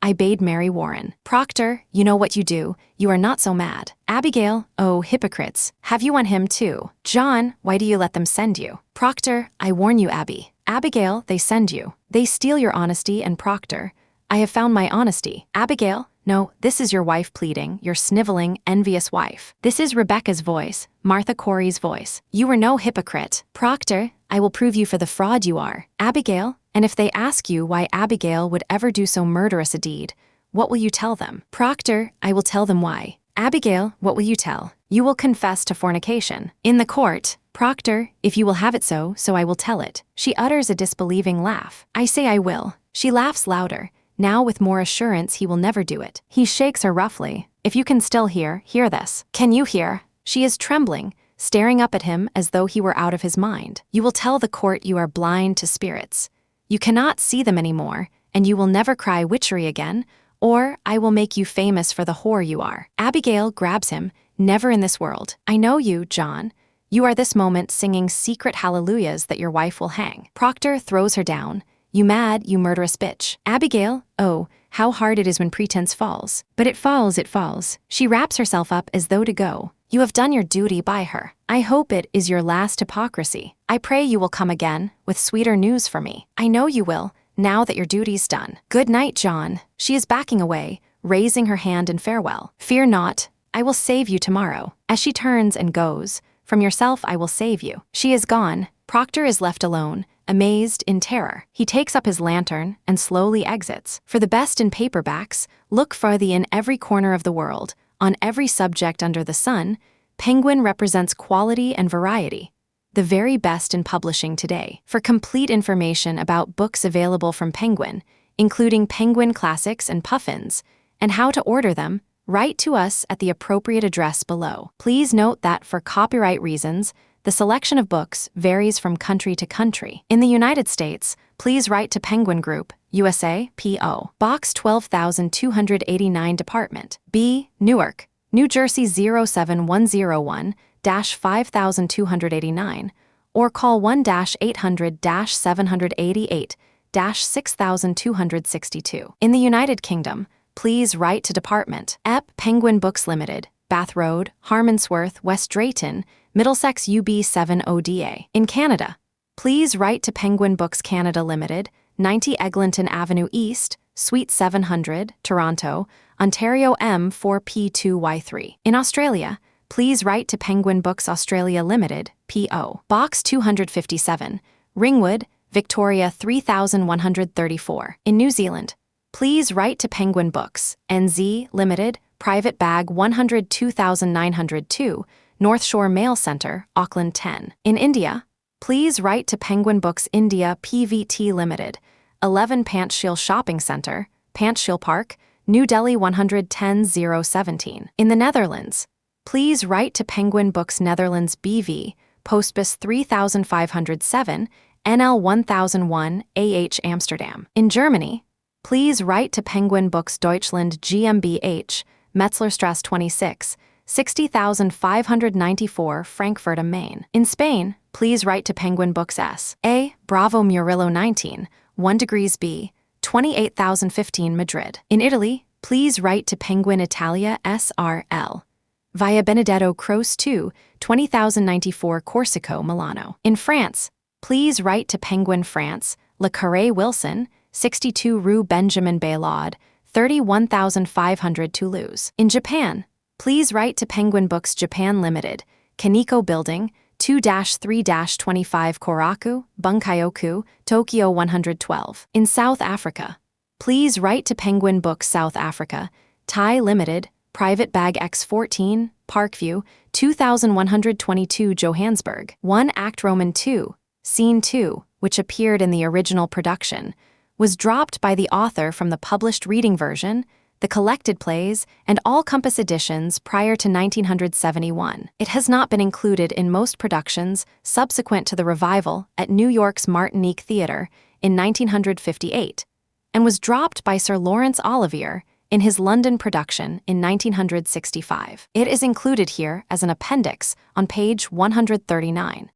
I bade Mary Warren. Proctor, you know what you do. You are not so mad. Abigail, oh, hypocrites, have you on him too? John, why do you let them send you? Proctor, I warn you, Abby. Abigail, they send you. They steal your honesty, and Proctor, I have found my honesty. Abigail, no, this is your wife pleading, your sniveling, envious wife. This is Rebecca's voice, Martha Corey's voice. You are no hypocrite. Proctor, I will prove you for the fraud you are. Abigail, and if they ask you why Abigail would ever do so murderous a deed, what will you tell them? Proctor, I will tell them why. Abigail, what will you tell? You will confess to fornication. In the court, Proctor, if you will have it so I will tell it. She utters a disbelieving laugh. I say I will. She laughs louder. Now with more assurance he will never do it. He shakes her roughly. If you can still hear this. Can you hear? She is trembling, staring up at him as though he were out of his mind. You will tell the court you are blind to spirits. You cannot see them anymore, and you will never cry witchery again, or I will make you famous for the whore you are. Abigail grabs him. Never in this world. I know you, John. You are this moment singing secret hallelujahs that your wife will hang. Proctor throws her down. You mad, you murderous bitch. Abigail, oh, how hard it is when pretense falls. But it falls. She wraps herself up as though to go. You have done your duty by her. I hope it is your last hypocrisy. I pray you will come again, with sweeter news for me. I know you will, now that your duty's done. Good night, John. She is backing away, raising her hand in farewell. Fear not, I will save you tomorrow. As she turns and goes, from yourself I will save you. She is gone. Proctor is left alone, amazed, in terror. He takes up his lantern and slowly exits. For the best in paperbacks, look for the in every corner of the world, on every subject under the sun, Penguin represents quality and variety. The very best in publishing today. For complete information about books available from Penguin, including Penguin Classics and Puffins, and how to order them, write to us at the appropriate address below. Please note that for copyright reasons, the selection of books varies from country to country. In the United States, please write to Penguin Group, USA, P.O. Box 12289 Department B, Newark, New Jersey 07101-5289, or call 1-800-788-6262. In the United Kingdom, please write to Department EP Penguin Books Limited, Bath Road, Harmondsworth, West Drayton, Middlesex UB7ODA. In Canada, please write to Penguin Books Canada Limited, 90 Eglinton Avenue East, Suite 700, Toronto, Ontario M4P2Y3. In Australia, please write to Penguin Books Australia Limited, P.O. Box 257, Ringwood, Victoria 3134. In New Zealand, please write to Penguin Books, NZ Limited, Private Bag 102902, North Shore Mail Centre, Auckland 10. In India, please write to Penguin Books India PVT Limited, 11 Panchsheel Shopping Centre, Panchsheel Park, New Delhi 110017. In the Netherlands, please write to Penguin Books Netherlands BV, Postbus 3507, NL 1001, AH Amsterdam. In Germany, please write to Penguin Books Deutschland GmbH, Metzlerstrasse 26, 60,594 Frankfurt am Main. In Spain, please write to Penguin Books S.A. Bravo Murillo 19, 1 degrees B, 28,015 Madrid. In Italy, please write to Penguin Italia S.R.L. via Benedetto Croce 2, 20,094 Corsico, Milano. In France, please write to Penguin France, Le Carré Wilson, 62 Rue Benjamin Baylaud, 31,500 Toulouse. In Japan, please write to Penguin Books Japan Limited, Kaneko Building, 2-3-25 Koraku, Bunkyoku, Tokyo 112. In South Africa, please write to Penguin Books South Africa, Thai Limited, Private Bag X14, Parkview, 2122 Johannesburg. 1 Act Roman 2, Scene 2, which appeared in the original production, was dropped by the author from the published reading version, the collected plays, and all Compass editions prior to 1971. It has not been included in most productions subsequent to the revival at New York's Martinique Theatre in 1958, and was dropped by Sir Laurence Olivier in his London production in 1965. It is included here as an appendix on page 139.